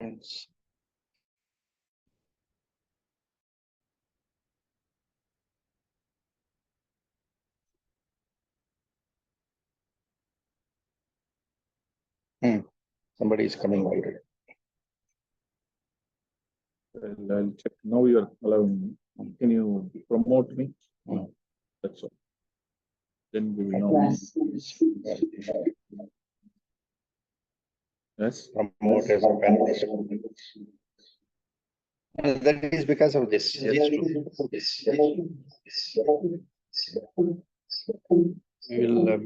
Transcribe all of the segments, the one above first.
It's somebody is coming already. I'll check. Now you're allowing me. Can you promote me? That's all. Then we will know. Yes. Promote as a panelist. That is because of this. We will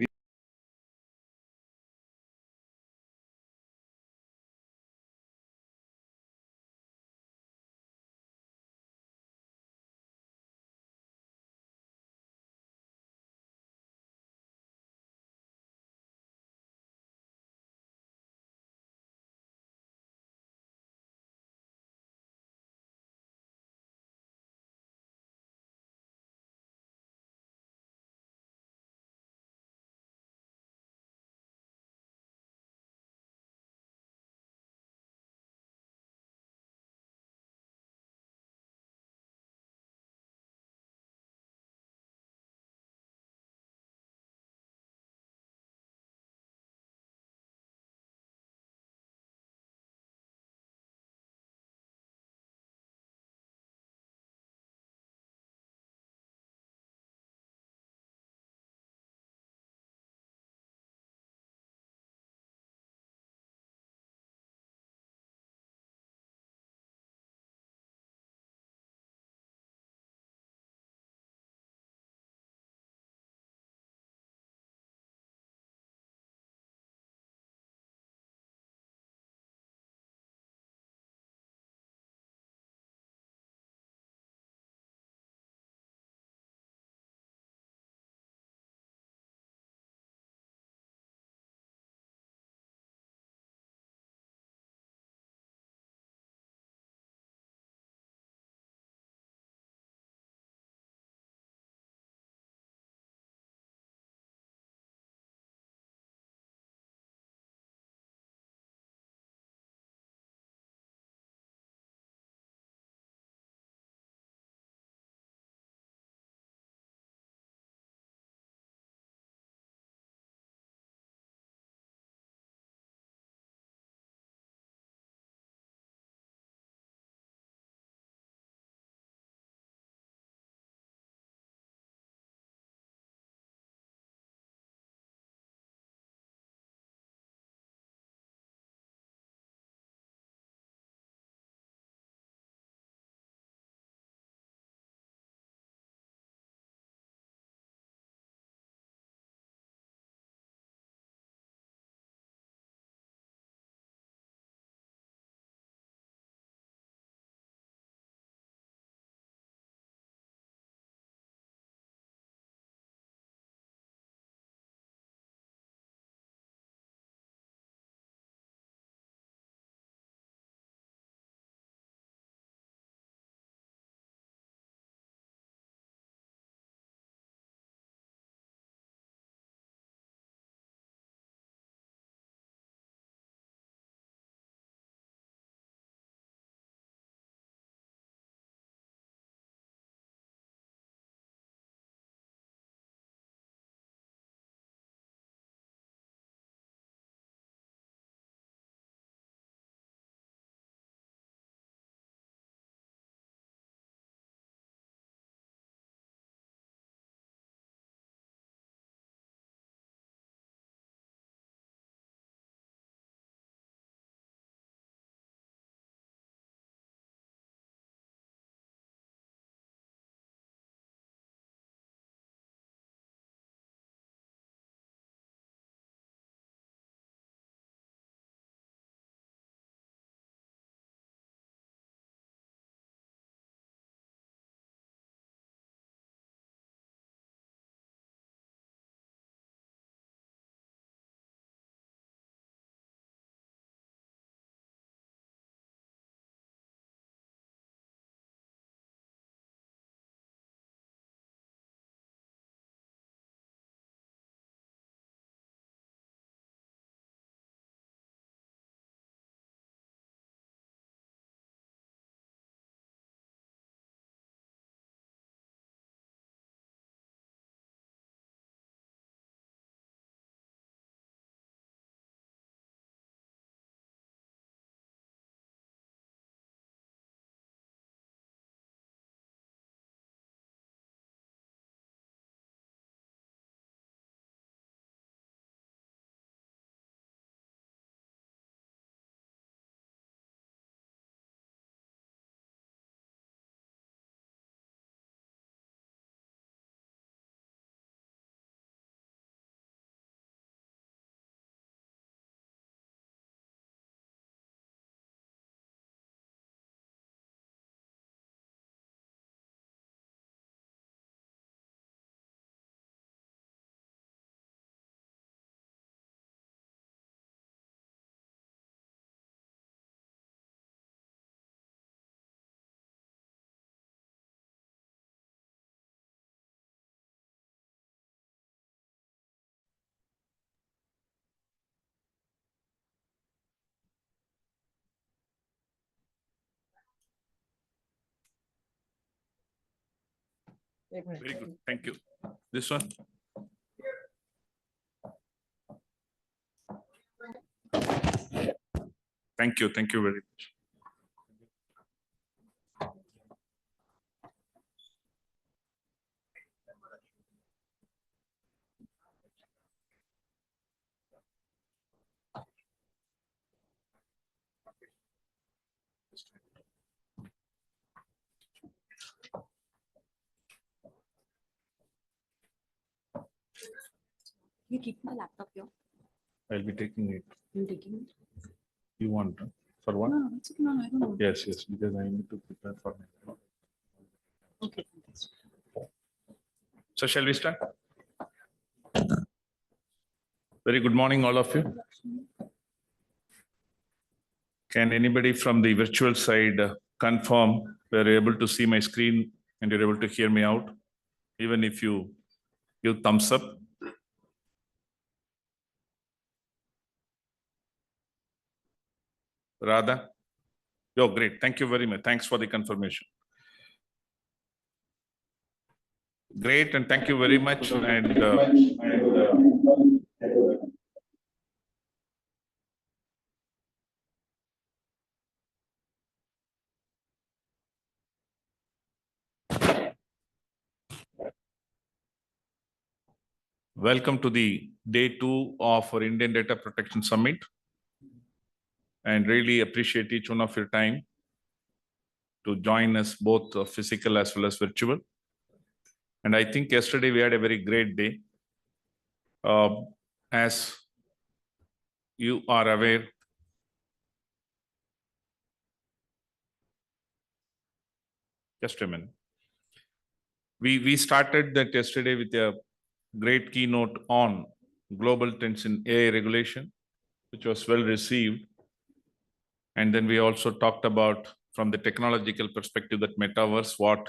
Very good. Thank you. This one. Thank you. Thank you very much. You keep my laptop here. I'll be taking it. I'm taking it. You want for what? No, it's okay. No, I don't know. Yes, yes, because I need to prepare for my. Okay. So shall we start? Very good morning, all of you. Can anybody from the virtual side confirm we're able to see my screen and you're able to hear me out? Even if you give thumbs up. Radha? Oh, great. Thank you very much. Thanks for the confirmation. Great, and thank you very much. Welcome to the day 2 of our Indian Data Protection Summit. And really appreciate each one of your time to join us, both physical as well as virtual. And I think yesterday we had a very great day. As you are aware, just a minute. We started that yesterday with a great keynote on global trends in AI regulation, which was well received. And then we also talked about, from the technological perspective, that metaverse, what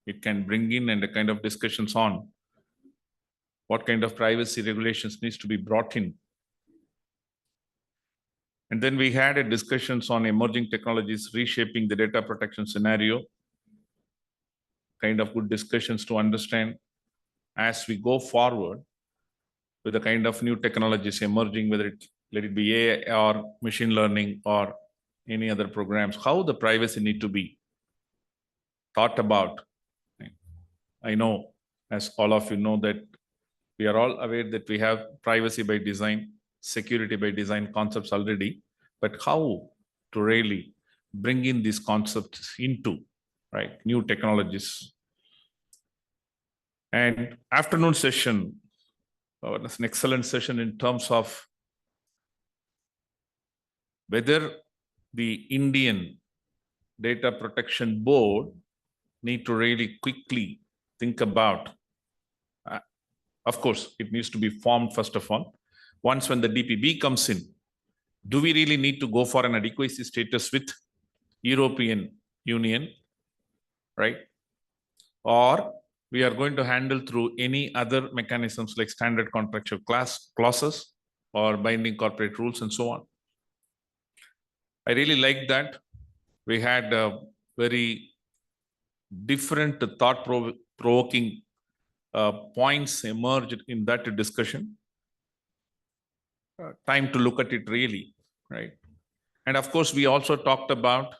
it can bring in, and the kind of discussions on what kind of privacy regulations needs to be brought in. And then we had a discussions on emerging technologies reshaping the data protection scenario. Kind of good discussions to understand as we go forward with the kind of new technologies emerging, whether let it be AI or machine learning or any other programs, how the privacy need to be thought about. I know, as all of you know, that we are all aware that we have privacy by design, security by design concepts already, but how to really bring in these concepts into new technologies. And afternoon session was an excellent session in terms of whether the Indian Data Protection Board need to really quickly think about, of course, it needs to be formed first of all. Once when the DPB comes in, do we really need to go for an adequacy status with European Union, right? Or we are going to handle through any other mechanisms like standard contractual clauses or binding corporate rules and so on. I really like that. We had a very different thought-provoking points emerged in that discussion. Time to look at it really, right? And of course, we also talked about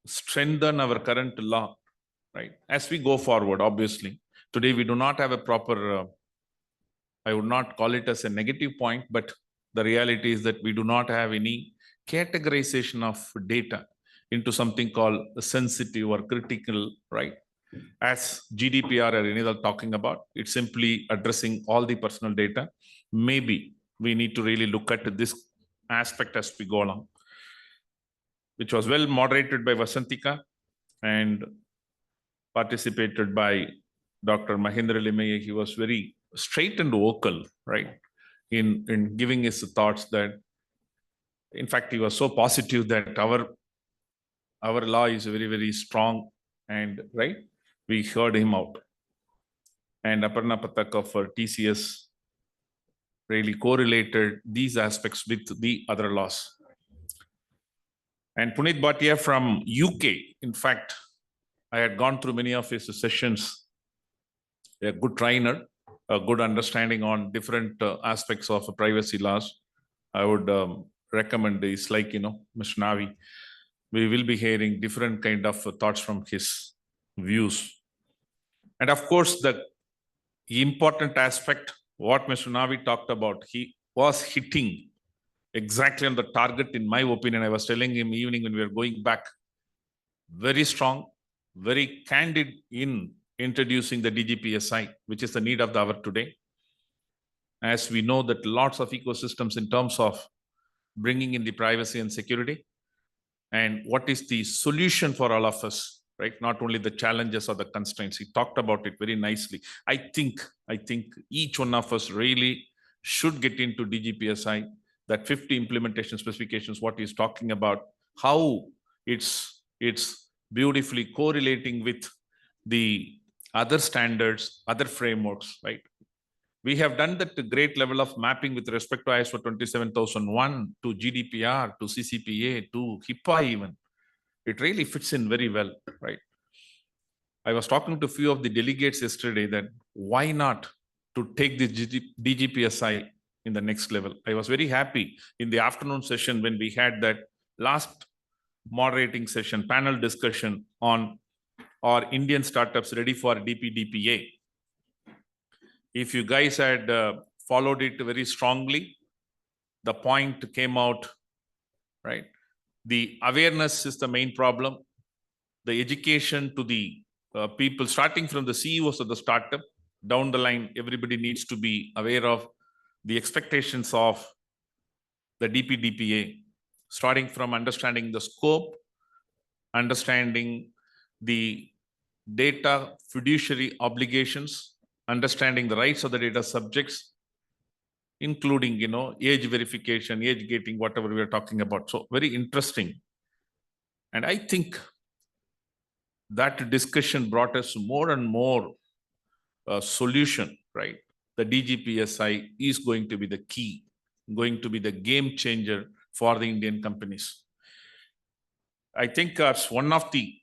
strengthen our current law, right? As we go forward, obviously, today we do not have a proper, I would not call it as a negative point, but the reality is that we do not have any categorization of data into something called sensitive or critical, right? As GDPR or any other talking about, it's simply addressing all the personal data. Maybe we need to really look at this aspect as we go along, which was well moderated by Vasantika and participated by Dr. Mahendra Limaya. He was very straight and vocal, right, in giving his thoughts that, in fact, he was so positive that our law is very, very strong, and right, we heard him out. And Aparna Patak for TCS really correlated these aspects with the other laws. And Puneet Bhatia from UK, in fact, I had gone through many of his sessions a good trainer, a good understanding on different aspects of privacy laws. I would recommend this, like, Mr. Navi, we will be hearing different kind of thoughts from his views. And of course, the important aspect, what Mr. Navi talked about, he was hitting exactly on the target, in my opinion. I was telling him evening when we were going back, very strong, very candid in introducing the DGPSI, which is the need of the hour today. As we know that lots of ecosystems in terms of bringing in the privacy and security, and what is the solution for all of us, right? Not only the challenges or the constraints. He talked about it very nicely. I think each one of us really should get into DGPSI, that 50 implementation specifications, what he's talking about, how it's beautifully correlating with the other standards, other frameworks, right? We have done that great level of mapping with respect to ISO 27001, to GDPR, to CCPA, to HIPAA even. It really fits in very well, right? I was talking to a few of the delegates yesterday that why not to take the DGPSI in the next level. I was very happy in the afternoon session when we had that last moderating session, panel discussion on our Indian startups ready for DPDPA. If you guys had followed it very strongly, the point came out, right? The awareness is the main problem. The education to the people, starting from the CEOs of the startup, down the line, everybody needs to be aware of the expectations of the DPDPA, starting from understanding the scope, understanding the data fiduciary obligations, understanding the rights of the data subjects, including, age verification, age gating, whatever we are talking about. So very interesting. And I think that discussion brought us more and more solution, right? The DGPSI is going to be the key, going to be the game changer for the Indian companies. I think that's one of the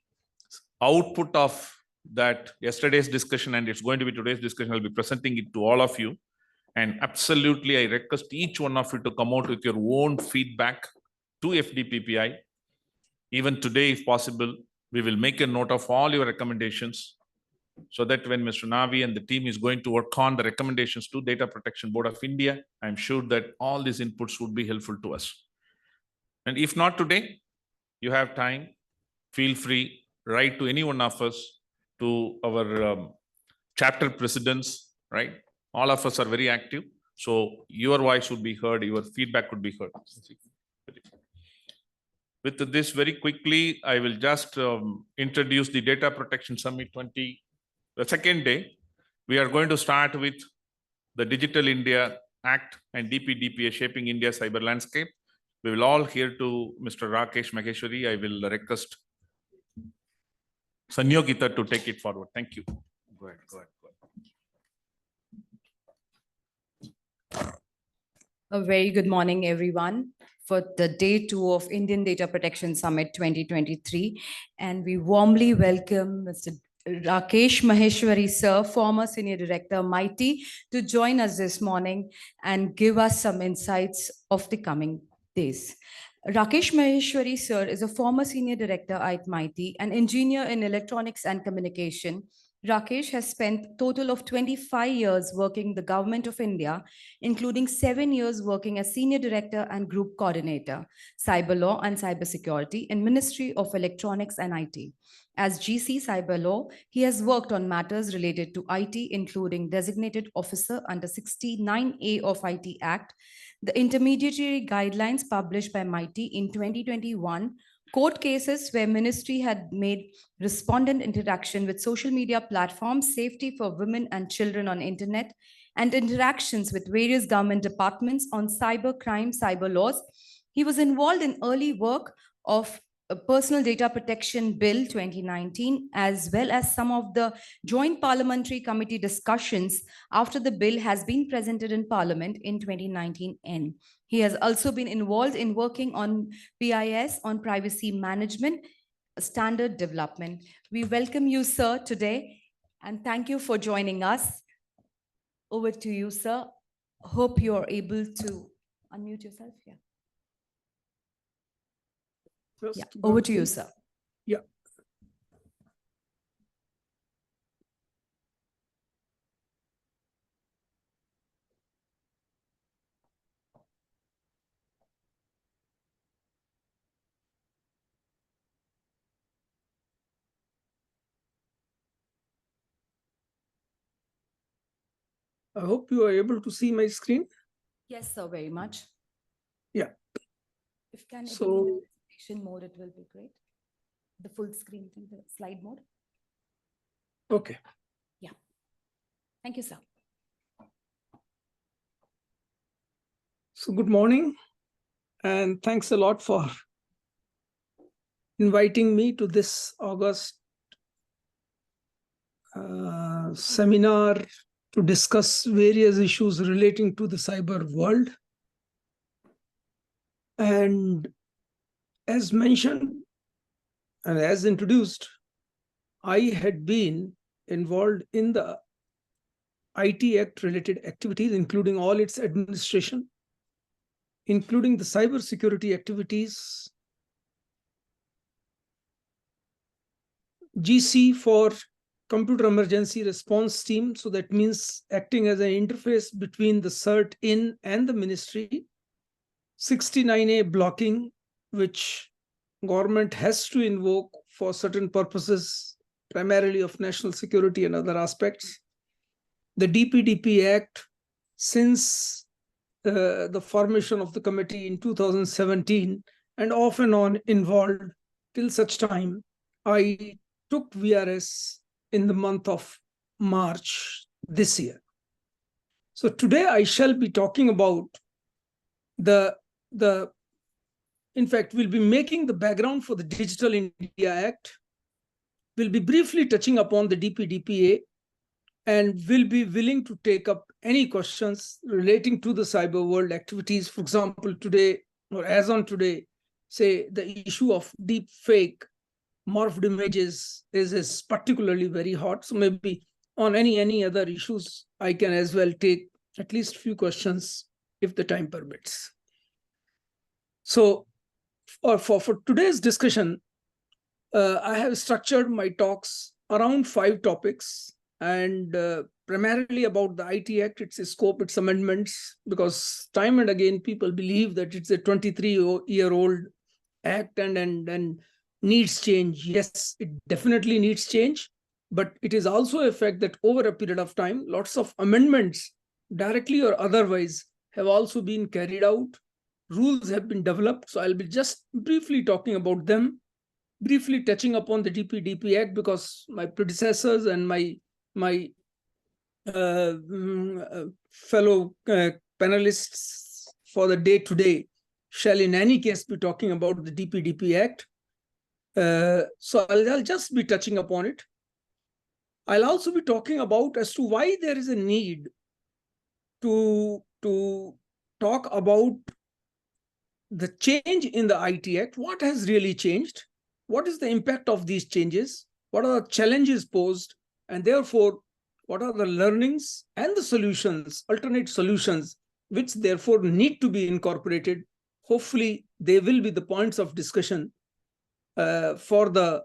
output of that yesterday's discussion, and it's going to be today's discussion. I'll be presenting it to all of you. And absolutely, I request each one of you to come out with your own feedback to FDPPI. Even today, if possible, we will make a note of all your recommendations so that when Mr. Navi and the team is going to work on the recommendations to Data Protection Board of India, I'm sure that all these inputs would be helpful to us. And if not today, you have time, feel free, write to any one of us, to our chapter presidents, right? All of us are very active. So your voice would be heard, your feedback would be heard. With this, very quickly, I will just introduce the Data Protection Summit 20, the second day. We are going to start with the Digital India Act and DPDPA shaping India's cyber landscape. We will all hear to Mr. Rakesh Maheshwari. I will request Sanyogita to take it forward. Thank you. Go ahead. A very good morning, everyone, for the day 2 of Indian Data Protection Summit 2023. And we warmly welcome Mr. Rakesh Maheshwari, sir, former Senior Director, MIT, to join us this morning and give us some insights of the coming days. Rakesh Maheshwari, sir, is a former Senior Director at MIT, an engineer in electronics and communication. Rakesh has spent a total of 25 years working in the Government of India, including 7 years working as Senior Director and Group Coordinator, Cyber Law and Cybersecurity in Ministry of Electronics and IT. As GC Cyber Law, he has worked on matters related to IT, including Designated Officer under 69A of IT Act, the intermediary guidelines published by MIT in 2021, court cases where ministry had made respondent interaction with social media platforms, safety for women and children on internet, and interactions with various government departments on cyber crime, cyber laws. He was involved in early work of a Personal Data Protection Bill 2019, as well as some of the Joint Parliamentary Committee discussions after the bill has been presented in Parliament in 2019. He has also been involved in working on PIS on privacy management standard development. We welcome you, sir, today. And thank you for joining us. Over to you, sir. Hope you're able to unmute yourself. Yeah. Just Yeah. one Over to you, thing. sir. Yeah. I hope you are able to see my screen. Yes, sir, very much. Yeah. If can it be in So- the presentation mode, it will be great. The full screen thing, the slide mode. Okay. Thank you, sir. So good morning, and thanks a lot for inviting me to this August seminar to discuss various issues relating to the cyber world. And as mentioned and as introduced, I had been involved in the IT Act related activities, including all its administration, including the cybersecurity activities, GC for Computer Emergency Response Team. So that means acting as an interface between the CERT-in and the ministry. 69A blocking, which government has to invoke for certain purposes, primarily of national security and other aspects. The DPDP Act, since the formation of the committee in 2017, and off and on involved till such time I took VRS in the month of March this year. So today I shall be talking about in fact, we'll be making the background for the Digital India Act. We'll be briefly touching upon the DPDPA, and will be willing to take up any questions relating to the cyber world activities. For example, today, or as on today, say the issue of deep fake morphed images is particularly very hot. So maybe on any other issues, I can as well take at least a few questions if the time permits. So for today's discussion, I have structured my talks around 5 topics, and primarily about the IT Act, its scope, its amendments, because time and again people believe that it's a 23-year-old act and needs change. Yes, it definitely needs change, but it is also a fact that over a period of time, lots of amendments, directly or otherwise, have also been carried out. Rules have been developed. So I'll be just briefly talking about them, briefly touching upon the DPDP Act, because my predecessors and my fellow panelists for the day today shall in any case be talking about the DPDP Act. So I'll just be touching upon it. I'll also be talking about as to why there is a need to talk about the change in the IT Act. What has really changed? What is the impact of these changes? What are the challenges posed? And therefore, what are the learnings and the solutions, alternate solutions, which therefore need to be incorporated? Hopefully, they will be the points of discussion for the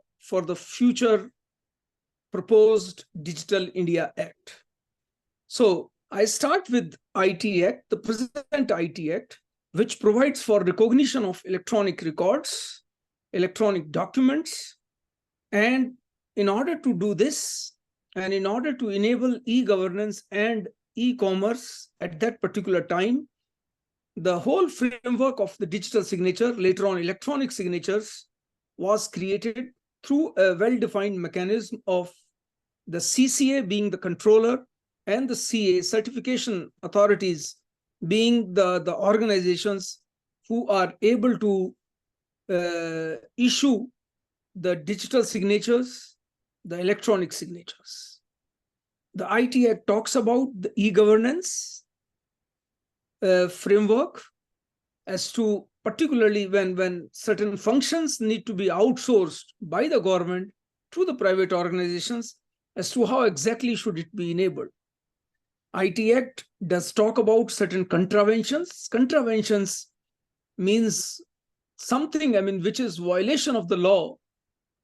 future proposed Digital India Act. So I start with IT Act, the present IT Act, which provides for recognition of electronic records, electronic documents. And in order to do this, and in order to enable e-governance and e-commerce at that particular time, the whole framework of the digital signature, later on electronic signatures, was created through a well-defined mechanism of the CCA being the controller and the CA, certification authorities, being the organizations who are able to issue the digital signatures, the electronic signatures. The IT Act talks about the e-governance framework as to particularly when certain functions need to be outsourced by the government to the private organizations. as to how exactly should it be enabled. IT Act does talk about certain contraventions. Contraventions means something, which is violation of the law,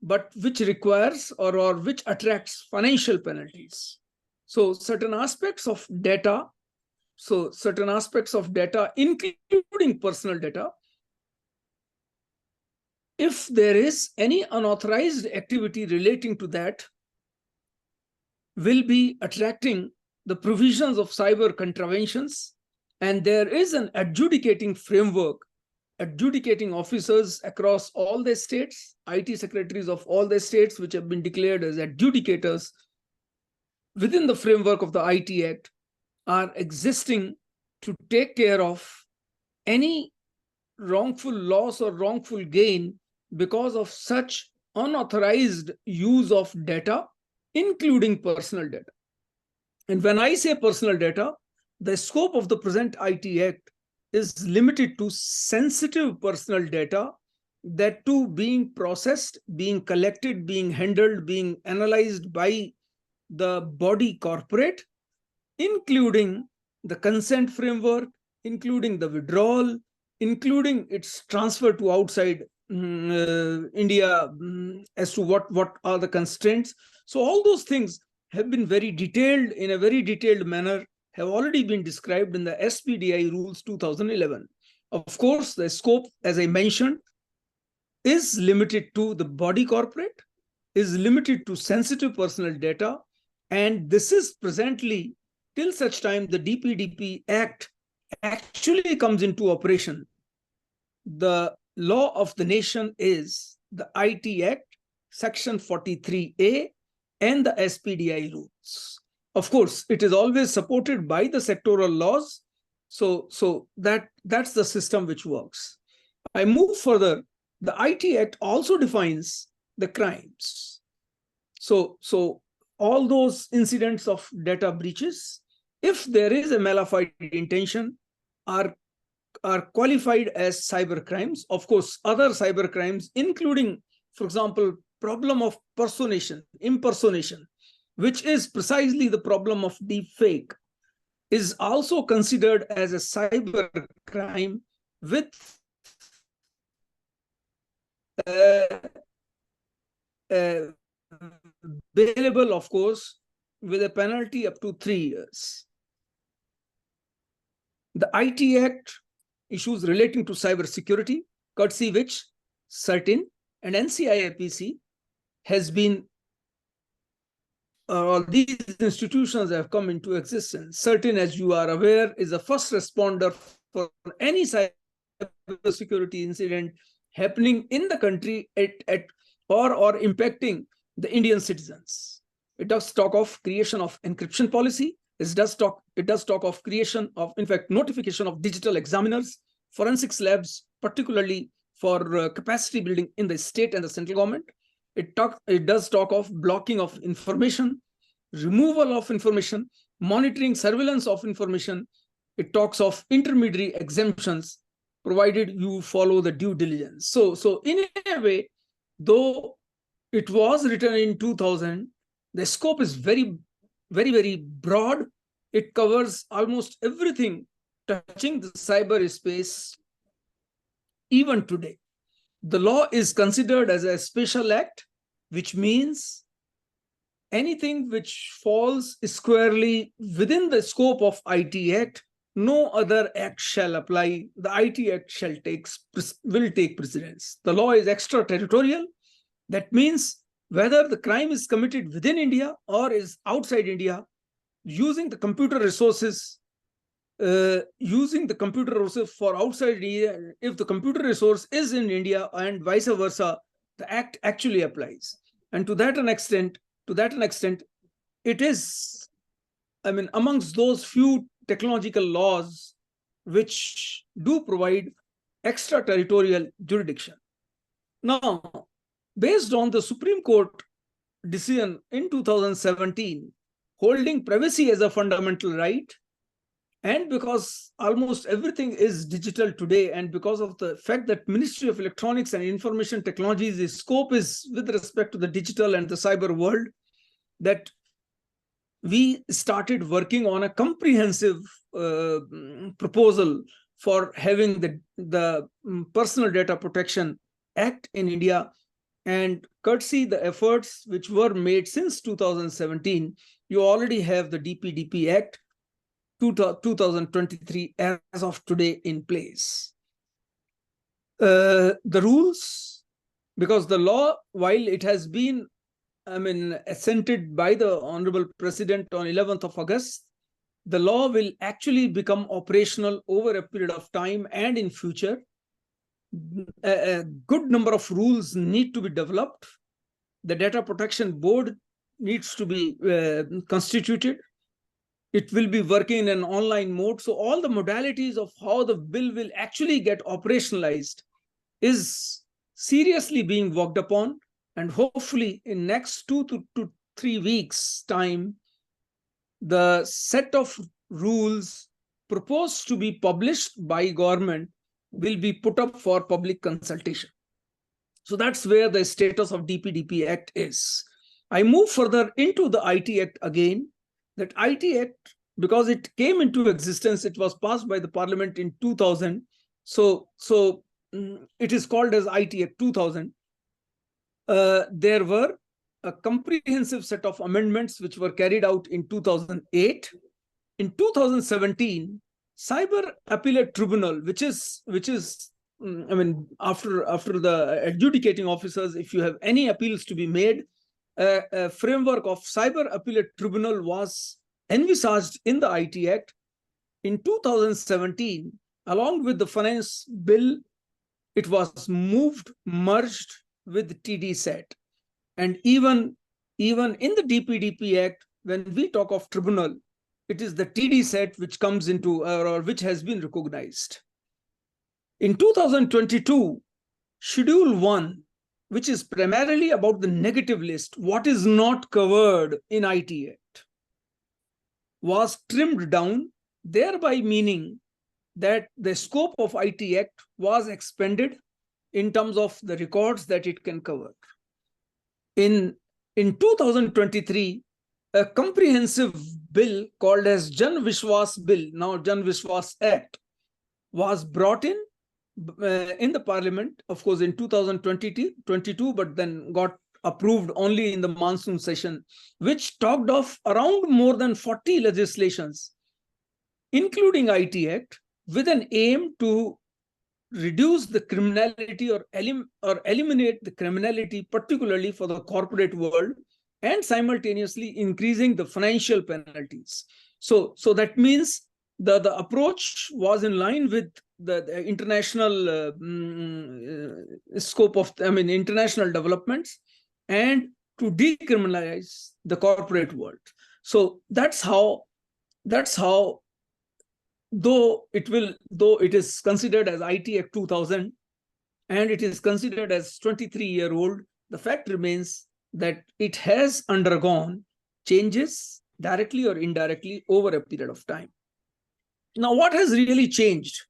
but which requires or which attracts financial penalties. So certain aspects of data, including personal data, if there is any unauthorized activity relating to that, will be attracting the provisions of cyber contraventions. And there is an adjudicating framework, adjudicating officers across all the states, IT secretaries of all the states, which have been declared as adjudicators within the framework of the IT Act, are existing to take care of any wrongful loss or wrongful gain because of such unauthorized use of data, including personal data. And when I say personal data, the scope of the present IT Act is limited to sensitive personal data, that too being processed, being collected, being handled, being analyzed by the body corporate, including the consent framework, including the withdrawal, including its transfer to outside India, as to what are the constraints. So all those things have been very detailed, in a very detailed manner, have already been described in the SPDI rules 2011. Of course, the scope, as I mentioned, is limited to the body corporate, is limited to sensitive personal data, and this is presently, till such time the DPDP Act actually comes into operation. The law of the nation is the IT Act, Section 43A, and the SPDI rules. Of course, it is always supported by the sectoral laws. So that's the system which works. I move further. The IT Act also defines the crimes. So all those incidents of data breaches, if there is a malafide intention, are qualified as cyber crimes. Of course, other cyber crimes, including, for example, problem of impersonation, which is precisely the problem of deep fake, is also considered as a cyber crime with bailable, of course, with a penalty up to 3 years. The IT Act issues relating to cybersecurity, courtesy which CERTIN and NCIAPC has been, these institutions have come into existence. CERTIN, as you are aware, is a first responder for any cybersecurity incident happening in the country or impacting the Indian citizens. It does talk of creation of encryption policy. It does talk of creation of, in fact, notification of digital examiners, forensics labs, particularly for capacity building in the state and the central government. It does talk of blocking of information, removal of information, monitoring, surveillance of information. It talks of intermediary exemptions, provided you follow the due diligence. So in a way, though it was written in 2000, the scope is very, very, very broad. It covers almost everything touching the cyberspace even today. The law is considered as a special act, which means anything which falls squarely within the scope of IT Act, no other act shall apply. The IT Act will take precedence. The law is extraterritorial. That means whether the crime is committed within India or is outside India, using the computer resources for outside India, if the computer resource is in India and vice versa, the act actually applies. And to that extent, it is, amongst those few technological laws which do provide extraterritorial jurisdiction. Now, based on the Supreme Court decision in 2017, holding privacy as a fundamental right, and because almost everything is digital today, and because of the fact that Ministry of Electronics and Information Technologies' scope is with respect to the digital and the cyber world, that we started working on a comprehensive proposal for having the Personal Data Protection Act in India. And courtesy the efforts which were made since 2017, you already have the DPDP Act 2023 as of today in place. The rules, because the law, while it has been, assented by the Honorable President on 11th of August, the law will actually become operational over a period of time, and in future, a good number of rules need to be developed. The Data Protection Board needs to be constituted. It will be working in an online mode. So all the modalities of how the bill will actually get operationalized is seriously being worked upon. And hopefully in next 2 to 3 weeks time, the set of rules proposed to be published by government will be put up for public consultation. So that's where the status of DPDP Act is. I move further into the IT Act again. That IT Act, because it came into existence, it was passed by the Parliament in 2000. So it is called as IT Act 2000. There were a comprehensive set of amendments which were carried out in 2008. In 2017, Cyber Appellate Tribunal, which is after the adjudicating officers, if you have any appeals to be made, a framework of Cyber Appellate Tribunal was envisaged in the IT Act. In 2017, along with the finance bill, it was merged with TDSAT. And even in the DPDP Act, when we talk of tribunal, it is the TDSAT which comes into, or which has been recognized. In 2022, Schedule 1, which is primarily about the negative list, what is not covered in IT Act, was trimmed down, thereby meaning that the scope of IT Act was expanded in terms of the records that it can cover. In 2023, a comprehensive bill called as Jan Vishwas Bill, now Jan Vishwas Act, was brought in the Parliament, of course, in 2022, but then got approved only in the monsoon session, which talked of around more than 40 legislations, including IT Act, with an aim to reduce the criminality or eliminate the criminality, particularly for the corporate world, and simultaneously increasing the financial penalties. So that means the approach was in line with the international scope of, international developments, and to decriminalize the corporate world. So that's how, though it is considered as IT Act 2000 and it is considered as 23-year-old, the fact remains that it has undergone changes directly or indirectly over a period of time. Now, what has really changed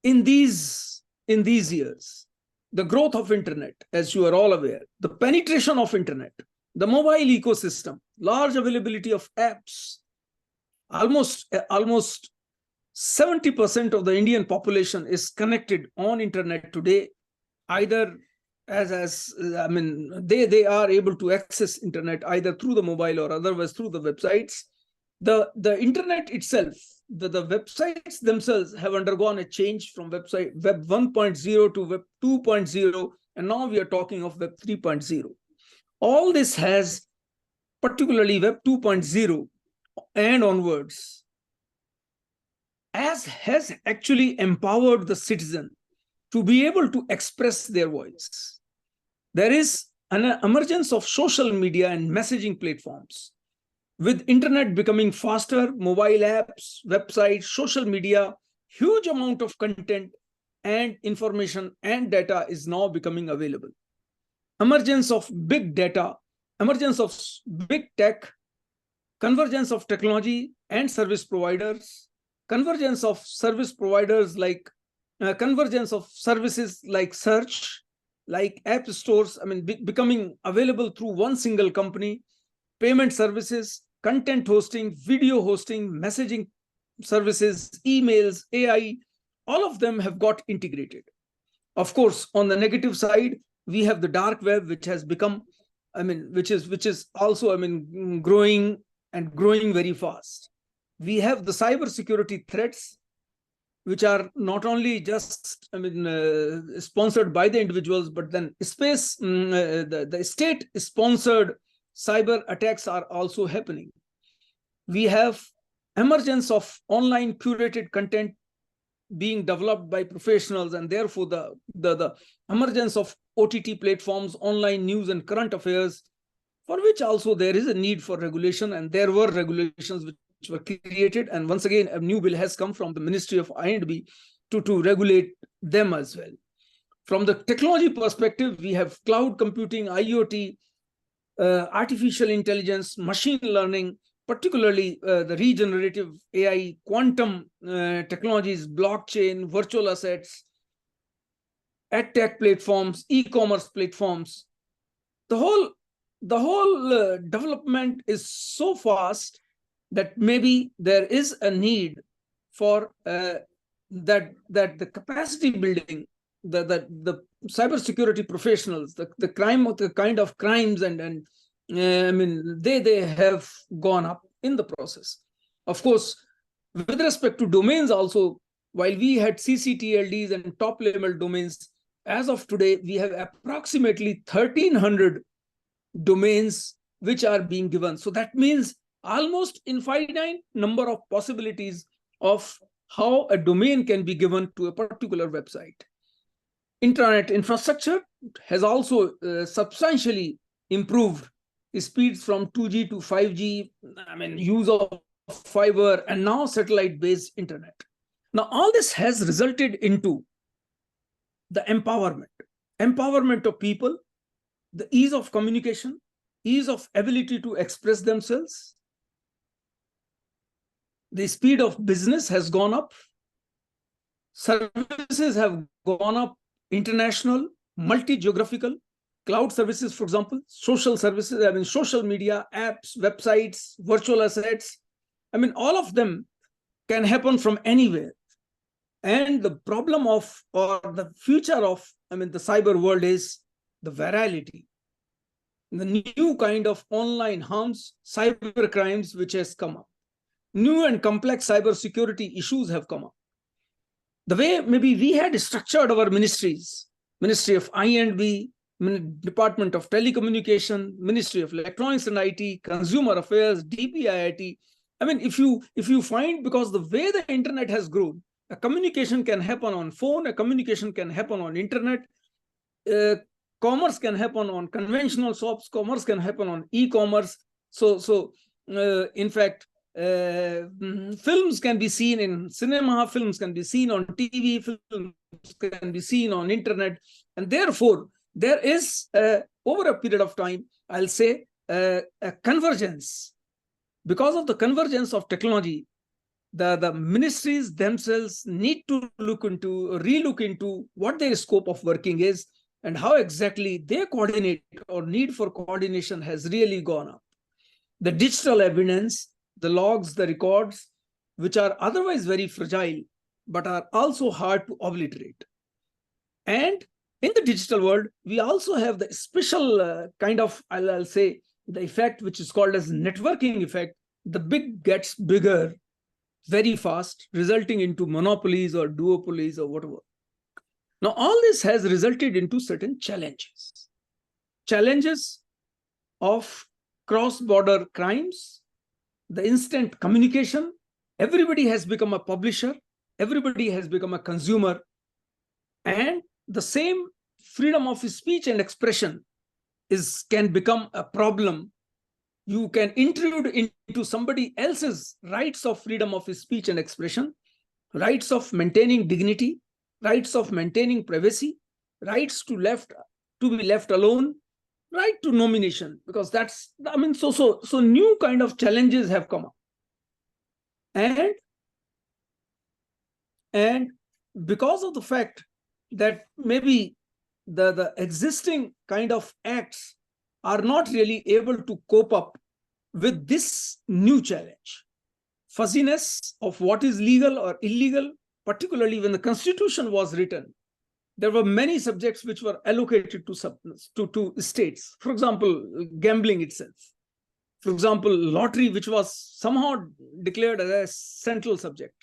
in these years? The growth of internet, as you are all aware, the penetration of internet, the mobile ecosystem, large availability of apps. Almost 70% of the Indian population is connected on internet today, either they are able to access internet either through the mobile or otherwise through the websites. The internet itself, the websites themselves have undergone a change from Web 1.0 to Web 2.0, and now we are talking of Web 3.0. All this has, particularly Web 2.0 and onwards, has actually empowered the citizen to be able to express their voice. There is an emergence of social media and messaging platforms. With internet becoming faster, mobile apps, websites, social media, huge amount of content and information and data is now becoming available. Emergence of big data, emergence of big tech, convergence of technology and service providers, convergence of service providers like convergence of services like search, like app stores, becoming available through one single company, payment services, content hosting, video hosting, messaging services, emails, AI, all of them have got integrated. Of course, on the negative side, we have the dark web, which has become, which is also, growing and growing very fast. We have the cybersecurity threats, which are not only just, sponsored by the individuals, but then the state-sponsored cyber attacks are also happening. We have emergence of online curated content being developed by professionals, and therefore the emergence of OTT platforms, online news and current affairs, for which also there is a need for regulation, and there were regulations which were created. And once again, a new bill has come from the Ministry of I&B to regulate them as well. From the technology perspective, we have cloud computing, IoT, artificial intelligence, machine learning, particularly the regenerative AI, quantum technologies, blockchain, virtual assets, edtech platforms, e-commerce platforms. The whole development is so fast that maybe there is a need for that the capacity building, the cybersecurity professionals, the kind of crimes and they have gone up in the process. Of course, with respect to domains also, while we had CCTLDs and top level domains, as of today, we have approximately 1,300 domains which are being given. So that means almost infinite number of possibilities of how a domain can be given to a particular website. Internet infrastructure has also substantially improved. Speeds from 2G to 5G, use of fiber, and now satellite-based internet. Now, all this has resulted into the empowerment of people, the ease of communication, ease of ability to express themselves. The speed of business has gone up. Services have gone up, international, multi-geographical. Cloud services, for example, social services, social media, apps, websites, virtual assets. All of them can happen from anywhere. And the problem of, or the future of, the cyber world is the virality. The new kind of online harms, cyber crimes, which has come up. New and complex cyber security issues have come up. The way maybe we had structured our ministries, Ministry of I&B, Department of Telecommunication, Ministry of Electronics and IT, Consumer Affairs, DPIIT. If you find, because the way the internet has grown, a communication can happen on phone, a communication can happen on internet, commerce can happen on conventional shops, commerce can happen on e-commerce. So in fact, films can be seen in cinema, films can be seen on TV, films can be seen on internet, and therefore there is, over a period of time, I'll say, a convergence. Because of the convergence of technology, the ministries themselves need to relook into what their scope of working is and how exactly they coordinate, or need for coordination has really gone up. The digital evidence, the logs, the records, which are otherwise very fragile, but are also hard to obliterate. And in the digital world, we also have the special kind of, I'll say, the effect which is called as networking effect. The big gets bigger very fast, resulting into monopolies or duopolies or whatever. Now, all this has resulted into certain challenges. Challenges of cross-border crimes, the instant communication. Everybody has become a publisher. Everybody has become a consumer. And the same freedom of speech and expression can become a problem. You can intrude into somebody else's rights of freedom of speech and expression, rights of maintaining dignity, rights of maintaining privacy, rights to be left alone, right to nomination, because that's, so new kind of challenges have come up. And because of the fact that maybe the existing kind of acts are not really able to cope up with this new challenge, fuzziness of what is legal or illegal, particularly when the Constitution was written, there were many subjects which were allocated to states. For example, gambling itself. For example, lottery, which was somehow declared as a central subject.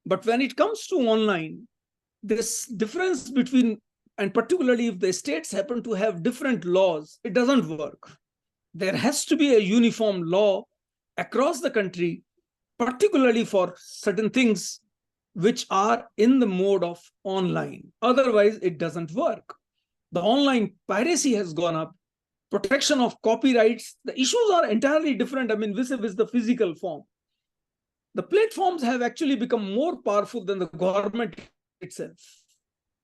But when it comes to online, this difference between, and particularly if the states happen to have different laws, it doesn't work. There has to be a uniform law across the country, particularly for certain things which are in the mode of online. Otherwise, it doesn't work. The online piracy has gone up. Protection of copyrights, the issues are entirely different. I mean, vis-a-vis the physical form. The platforms have actually become more powerful than the government itself.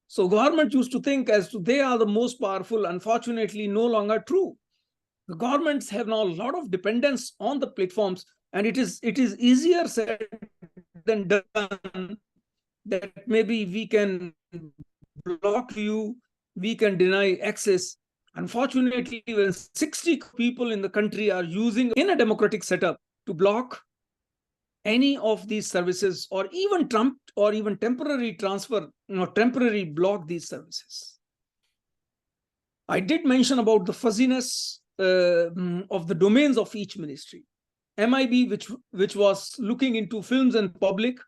So government used to think as to they are the most powerful, unfortunately, no longer true. The governments have now a lot of dependence on the platforms, and it is easier said than done that maybe we can block you, we can deny access. Unfortunately, when 60 people in the country are using in a democratic setup to block any of these services, or even temporary transfer, temporary block these services. I did mention about the fuzziness of the domains of each ministry. MIB, which was looking into films and public,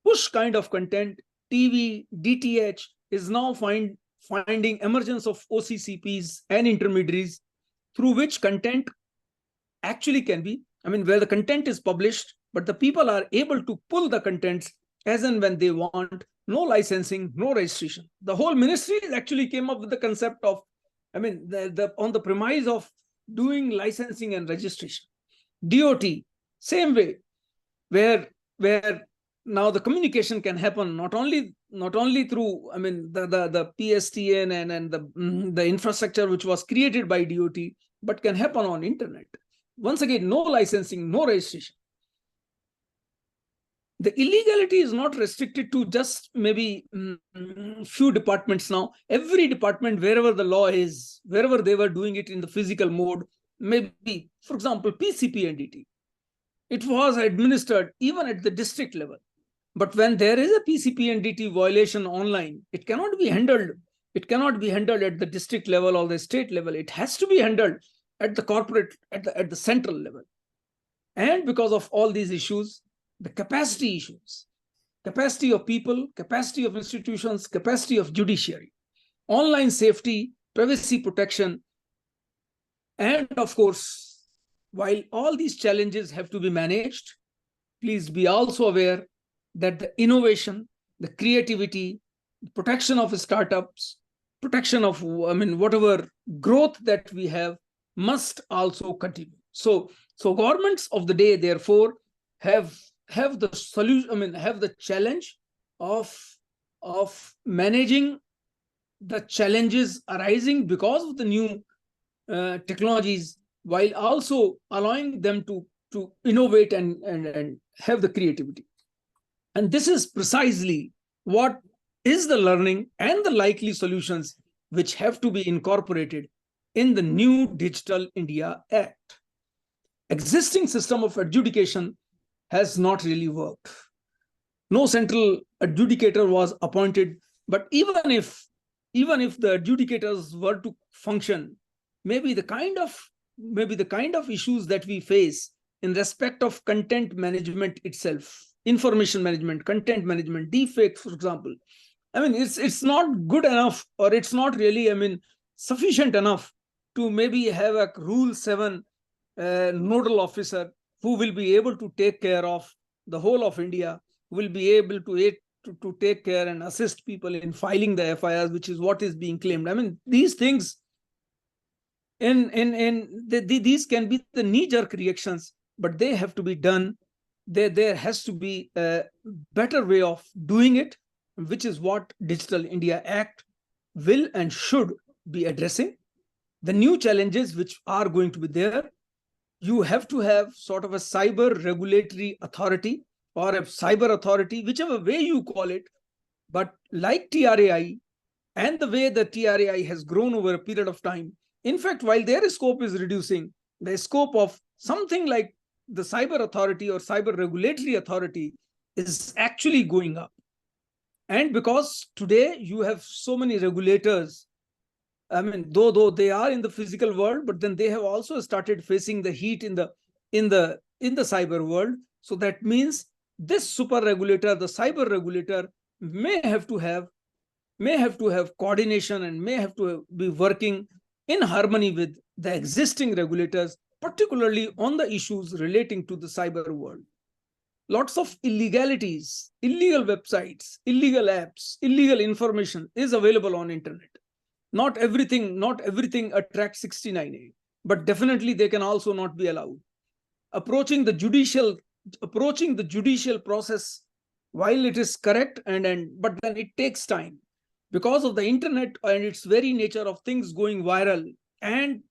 push kind of content, TV, DTH, is now finding emergence of OCCPs and intermediaries through which content actually can be, where the content is published, but the people are able to pull the contents as and when they want, no licensing, no registration. The whole ministry actually came up with the concept of, on the premise of doing licensing and registration. DOT, same way, where now the communication can happen not only through the PSTN and the infrastructure which was created by DOT, but can happen on internet. Once again, no licensing, no registration. The illegality is not restricted to just maybe few departments now. Every department, wherever the law is, wherever they were doing it in the physical mode, maybe, for example, PCPNDT, it was administered even at the district level. But when there is a PCPNDT violation online, it cannot be handled. It cannot be handled at the district level or the state level. It has to be handled at the corporate, at the central level. And because of all these issues, the capacity issues, capacity of people, capacity of institutions, capacity of judiciary, online safety, privacy protection, and of course, while all these challenges have to be managed, please be also aware that the innovation, the creativity, protection of startups, protection of whatever growth that we have must also continue. So governments of the day, therefore, have the solution, have the challenge of managing the challenges arising because of the new technologies, while also allowing them to innovate and have the creativity. And this is precisely what is the learning and the likely solutions which have to be incorporated in the new Digital India Act. Existing system of adjudication has not really worked. No central adjudicator was appointed, but even if the adjudicators were to function, maybe the kind of issues that we face in respect of content management itself, information management, content management, deepfakes, for example, it's not good enough, or it's not really sufficient enough to maybe have a Rule 7 nodal officer who will be able to take care of the whole of India, will be able to take care and assist people in filing the FIRs, which is what is being claimed. These things, these can be the knee-jerk reactions, but they have to be done. There has to be a better way of doing it, which is what Digital India Act will and should be addressing. The new challenges which are going to be there, you have to have sort of a cyber regulatory authority or a cyber authority, whichever way you call it. But like TRAI and the way the TRAI has grown over a period of time, in fact, while their scope is reducing, the scope of something like the cyber authority or cyber regulatory authority is actually going up. And because today you have so many regulators, I mean, though they are in the physical world, but then they have also started facing the heat in the cyber world. So that means this super regulator, the cyber regulator, may have to have coordination and may have to be working in harmony with the existing regulators, particularly on the issues relating to the cyber world. Lots of illegalities, illegal websites, illegal apps, illegal information is available on internet. Not everything attracts 69A, but definitely they can also not be allowed. Approaching the judicial process, while it is correct, but then it takes time because of the internet and its very nature of things going viral, and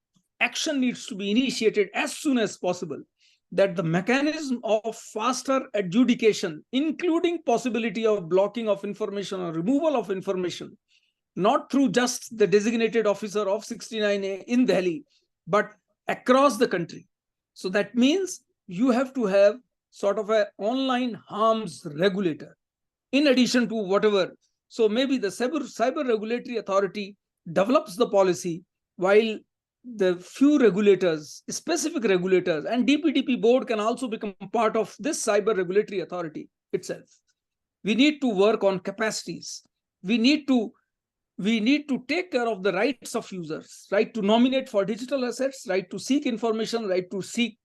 action needs to be initiated as soon as possible. That the mechanism of faster adjudication, including possibility of blocking of information or removal of information, not through just the designated officer of 69A in Delhi, but across the country. So that means you have to have sort of an online harms regulator in addition to whatever. So maybe the cyber regulatory authority develops the policy, while the few regulators, specific regulators, and DPDP board can also become part of this cyber regulatory authority itself. We need to work on capacities. We need to take care of the rights of users, right to nominate for digital assets, right to seek information, right to seek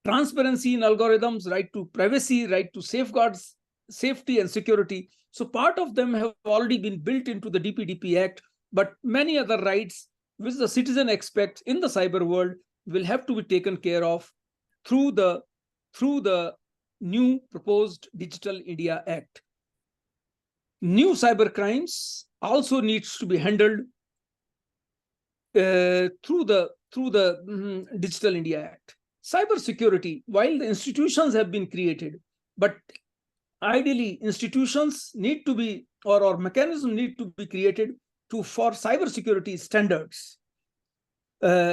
transparency in algorithms, right to privacy, right to safeguards, safety and security. So part of them have already been built into the DPDP Act, but many other rights which the citizen expects in the cyber world will have to be taken care of through the new proposed Digital India Act. New cyber crimes also needs to be handled through the Digital India Act. Cyber security, while the institutions have been created, but ideally institutions need to be, or mechanisms need to be created for cyber security standards,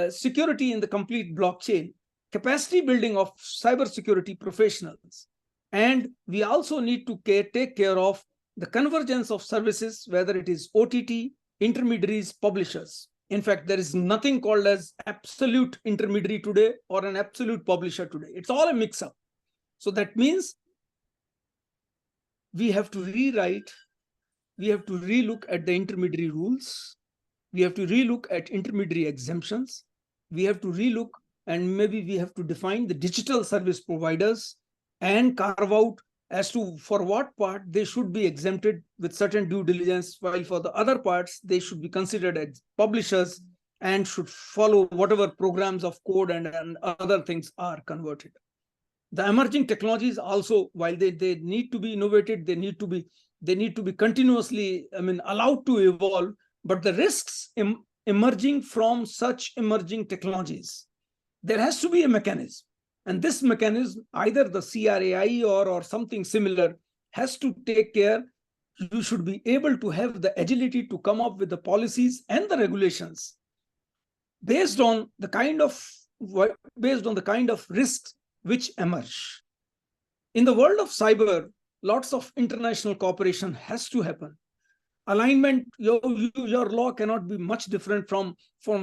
security in the complete blockchain, capacity building of cyber security professionals. And we also need to take care of the convergence of services, whether it is OTT, intermediaries, publishers. In fact, there is nothing called as absolute intermediary today or an absolute publisher today. It's all a mix-up. So that means we have to rewrite, we have to relook at the intermediary rules. We have to relook at intermediary exemptions. We have to relook, and maybe we have to define the digital service providers and carve out as to for what part they should be exempted with certain due diligence, while for the other parts, they should be considered as publishers and should follow whatever programs of code and other things are converted. The emerging technologies also, while they need to be innovated, they need to be continuously, allowed to evolve, but the risks emerging from such emerging technologies, there has to be a mechanism. And this mechanism, either the CRAI or something similar, has to take care. You should be able to have the agility to come up with the policies and the regulations based on the kind of risks which emerge. In the world of cyber, lots of international cooperation has to happen. Alignment, your law cannot be much different from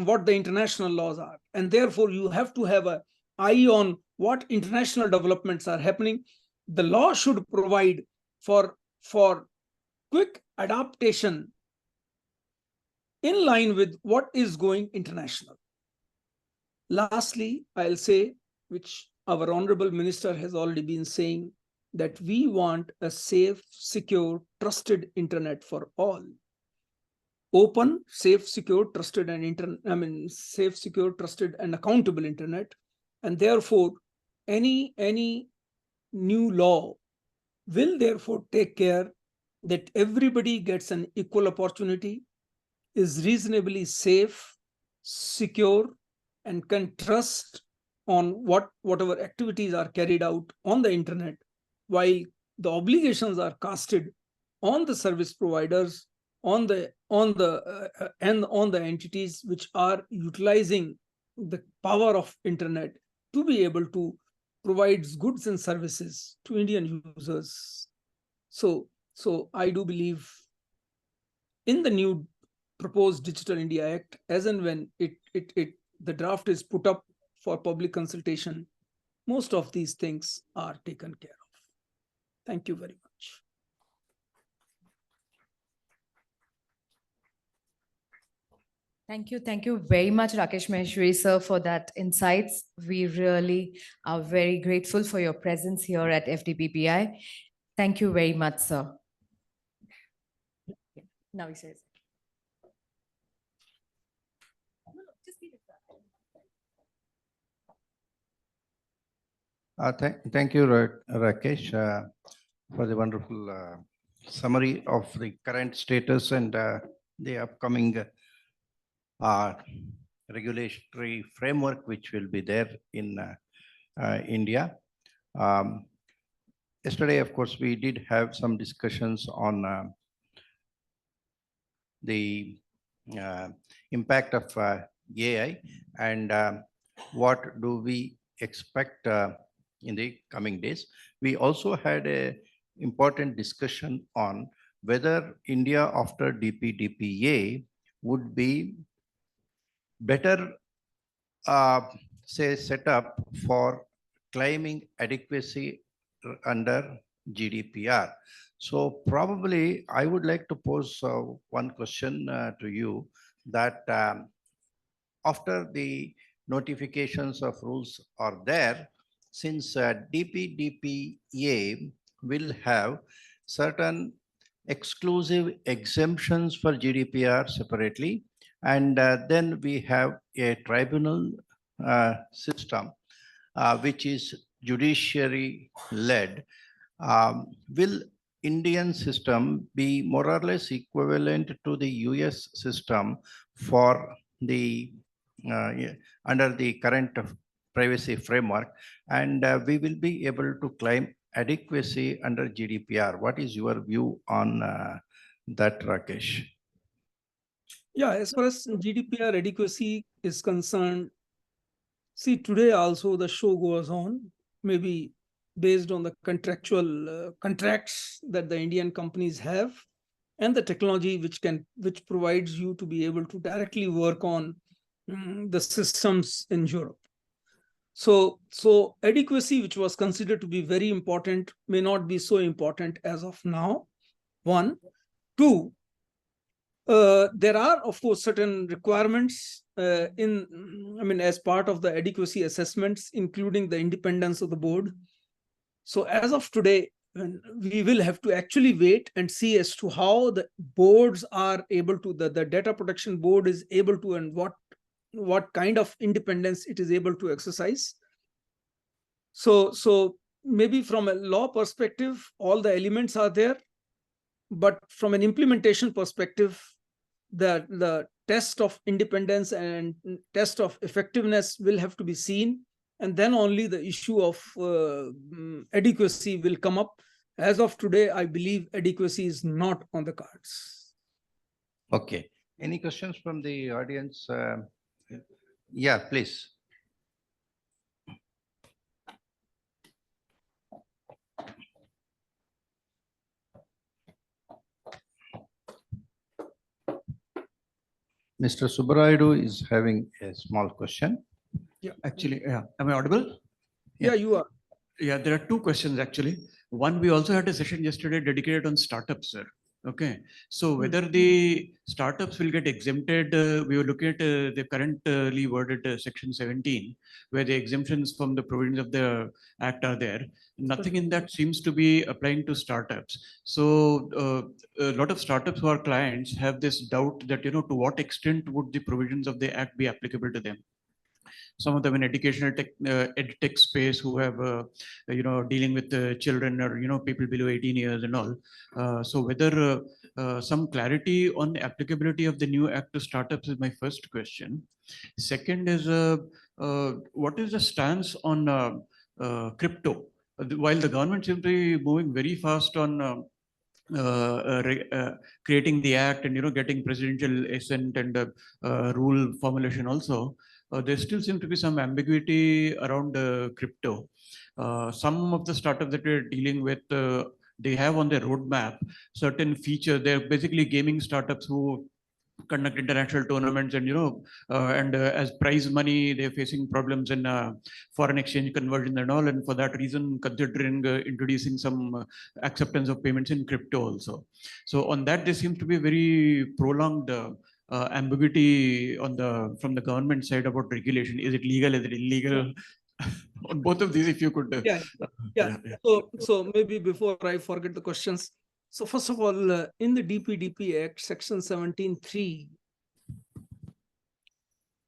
what the international laws are. And therefore, you have to have an eye on what international developments are happening. The law should provide for quick adaptation in line with what is going international. Lastly, I'll say, which our Honorable Minister has already been saying, that we want a safe, secure, trusted internet for all. Open, safe, secure, trusted, and safe, secure, trusted, and accountable internet. And therefore, any new law will therefore take care that everybody gets an equal opportunity, is reasonably safe, secure, and can trust on whatever activities are carried out on the internet, while the obligations are casted on the service providers, on the entities which are utilizing the power of internet to be able to provide goods and services to Indian users. So I do believe in the new proposed Digital India Act, as and when the draft is put up for public consultation, most of these things are taken care of. Thank you very much. Thank you very much, Rakesh Maheshwari sir, for that insights. We really are very grateful for your presence here at FDPPI. Thank you very much, sir. Now he says. Thank you, Rakesh, for the wonderful summary of the current status and the upcoming regulatory framework which will be there in India. Yesterday, of course, we did have some discussions on the impact of AI and what do we expect in the coming days. We also had an important discussion on whether India after DPDPA would be better, say, set up for claiming adequacy under GDPR. So probably I would like to pose one question to you that after the notifications of rules are there, since DPDPA will have certain exclusive exemptions for GDPR separately, and then we have a tribunal system which is judiciary led. Will Indian system be more or less equivalent to the US system for the under the current privacy framework, and we will be able to claim adequacy under GDPR? What is your view on that, Rakesh? Yeah, as far as GDPR adequacy is concerned, see, today also the show goes on, maybe based on the contractual contracts that the Indian companies have and the technology which provides you to be able to directly work on the systems in Europe. So adequacy, which was considered to be very important, may not be so important as of now. One. Two, there are, of course, certain requirements as part of the adequacy assessments, including the independence of the board. So as of today, we will have to actually wait and see as to how the boards are able to, the data protection board is able to, and what kind of independence it is able to exercise. So maybe from a law perspective, all the elements are there, but from an implementation perspective, the test of independence and test of effectiveness will have to be seen, and then only the issue of adequacy will come up. As of today, I believe adequacy is not on the cards. Okay. Any questions from the audience? Yeah, please. Mr. Subarayadu is having a small question. Yeah, actually, yeah. Am I audible? Yeah, you are. Yeah, there are two questions actually. One, we also had a session yesterday dedicated on startups, sir. Okay, so whether the startups will get exempted, we were looking at the currently worded section 17, where the exemptions from the provisions of the act are there. Nothing in that seems to be applying to startups. So a lot of startups who are clients have this doubt that, to what extent would the provisions of the act be applicable to them? Some of them in educational edtech space who have, dealing with children or, people below 18 years and all. So whether some clarity on the applicability of the new act to startups is my first question. Second is, what is the stance on crypto? While the government seems to be moving very fast on creating the act and getting presidential assent and rule formulation also, there still seems to be some ambiguity around crypto. Some of the startups that we're dealing with, they have on their roadmap certain features. They're basically gaming startups who conduct international tournaments, and as prize money, they're facing problems in foreign exchange conversion and all, and for that reason considering introducing some acceptance of payments in crypto also. So on that, there seems to be very prolonged ambiguity from the government side about regulation. Is it legal, is it illegal? On both of these, if you could Yeah. So maybe before I forget the questions, so first of all, in the DPDP Act, Section 17(3),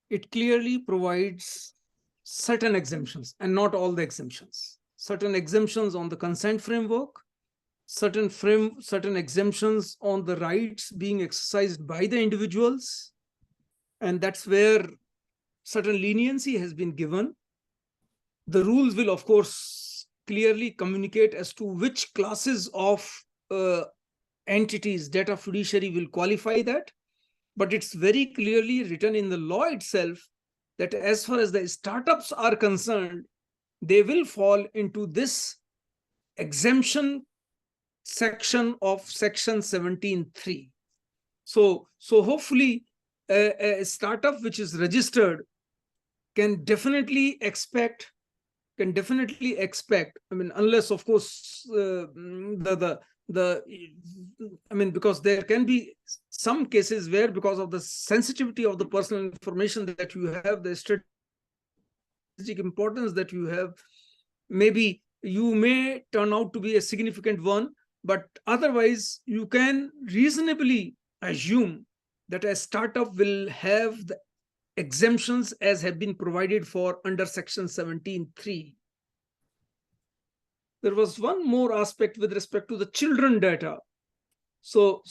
it clearly provides certain exemptions, and not all the exemptions. Certain exemptions on the consent framework, certain exemptions on the rights being exercised by the individuals, and that's where certain leniency has been given. The rules will, of course, clearly communicate as to which classes of entities, data fiduciary, will qualify that. But it's very clearly written in the law itself that as far as the startups are concerned, they will fall into this exemption section of Section 17(3). So hopefully a startup which is registered can definitely expect, I mean, unless of course because there can be some cases where, because of the sensitivity of the personal information that you have, the strategic importance that you have, maybe you may turn out to be a significant one, but otherwise you can reasonably assume that a startup will have the exemptions as have been provided for under Section 17(3). There was one more aspect with respect to the children data. So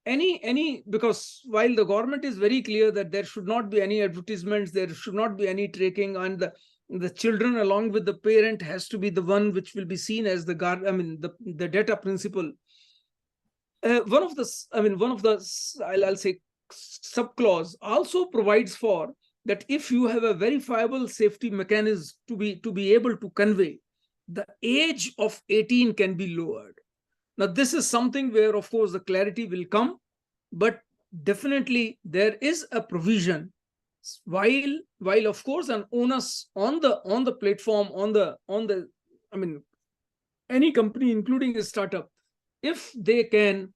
because while the government is very clear that there should not be any advertisements, there should not be any tracking, and the children along with the parent has to be the one which will be seen as the data principal. One of the I'll say subclause also provides for that if you have a verifiable safety mechanism to be able to convey, the age of 18 can be lowered. Now, this is something where, of course, the clarity will come, but definitely there is a provision. While of course an onus on the platform, any company, including a startup, if they can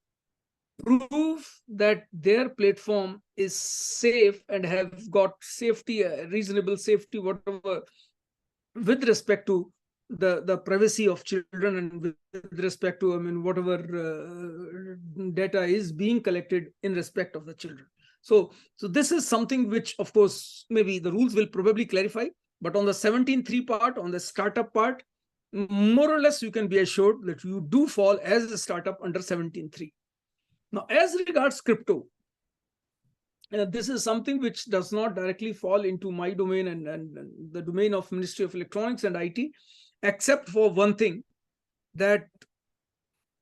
prove that their platform is safe and have got safety, reasonable safety, whatever, with respect to the privacy of children, and with respect to whatever data is being collected in respect of the children. So this is something which, of course, maybe the rules will probably clarify, but on the 17(3) part, on the startup part, more or less you can be assured that you do fall as a startup under 17(3). Now, as regards crypto, this is something which does not directly fall into my domain and the domain of Ministry of Electronics and IT, except for one thing, that,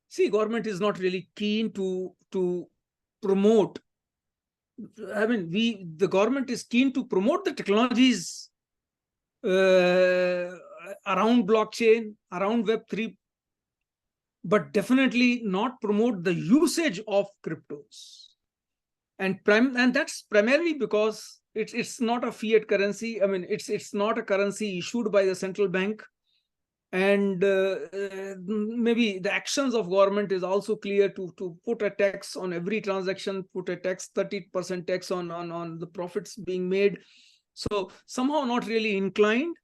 see, government is not really keen to promote. The government is keen to promote the technologies around blockchain, around Web3, but definitely not promote the usage of cryptos. And that's primarily because it's not a fiat currency. It's not a currency issued by the central bank. And maybe the actions of government is also clear to put a tax on every transaction, put a tax, 30% tax on the profits being made. So somehow not really inclined.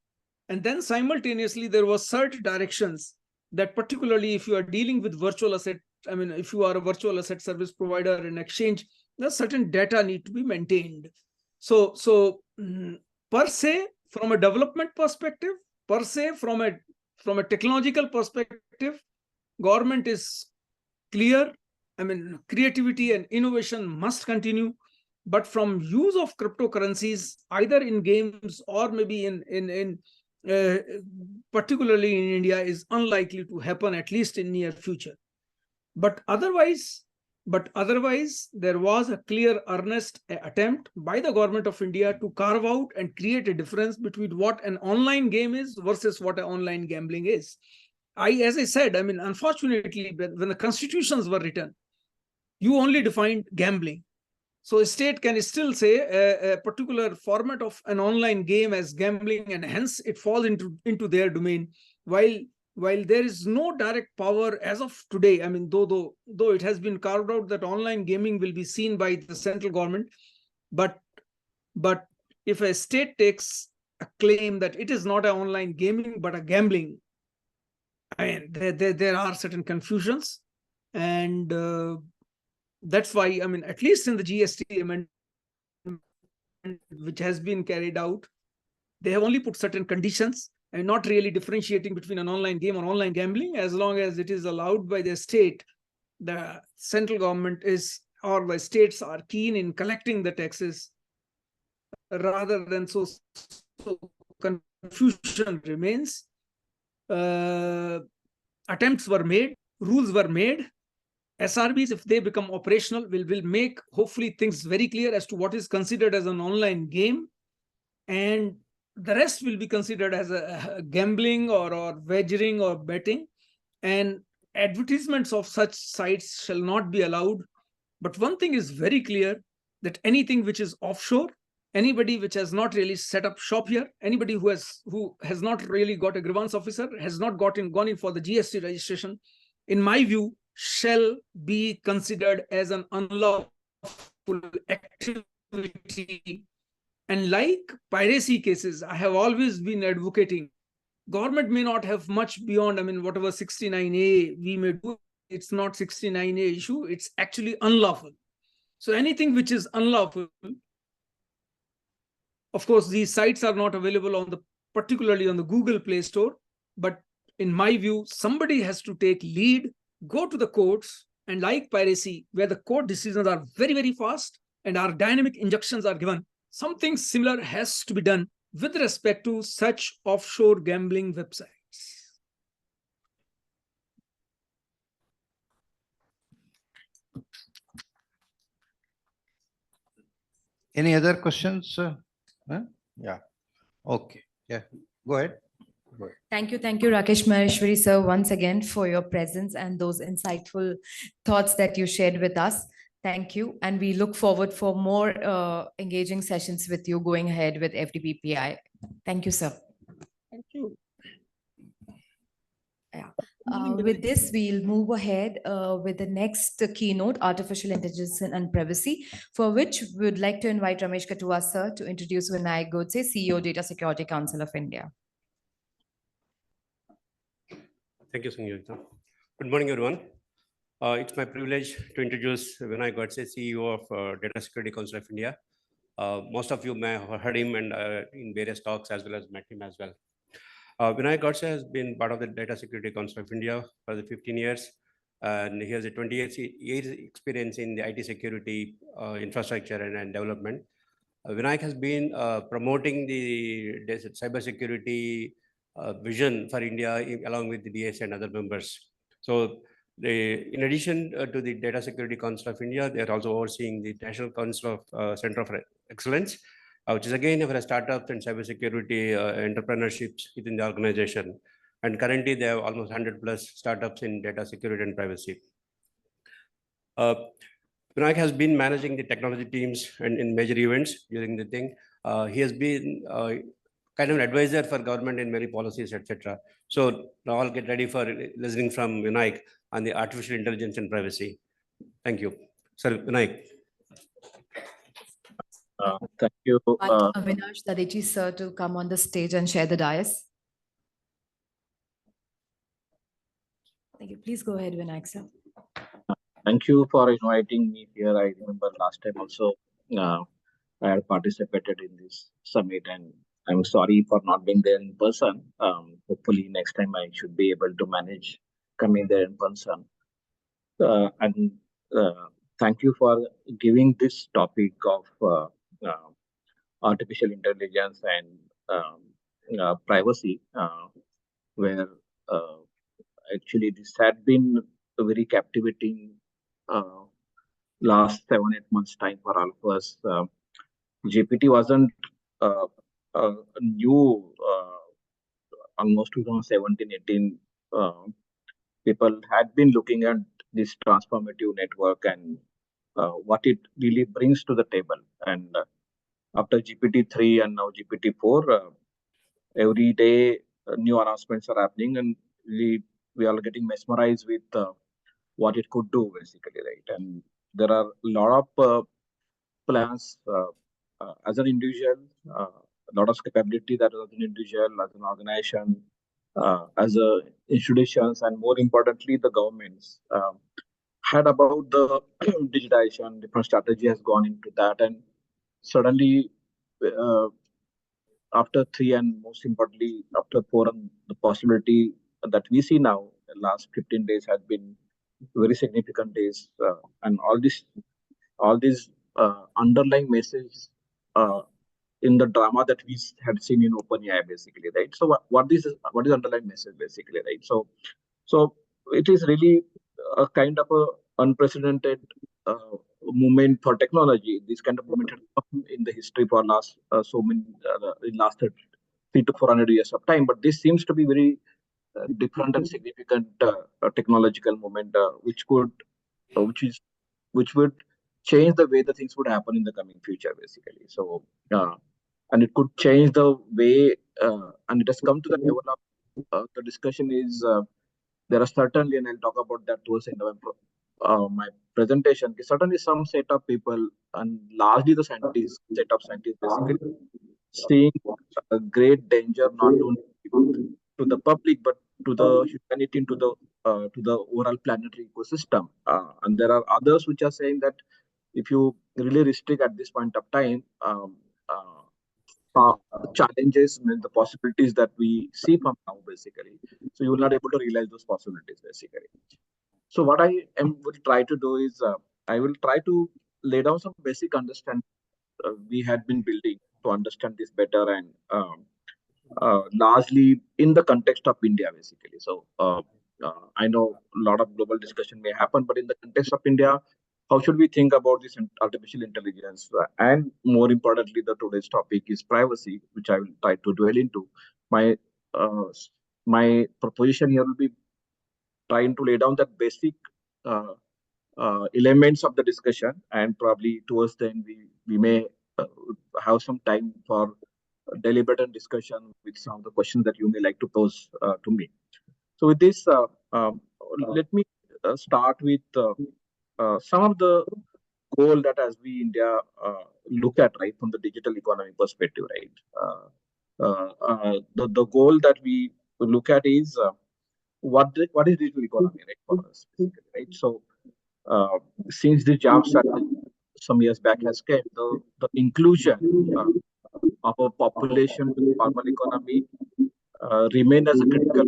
And then simultaneously, there was certain directions that, particularly if you are dealing with virtual asset, if you are a virtual asset service provider in exchange, there's certain data need to be maintained. So per se, from a development perspective, per se, from a technological perspective, government is clear. Creativity and innovation must continue, but from use of cryptocurrencies, either in games or maybe in particularly in India, is unlikely to happen, at least in near future. But otherwise, But otherwise, there was a clear, earnest attempt by the government of India to carve out and create a difference between what an online game is versus what an online gambling is. As I said, I mean, unfortunately, when the constitutions were written, you only defined gambling. So a state can still say a particular format of an online game as gambling, and hence it falls into their domain. While there is no direct power as of today, I mean, though it has been carved out that online gaming will be seen by the central government, but if a state takes a claim that it is not an online gaming but a gambling, I mean, there are certain confusions, and that's why, I mean, at least in the GST amendment which has been carried out, they have only put certain conditions and not really differentiating between an online game or online gambling. As long as it is allowed by the state, the central government is, or the states are keen in collecting the taxes, rather than so confusion remains. Attempts were made, rules were made. SRBs, if they become operational, will make hopefully things very clear as to what is considered as an online game, and the rest will be considered as a gambling or wagering or betting, and advertisements of such sites shall not be allowed. But one thing is very clear, that anything which is offshore, anybody which has not really set up shop here, anybody who has not really got a grievance officer, has not gone in for the GST registration, in my view, shall be considered as an unlawful activity. And like piracy cases, I have always been advocating, government may not have much beyond, I mean, whatever 69A we may do, it's not 69A issue, it's actually unlawful. So anything which is unlawful, of course, these sites are not available particularly on the Google Play Store, but in my view, somebody has to take lead, go to the courts, and like piracy, where the court decisions are very, very fast and our dynamic injunctions are given, something similar has to be done with respect to such offshore gambling websites. Any other questions? Huh? Yeah. Okay. Yeah. Go ahead. Thank you, Rakesh Maheshwari sir, once again for your presence and those insightful thoughts that you shared with us. Thank you, and we look forward for more engaging sessions with you going ahead with FDBPI. Thank you, sir. Thank you. Yeah. With this, we'll move ahead with the next keynote, Artificial Intelligence and Privacy, for which we would like to invite Ramesh Katua sir to introduce Vinayak Godse, CEO, Data Security Council of India. Thank you, Sangeeta. Good morning, everyone. It's my privilege to introduce Vinayak Godse, CEO of Data Security Council of India. Most of you may have heard him and in various talks, as well as met him as well. Vinayak Godse has been part of the Data Security Council of India for the 15 years, and he has a 20 years experience in the IT security infrastructure and development. Vinayak has been promoting the cybersecurity vision for India along with the DS and other members. So in addition to the Data Security Council of India, they are also overseeing the National Council of Center of Excellence, which is again for startups and cybersecurity entrepreneurships within the organization. And currently they have almost 100 plus startups in data security and privacy. Vinayak has been managing the technology teams and in major events during the thing. He has been kind of an advisor for government in many policies, etc. So now I'll get ready for listening from Vinayak on the artificial intelligence and privacy. Thank you. Sir, Vinayak. Thank you. Avinash Dadeji sir to come on the stage and share the dais. Thank you. Please go ahead, Vinayak sir. Thank you for inviting me here. I remember last time also I had participated in this summit, and I'm sorry for not being there in person. Hopefully next time I should be able to manage coming there in person. And thank you for giving this topic of artificial intelligence and privacy, where actually this had been a very captivating last 7-8 months time for all of us. GPT wasn't a new, almost 2017-18. People had been looking at this transformative network and what it really brings to the table. And after GPT-3 and now GPT-4, every day new announcements are happening, and we are getting mesmerized with what it could do, basically, right? And there are a lot of plans as an individual, a lot of capability that as an individual, as an organization, as a institutions, and more importantly, the governments had about the digitization. Different strategy has gone into that, and suddenly, after 3 and most importantly after 4, and the possibility that we see now, the last 15 days has been very significant days, and all these underlying messages uh, in the drama that we had seen in OpenAI, basically, right? So what is underlying message, basically, right? So it is really a kind of a unprecedented movement for technology. This kind of movement had come in the history for last in last 3 to 400 years of time, but this seems to be very different and significant technological movement, which is which would change the way the things would happen in the coming future, basically. So, and it could change the way, and it has come to the level of the discussion is there are certainly, and I'll talk about that towards the end of my presentation. Certainly, some set of people, and largely the scientists, set of scientists, basically seeing a great danger not only to the public but to the humanity, to the overall planetary ecosystem. And there are others which are saying that if you really restrict at this point of time, the challenges and the possibilities that we see from now, basically, so you will not able to realize those possibilities, basically. So what I will try to do is I will try to lay down some basic understanding we had been building to understand this better, and largely in the context of India, basically. So I know a lot of global discussion may happen, but in the context of India, how should we think about this artificial intelligence? And more importantly, the today's topic is privacy, which I will try to dwell into. My uh, my proposition here will be trying to lay down the basic uh, elements of the discussion, and probably towards the end we may have some time for deliberate and discussion with some of the questions that you may like to pose to me. So with this, let me start with some of the goal that as we India look at, right, from the digital economy perspective, right. The goal that we look at is what is digital economy, right, for us, basically, right? So since the jobs strategy some years back has came, the inclusion of a population with formal economy remain as a critical,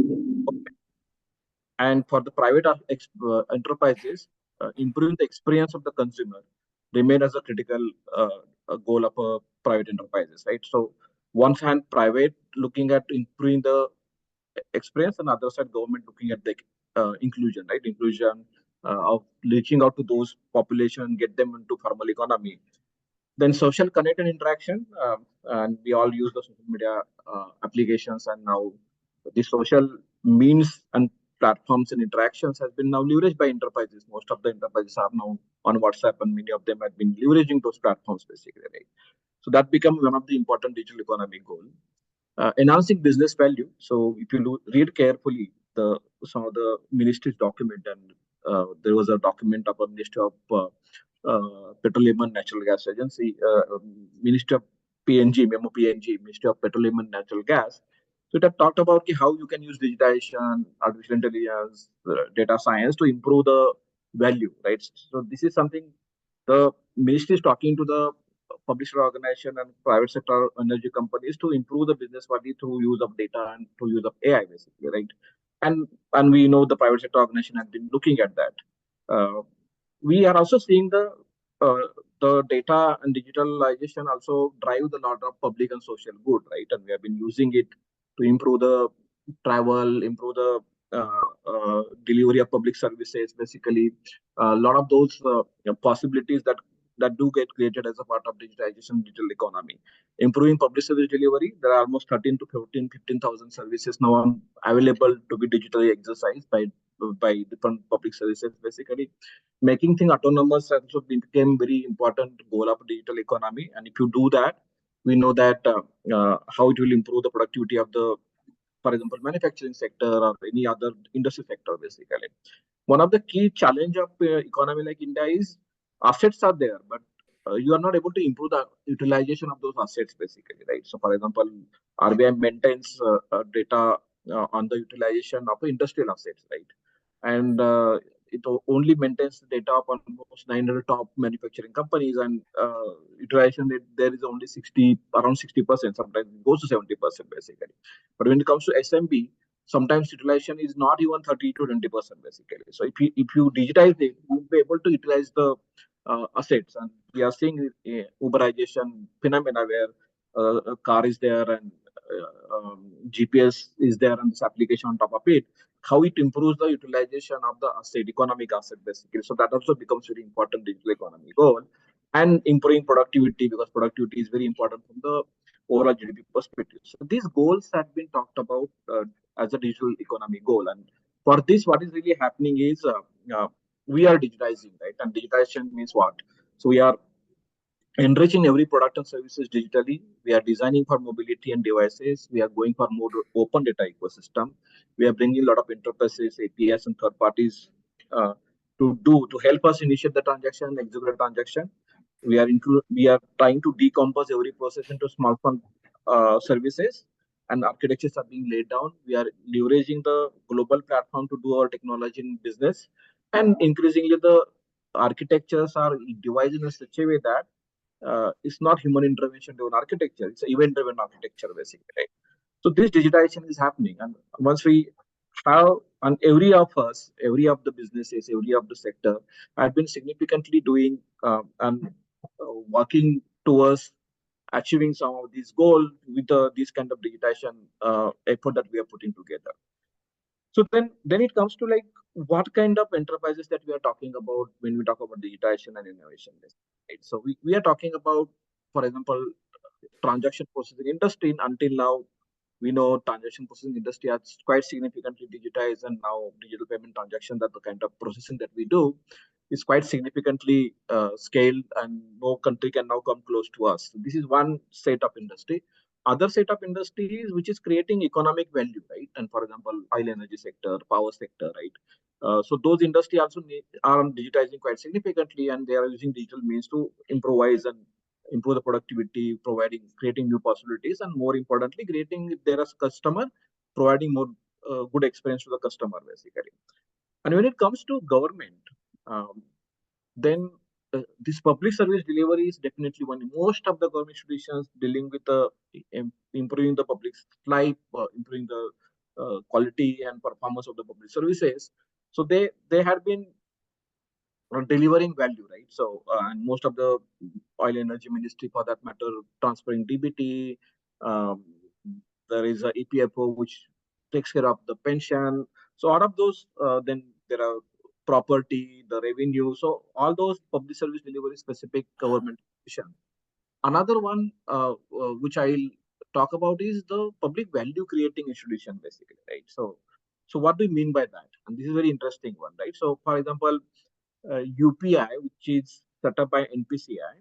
and for the private enterprises, improving the experience of the consumer remain as a critical goal of private enterprises, right? So one hand, private looking at improving the experience, and other side, government looking at the inclusion, right? Inclusion of reaching out to those population, get them into formal economy. Then social connect and interaction, and we all use the social media applications, and now the social means and platforms and interactions has been now leveraged by enterprises. Most of the enterprises are now on WhatsApp, and many of them have been leveraging those platforms, basically, right? So that becomes one of the important digital economy goal. Enhancing business value. So if you read carefully some of the ministry's document, and there was a document of a Ministry of Petroleum and Natural Gas Agency, Ministry of PNG, Memo PNG, Ministry of Petroleum and Natural Gas. So it had talked about how you can use digitization, artificial intelligence, data science to improve the value, right? So this is something the ministry is talking to the publisher organization and private sector energy companies to improve the business value through use of data and through use of AI, basically, right? And we know the private sector organization has been looking at that. We are also seeing the data and digitalization also drive a lot of public and social good, right? And we have been using it to improve the travel, improve the delivery of public services, basically a lot of those possibilities that do get created as a part of digitization, digital economy. Improving public service delivery, there are almost 13 to 15,000 services now available to be digitally exercised by different public services, basically. Making things autonomous also became very important goal of digital economy. And if you do that, we know that how it will improve the productivity of the, for example, manufacturing sector or any other industry sector, basically. One of the key challenge of economy like India is assets are there, but you are not able to improve the utilization of those assets, basically, right? So, for example, RBI maintains data on the utilization of industrial assets, right? And it only maintains data of almost 900 top manufacturing companies, and utilization rate there is only around 60%. Sometimes it goes to 70%, basically. But when it comes to SMB, sometimes utilization is not even 30 to 20%, basically. So if you digitize it, you'll be able to utilize the assets. And we are seeing Uberization phenomena where a car is there and GPS is there and this application on top of it, how it improves the utilization of the asset, economic asset, basically. So that also becomes very important digital economy goal. And improving productivity, because productivity is very important from the overall GDP perspective. So these goals have been talked about as a digital economy goal. And for this, what is really happening is we are digitizing, right? And digitization means what? So we are enriching every product and services digitally. We are designing for mobility and devices. We are going for more open data ecosystem. We are bringing a lot of interfaces, APIs, and third parties to help us initiate the transaction, execute the transaction. We are trying to decompose every process into small services, and architectures are being laid down. We are leveraging the global platform to do our technology in business, and increasingly the architectures are devised in such a way that it's not human intervention driven architecture, it's event driven architecture, basically, right? So this digitization is happening, and once we have, and every of us, every of the businesses, every of the sector have been significantly doing and working towards achieving some of these goals with this kind of digitization effort that we are putting together. So then it comes to like what kind of enterprises that we are talking about when we talk about digitization and innovation, right? So we are talking about, for example, transaction processing industry. Until now, we know transaction processing industry has quite significantly digitized, and now digital payment transaction, that the kind of processing that we do is quite significantly scaled, and no country can now come close to us. So this is one set of industry. Other set of industries which is creating economic value, right? And for example, oil energy sector, power sector, right? So those industry also are digitizing quite significantly, and they are using digital means to improvise and improve the productivity, creating new possibilities, and more importantly, creating, if there is customer, providing more good experience to the customer, basically. And when it comes to government, then this public service delivery is definitely one. Most of the government institutions dealing with improving the public life, improving the quality and performance of the public services. So they have been delivering value, right? So and most of the oil energy ministry, for that matter, transferring DBT. There is a EPFO which takes care of the pension. So out of those, then there are property, the revenue. So all those public service delivery specific government institution. Another one which I'll talk about is the public value creating institution, basically, right? So what do you mean by that? And this is a very interesting one, right? So for example, UPI, which is set up by NPCI,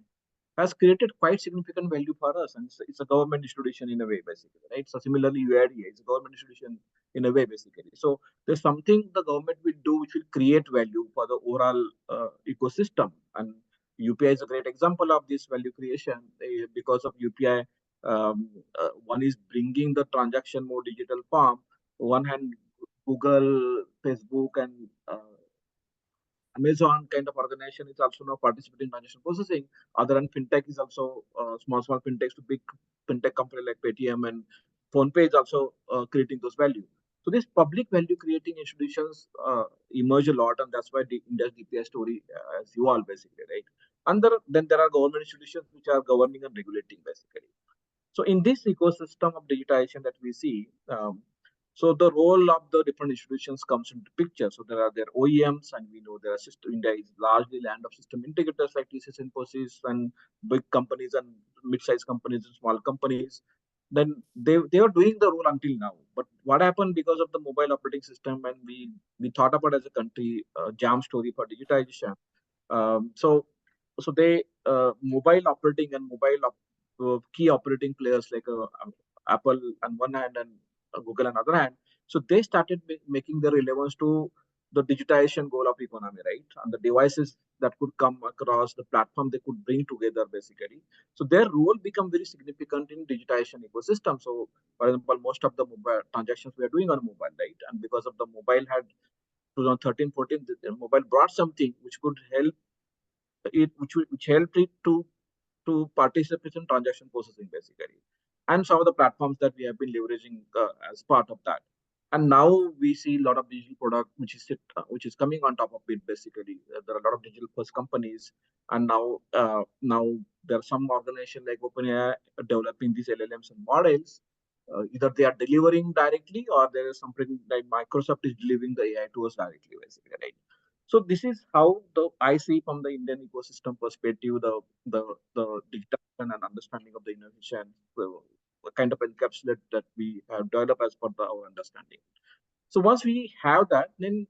has created quite significant value for us, and it's a government institution in a way, basically, right? So similarly, UIDA is a government institution in a way, basically. So there's something the government will do which will create value for the overall ecosystem, and UPI is a great example of this value creation. Because of UPI, one is bringing the transaction more digital form. One hand, Google, Facebook, and Amazon kind of organization is also now participating in transaction processing. Other than fintech is also small fintechs to big fintech company like Paytm and PhonePe is also creating those value. So these public value creating institutions emerge a lot, and that's why the India's DPI story has evolved, basically, right? And then there are government institutions which are governing and regulating, basically. So in this ecosystem of digitization that we see, So the role of the different institutions comes into picture. So there are their OEMs, and we know there are system. India is largely land of system integrators like TCS, Infosys, and big companies and mid-sized companies and small companies. Then they are doing the role until now. But what happened because of the mobile operating system, and we thought about as a country jam story for digitization. So they mobile operating and key operating players like Apple on one hand and Google on other hand. So they started making their relevance to the digitization goal of economy, right? And the devices that could come across the platform they could bring together basically. So their role become very significant in digitization ecosystem. So for example, most of the mobile transactions we are doing on mobile, right? And because of the mobile had 2013-14, the mobile brought something which could help which helped it to participate in transaction processing basically, and some of the platforms that we have been leveraging as part of that. And now we see a lot of digital product which is coming on top of it basically. There are a lot of digital first companies, and now there are some organization like OpenAI developing these LLMs and models. Either they are delivering directly or there is something like Microsoft is delivering the AI to us directly basically, right? So this is how I see from the Indian ecosystem perspective the digital and understanding of the innovation, kind of encapsulate that we have developed as per our understanding. So once we have that, then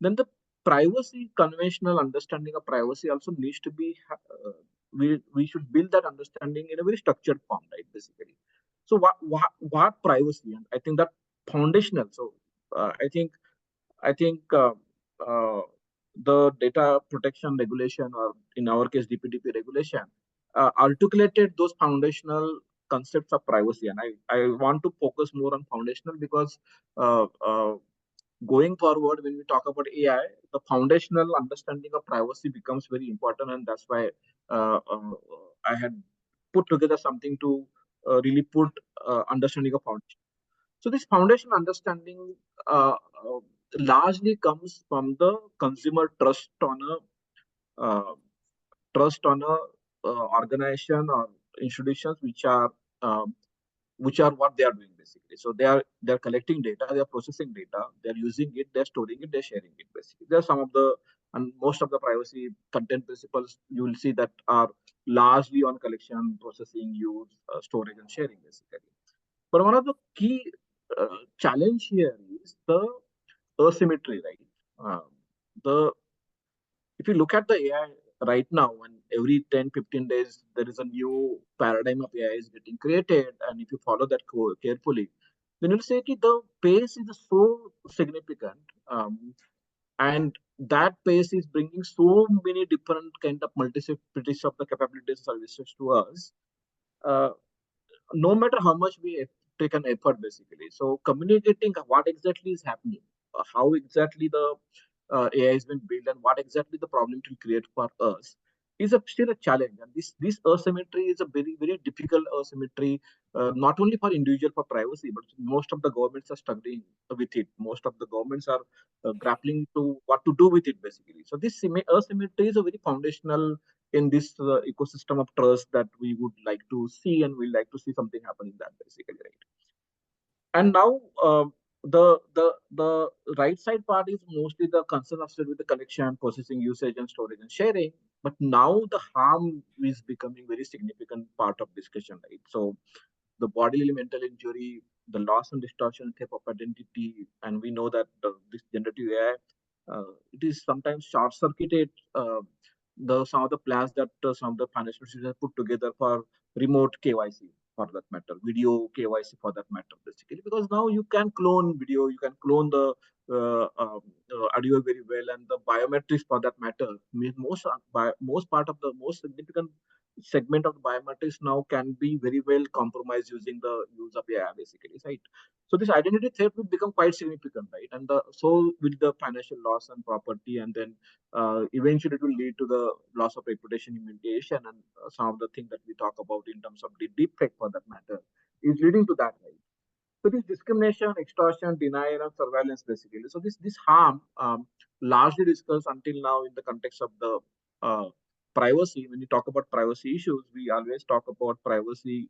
the privacy, conventional understanding of privacy also needs to be we should build that understanding in a very structured form, right? Basically. So what privacy? And I think that foundational. So I think the data protection regulation, or in our case, DPDP regulation, articulated those foundational concepts of privacy. And I want to focus more on foundational because uh, uh, going forward, when we talk about AI, the foundational understanding of privacy becomes very important. And that's why I had put together something to really put understanding of foundation. So this foundational understanding largely comes from the consumer uh, trust on a organization or institutions um, which are what they are doing basically. So they're collecting data, they're processing data, they're using it, they're storing it, they're sharing it basically. There are some of the and most of the privacy content principles you will see that are largely on collection, processing, use, storage, and sharing basically. But one of the key challenge here is the asymmetry, right? The If you look at the AI right now, and every 10-15 days there is a new paradigm of AI is getting created, and if you follow that carefully, then you'll say that the pace is so significant, and that pace is bringing so many different kind of multiplicity of the capabilities services to us. Uh, no matter how much we take an effort basically. So communicating what exactly is happening, how exactly the AI has been built, and what exactly the problem it will create for us is still a challenge. And this asymmetry is a very, very difficult asymmetry, not only for individual for privacy, but most of the governments are struggling with it. Most of the governments are grappling to what to do with it basically. So this asymmetry is a very foundational in this ecosystem of trust that we would like to see, and we like to see something happen in that basically, right? And now the right side part is mostly the concern associated with the collection, processing, usage, and storage and sharing. But now the harm is becoming very significant part of discussion, right? So the bodily mental injury, the loss and distortion type of identity, and we know that this generative AI, it is sometimes short-circuited the some of the plans that some of the financial institutions have put together for remote KYC for that matter, video KYC for that matter, basically, because now you can clone video, you can clone the audio very well, and the biometrics for that matter, most part of the most significant segment of the biometrics now can be very well compromised using the use of AI, basically, right? So this identity theft will become quite significant, right? And so will the financial loss and property, and then eventually it will lead to the loss of reputation, humiliation, and some of the things that we talk about in terms of the deep tech for that matter is leading to that, right? So this discrimination, extortion, denial, and surveillance basically. So this harm largely discussed until now in the context of the privacy. When you talk about privacy issues, we always talk about privacy,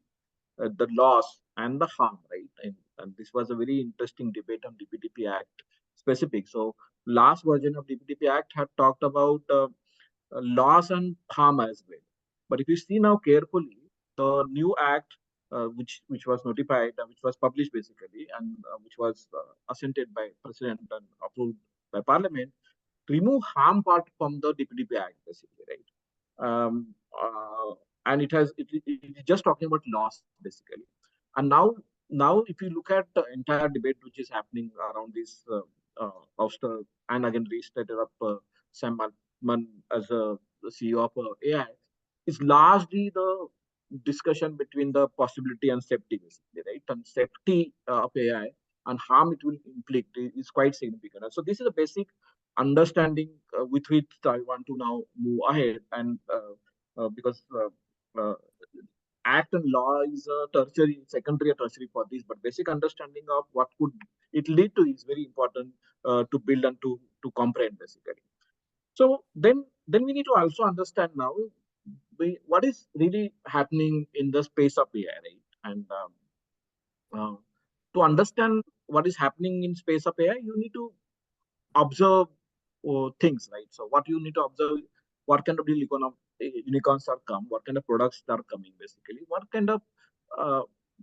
the loss and the harm, right? And And this was a very interesting debate on DPDP Act specific. So last version of DPDP Act had talked about loss and harm as well. But if you see now carefully, the new act which was notified, which was published basically, and which was assented by President and approved by Parliament, remove harm part from the DPDP Act basically, right? And it is just talking about loss basically. And now if you look at the entire debate which is happening around this ouster and again restated up Sam Altman as the CEO of AI, is largely the discussion between the possibility and safety basically, right? And safety of AI and harm it will inflict is quite significant. And so this is a basic understanding with which I want to now move ahead, and because act and law is a tertiary, secondary or tertiary for this, but basic understanding of what could it lead to is very important to build and to comprehend basically. So then we need to also understand now what is really happening in the space of AI, right? And to understand what is happening in space of AI, you need to observe things, right? So what you need to observe, what kind of deal unicorns are come, what kind of products are coming basically, what kind of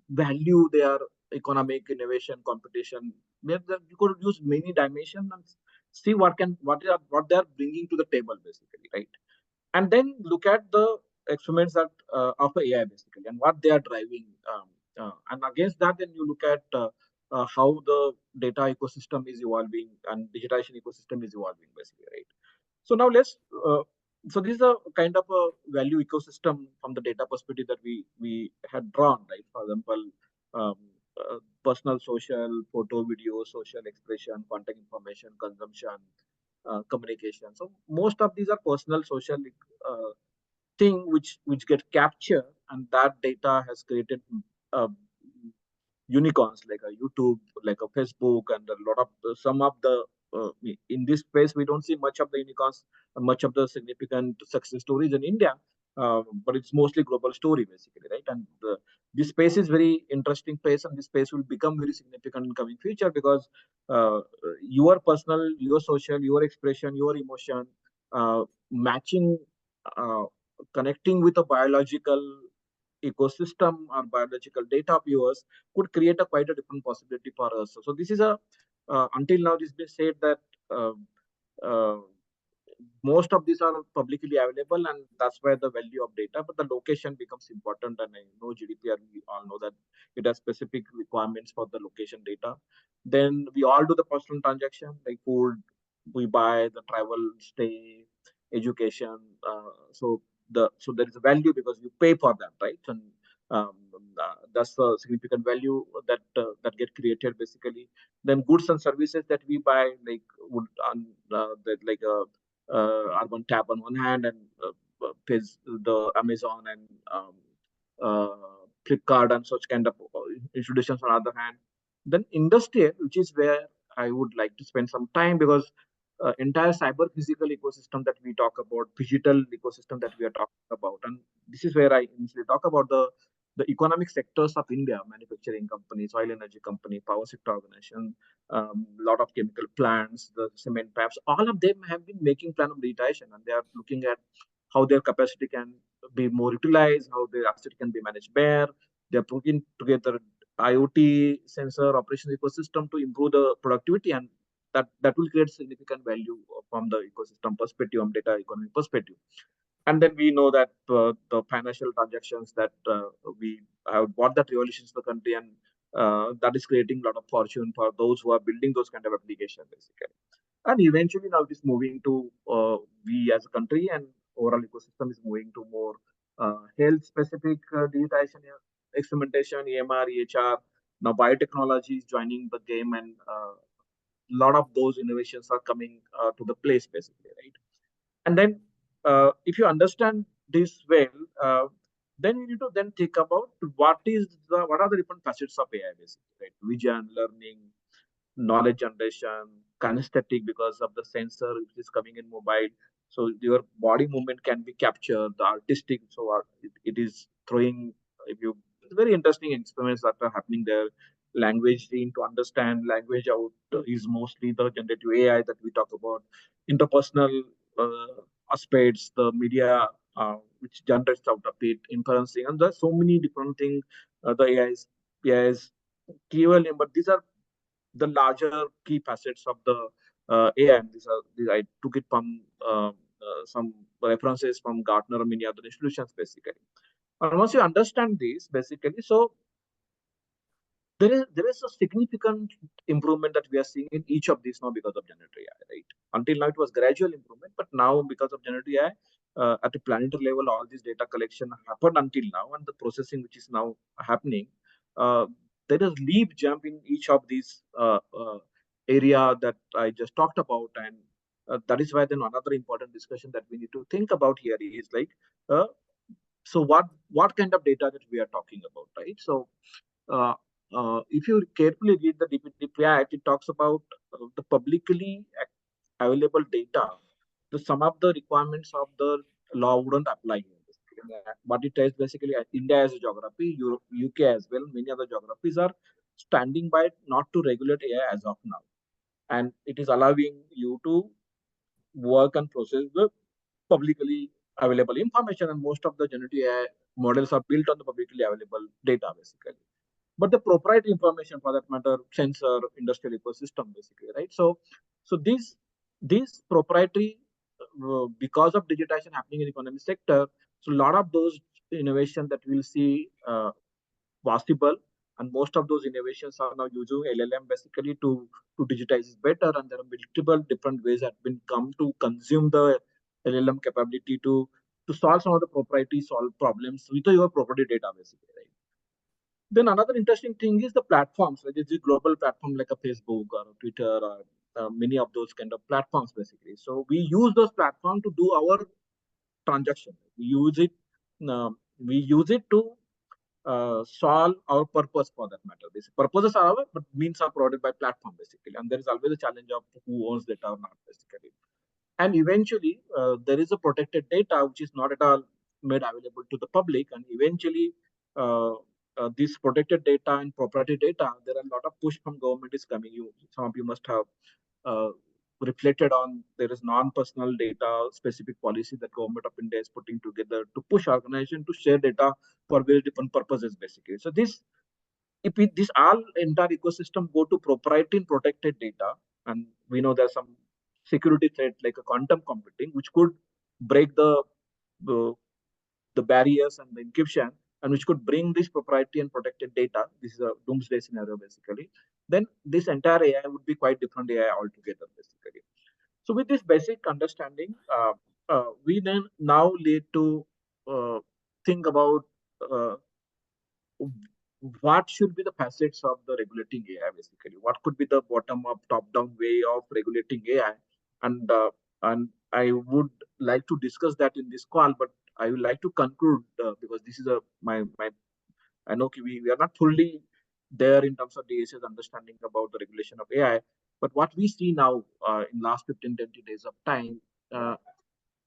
value they are, economic innovation, competition. You could use many dimensions and see what they are bringing to the table basically, right? And then look at the experiments that of AI basically and what they are driving. And against that, then you look at how the data ecosystem is evolving and digitization ecosystem is evolving basically, right? So now so this is a kind of a value ecosystem from the data perspective that we had drawn, right? For example, um, personal, social, photo, video, social expression, contact information, consumption, communication. So most of these are personal, social thing which get captured, and that data has created uh, unicorns like a YouTube, like a Facebook, and a lot of some of the in this space we don't see much of the unicorns, much of the significant success stories in India, but it's mostly global story basically, right? And this space is very interesting space, and this space will become very significant in coming future because your personal, your social, your expression, your emotion, matching, uh, connecting with a biological ecosystem or biological data of yours could create a quite a different possibility for us. So this is a until now it's been said that uh, uh, most of these are publicly available, and that's where the value of data, but the location becomes important. And I know GDPR, we all know that it has specific requirements for the location data. Then we all do the personal transaction like food, we buy, the travel, stay, education. So there is a value because you pay for that, right? And um, that's a significant value that get created basically. Then goods and services that we buy, like would that like a Urban Tap on one hand, and pays the Amazon and Flipkart and such kind of institutions on the other hand. Then industrial, which is where I would like to spend some time, because entire cyber physical ecosystem that we talk about, digital ecosystem that we are talking about, and this is where I initially talk about the economic sectors of India: manufacturing companies, oil energy company, power sector organization, lot of chemical plants, the cement pipes. All of them have been making plan of digitization, and they are looking at how their capacity can be more utilized, how their asset can be managed better. They are putting together IoT sensor operation ecosystem to improve the productivity, and that will create significant value from the ecosystem perspective, from data economy perspective. And then we know that the financial transactions that we have bought that revolutions the country, and that is creating a lot of fortune for those who are building those kind of applications basically. And eventually now it is moving to we as a country, and overall ecosystem is moving to more health specific digitization, experimentation, EMR, EHR. Now biotechnology is joining the game, and lot of those innovations are coming to the place basically, right? And then if you understand this well, then you need to then think about what are the different facets of AI basically, right? Vision, learning, knowledge generation, kinesthetic because of the sensor which is coming in mobile. So your body movement can be captured, the artistic, so it is throwing, if you, very interesting experiments that are happening there. language in to understand, language out is mostly the generative AI that we talk about, interpersonal aspects, the media which generates out of it, inferencing, and there's so many different things. The AI's clearly, but these are the larger key facets of the AI. And I took it from some references from Gartner and many other institutions, basically. And once you understand this, basically, so there is a significant improvement that we are seeing in each of these now because of generative AI, right? Until now, it was gradual improvement, but now because of generative AI, at a planetary level, all this data collection happened until now, and the processing which is now happening, there is leap jump in each of these area that I just talked about, and that is why then another important discussion that we need to think about here is like, so what kind of data that we are talking about, right? So if you carefully read the DPDP Act, it talks about the publicly available data. Some of the requirements of the law wouldn't apply here. What it is basically, India as a geography, Europe, UK as well, many other geographies are standing by not to regulate AI as of now. And it is allowing you to work and process the publicly available information. And most of the generative AI models are built on the publicly available data, basically. But the proprietary information, for that matter, sensor, industrial ecosystem, basically, right? So these proprietary, because of digitization happening in the economic sector, so a lot of those innovation that we'll see possible, and most of those innovations are now using LLM basically to digitize it better. And there are multiple different ways that have been come to consume the LLM capability to solve some of the proprietary problems with your property data, basically, right? Then another interesting thing is the platforms, whether it's a global platform like a Facebook or a Twitter or many of those kind of platforms, basically. So we use those platforms to do our transaction. We use it to solve our purpose, for that matter. Basically, purposes are our, but means are provided by platform, basically. And there is always a challenge of who owns data or not, basically. And eventually, there is a protected data which is not at all made available to the public. And eventually, this protected data and proprietary data, there are a lot of push from government is coming. Some of you must have reflected on, there is non-personal data specific policy that government of India is putting together to push organization to share data for very different purposes, basically. So this all entire ecosystem go to proprietary and protected data, and we know there's some security threat like a quantum computing, which could break the barriers and the encryption, and which could bring this proprietary and protected data. This is a doomsday scenario, basically. Then this entire AI would be quite different AI altogether, basically. So with this basic understanding, we then now need to think about what should be the facets of the regulating AI, basically. What could be the bottom-up, top-down way of regulating AI? And I would like to discuss that in this call, but I would like to conclude because this is I know we are not fully there in terms of DSA's understanding about the regulation of AI, but what we see now in last 15, 20 days of time,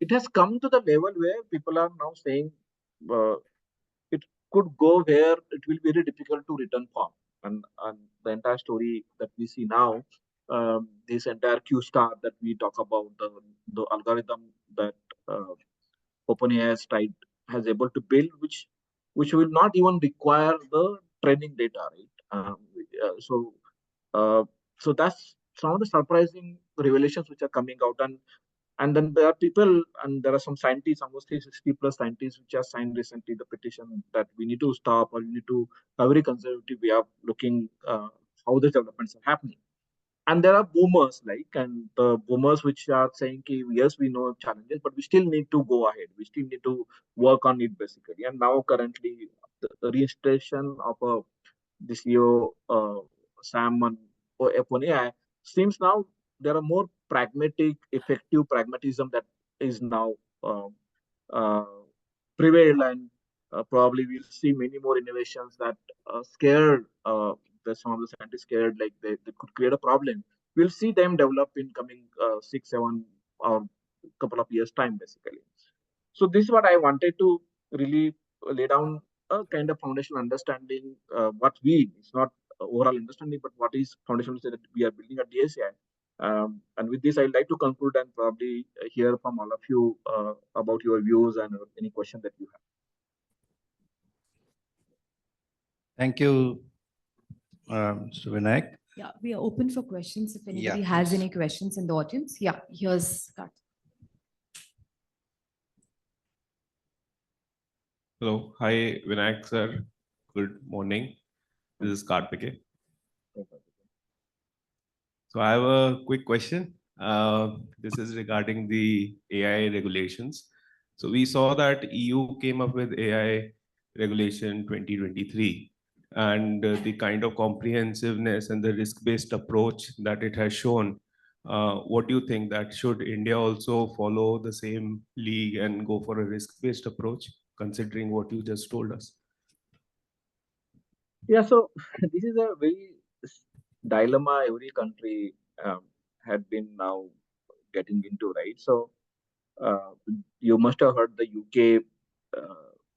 it has come to the level where people are now saying it could go where it will be very difficult to return from. And the entire story that we see now, this entire Q star that we talk about, the algorithm that OpenAI has able to build, which will not even require the training data, right? So that's some of the surprising revelations which are coming out. And then there are people, and there are some scientists, almost 360 plus scientists, which have signed recently the petition that we need to stop, or we need to have very conservative way of looking how the developments are happening. And there are boomers, and the boomers which are saying, yes, we know challenges, but we still need to go ahead. We still need to work on it, basically. And now currently, the registration of the CEO, Sam and OpenAI, seems now there are more pragmatic, effective pragmatism that is now prevailed, and probably we'll see many more innovations that scared that some of the scientists scared like they could create a problem. We'll see them develop in coming 6, 7 or couple of years time, basically. So this is what I wanted to really lay down a kind of foundational understanding. It's not overall understanding, but what is foundational that we are building at DSI. And with this, I'd like to conclude and probably hear from all of you about your views and any question that you have. Thank you, Mr. Vinayak. Yeah, we are open for questions. If anybody Yeah, has please. any questions in the audience. Yeah, here's Karthik. Hello, hi Vinayak sir. Good morning. This is Karthike. So I have a quick question. This is regarding the AI regulations. So we saw that EU came up with AI regulation 2023, and the kind of comprehensiveness and the risk-based approach that it has shown. What do you think, that should India also follow the same league and go for a risk-based approach, considering what you just told us? Yeah, so this is a very dilemma every country had been now getting into, right? So you must have heard the UK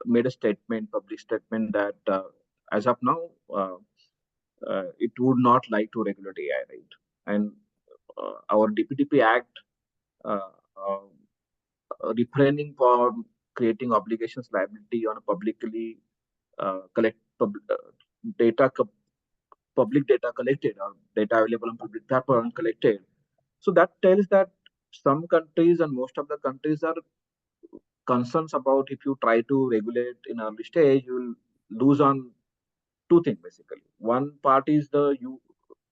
made a statement, public statement, that as of now, it would not like to regulate AI, right? And our DPDP Act refraining from creating obligations liability on a publicly public data collected or data available on public platform collected. So that tells that some countries and most of the countries are concerns about if you try to regulate in early stage, you will lose on two things basically. One part is you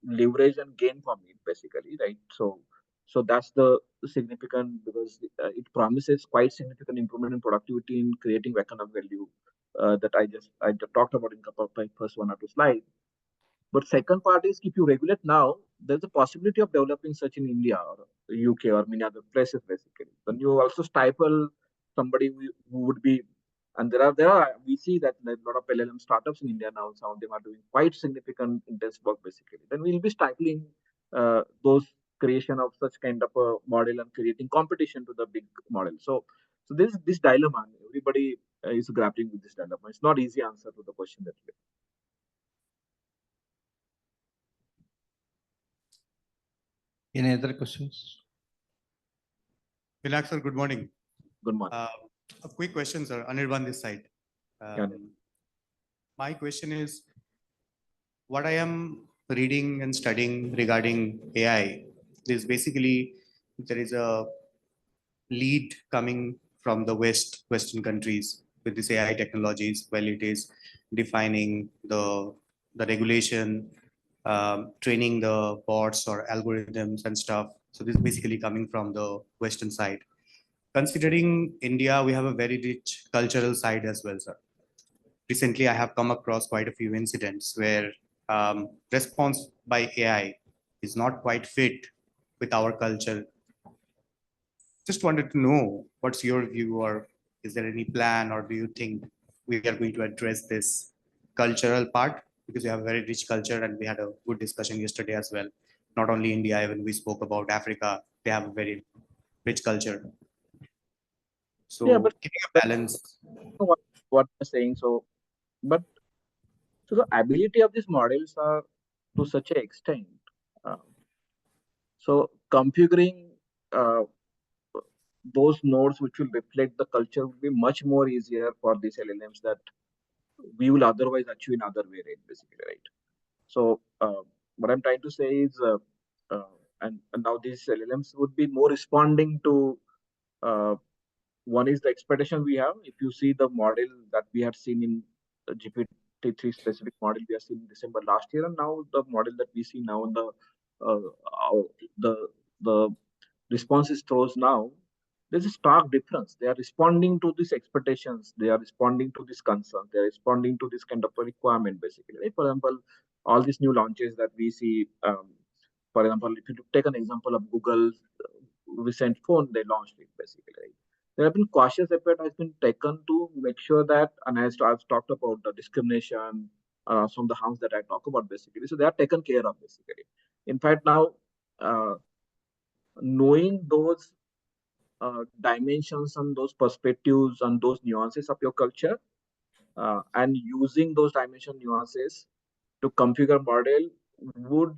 leverage and gain from it basically, right? So that's the significant, because it promises quite significant improvement in productivity in creating economic value that I just talked about in couple of my first one or two slides. But second part is, if you regulate now, there's a possibility of developing such in India or UK or many other places basically. Then you also stifle somebody who would be, and there are we see that a lot of LLM startups in India now, some of them are doing quite significant intense work basically. Then we'll be stifling those creation of such kind of a model and creating competition to the big model. So this dilemma, everybody is grappling with this dilemma. It's not easy answer to the question that you. Any other questions? Vinayak sir, good morning. Good morning. A quick question, sir. Anirban this side. Yeah. My question is, what I am reading and studying regarding AI is basically there is a lead coming from the Western countries with this AI technologies. Well, it is defining the regulation, training the bots or algorithms and stuff. So this is basically coming from the Western side. Considering India, we have a very rich cultural side as well, sir. Recently, I have come across quite a few incidents where response by AI is not quite fit with our culture. Just wanted to know what's your view, or is there any plan, or do you think we are going to address this cultural part? Because we have a very rich culture and we had a good discussion yesterday as well. Not only India, even we spoke about Africa, they have a very rich culture. So Yeah, but keeping a balance. What you're saying, so the ability of these models are to such an extent. So configuring those nodes which will reflect the culture will be much more easier for these LLMs that we will otherwise achieve in other way, right? Basically, right? So what I'm trying to say is, and now these LLMs would be more responding to. One is the expectation we have. If you see the model that we had seen in the GPT-3 specific model we have seen in December last year, and now the model that we see now in the responses throws now, there's a stark difference. They are responding to these expectations. They are responding to this concern. They are responding to this kind of a requirement, basically. Right? For example, all these new launches that we see, for example, if you take an example of Google's recent phone, they launched it, basically. Right? There have been cautious effort has been taken to make sure that, and as I've talked about the discrimination, some of the harms that I talk about, basically. So they are taken care of, basically. In fact, now knowing those dimensions and those perspectives and those nuances of your culture, and using those dimension nuances to configure model would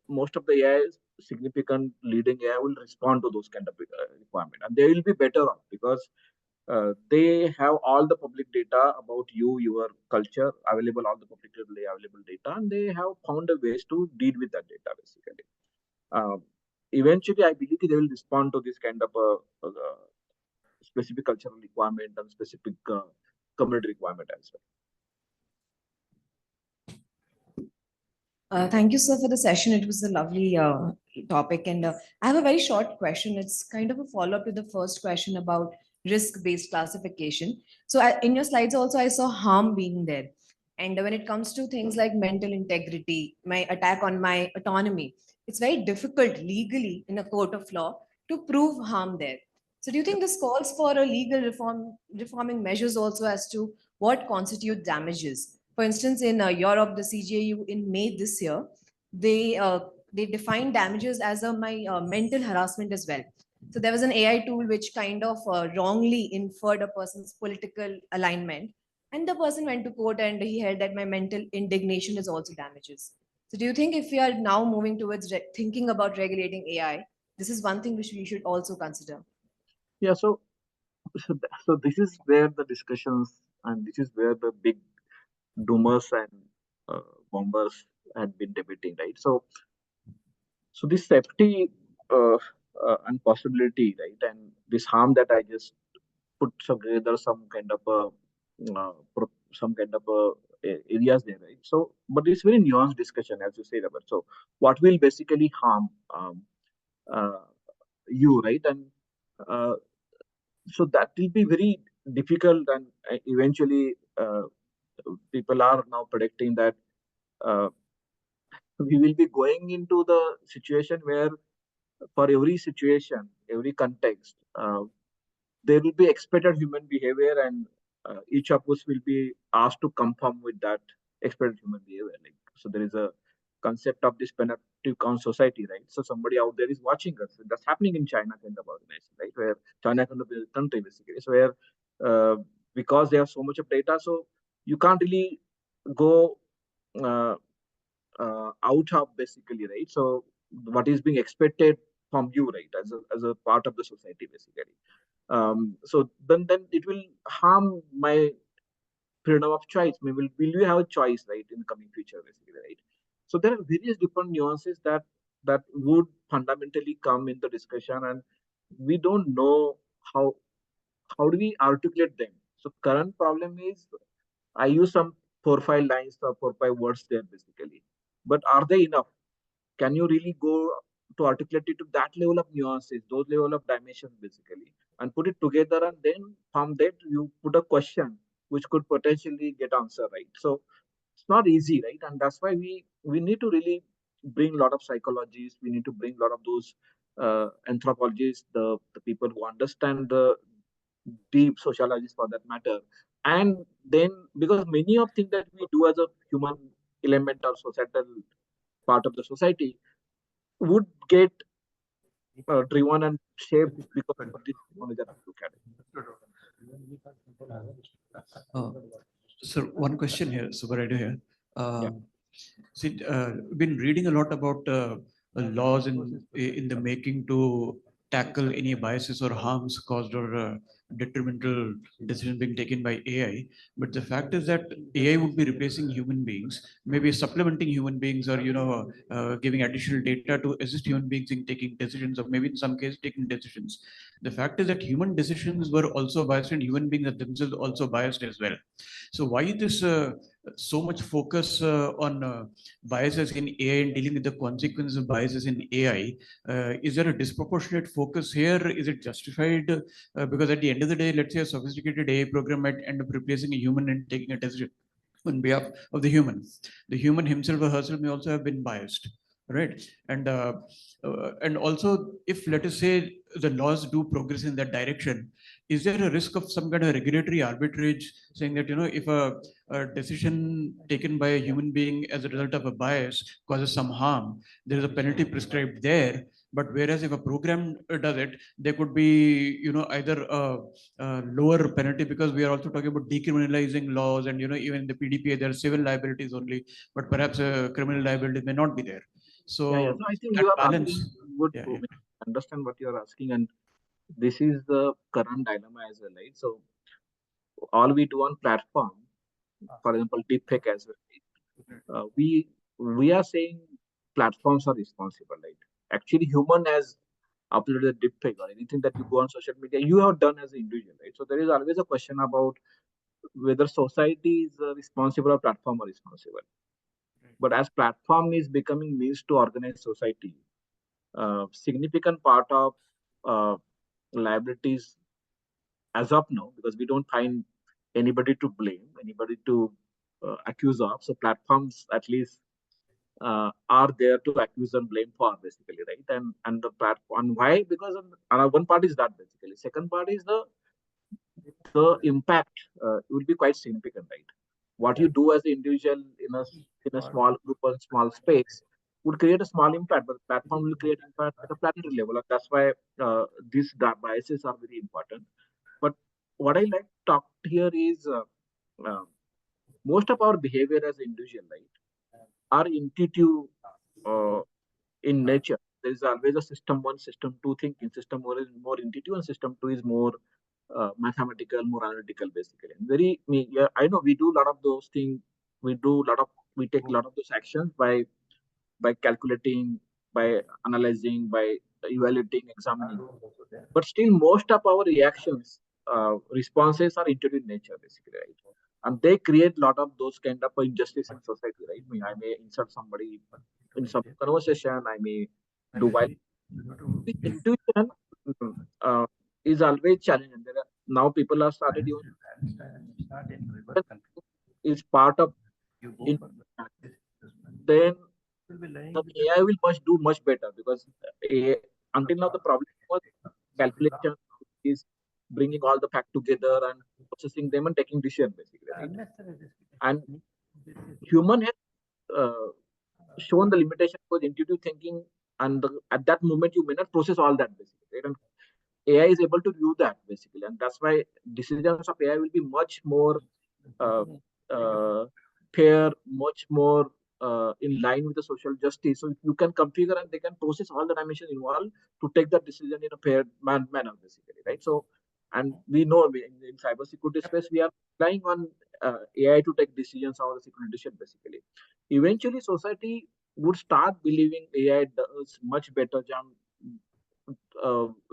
most of the AI significant leading AI will respond to those kind of requirement, and they will be better off because they have all the public data about you, your culture available, all the publicly available data, and they have found a ways to deal with that data basically. Eventually, I believe they will respond to this kind of a specific cultural requirement and specific community requirement as well. Thank you, sir, for the session. It was a lovely topic. And I have a very short question. It's kind of a follow-up to the first question about risk-based classification. So in your slides also, I saw harm being there. And when it comes to things like mental integrity, my attack on my autonomy, it's very difficult legally in a court of law to prove harm there. So do you think this calls for a legal reforming measures also as to what constitute damages? For instance, in Europe, the CJU in May this year, they defined damages as my mental harassment as well. So there was an AI tool which kind of wrongly inferred a person's political alignment, and the person went to court and he held that my mental indignation is also damages. So do you think if we are now moving towards thinking about regulating AI, this is one thing which we should also consider? Yeah, so this is where the discussions and this is where the big doomers and bombers had been debating, right? So this safety and possibility, right, and this harm that I just put together some kind of areas there, right? So, but it's very nuanced discussion, as you said, Robert. So, what will basically harm you, right? And so that will be very difficult, and eventually people are now predicting that we will be going into the situation where for every situation, every context, there will be expected human behavior, and each of us will be asked to conform with that expected human behavior. Like, so there is a concept of this panoptic on society, right? So somebody out there is watching us. That's happening in China kind of organization, right? Where China kind of a country basically. So where because they have so much of data, so you can't really go out of basically, right? So what is being expected from you, right, as a part of the society basically. So then it will harm my freedom of choice. Will we have a choice, right, in the coming future basically, right? So there are various different nuances that would fundamentally come in the discussion, and we don't know how do we articulate them. So current problem is I use some 4-5 lines or 4-5 words there basically, but are they enough? Can you really go to articulate it to that level of nuances, those level of dimensions basically, and put it together, and then from that you put a question which could potentially get answer, right? So it's not easy, right? And that's why we need to really bring a lot of psychologists, we need to bring a lot of those anthropologists, the people who understand the deep sociologists for that matter. And then because many of things that we do as a human element or societal part of the society would get driven and shaped because of this technology that we look at it. So one question here, Subbaraidu here. Yeah. See, been reading a lot about laws in the making to tackle any biases or harms caused or detrimental decisions being taken by AI. But the fact is that AI would be replacing human beings, maybe supplementing human beings, or giving additional data to assist human beings in taking decisions, or maybe in some cases taking decisions. The fact is that human decisions were also biased, and human beings are themselves also biased as well. So why this so much focus on biases in AI and dealing with the consequences of biases in AI? Is there a disproportionate focus here? Is it justified? Because at the end of the day, let's say a sophisticated AI program might end up replacing a human and taking a decision on behalf of the human. The human himself or herself may also have been biased, right? And also, if let us say the laws do progress in that direction, is there a risk of some kind of regulatory arbitrage, saying that if a decision taken by a human being as a result of a bias causes some harm, there is a penalty prescribed there, But whereas if a program does it, there could be, either a lower penalty, because we are also talking about decriminalizing laws, and, even in the PDPA, there are civil liabilities only, but perhaps criminal liabilities may not be there. So, So I think that you are balance. asking good Yeah, to understand what you are asking, and this is the current dilemma as well, right? So all we do on platform, for example, deepfake as well, we are saying platforms are responsible, right? Actually, human has uploaded a deepfake or anything that you go on social media, you have done as an individual, right? So there is always a question about whether society is responsible or platform are responsible. But as platform is becoming means to organize society, significant part of liabilities as of now, because we don't find anybody to blame, anybody to accuse of. So platforms at least are there to accuse and blame for, basically, right? And the platform, why? Because one part is that, basically. Second part is the impact will be quite significant, right? What you do as an individual in a small group or small space would create a small impact, but platform will create impact at a planetary level. And that's why these biases are very important. But what I like to talk here is uh, most of our behavior as individual, right, are intuitive in nature. There is always a system one, system two thinking. System one is more intuitive, and system two is more mathematical, more analytical, basically. And yeah, I know we do a lot of those things. We take a lot of those actions by calculating, by analyzing, by evaluating, examining. But still, most of our reactions, responses are intuitive in nature, basically, right? And they create a lot of those kind of injustice in society, right? I may insult somebody in some conversation. I may do violence. The intuition uh, is always challenging. Now people are started even is part of in, then the AI will do much better, because until now the problem was calculation is bringing all the fact together and processing them and taking decision, basically, right? And human has shown the limitation for intuitive thinking, and at that moment you may not process all that, basically, right? And AI is able to do that, basically, and that's why decisions of AI will be much more uh, uh, fair, much more in line with the social justice. So you can configure and they can process all the dimensions involved to take that decision in a fair manner, basically, right? So, and we know in cybersecurity space, we are relying on AI to take decisions or the security decision, basically. Eventually, society would start believing AI does much better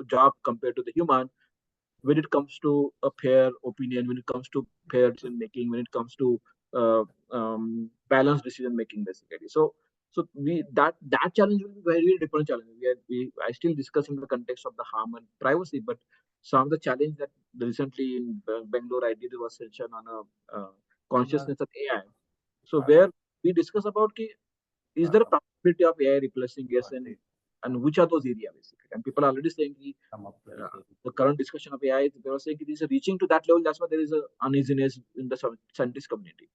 job compared to the human when it comes to a fair opinion, when it comes to fair decision making, when it comes to balanced decision making, basically. So that challenge will be very different challenge. I still discuss in the context of the harm and privacy, but some of the challenge that recently in Bangalore I did was session on a consciousness of AI. So where we discuss about is there a possibility of AI replacing us, and which are those areas, basically? And people are already saying the current discussion of AI, they were saying it is reaching to that level. That's why there is a uneasiness in the scientist community.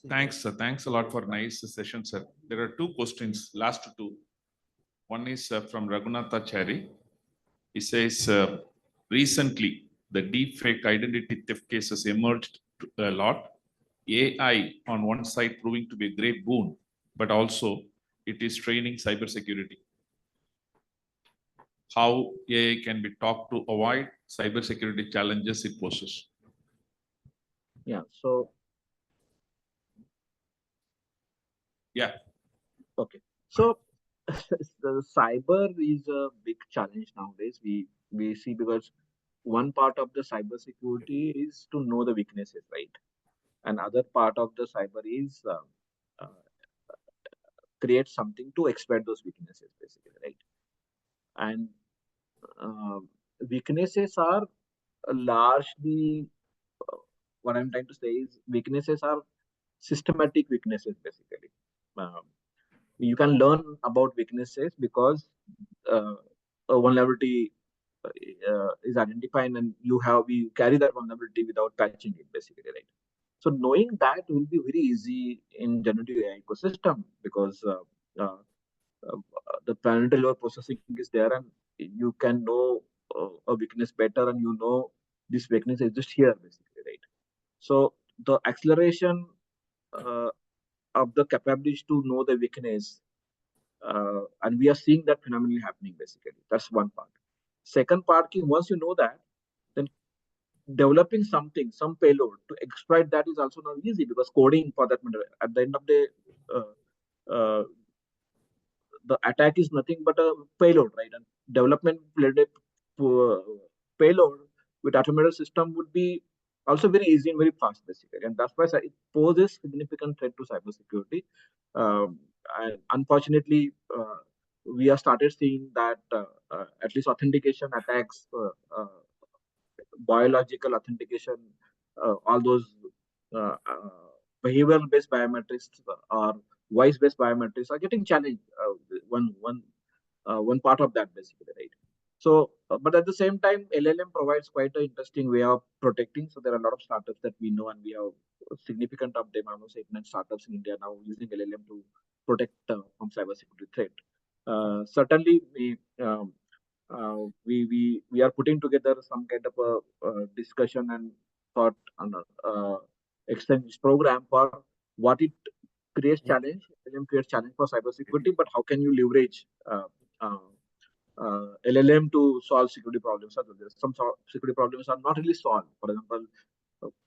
Thanks, sir. Thanks a lot for nice session, sir. There are two questions, last two. One is from Raghunatha. He says, recently, the deepfake identity theft cases emerged a lot. AI on one side proving to be a great boon, but also it is training cybersecurity. How AI can be taught to avoid cybersecurity challenges it poses? Yeah, so. Yeah. Okay. So the cyber is a big challenge nowadays. We see, because one part of the cybersecurity is to know the weaknesses, right? Another part of the cyber is create something to exploit those weaknesses, basically, right? And weaknesses are largely, what I'm trying to say is weaknesses are systematic weaknesses, basically. You can learn about weaknesses because a vulnerability is identified, and we carry that vulnerability without patching it, basically, right? So knowing that will be very easy in generative AI ecosystem because the planetary level processing is there, and you can know a weakness better, and you know this weakness exists here basically, right? So the acceleration uh, of the capability to know the weakness, and we are seeing that phenomenon happening basically. That's one part. Second part, once you know that, then developing something, some payload to exploit that is also not easy because coding for that matter, at the end of the uh, the attack is nothing but a payload, right? And development payload with automated system would be also very easy and very fast, basically. And that's why it poses significant threat to cybersecurity. And unfortunately, we have started seeing that at least authentication attacks, biological authentication, all those uh, uh, behavioral-based biometrics or voice-based biometrics are getting challenged. One part of that basically, right? So, but at the same time, LLM provides quite an interesting way of protecting. So there are a lot of startups that we know, and we have significant of them, almost 8-9 startups in India now using LLM to protect from cybersecurity threat. Certainly, we are putting together some kind of a discussion and thought on exchange program for what it creates challenge. LLM creates challenge for cybersecurity, but how can you leverage LLM to solve security problems? Some security problems are not really solved. For example,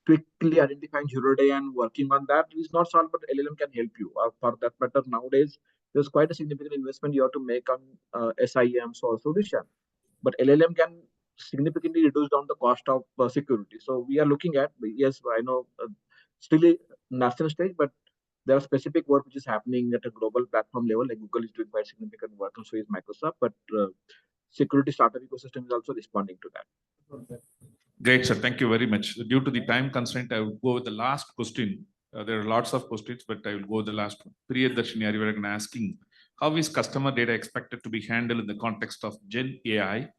quickly identifying zero day and working on that is not solved, but LLM can help you. For that matter, nowadays there's quite a significant investment you have to make on SIEM or solution, but LLM can significantly reduce down the cost of security. So we are looking at, yes, I know still a national stage, but there are specific work which is happening at a global platform level. Like Google is doing quite significant work, and so is Microsoft. But security startup ecosystem is also responding to that. Great, sir. Thank you very much. Due to the time constraint, I will go with the last question. There are lots of questions, but I will go with the last one. Priyadarshini Arivaran asking, how is customer data expected to be handled in the context of Gen AI?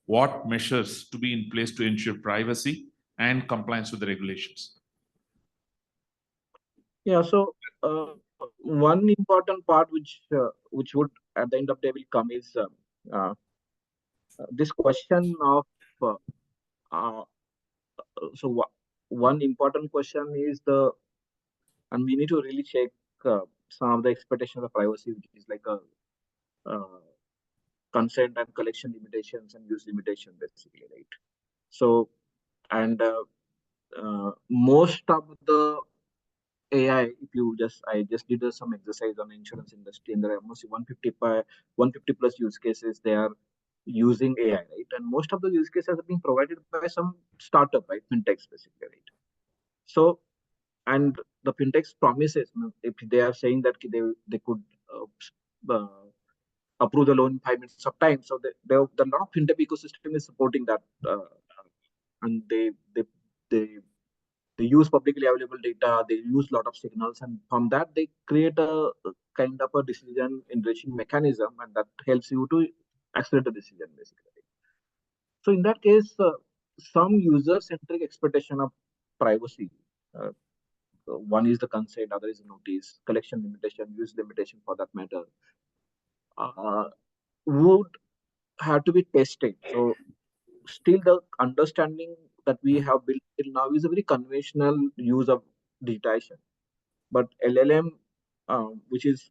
What measures to be in place to ensure privacy and compliance with the regulations? Yeah, so one important part which would at the end of the day will come is this question of one important question is and we need to really check some of the expectations of privacy, which is like a consent and collection limitations and use limitation, basically, right? So, and most of the AI, I just did some exercise on insurance industry, and there are almost 150 plus use cases they are using AI, right? And most of the use cases are being provided by some startup, right? Fintechs, basically, right? So, and the fintechs promises, if they are saying that they could approve the loan in 5 minutes of time, so the lot of fintech ecosystem is supporting that, and they use publicly available data, they use a lot of signals, and from that they create a kind of a decision enriching mechanism, and that helps you to accelerate the decision basically. So in that case, some user-centric expectation of privacy. One is the consent, other is the notice, collection limitation, use limitation for that matter, would have to be tested. So still the understanding that we have built till now is a very conventional use of digitization. But LLM, which is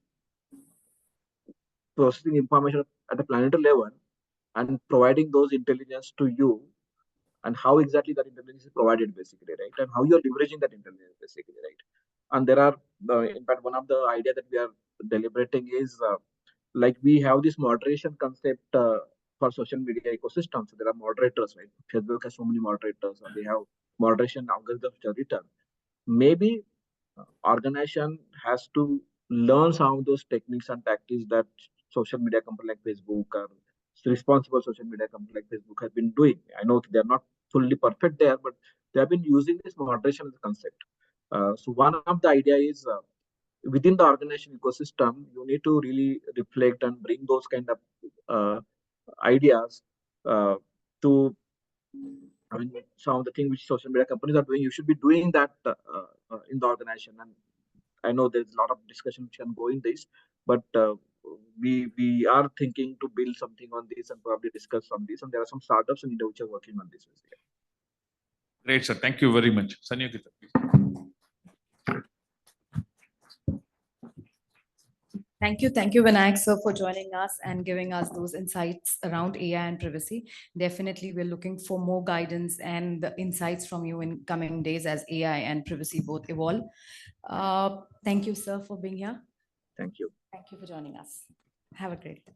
processing information at the planetary level and providing those intelligence to you, and how exactly that intelligence is provided basically, right? And how you're leveraging that intelligence basically, right? And there are, in fact, one of the idea that we are deliberating is like we have this moderation concept for social media ecosystem. So there are moderators, right? Facebook has so many moderators, and they have moderation algorithms which are written. Maybe organization has to learn some of those techniques and tactics that social media company like Facebook or responsible social media company like Facebook have been doing. I know they're not fully perfect there, but they have been using this moderation as a concept. So one of the idea is within the organization ecosystem, you need to really reflect and bring those kind of ideas to, I mean, some of the things which social media companies are doing. You should be doing that in the organization. And I know there's a lot of discussion which can go in this, but we are thinking to build something on this and probably discuss on this. And there are some startups in India which are working on this. Great, sir. Thank you very much. Sanyogita, please. Thank you, Vinayak sir, for joining us and giving us those insights around AI and privacy. Definitely, we're looking for more guidance and the insights from you in coming days as AI and privacy both evolve. Thank you, sir, for being here. Thank you. Thank you for joining us. Have a great day.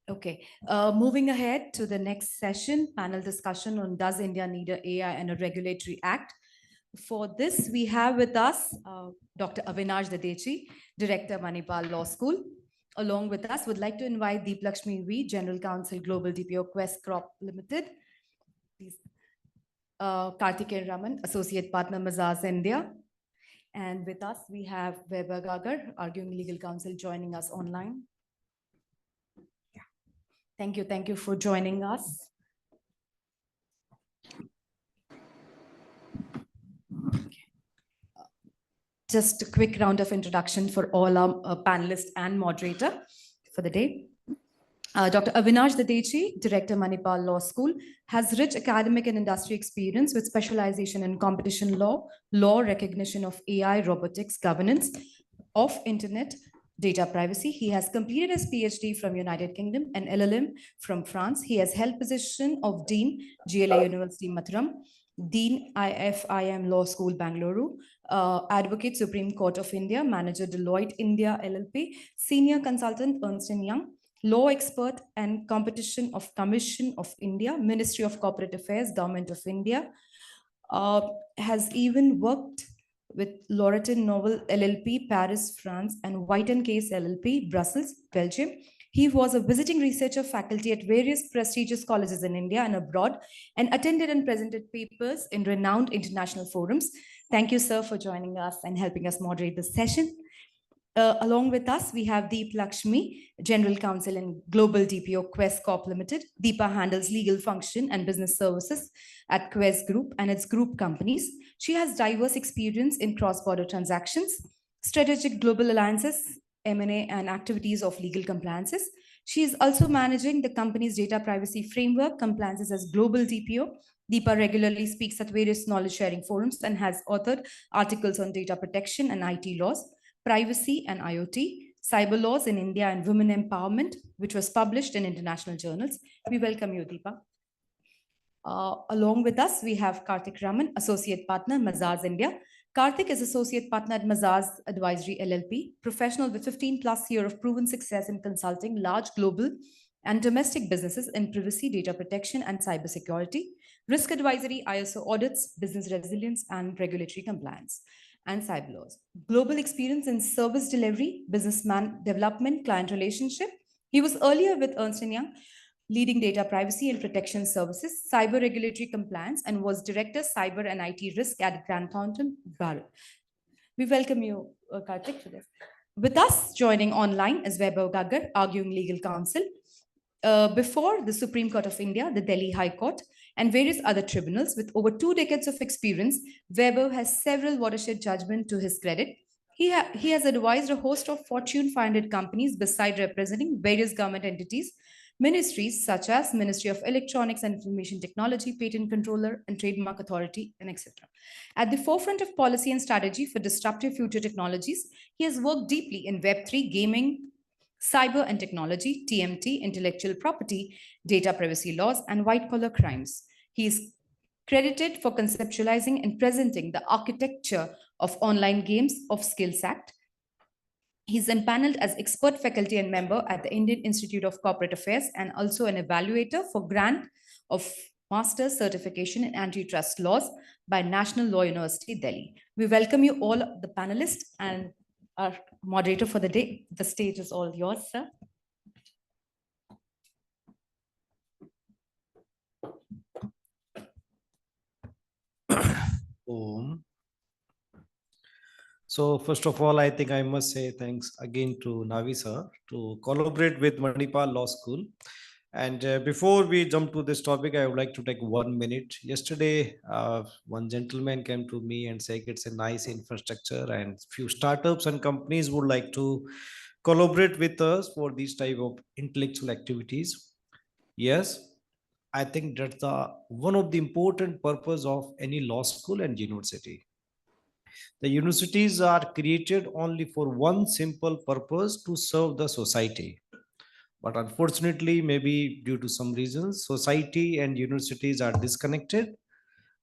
Okay, moving ahead to the next session, panel discussion on does India need an AI and a regulatory act? For this, we have with us Dr. Avinash Dadechi, Director, Manipal Law School. Along with us, would like to invite Deep Lakshmi V, General Counsel, Global DPO Quest Crop Limited. Please. Karthikeyan Raman, Associate Partner, Mazars India. And with us, we have Weber Gagar, Arguing Legal Counsel, joining us online. Yeah. Thank you for joining us. Just a quick round of introduction for all our panelists and moderator for the day. Dr. Avinash Dadechi, Director, Manipal Law School, has rich academic and industry experience with specialization in competition law, law recognition of AI, robotics, governance of internet, data privacy. He has completed his PhD from United Kingdom and LLM from France. He has held position of Dean, GLA University, Mathuram, Dean, IFIM Law School, Bangalore, Advocate, Supreme Court of India, Manager, Deloitte India LLP, Senior Consultant, Ernst & Young, Law Expert and Competition of Commission of India, Ministry of Corporate Affairs, Government of India, has even worked with Loreton Novel LLP, Paris, France, and White & Case LLP, Brussels, Belgium. He was a visiting researcher faculty at various prestigious colleges in India and abroad, and attended and presented papers in renowned international forums. Thank you, sir, for joining us and helping us moderate this session. Along with us, we have Deep Lakshmi, General Counsel and Global DPO Quest Corp Limited. Deepa handles legal function and business services at Quest Group and its group companies. She has diverse experience in cross-border transactions, strategic global alliances, M&A, and activities of legal compliances. She is also managing the company's data privacy framework, compliances as global DPO. Deepa regularly speaks at various knowledge-sharing forums and has authored articles on data protection and IT laws, privacy and IoT, cyber laws in India and women empowerment, which was published in international journals. We welcome you, Deepa. Along with us, we have Karthik Raman, Associate Partner, Mazars India. Karthik is Associate Partner at Mazars Advisory LLP, professional with 15+ years of proven success in consulting large global and domestic businesses in privacy, data protection, and cybersecurity, risk advisory, ISO audits, business resilience, and regulatory compliance, and cyber laws. Global experience in service delivery, businessman development, client relationship. He was earlier with Ernst & Young, leading data privacy and protection services, cyber regulatory compliance, and was Director, Cyber and IT Risk at Grant Thornton Barrett. We welcome you, Karthik, for this. With us joining online is Weber Gagar, Arguing Legal Counsel. Before the Supreme Court of India, the Delhi High Court, and various other tribunals, with over 2 decades of experience, Weber has several watershed judgments to his credit. He has advised a host of Fortune 500 companies beside representing various government entities, ministries such as Ministry of Electronics and Information Technology, Patent Controller, and Trademark Authority, and etc. At the forefront of policy and strategy for disruptive future technologies, he has worked deeply in Web3, gaming, cyber and technology, TMT, intellectual property, data privacy laws, and white-collar crimes. He is credited for conceptualizing and presenting the architecture of online games of Skills Act. He's empaneled as expert faculty and member at the Indian Institute of Corporate Affairs and also an evaluator for grant of master's certification in antitrust laws by National Law University, Delhi. We welcome you all, the panelists, and our moderator for the day. The stage is all yours, sir. So first of all, I think I must say thanks again to Navi sir to collaborate with Manipal Law School And before we jump to this topic, I would like to take 1 minute. Yesterday, one gentleman came to me and said it's a nice infrastructure and few startups and companies would like to collaborate with us for these type of intellectual activities. Yes, I think that's one of the important purpose of any law school and university. The universities are created only for one simple purpose, to serve the society. But unfortunately, maybe due to some reasons, society and universities are disconnected,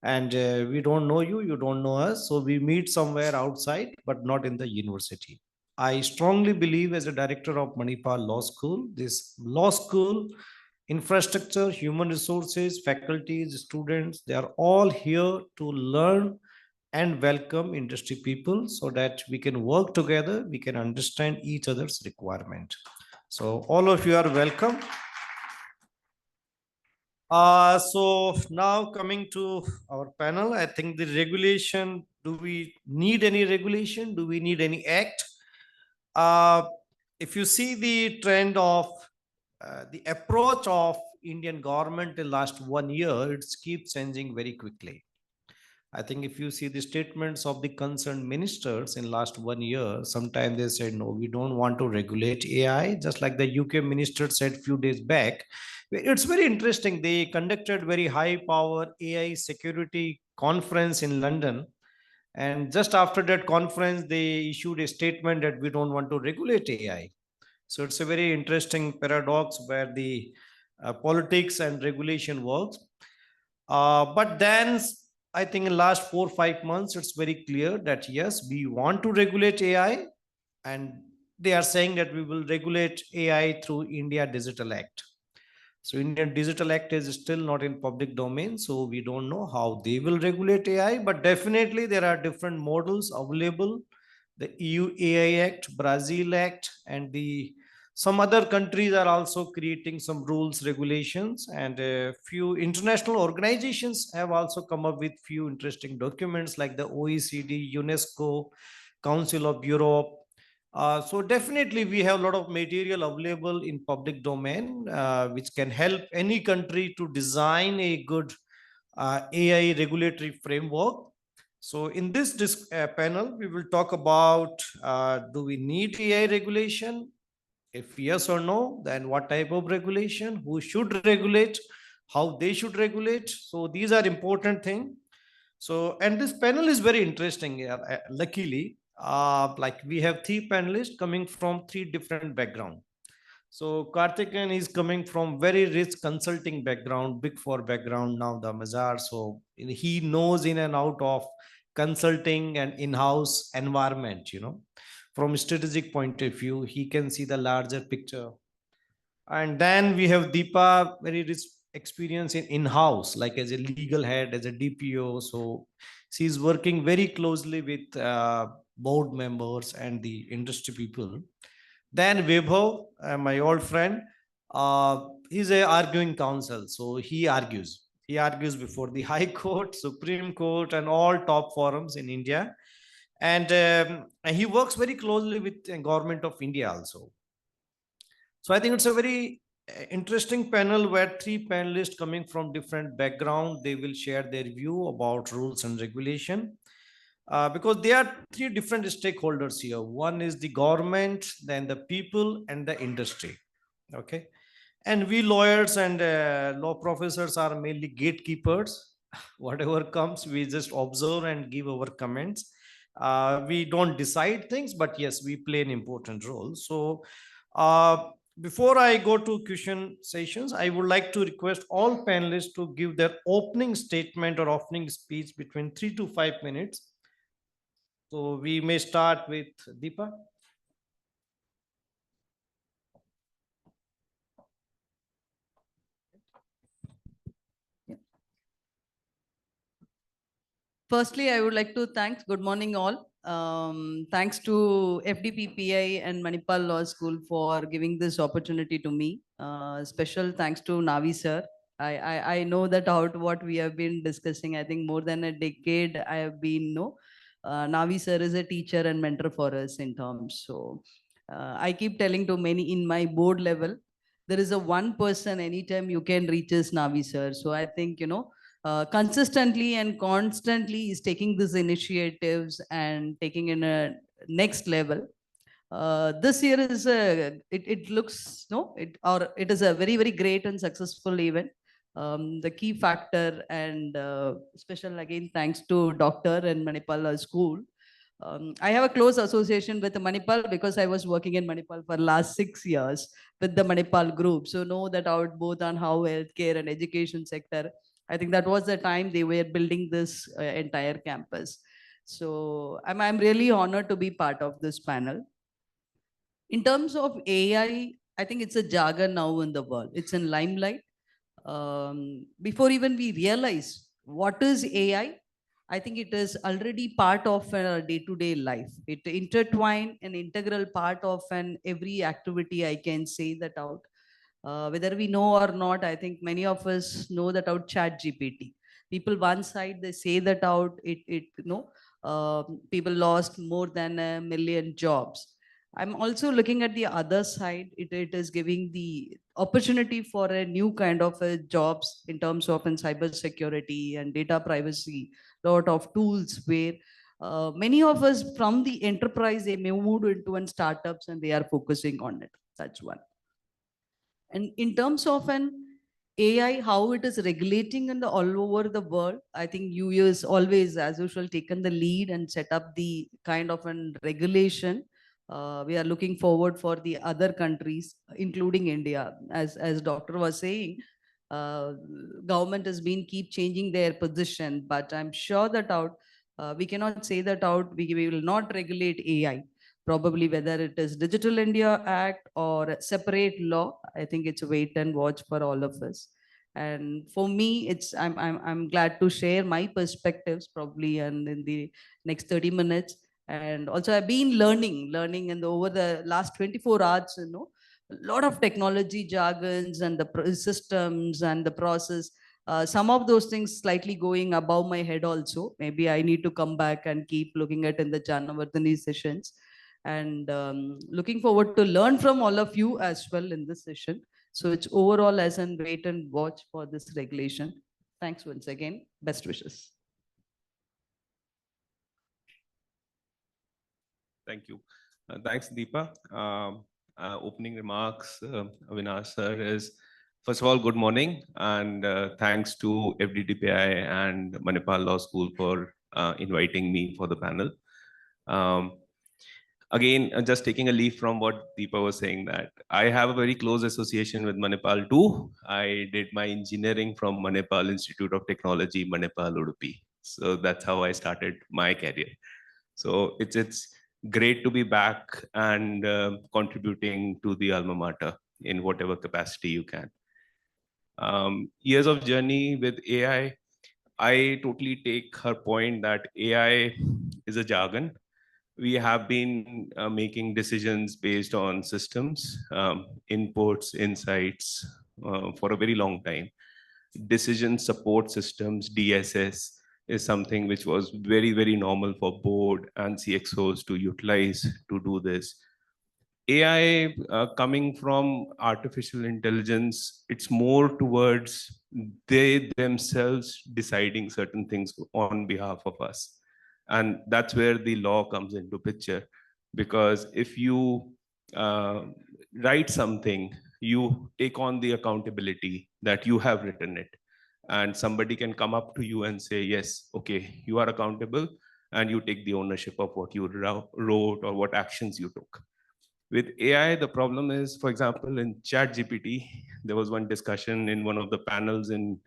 and we don't know you, you don't know us. So we meet somewhere outside, but not in the university. I strongly believe, as a director of Manipal Law School, this law school infrastructure, human resources, faculties, students, they are all here to learn and welcome industry people so that we can work together, we can understand each other's requirement. So all of you are welcome. So now coming to our panel, I think the regulation, do we need any regulation? Do we need any act? If you see the trend of the approach of Indian government in last 1 year, it keeps changing very quickly. I think if you see the statements of the concerned ministers in last 1 year, sometimes they said, no, we don't want to regulate AI, just like the UK minister said few days back. It's very interesting. They conducted very high power AI security conference in London. And just after that conference, they issued a statement that we don't want to regulate AI. So it's a very interesting paradox where the politics and regulation works. But then I think in last 4 or 5 months, it's very clear that yes, we want to regulate AI, and they are saying that we will regulate AI through India Digital Act. So Indian Digital Act is still not in public domain, so we don't know how they will regulate AI, but definitely there are different models available. The EU AI Act, Brazil Act, and the some other countries are also creating some rules, regulations, and a few international organizations have also come up with few interesting documents like the OECD, UNESCO, Council of Europe. So definitely we have a lot of material available in public domain, which can help any country to design a good AI regulatory framework. So in this panel, we will talk about, do we need AI regulation? If yes or no, then what type of regulation, who should regulate, how they should regulate. So these are important things. So, and this panel is very interesting. Luckily, like we have 3 panelists coming from 3 different backgrounds. So Karthikeyan is coming from very rich consulting background, Big Four background, now the Mazar. So he knows in and out of consulting and in-house environment, from a strategic point of view, he can see the larger picture. And then we have Deepa, very rich experience in-house, like as a legal head, as a DPO. So she's working very closely with board members and the industry people. Then Vibhav, my old friend, he's a arguing counsel. So he argues. He argues before the High Court, Supreme Court, and all top forums in India. And he works very closely with the government of India also. So I think it's a very interesting panel where 3 panelists coming from different backgrounds, they will share their view about rules and regulation. Because there are 3 different stakeholders here. One is the government, then the people, and the industry. Okay. And we lawyers and law professors are mainly gatekeepers. Whatever comes, we just observe and give our comments. We don't decide things, but yes, we play an important role. So before I go to question sessions, I would like to request all panelists to give their opening statement or opening speech between 3 to 5 minutes. So we may start with Deepa. Firstly, I would like to thank, good morning all. Thanks to FDPPI and Manipal Law School for giving this opportunity to me. Special thanks to Navi sir. I know that out what we have been discussing, I think more than a decade I have been, Navi sir is a teacher and mentor for us in terms. So I keep telling to many in my board level, there is a one person anytime you can reach is Navi sir. So I think, consistently and constantly is taking these initiatives and taking in a next level. This year is it looks no it or it is a very great and successful event. The key factor and special again thanks to Doctor and Manipal School. I have a close association with Manipal because I was working in Manipal for last 6 years with the Manipal group. So know that out both on how healthcare and education sector. I think that was the time they were building this entire campus. So I'm really honored to be part of this panel. In terms of AI, I think it's a jargon now in the world. It's in limelight. Before even we realize what is AI, I think it is already part of our day-to-day life. It intertwined an integral part of an every activity. I can say that out. Whether we know or not, I think many of us know that out chat GPT. People one side, they say that out, people lost more than 1 million jobs. I'm also looking at the other side. It is giving the opportunity for a new kind of jobs in terms of in cyber security and data privacy, lot of tools where many of us from the enterprise, they may move into startups and they are focusing on it. That's one. And in terms of an AI, how it is regulating in the all over the world, I think US always, as usual, taken the lead and set up the kind of an regulation. We are looking forward for the other countries, including India. As Doctor was saying, government has been keep changing their position, but I'm sure that out we cannot say that out. We will not regulate AI. Probably whether it is Digital India Act or a separate law, I think it's a wait and watch for all of us. And for me, it's I'm glad to share my perspectives probably and in the next 30 minutes. And also I've been learning and over the last 24 hours, a lot of technology jargons and the systems and the process. Some of those things slightly going above my head also. Maybe I need to come back and keep looking at in the Janavardhani sessions. And looking forward to learn from all of you as well in this session. So it's overall as an wait and watch for this regulation. Thanks once again. Best wishes. Thank you. Thanks, Deepa. Opening remarks, Avinash sir, is first of all, good morning, and thanks to FDDPI and Manipal Law School for inviting me for the panel. Again, just taking a leaf from what Deepa was saying, that I have a very close association with Manipal too. I did my engineering from Manipal Institute of Technology, Manipal, Udupi. So that's how I started my career. So it's great to be back and contributing to the alma mater in whatever capacity you can. Years of journey with AI, I totally take her point that AI is a jargon. We have been making decisions based on systems, inputs, insights for a very long time. Decision support systems, DSS, is something which was very normal for board and CXOs to utilize to do this. AI coming from artificial intelligence, it's more towards they themselves deciding certain things on behalf of us. And that's where the law comes into picture. Because if you write something, you take on the accountability that you have written it. And somebody can come up to you and say, yes, okay, you are accountable, and you take the ownership of what you wrote or what actions you took. With AI, the problem is, for example, in ChatGPT, there was one discussion in one of the panels in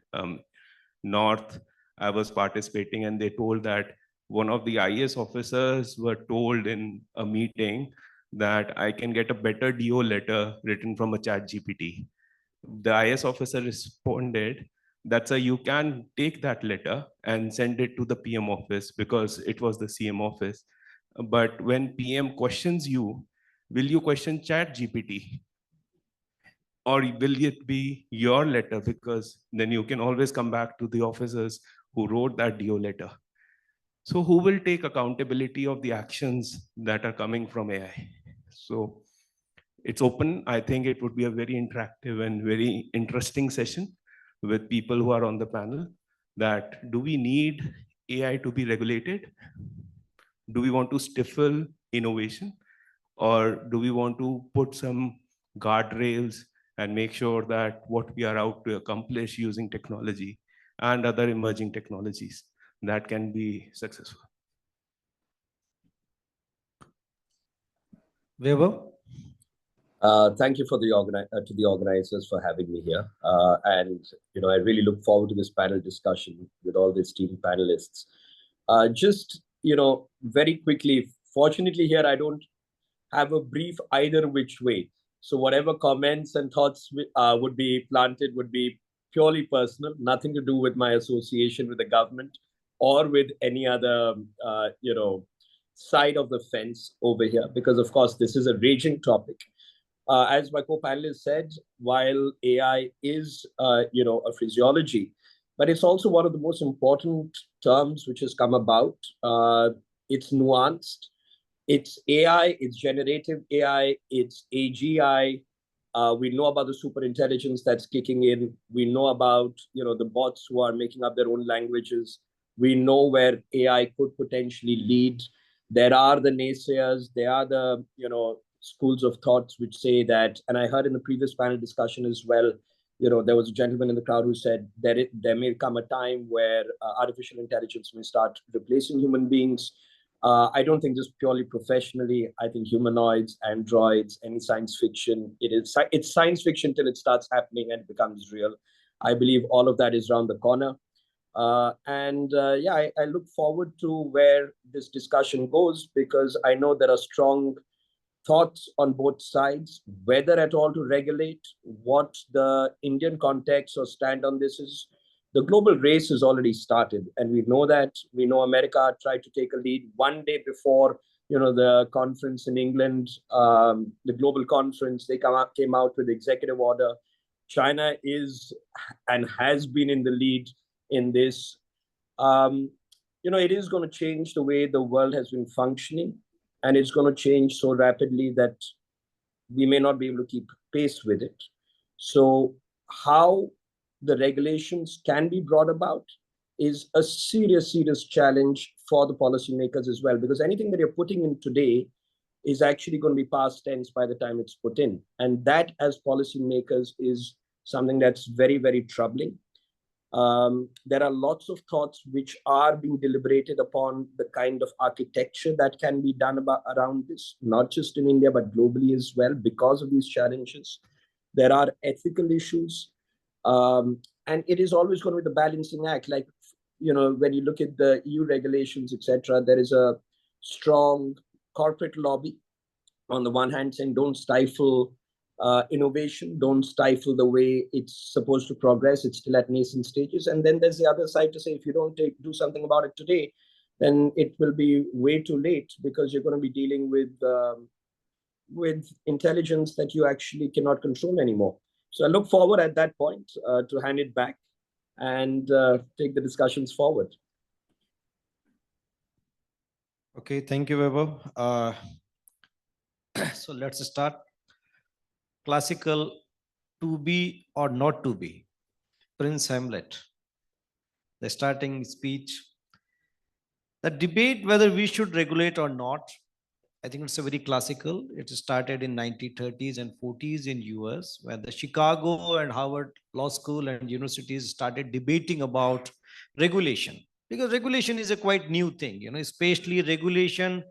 North. I was participating, and they told that one of the IAS officers were told in a meeting that I can get a better DO letter written from a ChatGPT. The IAS officer responded that, sir, you can take that letter and send it to the PM office because it was the CM office. But when PM questions you, will you question ChatGPT? Or will it be your letter? Because then you can always come back to the officers who wrote that DO letter. So who will take accountability of the actions that are coming from AI? So it's open. I think it would be a very interactive and very interesting session with people who are on the panel. That do we need AI to be regulated? Do we want to stifle innovation? Or do we want to put some guardrails and make sure that what we are out to accomplish using technology and other emerging technologies that can be successful? Weber? Thank you for the to the organizers for having me here. And I really look forward to this panel discussion with all the esteemed panelists. Just very quickly, fortunately here I don't have a brief either which way. So whatever comments and thoughts would be planted would be purely personal, nothing to do with my association with the government or with any other side of the fence over here, because of course this is a raging topic. As my co-panelist said, while AI is a physiology, but it's also one of the most important terms which has come about. It's nuanced. It's AI, it's generative AI, it's AGI. We know about the super intelligence that's kicking in. We know about the bots who are making up their own languages. We know where AI could potentially lead. There are the naysayers. There are the schools of thoughts which say that, and I heard in the previous panel discussion as well. There was a gentleman in the crowd who said that there may come a time where artificial intelligence may start replacing human beings. I don't think just purely professionally. I think humanoids, androids, any science fiction, it's science fiction till it starts happening and it becomes real. I believe all of that is around the corner. I look forward to where this discussion goes, because I know there are strong thoughts on both sides, whether at all to regulate, what the Indian context or stand on this is. The global race has already started, and we know that. We know America tried to take a lead one day before, the conference in England, the global conference. They came out with executive order. China is and has been in the lead in this. It is going to change the way the world has been functioning, and it's going to change so rapidly that we may not be able to keep pace with it. So how the regulations can be brought about is a serious, serious challenge for the policymakers as well, because anything that you're putting in today is actually going to be past tense by the time it's put in. And that, as policymakers, is something that's very, very troubling. There are lots of thoughts which are being deliberated upon the kind of architecture that can be done around this, not just in India, but globally as well, because of these challenges. There are ethical issues. And it is always going to be the balancing act. Like, when you look at the EU regulations, etc., there is a strong corporate lobby on the one hand saying, don't stifle innovation, don't stifle the way it's supposed to progress. It's still at nascent stages. And then there's the other side to say, if you don't do something about it today, then it will be way too late, because you're going to be dealing with intelligence that you actually cannot control anymore. So I look forward at that point to hand it back and take the discussions forward. Okay, thank you, Weber. So let's start. Classical, to be or not to be. Prince Hamlet, the starting speech. The debate whether we should regulate or not, I think it's a very classical. It started in 1930s and 40s in US, where the Chicago and Harvard Law School and universities started debating about regulation. Because regulation is a quite new thing, especially regulation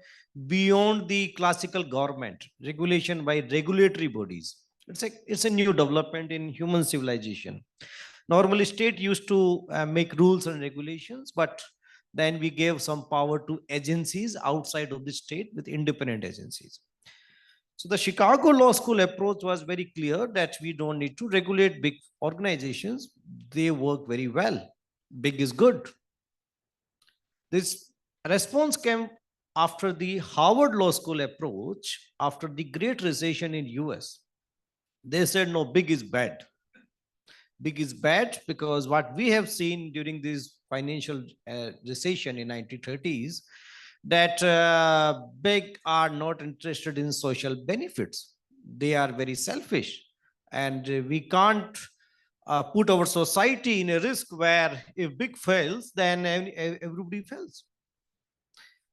beyond the classical government, regulation by regulatory bodies. It's a new development in human civilization. Normally, state used to make rules and regulations, but then we gave some power to agencies outside of the state with independent agencies. So the Chicago Law School approach was very clear that we don't need to regulate big organizations. They work very well. Big is good. This response came after the Harvard Law School approach, after the Great Recession in US. They said, no, big is bad. Big is bad because what we have seen during this financial recession in 1930s, that big are not interested in social benefits. they are very selfish, and we can't put our society in a risk where if big fails, then everybody fails.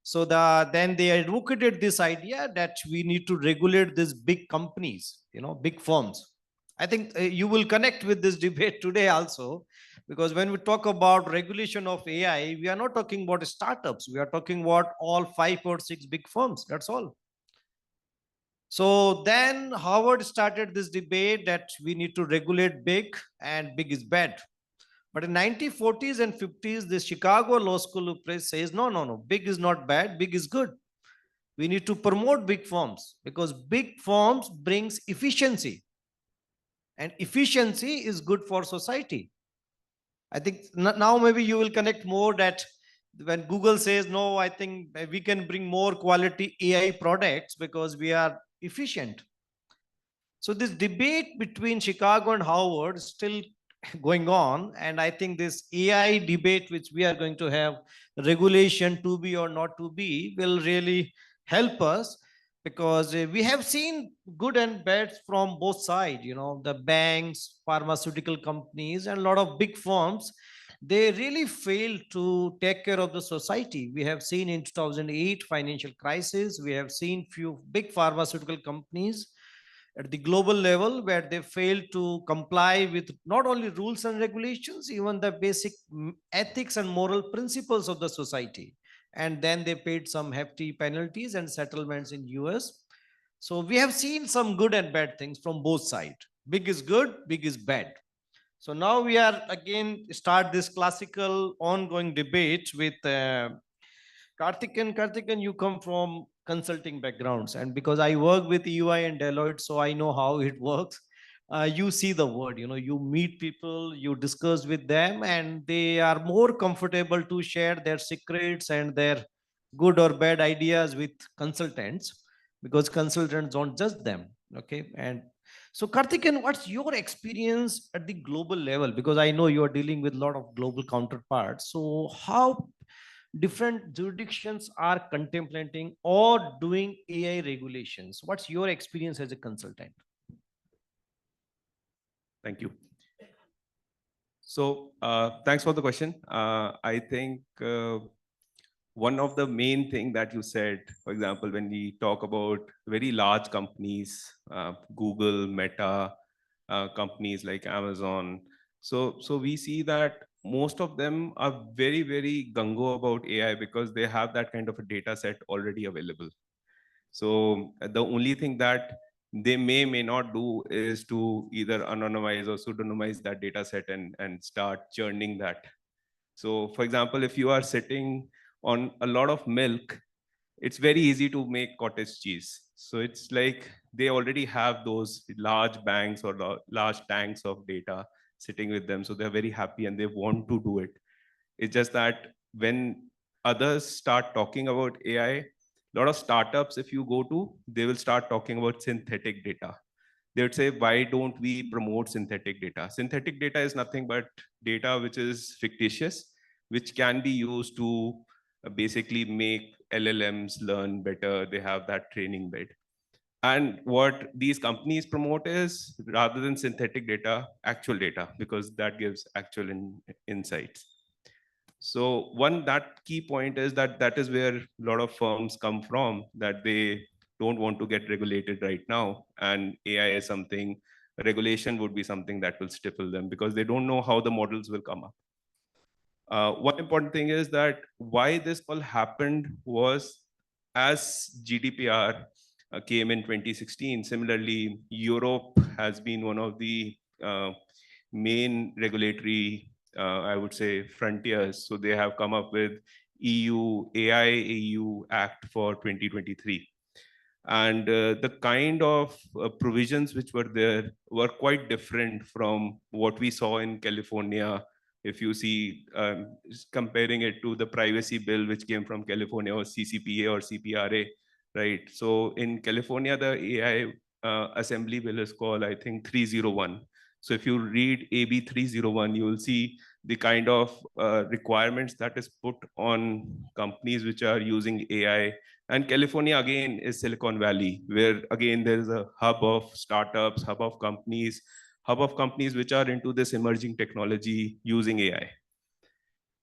So then they advocated this idea that we need to regulate these big companies, big firms. I think you will connect with this debate today also, because when we talk about regulation of AI, we are not talking about startups. We are talking about all 5 or 6 big firms. That's all. So then Howard started this debate that we need to regulate big, and big is bad. But in 1940s and 50s, the Chicago Law School Press says, no, big is not bad, big is good. We need to promote big firms because big firms brings efficiency, and efficiency is good for society. I think now maybe you will connect more that when Google says, no, I think we can bring more quality AI products because we are efficient. So this debate between Chicago and Howard is still going on. And I think this AI debate, which we are going to have, regulation to be or not to be, will really help us, because we have seen good and bad from both sides. The banks, pharmaceutical companies, and a lot of big firms, they really failed to take care of the society. We have seen in 2008 financial crisis, we have seen few big pharmaceutical companies at the global level where they failed to comply with not only rules and regulations, even the basic ethics and moral principles of the society. And then they paid some hefty penalties and settlements in US. So we have seen some good and bad things from both sides. Big is good, big is bad. So now we are again start this classical ongoing debate with Karthikeyan. Karthikeyan, you come from consulting backgrounds, and because I work with EY and Deloitte, so I know how it works. You see the word, you meet people, you discuss with them, and they are more comfortable to share their secrets and their good or bad ideas with consultants, because consultants don't judge them. Okay. And so Karthikeyan, what's your experience at the global level? Because I know you are dealing with a lot of global counterparts. So how different jurisdictions are contemplating or doing AI regulations? What's your experience as a consultant? Thank you. So thanks for the question. I think one of the main thing that you said, for example, when we talk about very large companies, Google, Meta, companies like Amazon. So we see that most of them are very, very gung-ho about AI because they have that kind of a data set already available. So the only thing that they may not do is to either anonymize or pseudonymize that data set and start churning that. So for example, if you are sitting on a lot of milk, it's very easy to make cottage cheese. So it's like they already have those large banks or large tanks of data sitting with them. So they're very happy and they want to do it. It's just that when others start talking about AI, a lot of startups, if you go to, they will start talking about synthetic data. They would say, why don't we promote synthetic data? Synthetic data is nothing but data which is fictitious, which can be used to basically make LLMs learn better. They have that training bed. And what these companies promote is, rather than synthetic data, actual data, because that gives actual insights. So that key point is that is where a lot of firms come from, that they don't want to get regulated right now. And AI is something, regulation would be something that will stifle them because they don't know how the models will come up. One important thing is that why this all happened was as GDPR came in 2016. Similarly, Europe has been one of the main regulatory, I would say, frontiers. So they have come up with EU AI Act for 2023. And the kind of provisions which were there were quite different from what we saw in California. If you see, comparing it to the privacy bill, which came from California, or CCPA or CPRA, right? So in California, the AI assembly bill is called, I think, 301. So if you read AB 301, you will see the kind of requirements that is put on companies which are using AI. And California, again, is Silicon Valley, where, again, there is a hub of startups, hub of companies which are into this emerging technology using AI.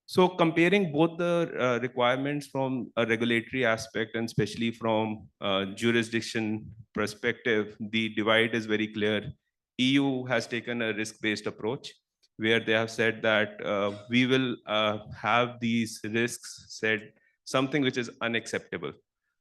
So comparing both the requirements from a regulatory aspect and especially from a jurisdiction perspective, the divide is very clear. EU has taken a risk-based approach where they have said that we will have these risks said something which is unacceptable.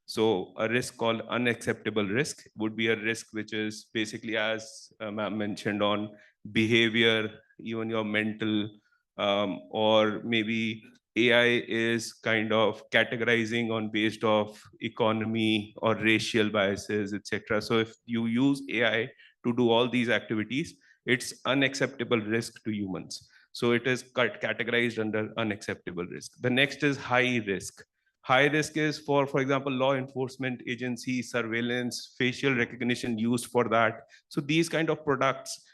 So a risk called unacceptable risk would be a risk which is basically, as ma'am mentioned, on behavior, even your mental, or maybe AI is kind of categorizing on based of economy or racial biases, etc. So if you use AI to do all these activities, it's unacceptable risk to humans. So it is categorized under unacceptable risk. The next is high risk. High risk is for example, law enforcement agency, surveillance, facial recognition used for that. So these kind of products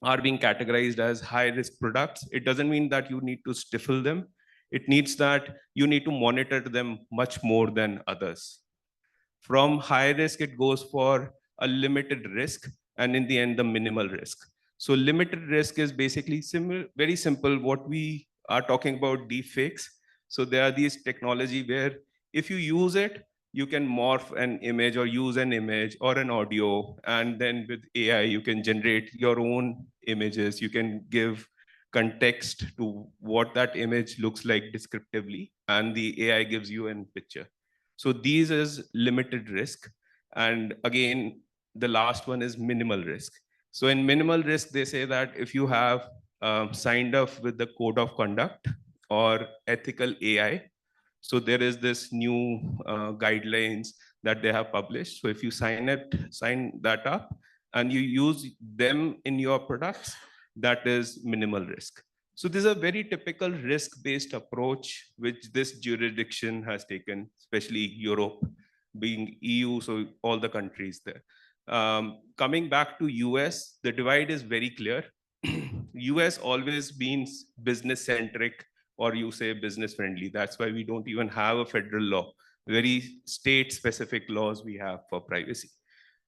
are being categorized as high risk products. It doesn't mean that you need to stifle them. It needs that you need to monitor them much more than others. From high risk, it goes for a limited risk, and in the end, the minimal risk. So limited risk is basically very simple. What we are talking about deepfakes. So there are these technology where if you use it, you can morph an image or use an image or an audio, and then with AI, you can generate your own images. You can give context to what that image looks like descriptively, and the AI gives you a picture. So these is limited risk. And again, the last one is minimal risk. So in minimal risk, they say that if you have signed up with the code of conduct or ethical AI, so there is this new guidelines that they have published. So if you sign that up and you use them in your products, that is minimal risk. So this is a very typical risk-based approach which this jurisdiction has taken, especially Europe, being EU, so all the countries there. Coming back to US, the divide is very clear. US always been business-centric, or you say business friendly. That's why we don't even have a federal law. Very state-specific laws we have for privacy.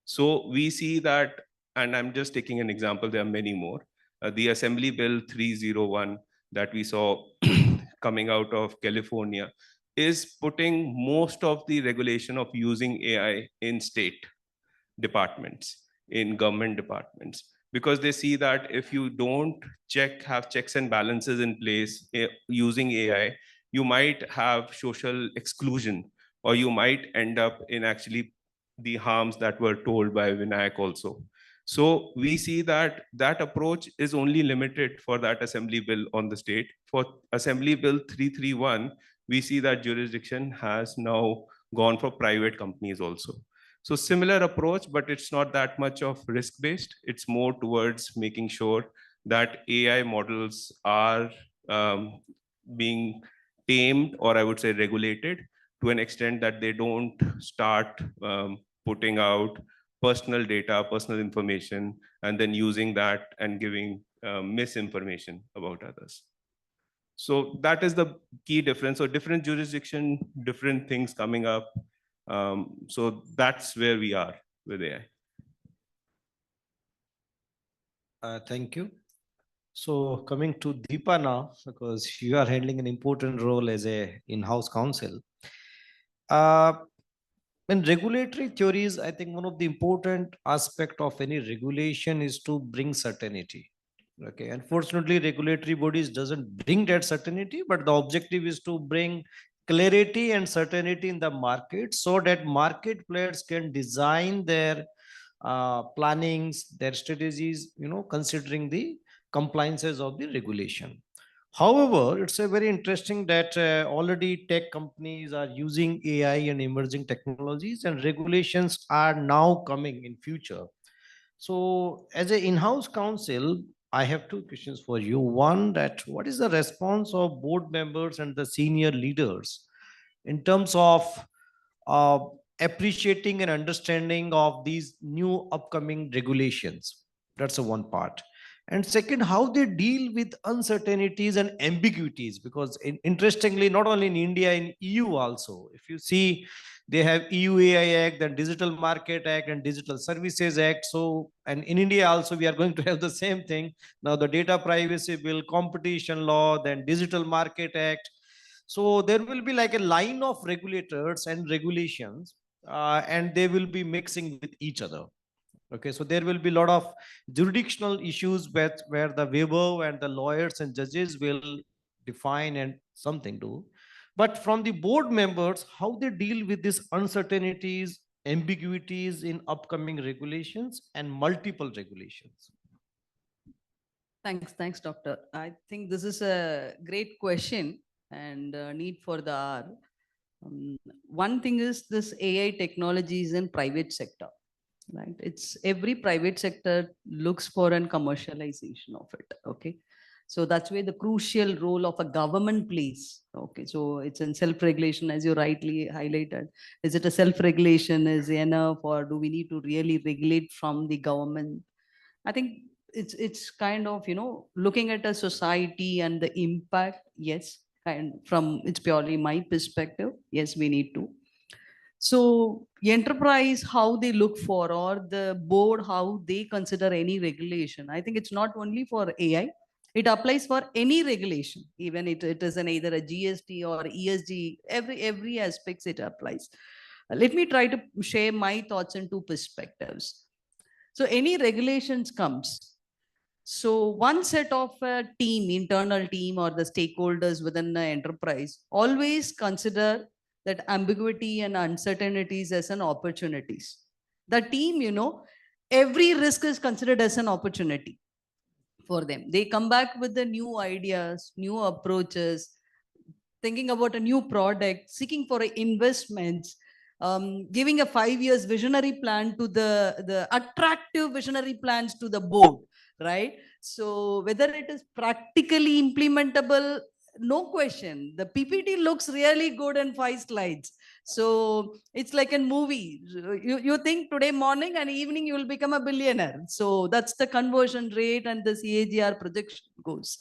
So we see that, and I'm just taking an example, there are many more. The Assembly Bill 301 that we saw coming out of California is putting most of the regulation of using AI in state departments, in government departments, because they see that if you don't have checks and balances in place using AI, you might have social exclusion, or you might end up in actually the harms that were told by Vinayak also. So we see that that approach is only limited for that Assembly Bill on the state. For Assembly Bill 331, we see that jurisdiction has now gone for private companies also. So similar approach, but it's not that much of risk-based. It's more towards making sure that AI models are being tamed, or I would say regulated, to an extent that they don't start putting out personal data, personal information, and then using that and giving misinformation about others. So that is the key difference. So different jurisdiction, different things coming up. So that's where we are with AI. Thank you. So coming to Deepa now, because you are handling an important role as a in-house counsel. In regulatory theories, I think one of the important aspect of any regulation is to bring certainty. Okay, unfortunately, regulatory bodies doesn't bring that certainty, but the objective is to bring clarity and certainty in the market so that market players can design their plannings, their strategies, considering the compliances of the regulation. However, it's a very interesting that already tech companies are using AI and emerging technologies, and regulations are now coming in future. So as an in-house counsel, I have two questions for you. One, that what is the response of board members and the senior leaders in terms of appreciating and understanding of these new upcoming regulations? That's the one part. And second, how they deal with uncertainties and ambiguities, because interestingly, not only in India, in EU also, if you see, they have EU AI Act, then Digital Market Act and Digital Services Act. So, and in India also, we are going to have the same thing. Now the Data Privacy Bill, Competition Law, then Digital Market Act. So there will be like a line of regulators and regulations, and they will be mixing with each other. Okay, so there will be a lot of jurisdictional issues where the waiver and the lawyers and judges will define and something do. But from the board members, how they deal with these uncertainties, ambiguities in upcoming regulations and multiple regulations. Thanks, Doctor. I think this is a great question and need for the hour. One thing is this AI technology is in private sector, right? It's every private sector looks for an commercialization of it. Okay. So that's where the crucial role of a government plays. Okay. So it's in self-regulation, as you rightly highlighted. Is it a self-regulation is enough, or do we need to really regulate from the government? I think it's kind of, looking at a society and the impact. Yes. And from it's purely my perspective. Yes, we need to. So enterprise, how they look for, or the board, how they consider any regulation. I think it's not only for AI, it applies for any regulation, even it is an either a GST or ESG, every aspects it applies. Let me try to share my thoughts in two perspectives. So any regulations comes. So one set of a team, internal team or the stakeholders within the enterprise always consider that ambiguity and uncertainties as an opportunities. The team, every risk is considered as an opportunity for them. They come back with the new ideas, new approaches, thinking about a new product, seeking for investments, giving a 5 years visionary plan to the attractive visionary plans to the board, right? So whether it is practically implementable, no question. The PPT looks really good in 5 slides. So it's like a movie. You think today morning and evening you will become a billionaire. So that's the conversion rate and the CAGR projection goes.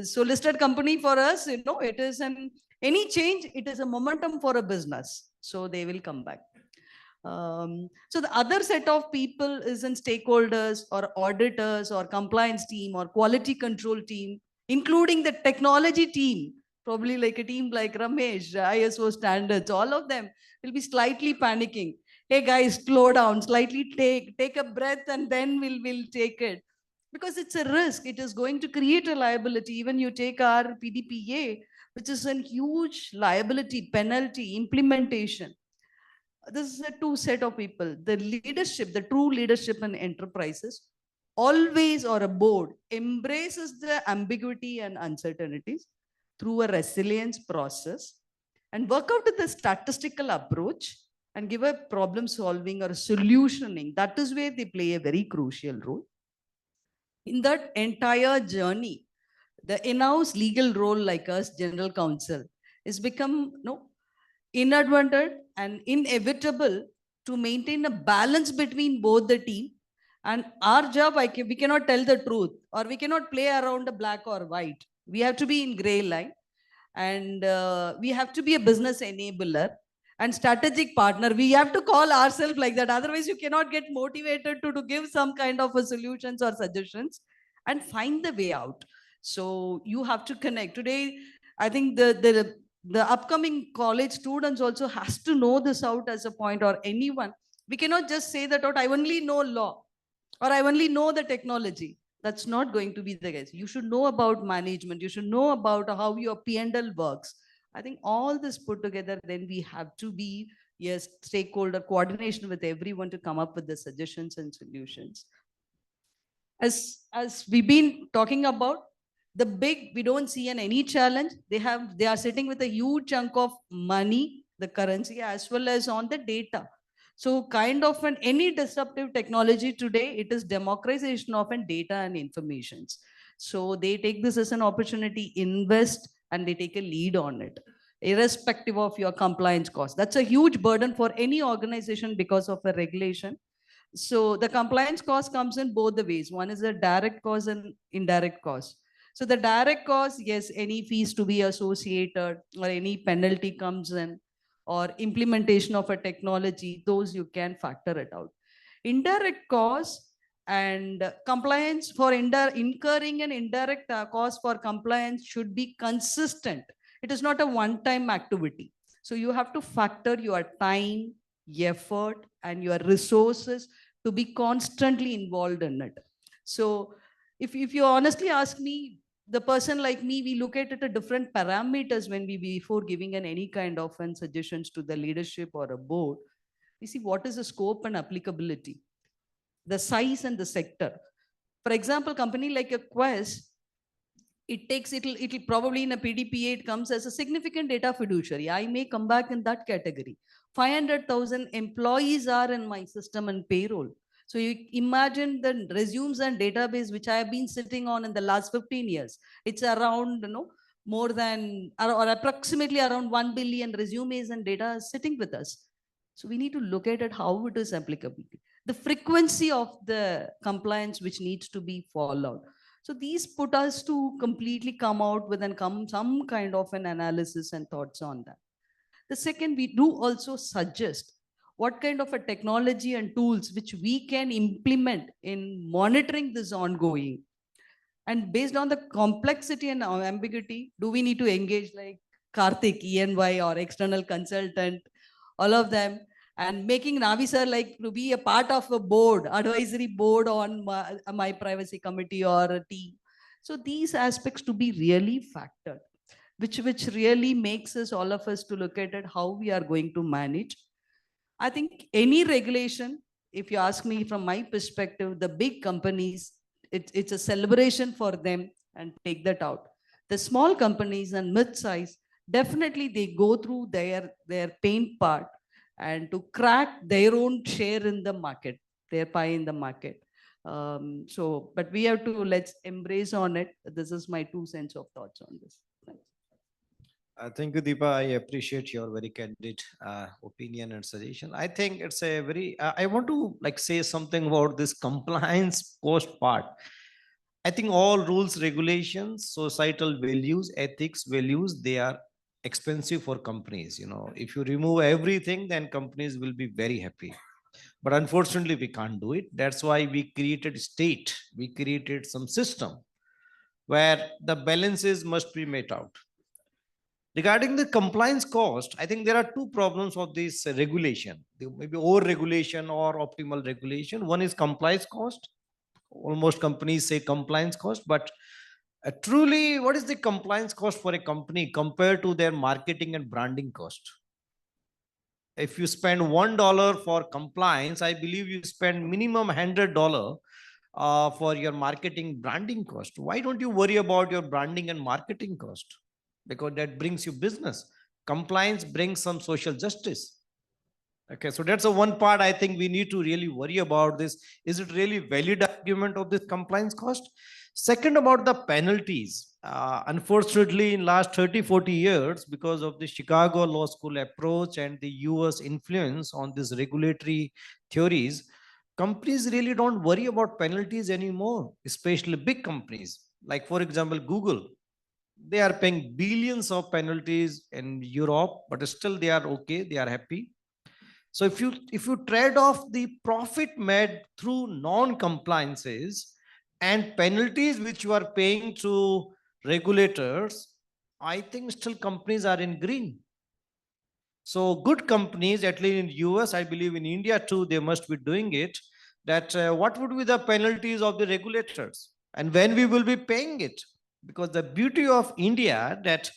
So listed company for us, it is any change, it is a momentum for a business. So they will come back. So the other set of people is in stakeholders or auditors or compliance team or quality control team, including the technology team, probably like a team like Ramesh, ISO standards, all of them will be slightly panicking. Hey guys, slow down, slightly take a breath and then we'll take it. Because it's a risk, it is going to create a liability. Even you take our PDPA, which is a huge liability, penalty, implementation. This is a two set of people. The leadership, the true leadership in enterprises, always, or a board, embraces the ambiguity and uncertainties through a resilience process and work out the statistical approach and give a problem solving or solutioning. That is where they play a very crucial role. In that entire journey, the in-house legal role like us, general counsel, is become inadvertent and inevitable to maintain a balance between both the team. And our job, we cannot tell the truth, or we cannot play around the black or white. We have to be in gray line, and we have to be a business enabler and strategic partner. We have to call ourselves like that. Otherwise, you cannot get motivated to give some kind of a solutions or suggestions and find the way out. So you have to connect. Today, I think the upcoming college students also has to know this out as a point, or anyone. We cannot just say that out, I only know law or I only know the technology. That's not going to be the case. You should know about management. You should know about how your P&L works. I think all this put together, then we have to be, yes, stakeholder coordination with everyone to come up with the suggestions and solutions. As we've been talking about, the big, we don't see any challenge. They are sitting with a huge chunk of money, the currency, as well as on the data. So kind of any disruptive technology today, it is democratization of data and informations. So they take this as an opportunity, invest, and they take a lead on it, irrespective of your compliance cost. That's a huge burden for any organization because of a regulation. So the compliance cost comes in both the ways. One is a direct cost and indirect cost. So the direct cost, yes, any fees to be associated or any penalty comes in or implementation of a technology, those you can factor it out. Indirect cost and compliance for incurring an indirect cost for compliance should be consistent. It is not a one-time activity. So you have to factor your time, effort, and your resources to be constantly involved in it. So if you honestly ask me, the person like me, we look at it at different parameters when we, before giving any kind of suggestions to the leadership or a board, we see what is the scope and applicability, the size and the sector. For example, company like a Quest, it'll probably in a PDPA, it comes as a significant data fiduciary. I may come back in that category. 500,000 employees are in my system and payroll. So you imagine the resumes and database which I have been sitting on in the last 15 years. It's around, more than or approximately around 1 billion resumes and data sitting with us. So we need to look at it how it is applicable, the frequency of the compliance which needs to be followed. So these put us to completely come out with some kind of an analysis and thoughts on that. The second, we do also suggest what kind of a technology and tools which we can implement in monitoring this ongoing. And based on the complexity and ambiguity, do we need to engage like Karthik, ENY, or external consultant, all of them, and making Navi sir like to be a part of a board, advisory board on my privacy committee or a team. So these aspects to be really factored, which really makes us, all of us, to look at it, how we are going to manage. I think any regulation, if you ask me from my perspective, the big companies, it's a celebration for them and take that out. The small companies and mid-size, definitely they go through their pain part and to crack their own share in the market, their pie in the market. But we have to, let's embrace on it. This is my 2 cents of thoughts on this. Thanks. Thank you, Deepa. I appreciate your very candid opinion and suggestion. I think it's a very, I want to say something about this compliance cost part. I think all rules, regulations, societal values, ethics values, they are expensive for companies. If you remove everything, then companies will be very happy. But unfortunately, we can't do it. That's why we created state. We created some system where the balances must be made out. Regarding the compliance cost, I think there are 2 problems of this regulation. Maybe over-regulation or optimal regulation. One is compliance cost. Almost companies say compliance cost, but truly, what is the compliance cost for a company compared to their marketing and branding cost? If you spend $1 for compliance, I believe you spend minimum $100 for your marketing branding cost. Why don't you worry about your branding and marketing cost? Because that brings you business. Compliance brings some social justice. Okay, so that's the one part I think we need to really worry about this. Is it really valid argument of this compliance cost? Second, about the penalties. Unfortunately, in last 30, 40 years, because of the Chicago Law School approach and the US influence on these regulatory theories, companies really don't worry about penalties anymore, especially big companies. Like, for example, Google. They are paying billions of penalties in Europe, but still they are okay, they are happy. So if you trade off the profit made through non-compliances and penalties which you are paying to regulators, I think still companies are in green. So good companies, at least in US, I believe in India too, they must be doing it, that what would be the penalties of the regulators and when we will be paying it? Because the beauty of India that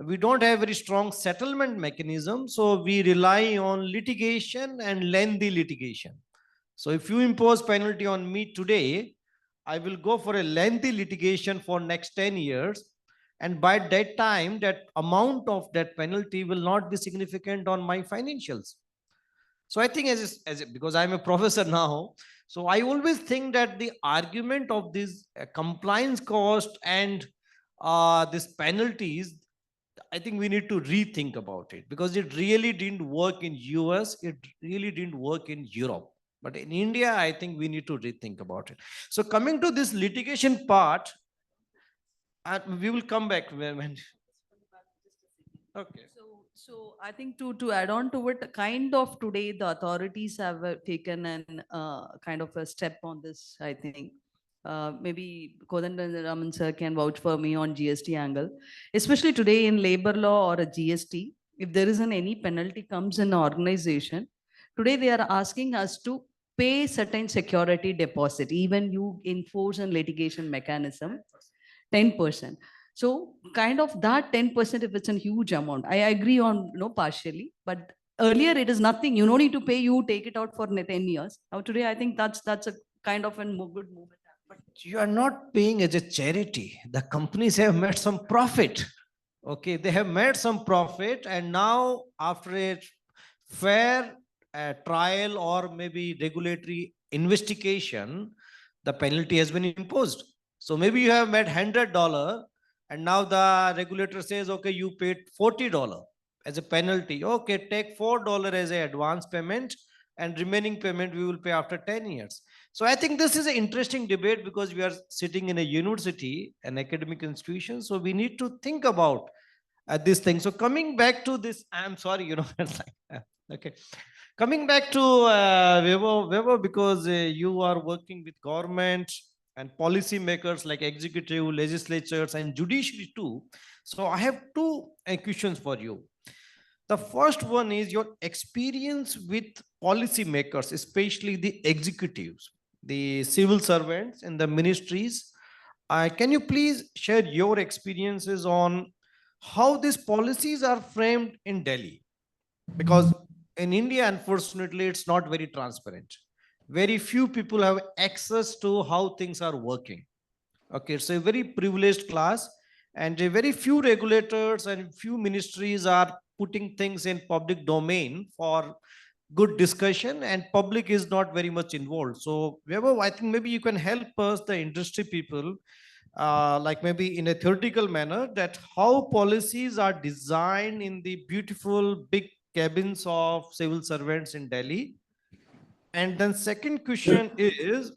we don't have very strong settlement mechanism. So we rely on litigation and lengthy litigation. So if you impose penalty on me today, I will go for a lengthy litigation for next 10 years. And by that time, that amount of that penalty will not be significant on my financials. So I think because I'm a professor now, so I always think that the argument of this compliance cost and these penalties, I think we need to rethink about it because it really didn't work in US. It really didn't work in Europe. But in India, I think we need to rethink about it. So coming to this litigation part, we will come back when okay. So I think to add on to it, kind of today the authorities have taken an kind of a step on this. I think maybe Kodandaraman sir can vouch for me on GST angle, especially today in labor law or a GST. If there isn't any penalty comes in organization, today they are asking us to pay certain security deposit. Even you enforce a litigation mechanism, 10%. So kind of that 10%, if it's a huge amount, I agree on, partially, but earlier it is nothing. You don't need to pay, you take it out for 10 years. Now today, I think that's a kind of a good movement. But you are not paying as a charity. The companies have made some profit. Okay, they have made some profit, and now after a fair trial or maybe regulatory investigation, the penalty has been imposed. So maybe you have made $100, and now the regulator says, okay, you paid $40 as a penalty. Okay, take $4 as an advance payment, and remaining payment we will pay after 10 years. So I think this is an interesting debate because we are sitting in a university, an academic institution. So we need to think about this thing. So coming back to this, I'm sorry, okay. Coming back to Vibhav, because you are working with government and policy makers like executive, legislatures, and judiciary too. So I have two questions for you. The first one is your experience with policy makers, especially the executives, the civil servants and the ministries. Can you please share your experiences on how these policies are framed in Delhi? Because in India, unfortunately, it's not very transparent. Very few people have access to how things are working. Okay, it's a very privileged class, and a very few regulators and few ministries are putting things in public domain for good discussion, and public is not very much involved. So Vaibhav, I think maybe you can help us, the industry people, like maybe in a theoretical manner, that how policies are designed in the beautiful big cabins of civil servants in Delhi. And then second question is,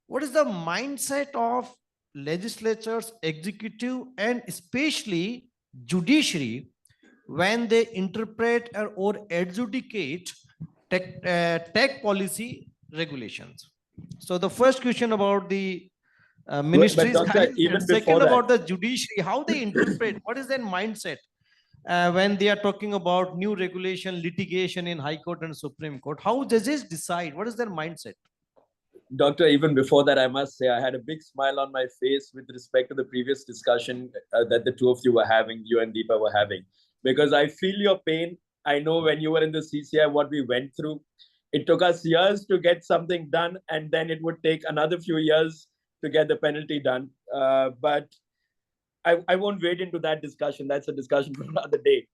what is the mindset of legislatures, executive, and especially judiciary when they interpret or adjudicate tech policy regulations? So the first question about the ministries, Doctor, and second about the judiciary, how they interpret, what is their mindset when they are talking about new regulation, litigation in High Court and Supreme Court? How judges decide? What is their mindset? Doctor, even before that, I must say I had a big smile on my face with respect to the previous discussion that the two of you were having, you and Deepa were having, because I feel your pain. I know when you were in the CCI, what we went through. It took us years to get something done, and then it would take another few years to get the penalty done. But I won't wade into that discussion. That's a discussion for another day.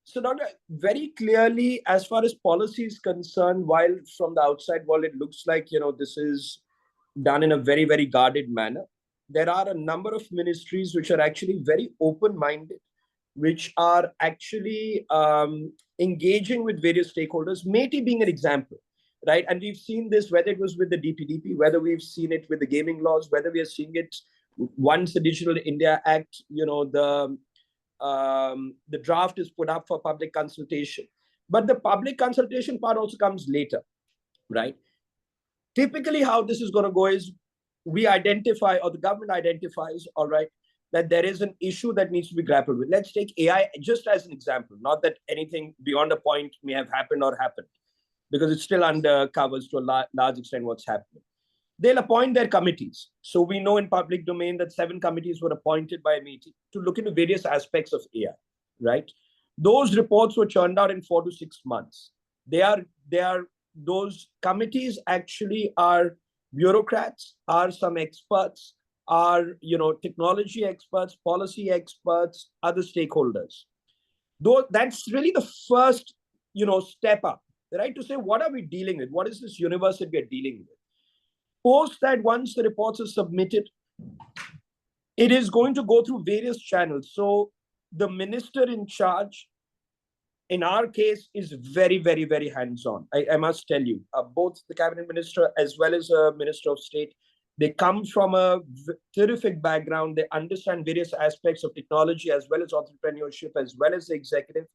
So, Doctor, very clearly, as far as policy is concerned, while from the outside world, it looks like, this is done in a very, very guarded manner. There are a number of ministries which are actually very open-minded, which are actually engaging with various stakeholders, MeitY being an example, right? And we've seen this, whether it was with the DPDP, whether we've seen it with the gaming laws, whether we are seeing it once the Digital India Act, the draft is put up for public consultation. But the public consultation part also comes later, right? Typically, how this is going to go is we identify, or the government identifies, all right, that there is an issue that needs to be grappled with. Let's take AI just as an example, not that anything beyond a point may have happened or happened, because it still undercovers to a large extent what's happening. They'll appoint their committees. So we know in public domain that 7 committees were appointed by MeitY to look into various aspects of AI, right? Those reports were churned out in 4 to 6 months. Those committees actually are bureaucrats, are some experts, are technology experts, policy experts, other stakeholders. Though that's really the first step up, right? To say, what are we dealing with? What is this universe that we are dealing with? Post that, once the reports are submitted, it is going to go through various channels. So the minister in charge in our case, is very, very, very hands-on. I must tell you, both the cabinet minister as well as a minister of state, they come from a terrific background. They understand various aspects of technology as well as entrepreneurship, as well as the executive.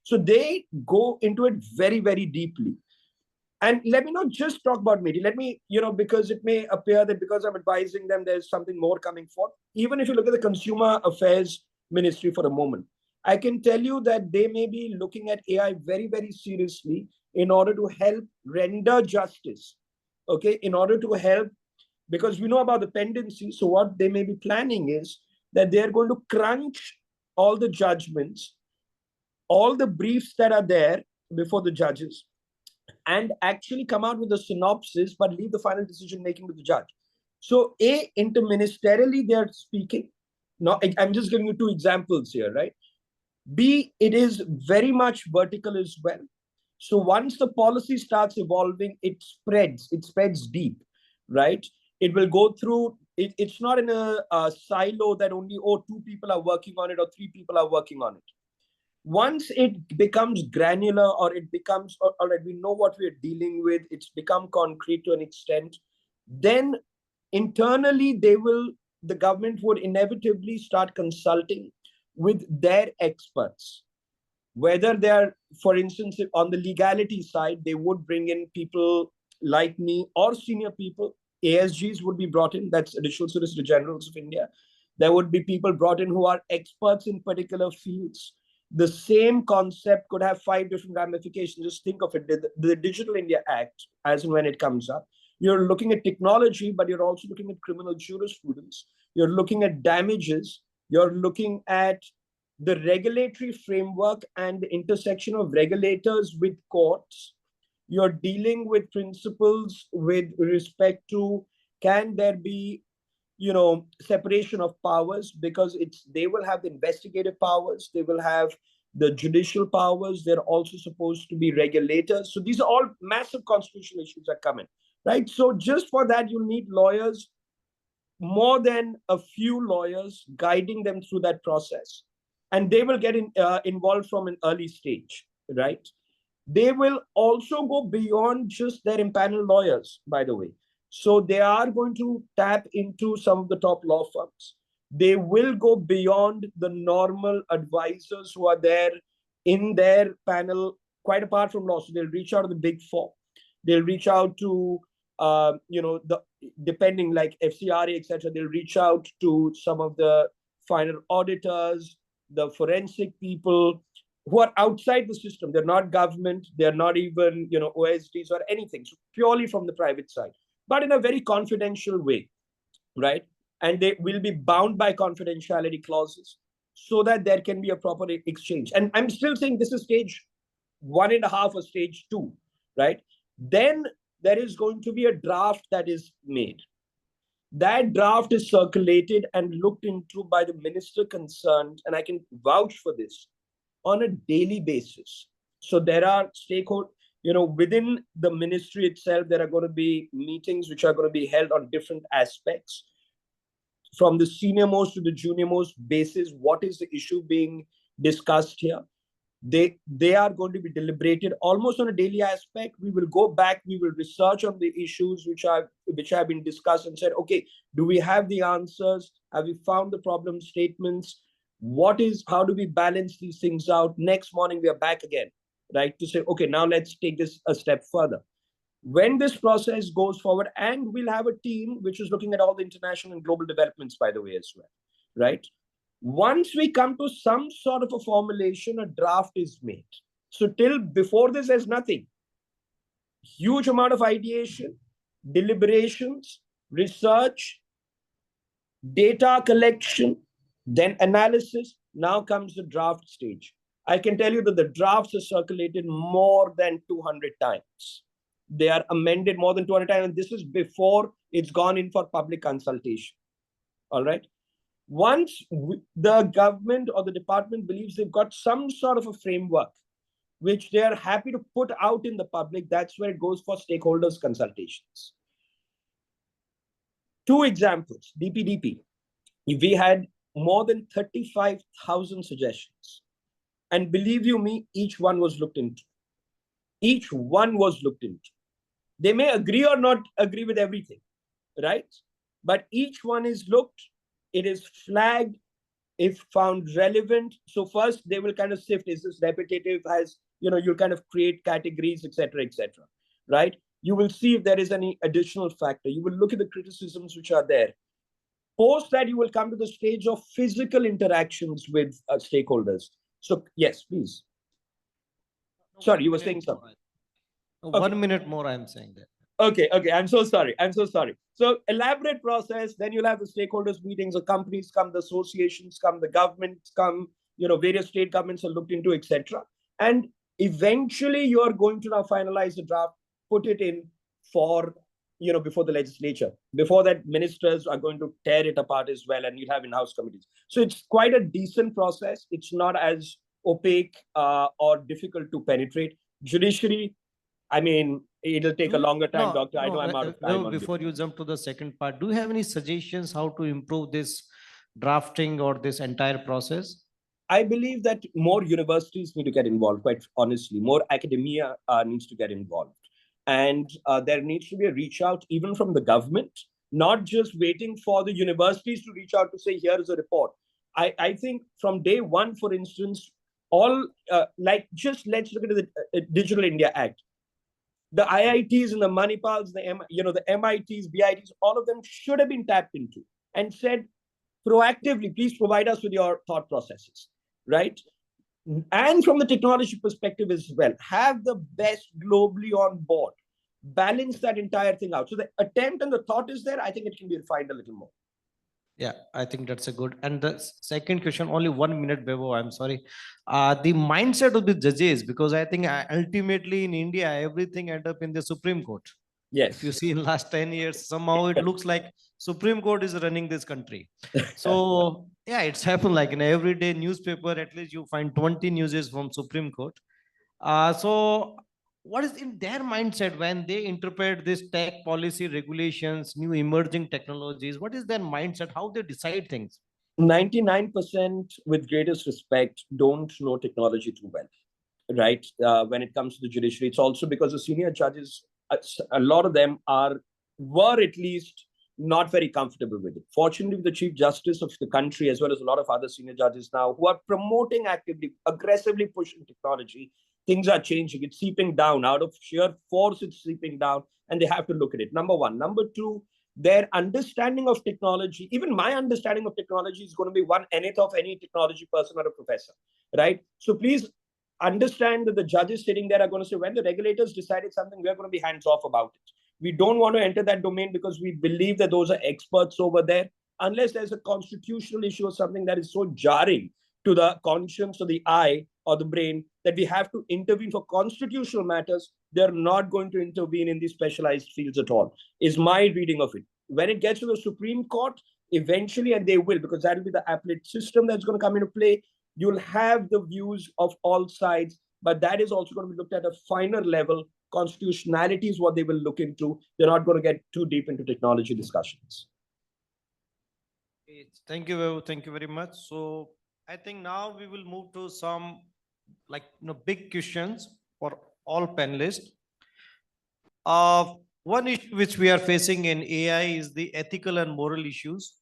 So they go into it very, very deeply. And let me not just talk about media. Let me, because it may appear that because I'm advising them, there's something more coming forth. Even if you look at the Consumer Affairs Ministry for a moment, I can tell you that they may be looking at AI very, very seriously in order to help render justice. Okay, in order to help, because we know about the pendency. So what they may be planning is that they're going to crunch all the judgments, all the briefs that are there before the judges, and actually come out with a synopsis, but leave the final decision making to the judge. So A, interministerially, they're speaking. Now, I'm just giving you two examples here, right? B, it is very much vertical as well. So once the policy starts evolving, it spreads deep, right? It will go through, it's not in a silo that only, 2 people are working on it or 3 people are working on it. Once it becomes granular, or it becomes, all right, we know what we're dealing with, it's become concrete to an extent, then internally the government would inevitably start consulting with their experts. Whether they're, for instance, on the legality side, they would bring in people like me or senior people. ASGs would be brought in, that's Additional Solicitor Generals of India. There would be people brought in who are experts in particular fields. The same concept could have 5 different ramifications. Just think of it, the Digital India Act, as and when it comes up, you're looking at technology, but you're also looking at criminal jurisprudence. You're looking at damages. You're looking at the regulatory framework and the intersection of regulators with courts. You're dealing with principles with respect to, can there be, separation of powers, because they will have the investigative powers, they will have the judicial powers, they're also supposed to be regulators. So these are all massive constitutional issues that come in, right? So just for that, you need lawyers, more than a few lawyers guiding them through that process. And they will get involved from an early stage, right? They will also go beyond just their impaneled lawyers, by the way. So they are going to tap into some of the top law firms. They will go beyond the normal advisors who are there in their panel, quite apart from law. So they'll reach out to the big 4. They'll reach out to, depending like FCRA, etc. They'll reach out to some of the final auditors, the forensic people who are outside the system. They're not government. They're not even, OSDs or anything. So purely from the private side, but in a very confidential way, right? And they will be bound by confidentiality clauses so that there can be a proper exchange. And I'm still saying this is stage 1.5 or stage 2, right? Then there is going to be a draft that is made. That draft is circulated and looked into by the minister concerned, and I can vouch for this, on a daily basis. So there are stakeholders, within the ministry itself, there are going to be meetings which are going to be held on different aspects, from the senior most to the junior most basis. What is the issue being discussed here? They are going to be deliberated almost on a daily aspect. We will go back, we will research on the issues which have been discussed and said, okay, do we have the answers? Have we found the problem statements? How do we balance these things out? Next morning, we are back again, right? To say, okay, now let's take this a step further. When this process goes forward, and we'll have a team which is looking at all the international and global developments, by the way, as well, right? Once we come to some sort of a formulation, a draft is made. So till before this, there's nothing. Huge amount of ideation, deliberations, research, data collection, then analysis. Now comes the draft stage. I can tell you that the drafts are circulated more than 200 times. They are amended more than 200 times. And this is before it's gone in for public consultation. All right. Once the government or the department believes they've got some sort of a framework which they are happy to put out in the public, that's where it goes for stakeholders consultations. 2 examples, DPDP. We had more than 35,000 suggestions. And believe you me, each one was looked into. Each one was looked into. They may agree or not agree with everything, right? But each one is looked, it is flagged, if found relevant. So first they will kind of sift, is this repetitive, has, you'll kind of create categories, etc., right? You will see if there is any additional factor. You will look at the criticisms which are there. Post that, you will come to the stage of physical interactions with stakeholders. So yes, please. Sorry, you were saying something. 1 minute more, I'm saying that. Okay. I'm so sorry. So elaborate process, then you'll have the stakeholders meetings, the companies come, the associations come, the governments come, various state governments are looked into, etc. And eventually you are going to now finalize the draft, put it in for, before the legislature. Before that, ministers are going to tear it apart as well, and you'll have in-house committees. So it's quite a decent process. It's not as opaque or difficult to penetrate. Judiciary, I mean, it'll take a longer time, doctor. I know I'm out of time. Before you jump to the second part, do you have any suggestions how to improve this drafting or this entire process? I believe that more universities need to get involved, quite honestly. More academia needs to get involved. And there needs to be a reach out even from the government, not just waiting for the universities to reach out to say, here's a report. I think from day one, for instance, just let's look at the Digital India Act. The IITs and the Manipals, the MITs, BITs, all of them should have been tapped into and said proactively, please provide us with your thought processes, right? And from the technology perspective as well, have the best globally on board, balance that entire thing out. So the attempt and the thought is there. I think it can be refined a little more. Yeah, I think that's a good. And the second question, only 1 minute, Bebo, I'm sorry. The mindset of the judges, because I think ultimately in India, everything end up in the Supreme Court. Yes. If you see in last 10 years, somehow it looks like Supreme Court is running this country. So yeah, it's happened like in every day newspaper, at least you find 20 newses from Supreme Court. So what is in their mindset when they interpret this tech policy regulations, new emerging technologies? What is their mindset? How they decide things? 99%, with greatest respect, don't know technology too well, right? When it comes to the judiciary, it's also because the senior judges, a lot of them were at least not very comfortable with it. Fortunately, the Chief Justice of the country, as well as a lot of other senior judges now, who are promoting actively, aggressively pushing technology, things are changing. It's seeping down. Out of sheer force, it's seeping down, and they have to look at it. Number one. Number two, their understanding of technology, even my understanding of technology, is going to be 1/n of any technology person or a professor, right? So please understand that the judges sitting there are going to say, when the regulators decided something, we're going to be hands off about it. We don't want to enter that domain because we believe that those are experts over there, unless there's a constitutional issue or something that is so jarring to the conscience or the eye or the brain that we have to intervene for constitutional matters. They're not going to intervene in these specialized fields at all, is my reading of it. When it gets to the Supreme Court, eventually, and they will, because that will be the appellate system that's going to come into play, you'll have the views of all sides, but that is also going to be looked at a finer level. Constitutionality is what they will look into. They're not going to get too deep into technology discussions. Thank you. Thank you very much. So I think now we will move to some big questions for all panelists. One issue which we are facing in AI is the ethical and moral issues.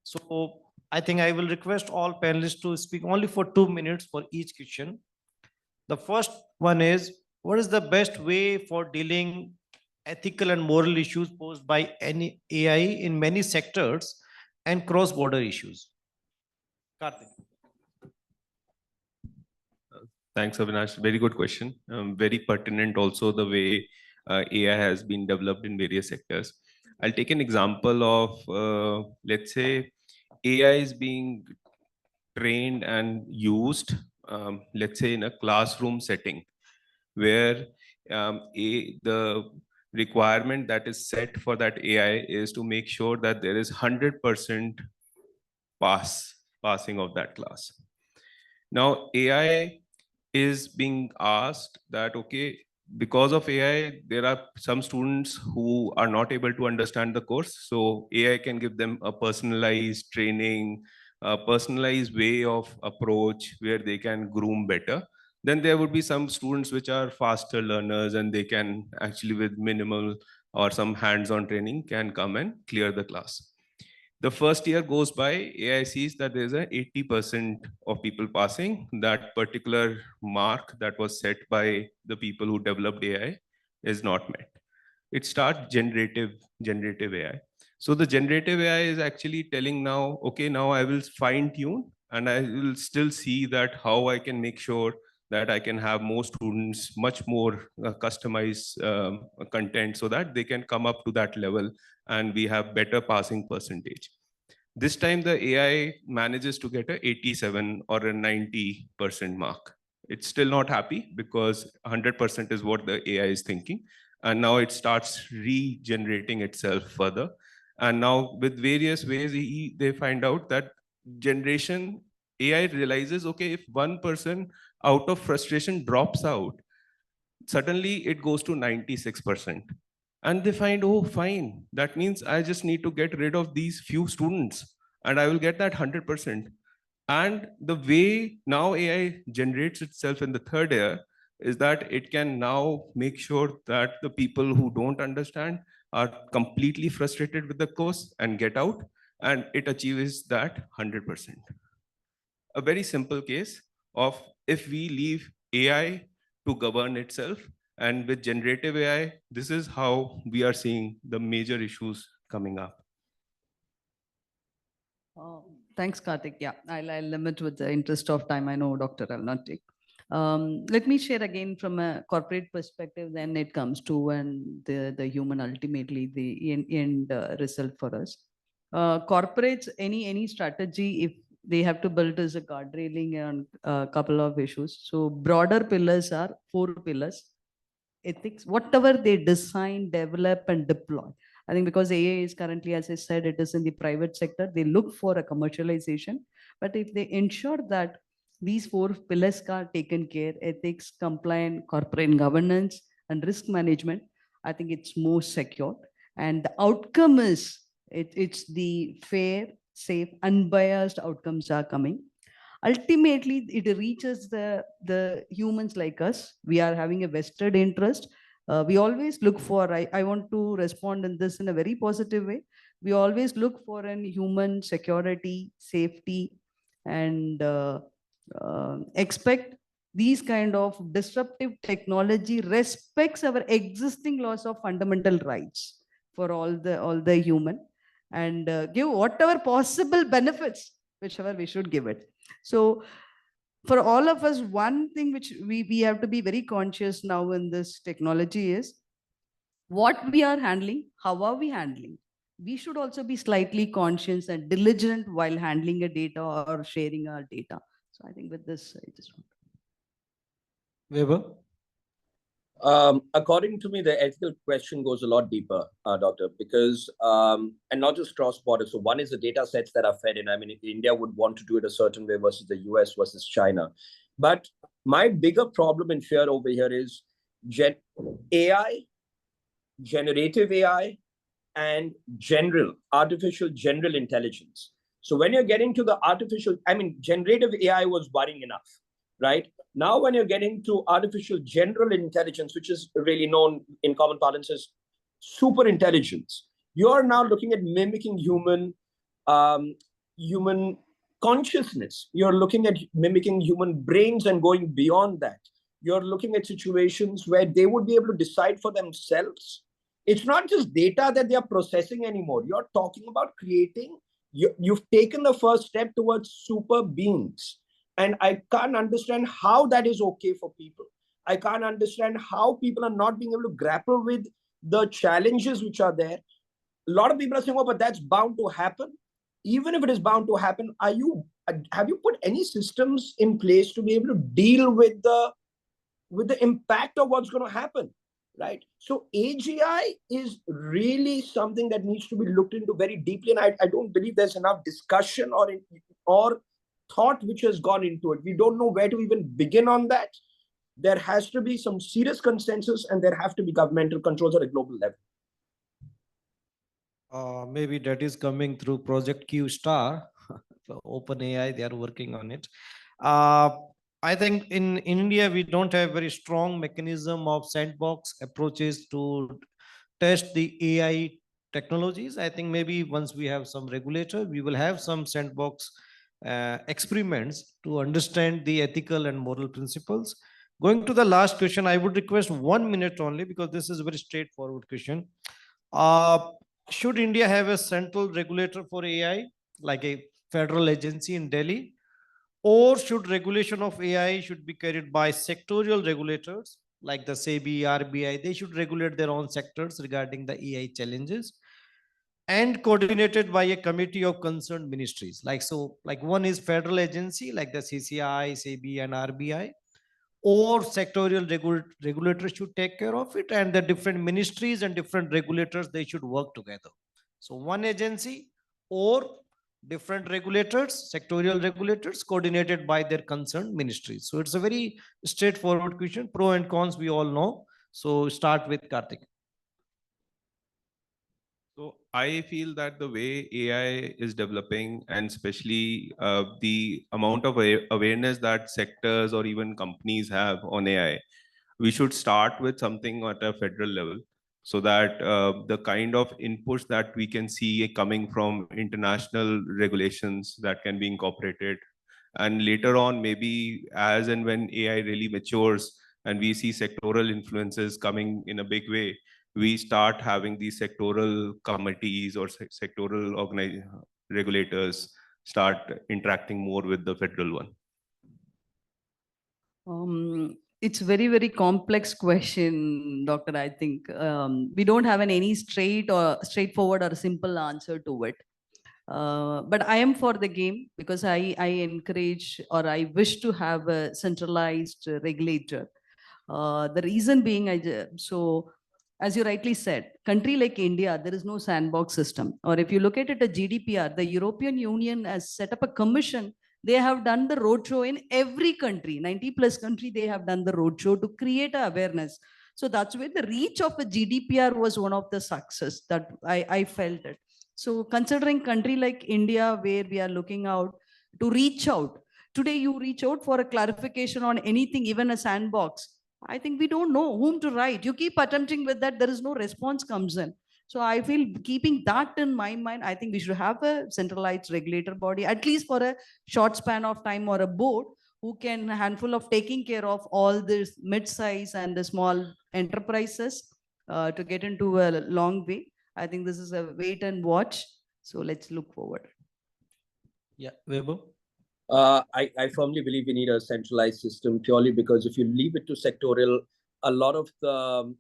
So I think I will request all panelists to speak only for 2 minutes for each question. The first one is, what is the best way for dealing ethical and moral issues posed by any AI in many sectors and cross-border issues? Karthik. Thanks, Avinash. Very good question. Very pertinent also the way AI has been developed in various sectors. I'll take an example of, let's say, AI is being trained and used, let's say, in a classroom setting, where the requirement that is set for that AI is to make sure that there is 100% passing of that class. Now, AI is being asked that, okay, because of AI, there are some students who are not able to understand the course. So AI can give them a personalized training, a personalized way of approach where they can groom better. Then there would be some students which are faster learners and they can actually with minimal or some hands-on training can come and clear the class. The first year goes by, AI sees that there's a 80% of people passing. That particular mark that was set by the people who developed AI is not met. It starts generative AI. So the generative AI is actually telling now, okay, now I will fine tune and I will still see that how I can make sure that I can have more students, much more customized content so that they can come up to that level and we have better passing percentage. This time the AI manages to get a 87 or a 90% mark. It's still not happy because 100% is what the AI is thinking. And now it starts regenerating itself further. And now with various ways, they find out that generation AI realizes, okay, if one person out of frustration drops out, suddenly it goes to 96%. And they find, oh, fine. That means I just need to get rid of these few students and I will get that 100%. And the way now AI generates itself in the third year is that it can now make sure that the people who don't understand are completely frustrated with the course and get out, and it achieves that 100%. A very simple case of if we leave AI to govern itself, and with generative AI, this is how we are seeing the major issues coming up. Thanks, Karthik. Yeah, I'll limit with the interest of time. I know, Doctor, I'll not take. Let me share again from a corporate perspective, then it comes to and the human, ultimately the end result for us. Corporates, any strategy, if they have to build as a guard railing on a couple of issues. So broader pillars are 4 pillars. Ethics, whatever they design, develop and deploy. I think because AI is currently, as I said, it is in the private sector, they look for a commercialization. But if they ensure that these 4 pillars are taken care, ethics, compliance, corporate governance, and risk management, I think it's more secure. And the outcome is, it's the fair, safe, unbiased outcomes are coming. Ultimately, it reaches the humans like us. We are having a vested interest. We always look for, I want to respond in this in a very positive way. We always look for an human security, safety, and expect these kind of disruptive technology respects our existing laws of fundamental rights for all the human, and give whatever possible benefits, whichever we should give it. So for all of us, one thing which we have to be very conscious now in this technology is what we are handling, how are we handling. We should also be slightly conscious and diligent while handling a data or sharing our data. So I think with this, I just want to. Weber? According to me, the ethical question goes a lot deeper, Doctor, because, and not just cross-border. So one is the data sets that are fed in. I mean, India would want to do it a certain way versus the US versus China. But my bigger problem and fear over here is AI, generative AI, and artificial general intelligence. So when you're getting to the generative AI was worrying enough, right? Now, when you're getting to artificial general intelligence, which is really known in common parlance as super intelligence, you're now looking at mimicking human consciousness. You're looking at mimicking human brains and going beyond that. You're looking at situations where they would be able to decide for themselves. It's not just data that they are processing anymore. You're talking about creating, you've taken the first step towards super beings. And I can't understand how that is okay for people. I can't understand how people are not being able to grapple with the challenges which are there. A lot of people are saying, oh, but that's bound to happen. Even if it is bound to happen, have you put any systems in place to be able to deal with the impact of what's going to happen, right? So AGI is really something that needs to be looked into very deeply. And I don't believe there's enough discussion or thought which has gone into it. We don't know where to even begin on that. There has to be some serious consensus and there have to be governmental controls at a global level. Maybe that is coming through Project Q Star. OpenAI, they are working on it. I think in India, we don't have very strong mechanism of sandbox approaches to test the AI technologies. I think maybe once we have some regulator, we will have some sandbox experiments to understand the ethical and moral principles. Going to the last question, I would request 1 minute only because this is a very straightforward question. Should India have a central regulator for AI, like a federal agency in Delhi? Or should regulation of AI should be carried by sectorial regulators like the SEBI, RBI? They should regulate their own sectors regarding the AI challenges and coordinated by a committee of concerned ministries. Like one is federal agency like the CCI, SEBI and RBI, or sectorial regulators should take care of it, and the different ministries and different regulators, they should work together. So one agency or different regulators, sectorial regulators coordinated by their concerned ministries. So it's a very straightforward question. Pro and cons we all know. So start with Karthik. So I feel that the way AI is developing, and especially the amount of awareness that sectors or even companies have on AI, we should start with something at a federal level, so that the kind of inputs that we can see coming from international regulations that can be incorporated, and later on, maybe as and when AI really matures and we see sectoral influences coming in a big way, we start having these sectoral committees or sectoral regulators start interacting more with the federal one. It's very, very complex question, Doctor. I think we don't have any straightforward or simple answer to it. But I am for the game because I encourage or I wish to have a centralized regulator. The reason being, as you rightly said, country like India, there is no sandbox system. Or if you look at it, a GDPR, the European Union has set up a commission. They have done the roadshow in every country, 90+ country, they have done the roadshow to create awareness. So that's where the reach of a GDPR was one of the success that I felt it. So considering country like India, where we are looking out to reach out, today you reach out for a clarification on anything, even a sandbox. I think we don't know whom to write. You keep attempting with that, there is no response comes in. So I feel keeping that in my mind, I think we should have a centralized regulator body, at least for a short span of time, or a board who can handful of taking care of all this mid-size and the small enterprises to get into a long way. I think this is a wait and watch. So let's look forward. Yeah, Weber. I firmly believe we need a centralized system, purely because if you leave it to sectorial, a lot of the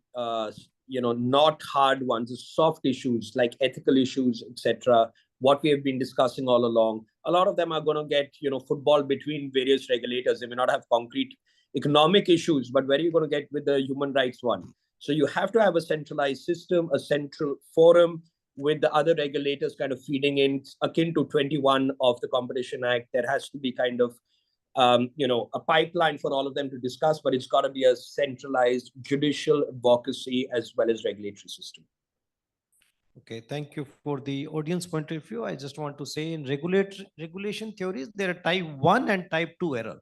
not hard ones, the soft issues like ethical issues, etc., what we have been discussing all along, a lot of them are going to get football between various regulators. They may not have concrete economic issues, but where are you going to get with the human rights one? So you have to have a centralized system, a central forum with the other regulators kind of feeding in, akin to 21 of the Competition Act. There has to be kind of a pipeline for all of them to discuss, but it's got to be a centralized judicial advocacy as well as regulatory system. Okay, thank you for the audience point of view. I just want to say in regulation theories, there are type 1 and type 2 error.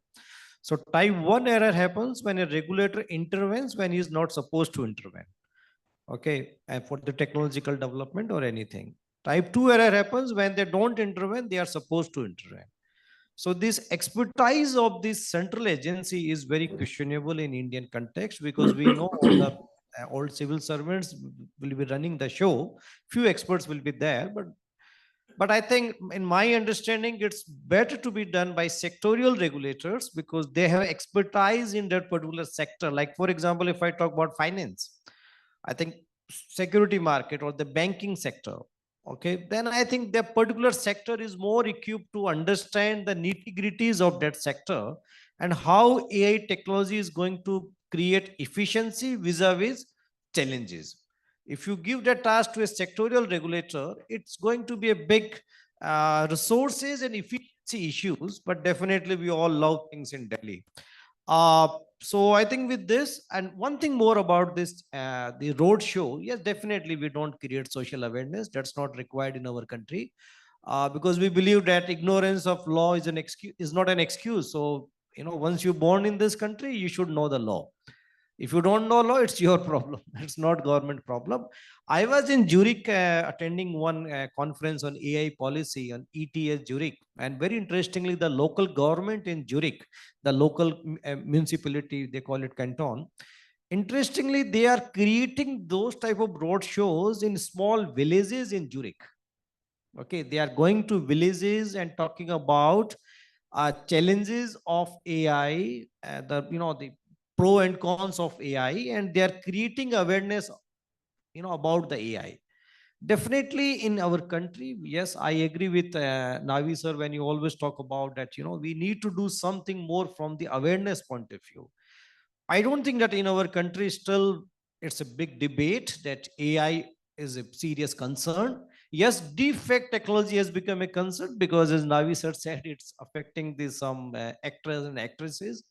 So type 1 error happens when a regulator intervenes when he is not supposed to intervene. Okay, and for the technological development or anything. Type 2 error happens when they don't intervene, they are supposed to intervene. So this expertise of this central agency is very questionable in Indian context, because we know all the old civil servants will be running the show. Few experts will be there, but I think in my understanding, it's better to be done by sectorial regulators because they have expertise in that particular sector. Like for example, if I talk about finance, I think security market or the banking sector, okay, then I think that particular sector is more equipped to understand the nitty-gritties of that sector and how AI technology is going to create efficiency vis-a-vis challenges. If you give that task to a sectorial regulator, it's going to be a big resources and efficiency issues, but definitely we all love things in Delhi. So I think with this, and one thing more about this, the road show, yes, definitely we don't create social awareness. That's not required in our country. because we believe that ignorance of law is not an excuse. So, once you're born in this country, you should know the law. If you don't know law, it's your problem. It's not government problem. I was in Zurich attending one conference on AI policy on ETS Zurich. And very interestingly, the local government in Zurich, the local municipality, they call it canton. Interestingly, they are creating those type of road shows in small villages in Zurich. Okay, they are going to villages and talking about challenges of AI, the pro and cons of AI, and they are creating awareness, about the AI. Definitely in our country, yes, I agree with Navi sir when you always talk about that. We need to do something more from the awareness point of view. I don't think that in our country still it's a big debate that AI is a serious concern. Yes, deepfake technology has become a concern because, as Navi sir said, it's affecting some actors and actresses.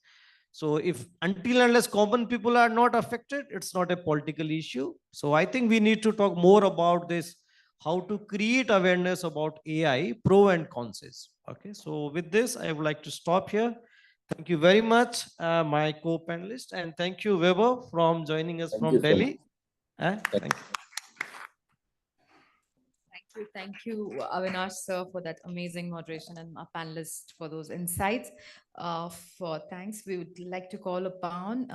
So if until unless common people are not affected, it's not a political issue. So I think we need to talk more about this, how to create awareness about AI, pro and cons. Okay, so with this, I would like to stop here. Thank you very much, my co-panelist, and thank you, Weber, from joining us from Delhi. Thank you. Thank you, Avinash sir, for that amazing moderation and our panelists for those insights. For thanks, we would like to call upon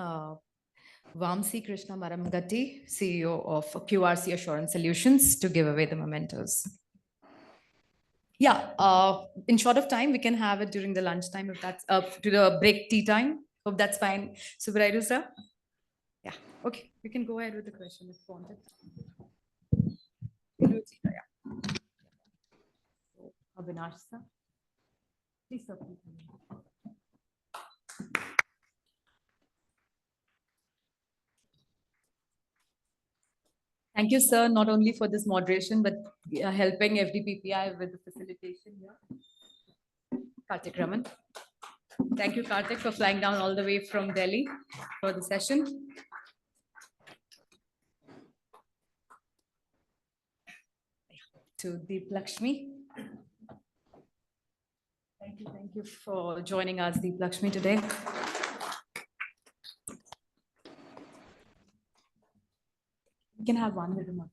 Vamsi Krishna Maramgati, CEO of QRC Assurance Solutions, to give away the mementos. Yeah, in short of time, we can have it during the lunchtime if that's to the break tea time. Hope that's fine. Subraidu sir? Yeah, okay, we can go ahead with the question if you wanted. Avinash sir. Please, sir. Thank you, sir, not only for this moderation, but helping FDPPI with the facilitation here. Kartik Raman. Thank you, Kartik, for flying down all the way from Delhi for the session. To Deep Lakshmi. Thank you for joining us, Deep Lakshmi, today. You can have one with the mic.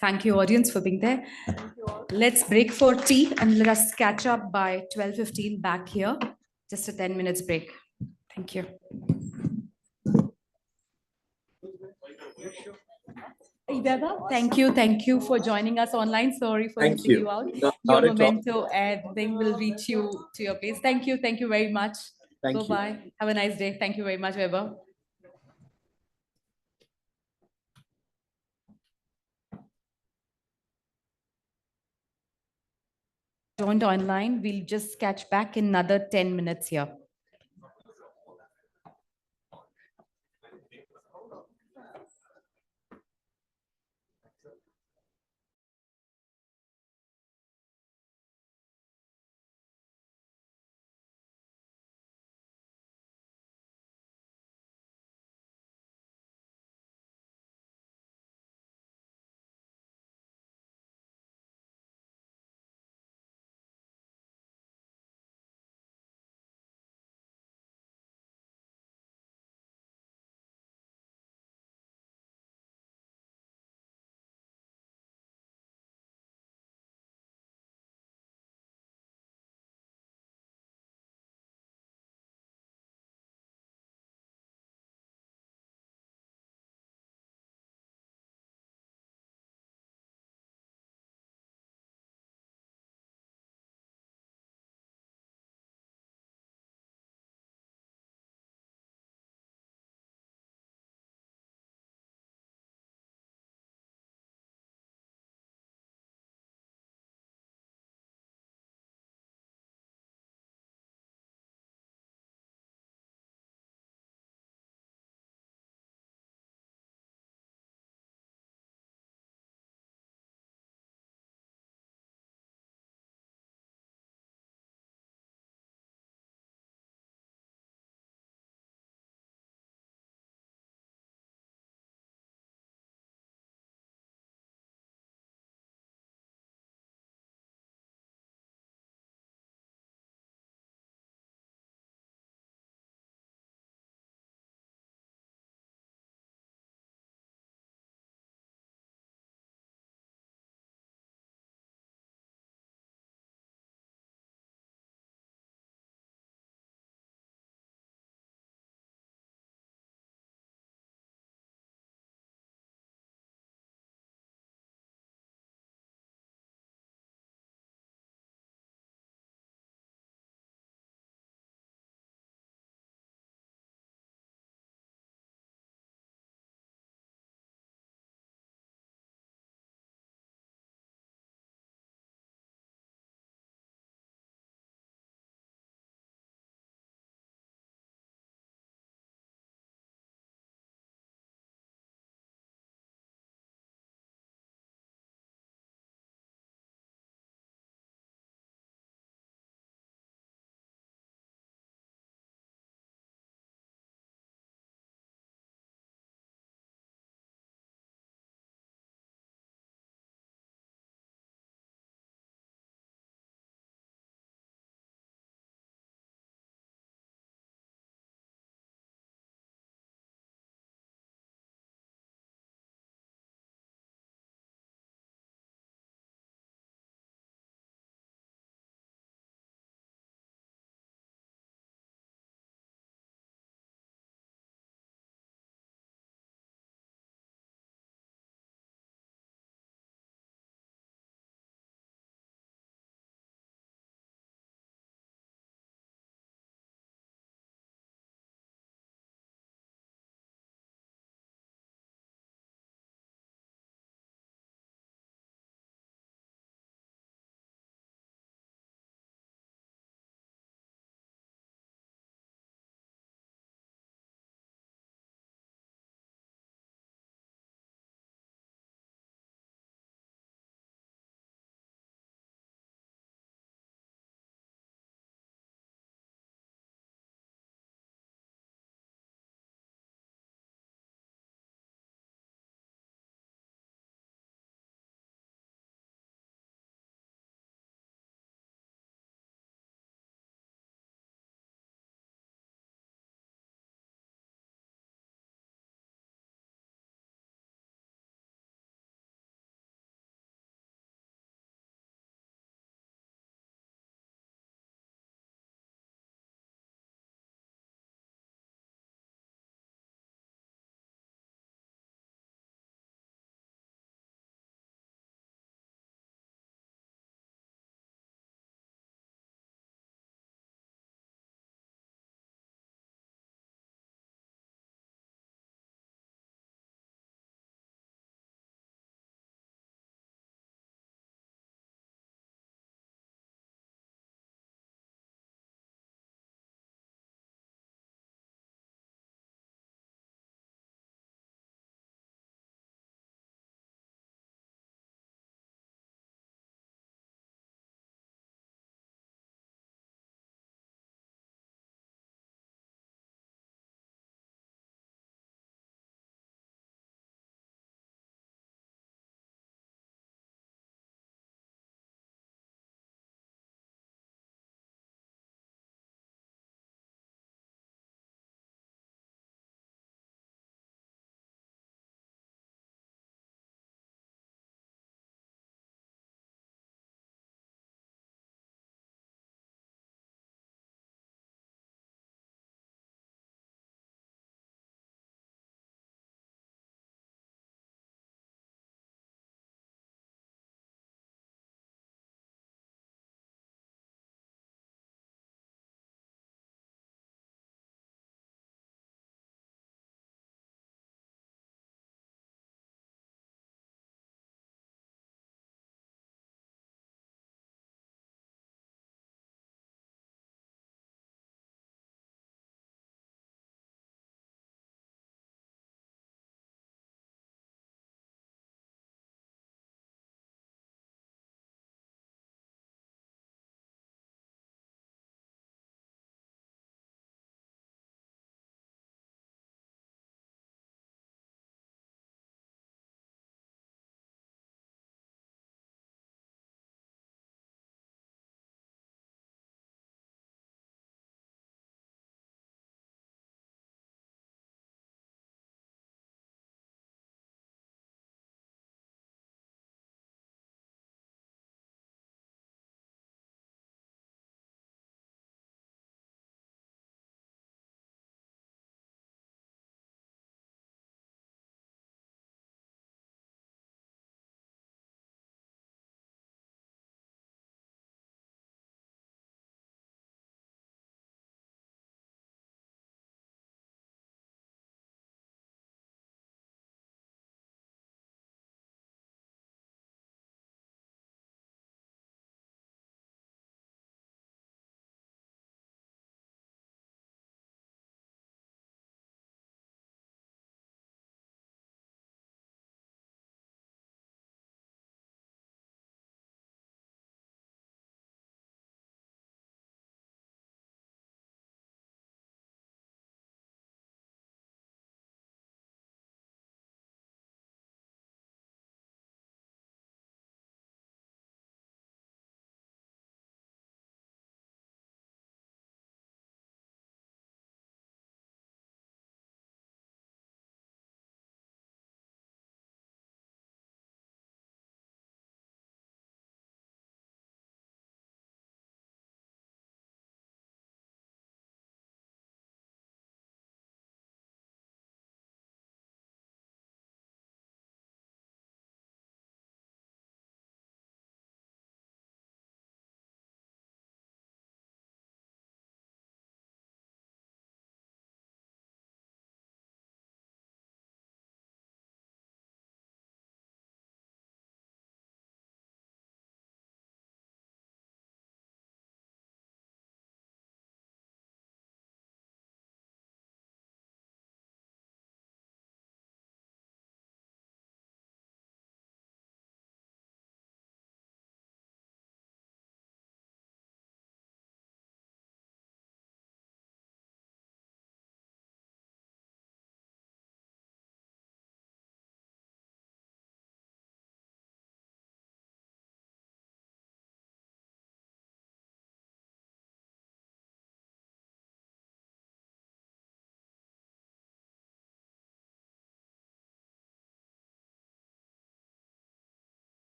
Thank you, audience, for being there. Let's break for tea and let us catch up by 12:15 back here. Just a 10 minutes break. Thank you. Thank you for joining us online. Sorry for missing you out. Your memento and thing will reach you to your place. Thank you very much. Bye-bye. Have a nice day. Thank you very much, Weber. Joined online. We'll just catch back in another 10 minutes here.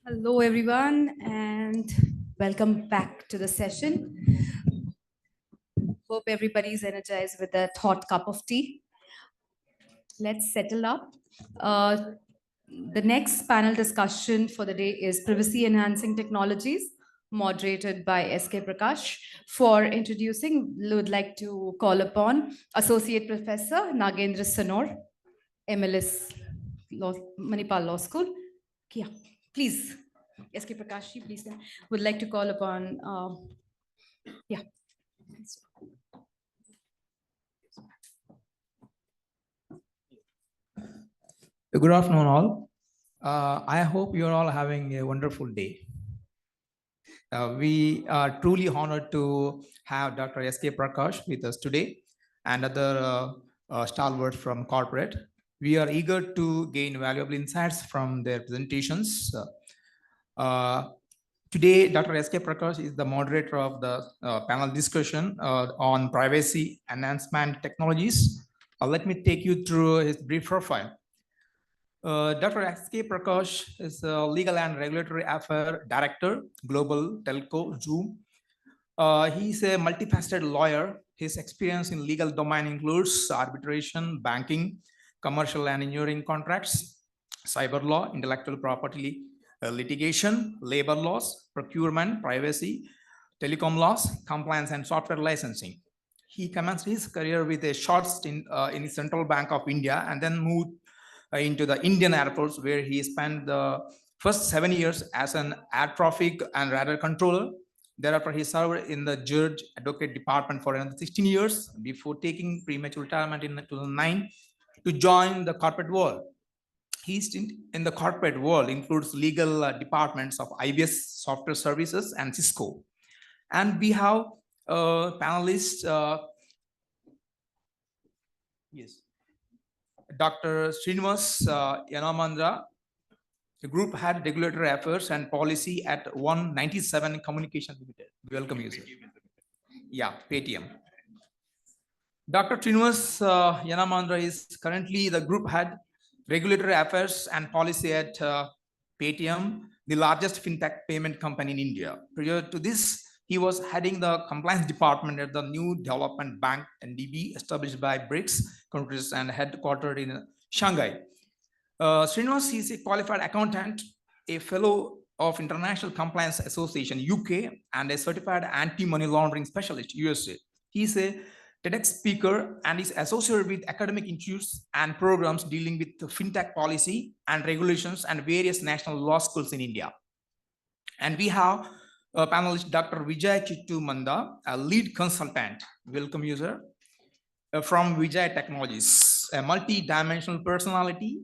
Hello, everyone, and welcome back to the session. Hope everybody's energized with a hot cup of tea. Let's settle up. The next panel discussion for the day is Privacy Enhancing Technologies, moderated by S.K. Prakash. For introducing, we would like to call upon Associate Professor Nagendra Sanor, MLS Manipal Law School. Yeah, please. S.K. Prakash, please. Would like to call upon, yeah. Good afternoon, all. I hope you're all having a wonderful day. We are truly honored to have Dr. S.K. Prakash with us today and other stalwarts from corporate. We are eager to gain valuable insights from their presentations. Today, Dr. S.K. Prakash is the moderator of the panel discussion on privacy enhancement technologies. Let me take you through his brief profile. Dr. S.K. Prakash is a Legal and Regulatory Affairs Director, Global Telco, Zoom. He's a multifaceted lawyer. His experience in legal domain includes arbitration, banking, commercial and engineering contracts, cyber law, intellectual property litigation, labor laws, procurement, privacy, telecom laws, compliance, and software licensing. He commenced his career with a short stint in the Central Bank of India and then moved into the Indian Air Force, where he spent the first 7 years as an air traffic and radar controller. Thereafter, he served in the Judge Advocate Department for another 16 years before taking premature retirement in 2009 to join the corporate world. His stint in the corporate world includes legal departments of IBS Software Services and Cisco. And we have panelists, yes, Dr. Srinivas Yanamandra, the group head regulatory affairs and policy at 197 Communication Limited. Welcome you, sir. Yeah, Paytm. Dr. Srinivas Yanamandra is currently the group head regulatory affairs and policy at Paytm, the largest fintech payment company in India. Prior to this, he was heading the compliance department at the New Development Bank NDB, established by BRICS countries and headquartered in Shanghai. Srinivas is a qualified accountant, a fellow of International Compliance Association UK, and a certified anti-money laundering specialist USA. He is a TEDx speaker and is associated with academic institutes and programs dealing with fintech policy and regulations and various national law schools in India. And we have panelist Dr. Vijay Chittu Manda, a lead consultant. Welcome, user, from Vijay Technologies, a multi-dimensional personality.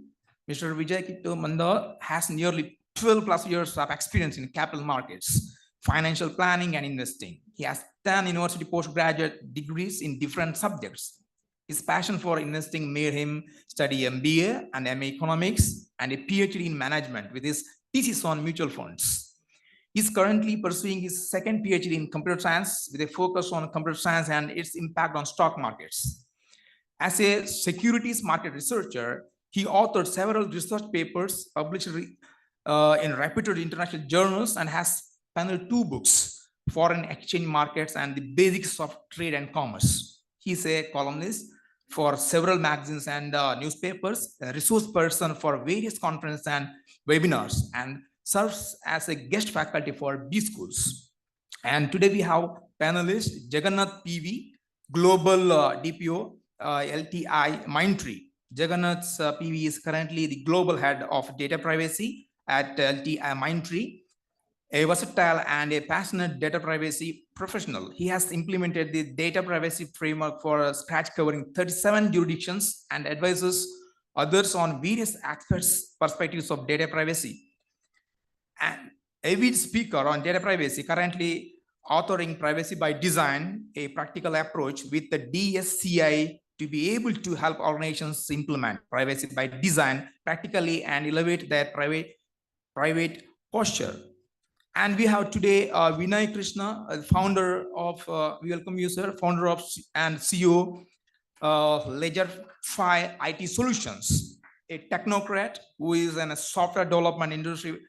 Mr. Vijay Chittu Manda has nearly 12 plus years of experience in capital markets, financial planning, and investing. He has 10 university postgraduate degrees in different subjects. His passion for investing made him study MBA and MA economics and a PhD in management with his thesis on mutual funds. He's currently pursuing his second PhD in computer science with a focus on computer science and its impact on stock markets. As a securities market researcher, he authored several research papers published in reputed international journals and has penned 2 books, foreign exchange markets, and the basics of trade and commerce. He's a columnist for several magazines and newspapers, a resource person for various conferences and webinars, and serves as a guest faculty for B schools. And today we have panelist Jagannath PV, Global DPO, LTI Mindtree. Jagannath's PV is currently the global head of data privacy at LTI Mindtree, a versatile and a passionate data privacy professional. He has implemented the data privacy framework for scratch, covering 37 jurisdictions, and advises others on various aspects, perspectives of data privacy. And avid speaker on data privacy, currently authoring Privacy by Design, a practical approach with the DSCI to be able to help organizations implement privacy by design practically and elevate their private posture. And we have today Vinay Krishna, founder of, we welcome you, sir, founder of and CEO Ledger5 IT Solutions, a technocrat who is in a software development industry,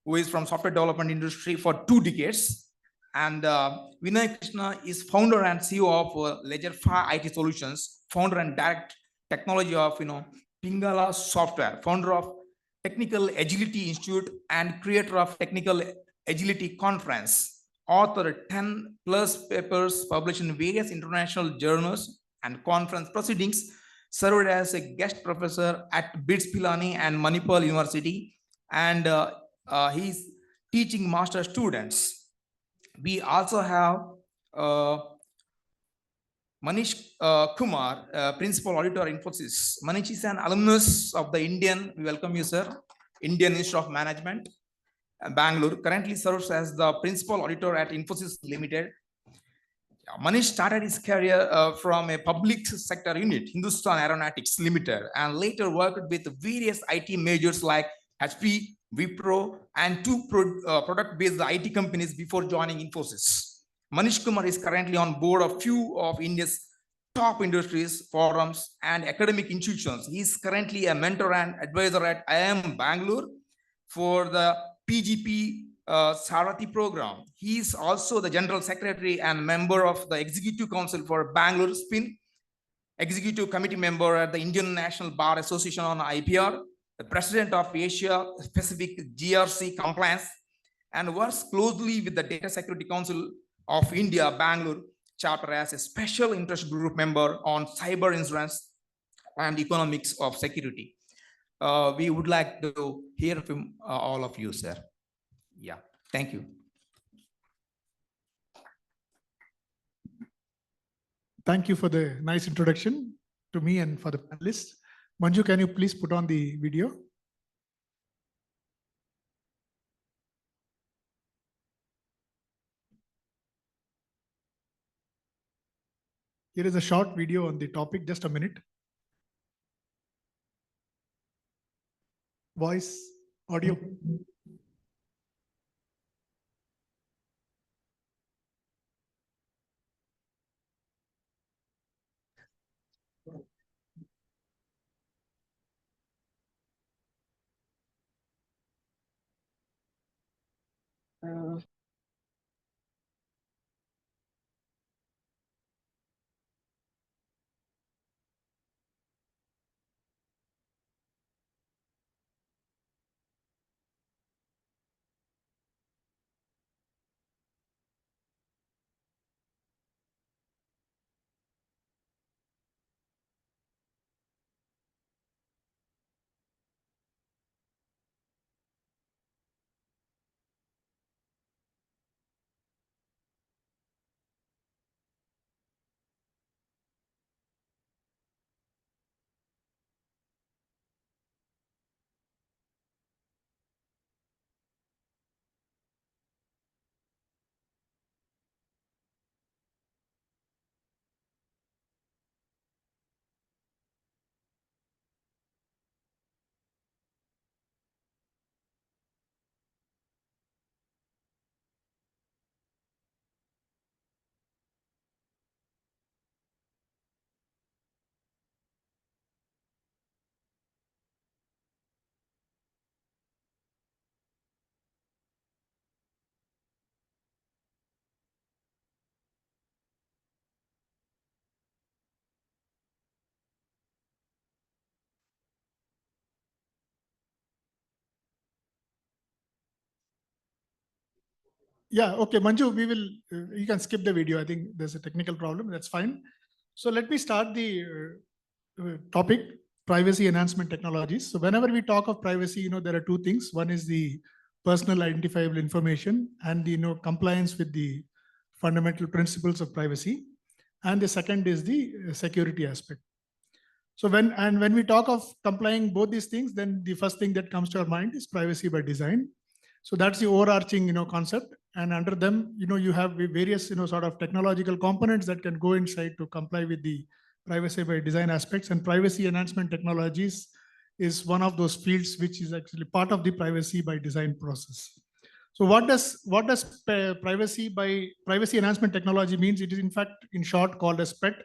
who is from software development industry for 2 decades. And Vinay Krishna is founder and CEO of Ledger5 IT Solutions, founder and direct technology of Pingala Software, founder of Technical Agility Institute and creator of Technical Agility Conference, author 10 plus papers published in various international journals and conference proceedings, served as a guest professor at BITS Pilani and Manipal University, and he's teaching master students. We also have Manish Kumar, Principal Auditor Infosys. Manish is an alumnus of the Indian, we welcome you, sir, Indian Institute of Management, Bangalore, currently serves as the Principal Auditor at Infosys Limited. Manish started his career from a public sector unit, Hindustan Aeronautics Limited, and later worked with various IT majors like HP, Wipro, and 2 product-based IT companies before joining Infosys. Manish Kumar is currently on board of few of India's top industries, forums, and academic institutions. He is currently a mentor and advisor at IIM Bangalore for the PGP Sarathi program. He is also the General Secretary and member of the Executive Council for Bangalore SPIN, Executive Committee member at the Indian National Bar Association on IPR, the President of Asia Pacific GRC Compliance, and works closely with the Data Security Council of India, Bangalore chapter as a special interest group member on cyber insurance and economics of security. We would like to hear from all of you, sir. Yeah, thank you. Thank you for the nice introduction to me and for the panelists. Manju, can you please put on the video? Here is a short video on the topic, just a minute. Voice, audio. Yeah, okay, Manju, we will, you can skip the video. I think there's a technical problem. That's fine. So let me start the topic, privacy enhancement technologies. So whenever we talk of privacy, there are two things. One is the personal identifiable information and the, compliance with the fundamental principles of privacy. And the second is the security aspect. So when we talk of complying both these things, then the first thing that comes to our mind is privacy by design. So that's the overarching, concept. And under them, you have various, sort of technological components that can go inside to comply with the privacy by design aspects. And privacy enhancement technologies is one of those fields which is actually part of the privacy by design process. So what does privacy enhancement technology means? It is in fact, in short, called as PET.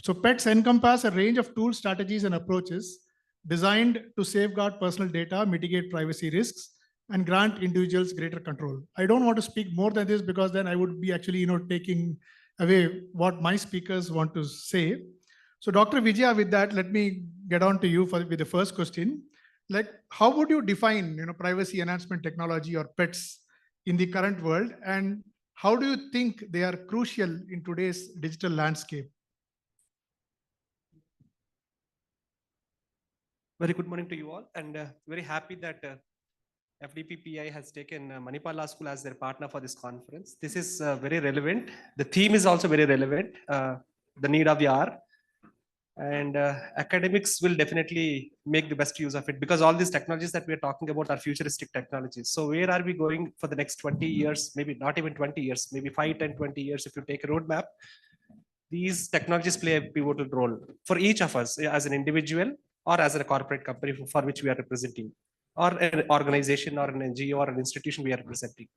So PETs encompass a range of tools, strategies, and approaches designed to safeguard personal data, mitigate privacy risks, and grant individuals greater control. I don't want to speak more than this because then I would be actually, taking away what my speakers want to say. So Dr. Vijaya, with that, let me get on to you with the first question. Like, how would you define, privacy enhancement technology or PETs in the current world? And how do you think they are crucial in today's digital landscape? Very good morning to you all, and very happy that FDPPI has taken Manipal Law School as their partner for this conference. This is very relevant. The theme is also very relevant, the need of the hour. And academics will definitely make the best use of it because all these technologies that we are talking about are futuristic technologies. So where are we going for the next 20 years, maybe not even 20 years, maybe 5, 10, 20 years, if you take a roadmap, these technologies play a pivotal role for each of us as an individual or as a corporate company for which we are representing, or an organization or an NGO or an institution we are representing.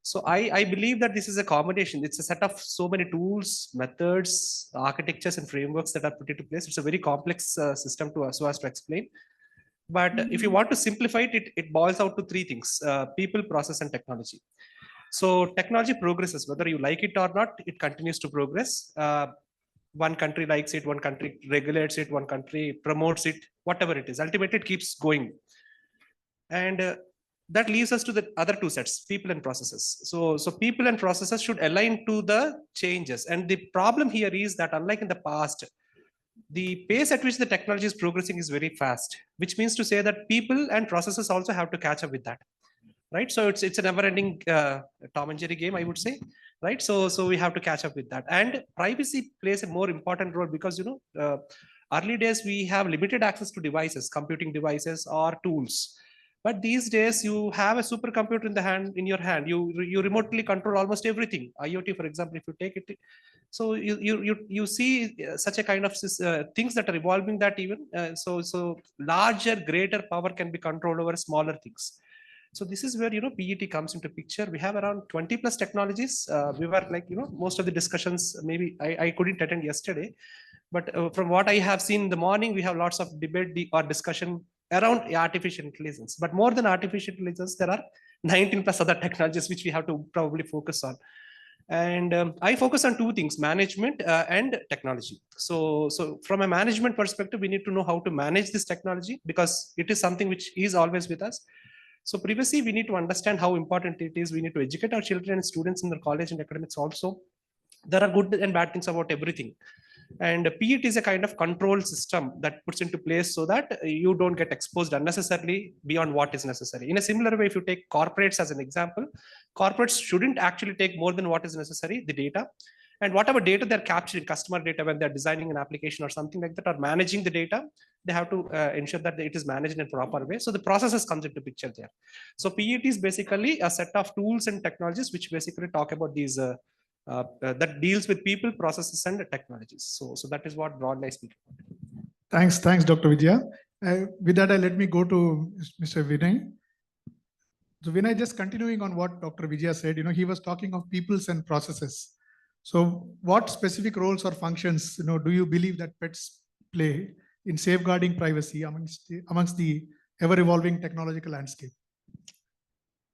So I believe that this is a combination. It's a set of so many tools, methods, architectures, and frameworks that are put into place. It's a very complex system so as to explain. But if you want to simplify it, it boils out to three things: people, process, and technology. So technology progresses, whether you like it or not, it continues to progress. One country likes it, one country regulates it, one country promotes it, whatever it is. Ultimately, it keeps going. And that leaves us to the other two sets, people and processes. So people and processes should align to the changes. And the problem here is that unlike in the past, the pace at which the technology is progressing is very fast, which means to say that people and processes also have to catch up with that. Right, so it's a never-ending Tom and Jerry game, I would say. Right, so we have to catch up with that, and privacy plays a more important role because early days we have limited access to devices, computing devices or tools, but these days you have a supercomputer in your hand. You remotely control almost everything. IoT, for example, if you take it, so you see such a kind of things that are evolving that even so larger, greater power can be controlled over smaller things. So this is where PET comes into picture. We have around 20 plus technologies. We were like most of the discussions. Maybe I couldn't attend yesterday, but from what I have seen in the morning, we have lots of debate or discussion around artificial intelligence. But more than artificial intelligence, there are 19 plus other technologies which we have to probably focus on. And I focus on two things: management and technology. So from a management perspective, we need to know how to manage this technology because it is something which is always with us. So privacy, we need to understand how important it is. We need to educate our children and students in their college and academics also. There are good and bad things about everything. And PET is a kind of control system that puts into place so that you don't get exposed unnecessarily beyond what is necessary. In a similar way, if you take corporates as an example, corporates shouldn't actually take more than what is necessary, the data. And whatever data they're capturing, customer data, when they're designing an application or something like that, or managing the data, they have to ensure that it is managed in a proper way. So the processes comes into picture there. So PET is basically a set of tools and technologies which basically talk about these that deals with people, processes, and technologies. So that is what broadly I speak about. Thanks, Dr. Vijaya. With that, let me go to Mr. Vinay. So Vinay, just continuing on what Dr. Vijaya said, he was talking of peoples and processes. So what specific roles or functions, do you believe that PETs play in safeguarding privacy amongst the ever-evolving technological landscape?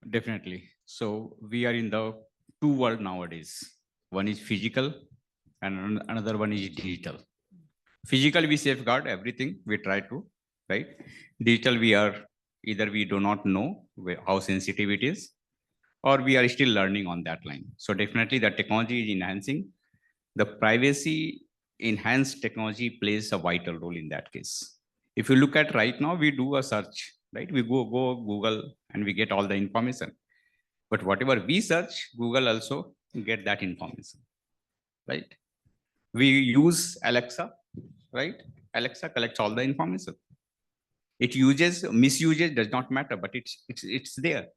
Definitely. So we are in the two world nowadays. One is physical and another one is digital. Physical, we safeguard everything. We try to, right? Digital, either we do not know how sensitive it is, or we are still learning on that line. So definitely the technology is enhancing. The privacy enhanced technology plays a vital role in that case. If you look at right now, we do a search, right? We go Google and we get all the information. But whatever we search, Google also get that information, right? We use Alexa, right? Alexa collects all the information. It misuses does not matter, but it's there,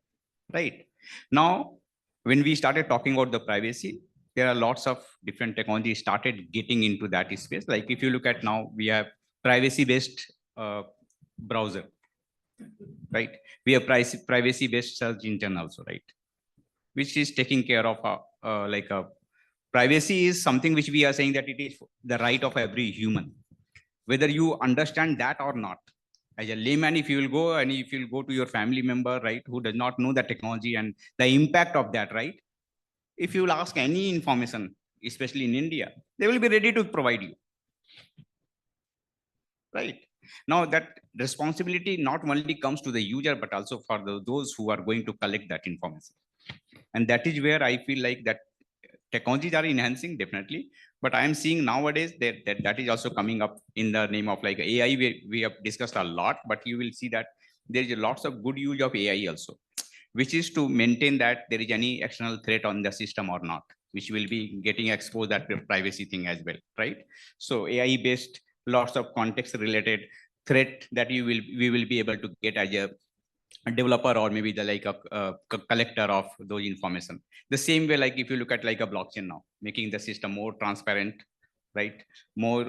right? Now, when we started talking about the privacy, there are lots of different technologies started getting into that space. Like if you look at now, we have privacy-based browser, right? We have privacy-based search engine also, right? Which is taking care of privacy is something which we are saying that it is the right of every human, whether you understand that or not. As a layman, if you will go and if you'll go to your family member, right, who does not know the technology and the impact of that, right? If you will ask any information, especially in India, they will be ready to provide you. Right. Now that responsibility not only comes to the user, but also for those who are going to collect that information. And that is where I feel like that technologies are enhancing, definitely. But I am seeing nowadays that is also coming up in the name of like AI. We have discussed a lot, but you will see that there is lots of good use of AI also, which is to maintain that there is any external threat on the system or not, which will be getting exposed that privacy thing as well, right? So AI based lots of context related threat that we will be able to get as a developer or maybe the like a collector of those information. The same way, like if you look at like a blockchain now, making the system more transparent, right? More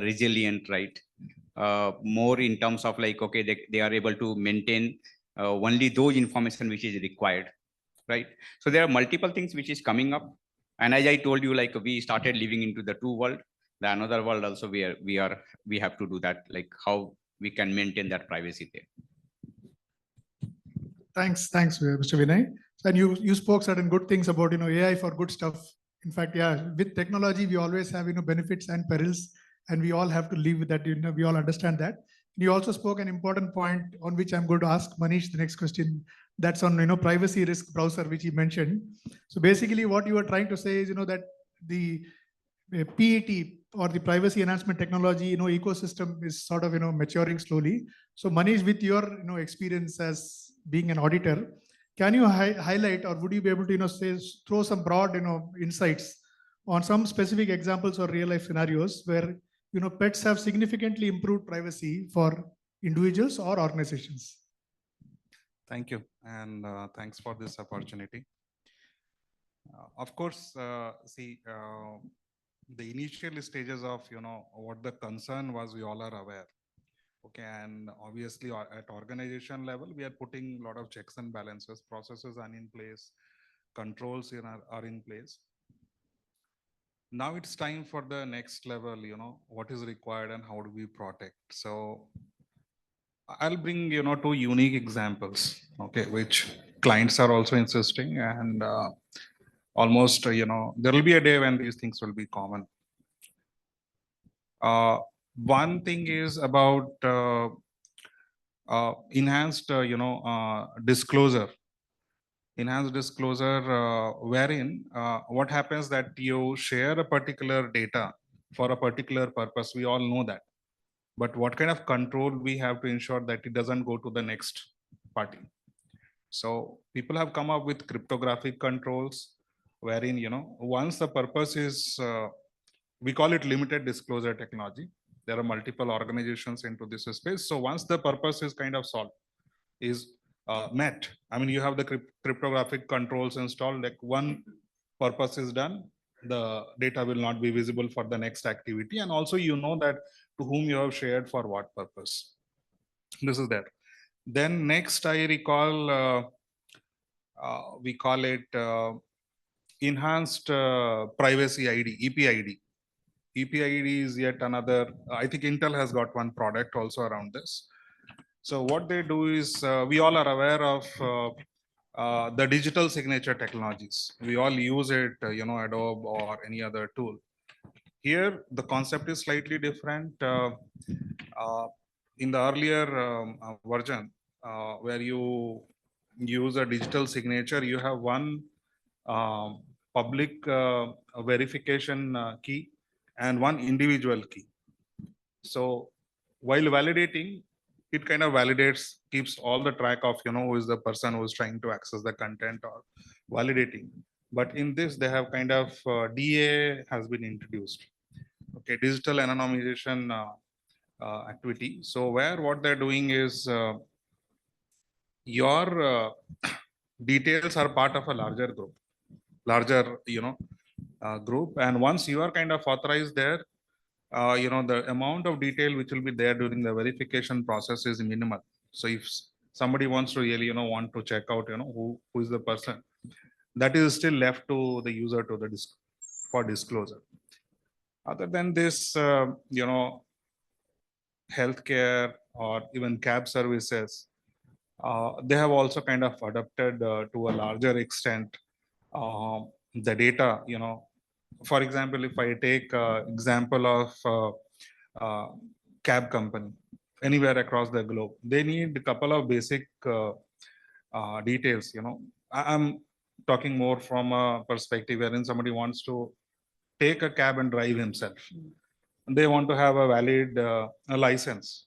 resilient, right? More in terms of like, okay, they are able to maintain only those information which is required, right? So there are multiple things which is coming up. And as I told you, like we started living into the two world, the another world also we have to do that, like how we can maintain that privacy there. Thanks, Mr. Vinay. And you spoke certain good things about AI for good stuff. In fact, yeah, with technology we always have benefits and perils, and we all have to live with that. We all understand that. You also spoke an important point on which I'm going to ask Manish the next question. That's on privacy risk browser, which he mentioned. So basically, what you are trying to say is that the PET or the privacy enhancement technology ecosystem is sort of maturing slowly. So Manish, with your experience as being an auditor, can you highlight, or would you be able to throw some broad insights on some specific examples or real life scenarios where pets have significantly improved privacy for individuals or organizations? Thank you, and thanks for this opportunity. Of course, the initial stages of what the concern was, we all are aware. Okay, and obviously at organization level, we are putting a lot of checks and balances, processes are in place, controls are in place. Now it's time for the next level, what is required and how do we protect. So I'll bring, two unique examples, okay, which clients are also insisting, and almost, there will be a day when these things will be common. One thing is about enhanced, disclosure. Enhanced disclosure, wherein what happens that you share a particular data for a particular purpose. We all know that. But what kind of control we have to ensure that it doesn't go to the next party? So people have come up with cryptographic controls, wherein, once the purpose is, we call it limited disclosure technology. There are multiple organizations into this space. So once the purpose is kind of solved, is met, I mean, you have the cryptographic controls installed, like one purpose is done, the data will not be visible for the next activity. And also, that to whom you have shared for what purpose. This is there. Then next, I recall, we call it enhanced privacy ID, EPID. EPID is yet another, I think Intel has got one product also around this. So what they do is, we all are aware of the digital signature technologies. We all use it, Adobe or any other tool. Here, the concept is slightly different. In the earlier version, where you use a digital signature, you have one public verification key and one individual key. So while validating, it kind of validates, keeps all the track of, who is the person who is trying to access the content or validating. But in this, they have kind of DA has been introduced. Okay, digital anonymization activity. So where what they're doing is your details are part of a larger group, group. And once you are kind of authorized there, the amount of detail which will be there during the verification process is minimal. So if somebody wants to really, want to check out, who is the person, that is still left to the user to the for disclosure. Other than this, healthcare or even cab services, they have also kind of adapted to a larger extent the data. For example, if I take example of cab company anywhere across the globe, they need a couple of basic details. I'm talking more from a perspective wherein somebody wants to take a cab and drive himself. They want to have a valid license,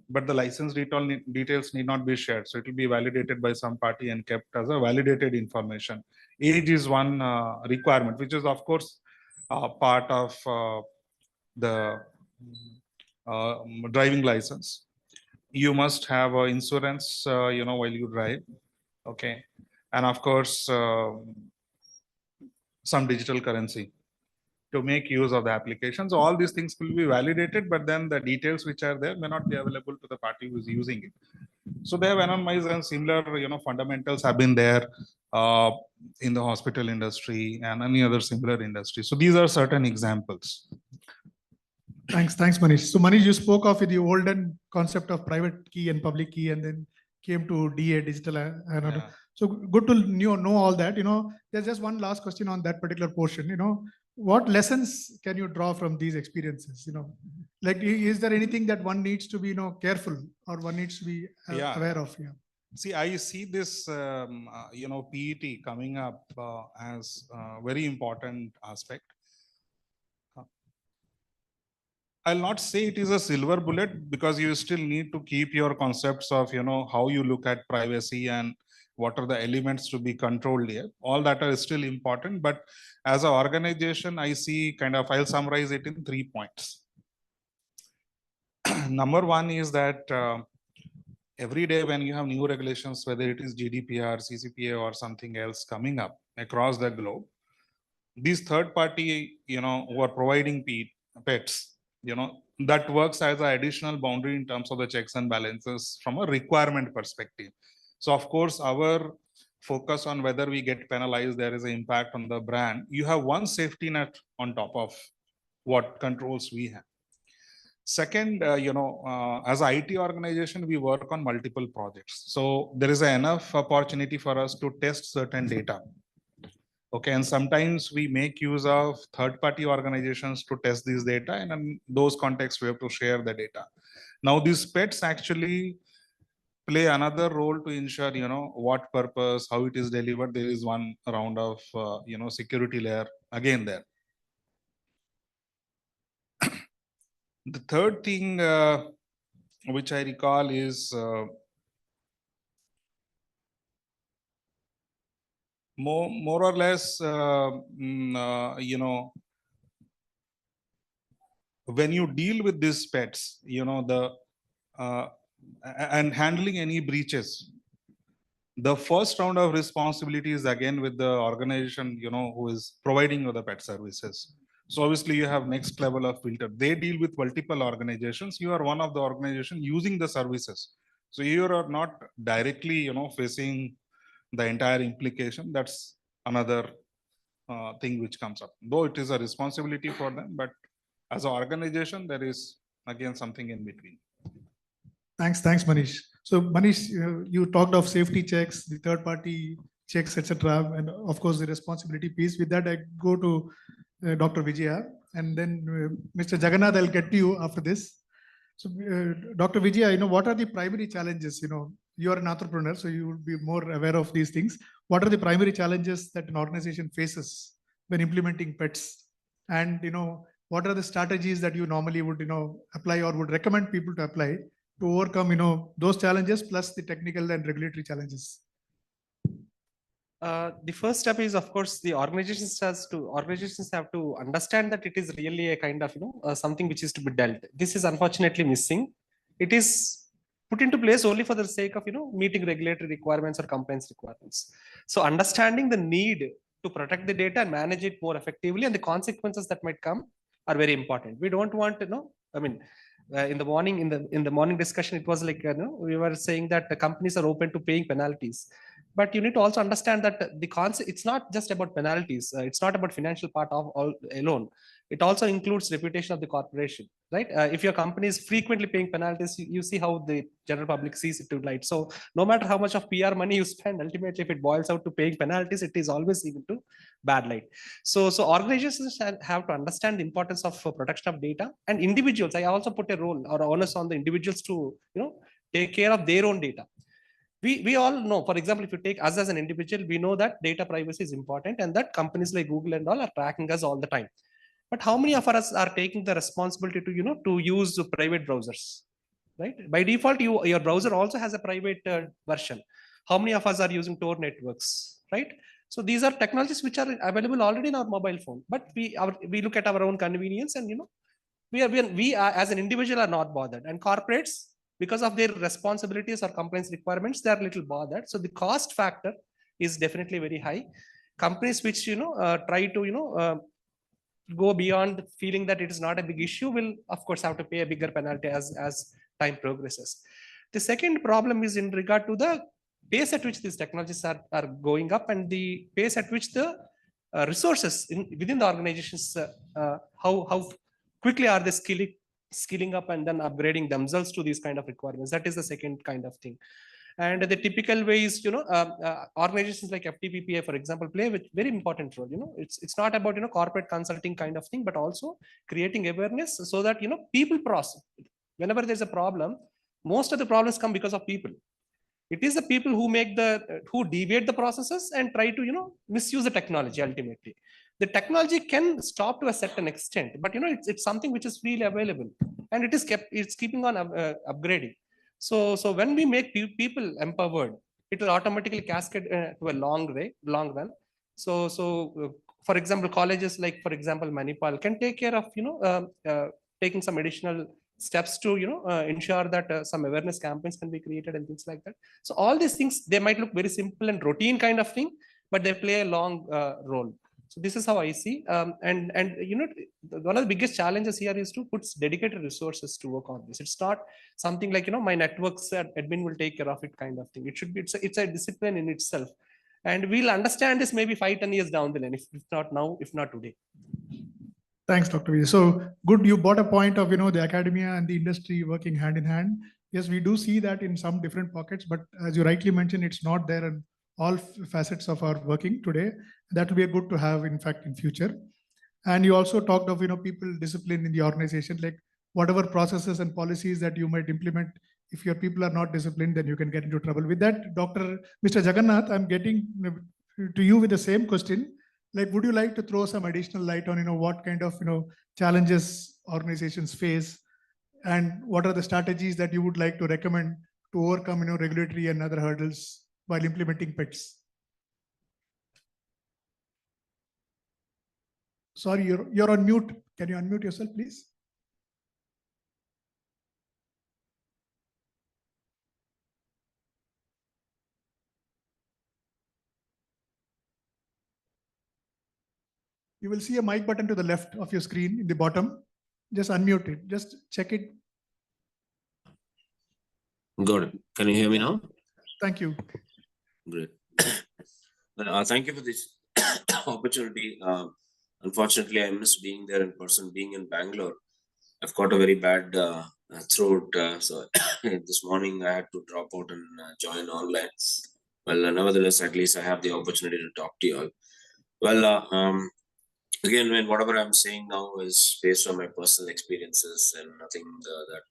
but the license details need not be shared. So it will be validated by some party and kept as a validated information. Age is one requirement, which is of course part of the driving license. You must have insurance, while you drive. Okay. And of course, some digital currency to make use of the application. So all these things will be validated, but then the details which are there may not be available to the party who is using it. So they have anonymized, and similar, fundamentals have been there in the hospital industry and any other similar industry. So these are certain examples. Thanks, Manish. So Manish, you spoke of the olden concept of private key and public key, and then came to DA, digital. Yeah. So good to know all that. There's just one last question on that particular portion. What lessons can you draw from these experiences? Like, is there anything that one needs to be, careful, or one needs to be aware of? Yeah. See, I see this, PET coming up as a very important aspect. I'll not say it is a silver bullet, because you still need to keep your concepts of, how you look at privacy and what are the elements to be controlled here. All that are still important. But as an organization, I see I'll summarize it in 3 points. Number one is that every day when you have new regulations, whether it is GDPR, CCPA, or something else coming up across the globe, these third party, who are providing pets, that works as an additional boundary in terms of the checks and balances from a requirement perspective. So of course, our focus on whether we get penalized, there is an impact on the brand. You have one safety net on top of what controls we have. Second, as an IT organization, we work on multiple projects. So there is enough opportunity for us to test certain data. Okay, and sometimes we make use of third-party organizations to test these data, and in those contexts, we have to share the data. Now, these pets actually play another role to ensure, what purpose, how it is delivered. There is one round of, security layer again there. The third thing which I recall is more or less, when you deal with these pets, and handling any breaches, the first round of responsibility is again with the organization, who is providing you the pet services. So obviously you have next level of filter. They deal with multiple organizations. You are one of the organization using the services. So you are not directly, facing the entire implication. That's another thing which comes up. Though it is a responsibility for them, but as an organization, there is again something in between. Thanks, Manish. So Manish, you talked of safety checks, the third-party checks, etc., and of course the responsibility piece. With that, I go to Dr. Vijaya, and then Mr. Jagannath, I'll get to you after this. So, Dr. Vijaya, what are the primary challenges, you are an entrepreneur, so you would be more aware of these things. What are the primary challenges that an organization faces when implementing pets? And, what are the strategies that you normally would, apply or would recommend people to apply to overcome, those challenges plus the technical and regulatory challenges? The first step is, of course, the organizations have to understand that it is really a kind of something which is to be dealt. This is unfortunately missing. It is put into place only for the sake of meeting regulatory requirements or compliance requirements. So understanding the need to protect the data and manage it more effectively and the consequences that might come are very important. We don't want to know. I mean, in the morning discussion, it was like we were saying that the companies are open to paying penalties. But you need to also understand that the concept, it's not just about penalties. It's not about financial part of all alone. It also includes reputation of the corporation, right? If your company is frequently paying penalties, you see how the general public sees it to light. So no matter how much of PR money you spend, ultimately, if it boils out to paying penalties, it is always seen into bad light. So organizations have to understand the importance of protection of data, and individuals. I also put a role or onus on the individuals to take care of their own data. We all know, for example, if you take us as an individual, we know that data privacy is important and that companies like Google and all are tracking us all the time. But how many of us are taking the responsibility to to use private browsers, right? By default, your browser also has a private version. How many of us are using Tor networks, right? So these are technologies which are available already in our mobile phone, but we look at our own convenience, and we are, as an individual, are not bothered, and corporates, because of their responsibilities or compliance requirements, they are little bothered. So the cost factor is definitely very high. Companies which try to go beyond feeling that it is not a big issue will of course have to pay a bigger penalty as time progresses. The second problem is in regard to the pace at which these technologies are going up, and the pace at which the resources within the organizations, how quickly are they skilling up and then upgrading themselves to these kind of requirements. That is the second kind of thing. And the typical ways, organizations like FDPPI, for example, play a very important role. It's not about corporate consulting kind of thing, but also creating awareness so that people process. Whenever there's a problem, most of the problems come because of people. It is the people who deviate the processes and try to misuse the technology. Ultimately, the technology can stop to a certain extent, but it's something which is freely available, and it's keeping on upgrading. So when we make people empowered, it will automatically cascade to a long run. For example, colleges like, for example, Manipal can take care of taking some additional steps to ensure that some awareness campaigns can be created and things like that. So all these things, they might look very simple and routine kind of thing, but they play a long role. So this is how I see. And one of the biggest challenges here is to put dedicated resources to work on this. It's not something like my networks admin will take care of it kind of thing. It should be it's a discipline in itself, and we'll understand this maybe 5-10 years down the line, if not now, if not today. Thanks, Dr. Vijay. So good, you brought a point of, the academia and the industry working hand in hand. Yes, we do see that in some different pockets, but as you rightly mentioned, it's not there in all facets of our working today. That will be good to have, in fact, in future. And you also talked of, people discipline in the organization, like whatever processes and policies that you might implement, if your people are not disciplined, then you can get into trouble. With that, Mr. Jagannath, I'm getting to you with the same question. Like, would you like to throw some additional light on, what kind of, challenges organizations face, and what are the strategies that you would like to recommend to overcome, regulatory and other hurdles while implementing pets? Sorry, you're on mute. Can you unmute yourself, please? You will see a mic button to the left of your screen in the bottom. Just unmute it. Just check it. Good. Can you hear me now? Thank you. Great. Thank you for this opportunity. Unfortunately, I missed being there in person, being in Bangalore. I've got a very bad throat, so this morning I had to drop out and join online. Well, nevertheless, at least I have the opportunity to talk to you all. Well, again, when whatever I'm saying now is based on my personal experiences and nothing that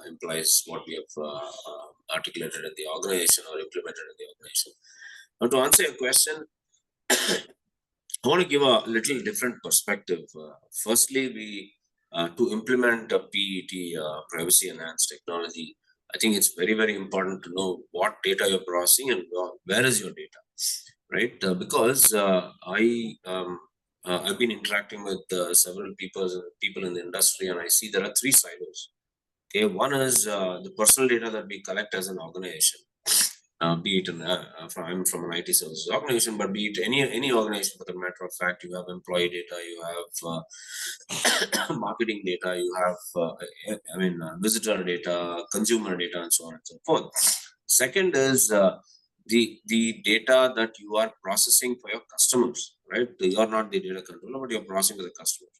implies what we have articulated in the organization or implemented in the organization. Now, to answer your question, I want to give a little different perspective. Firstly, to implement a PET privacy enhanced technology, I think it's very, very important to know what data you're processing and where is your data, right? Because I've been interacting with several people in the industry, and I see there are three silos. Okay, one is the personal data that we collect as an organization. Be it I'm from an IT services organization, but be it any organization, for the matter of fact, you have employee data, you have marketing data, you have visitor data, consumer data, and so on and so forth. Second is the data that you are processing for your customers, right? You are not the data controller, but you're processing for the customers.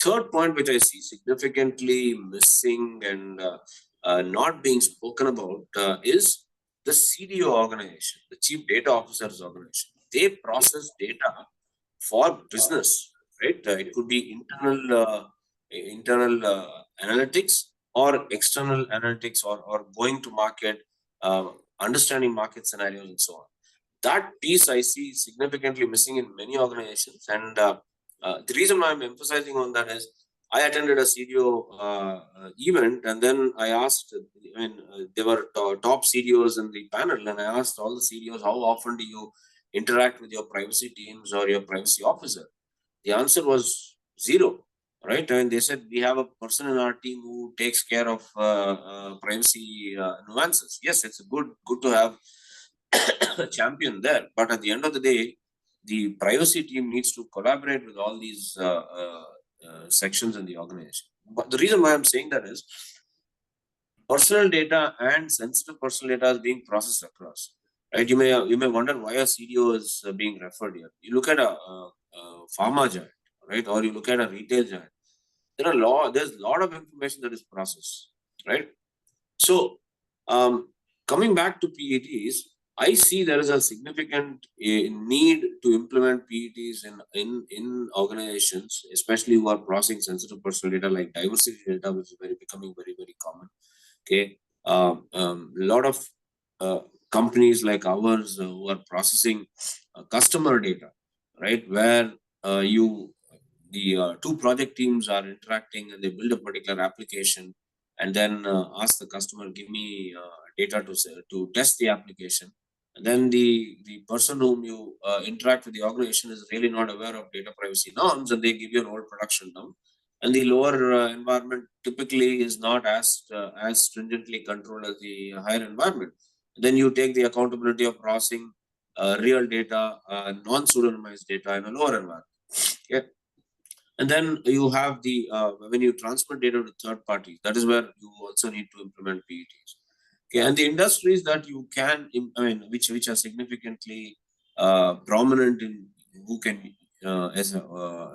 Third point, which I see significantly missing and not being spoken about, is the CDO organization, the Chief Data Officer's organization. They process data for business, right? It could be internal analytics or external analytics, or going to market, understanding market scenarios, and so on. That piece I see significantly missing in many organizations, and the reason why I'm emphasizing on that is I attended a CDO event, and then I asked, there were top CDOs in the panel, and I asked all the CDOs, how often do you interact with your privacy teams or your privacy officer? The answer was zero, right? And they said, we have a person in our team who takes care of privacy nuances. Yes, it's good to have a champion there, but at the end of the day, the privacy team needs to collaborate with all these sections in the organization. But the reason why I'm saying that is personal data and sensitive personal data is being processed across. Right? You may wonder why a CDO is being referred here. You look at a pharma giant, right, or you look at a retail giant. There's a lot of information that is processed, right? So coming back to PETs, I see there is a significant need to implement PETs in organizations, especially who are processing sensitive personal data like diversity data, which is becoming very, very common. Okay, a lot of companies like ours who are processing customer data, right, where the two project teams are interacting and they build a particular application, and then ask the customer, give me data to test the application. And then the person whom you interact with the organization is really not aware of data privacy norms, and they give you an old production norm. And the lower environment typically is not as stringently controlled as the higher environment. Then you take the accountability of processing real data, non-pseudonymized data in a lower environment. Yeah. And then you have the when you transfer data to third parties, that is where you also need to implement PETs. Okay, and the industries that you can, which are significantly prominent in who can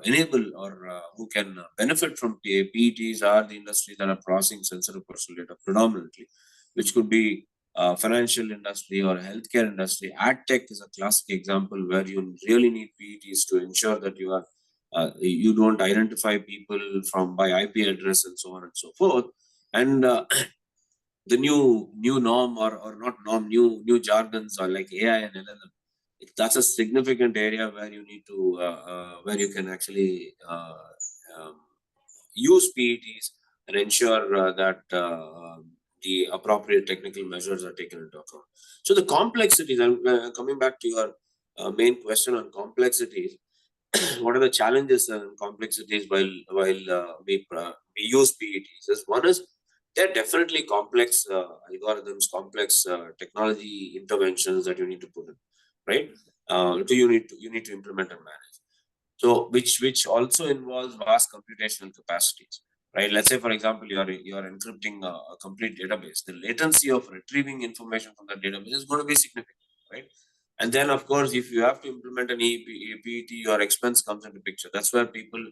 enable or who can benefit from PETs are the industries that are processing sensitive personal data predominantly, which could be financial industry or healthcare industry. Ad tech is a classic example where you really need PETs to ensure that you are you don't identify people by IP address and so on and so forth. And the new norm or not norm, new jargons are like AI and LLM. That's a significant area where you need to where you can actually use PETs and ensure that the appropriate technical measures are taken into account. So the complexities, and coming back to your main question on complexities, what are the challenges and complexities while we use PETs? One is they're definitely complex algorithms, complex technology interventions that you need to put in, right? So you need to implement and manage. So which also involves vast computational capacities, right? Let's say, for example, you are encrypting a complete database. The latency of retrieving information from that database is going to be significant, right? And then, of course, if you have to implement an PET, your expense comes into picture. That's where people,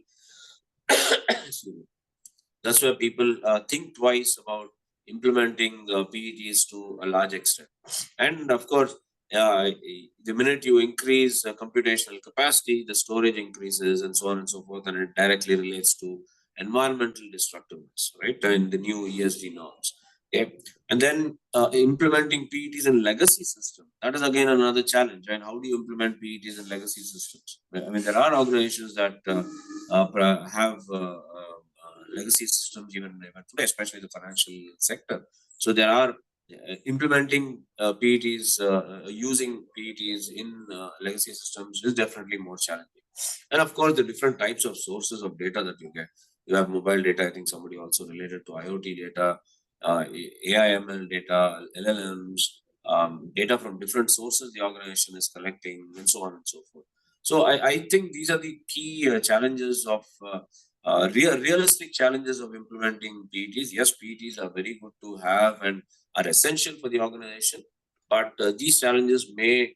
think twice about implementing PETs to a large extent. And of course, the minute you increase computational capacity, the storage increases and so on and so forth, and it directly relates to environmental destructiveness, right? And the new ESG norms. Okay. And then implementing PETs in legacy system, that is again another challenge, right? How do you implement PETs in legacy systems? I mean, there are organizations that have legacy systems even today, especially the financial sector. So there are implementing PETs, using PETs in legacy systems is definitely more challenging. And of course, the different types of sources of data that you get. You have mobile data. I think somebody also related to IoT data, AI/ML data, LLMs, data from different sources the organization is collecting, and so on and so forth. So I think these are the key challenges of realistic challenges of implementing PETs. Yes, PETs are very good to have and are essential for the organization, but these challenges may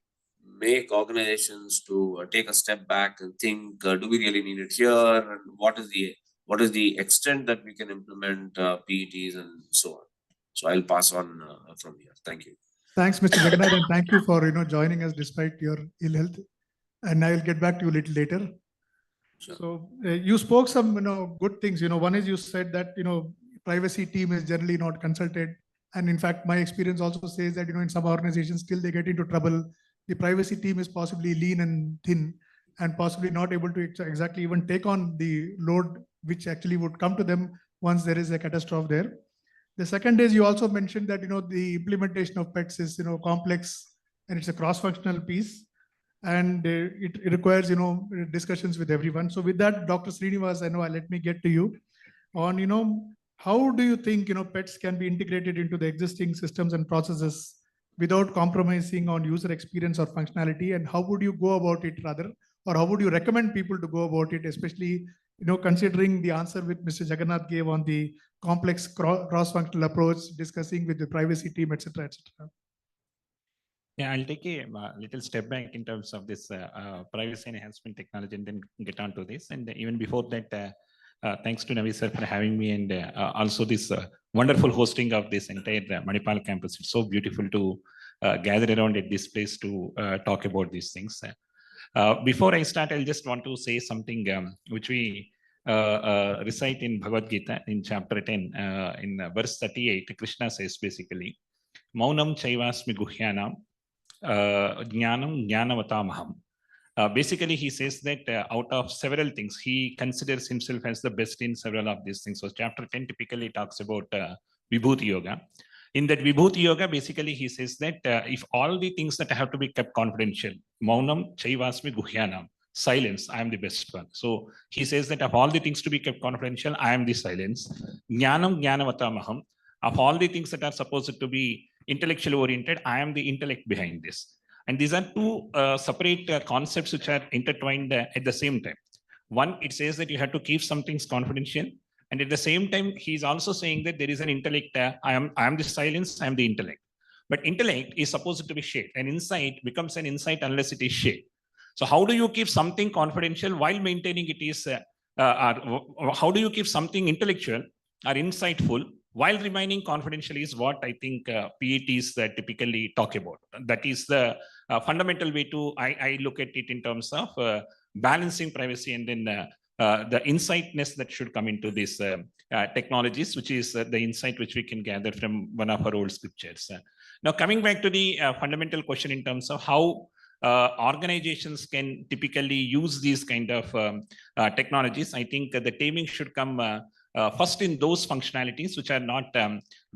make organizations to take a step back and think, do we really need it here, and what is the extent that we can implement PETs and so on. So I'll pass on from here. Thank you. Thanks, Mr. Jagannath, and thank you for joining us despite your ill health. And I will get back to you a little later. Sure. So you spoke some good things. One is you said that privacy team is generally not consulted, and in fact my experience also says that in some organizations still they get into trouble. The privacy team is possibly lean and thin, and possibly not able to exactly even take on the load which actually would come to them once there is a catastrophe there. The second is you also mentioned that the implementation of PETs is complex, and it's a cross-functional piece, and it requires discussions with everyone. So with that, Dr. Srinivas, let me get to you on how do you think PETs can be integrated into the existing systems and processes without compromising on user experience or functionality, and how would you go about it rather, or how would you recommend people to go about it, especially considering the answer which Mr. Jagannath gave on the complex cross-functional approach, discussing with the privacy team, etc., etc. Yeah, I'll take a little step back in terms of this privacy enhancement technology and then get on to this. And even before that, thanks to Navi sir for having me, and also this wonderful hosting of this entire Manipal campus. It's so beautiful to gather around at this place to talk about these things. Before I start, I'll just want to say something which we recite in Bhagavad Gita in chapter 10, in verse 38. Krishna says basically, Maunam chaivasmi guhyanam jnanam jnanavatamaham. Basically, he says that out of several things, he considers himself as the best in several of these things. So chapter 10 typically talks about Vibhuti Yoga. In that Vibhuti Yoga, basically, he says that if all the things that have to be kept confidential, Maunam chaivasmi guhyanam, silence, I am the best one. So he says that of all the things to be kept confidential, I am the silence. Jnanam jnanavatamaham, of all the things that are supposed to be intellectually oriented, I am the intellect behind this. And these are two separate concepts which are intertwined at the same time. One, it says that you have to keep some things confidential. And at the same time, he's also saying that there is an intellect, I am the silence, I am the intellect. But intellect is supposed to be shared. An insight becomes an insight unless it is shared. So how do you keep something confidential while maintaining it is, how do you keep something intellectual or insightful while remaining confidential is what I think PETs typically talk about. That is the fundamental way to, I look at it in terms of balancing privacy and then the insightness that should come into these technologies, which is the insight which we can gather from one of our old scriptures. Now, coming back to the fundamental question in terms of how organizations can typically use these kind of technologies, I think the taming should come first in those functionalities which are not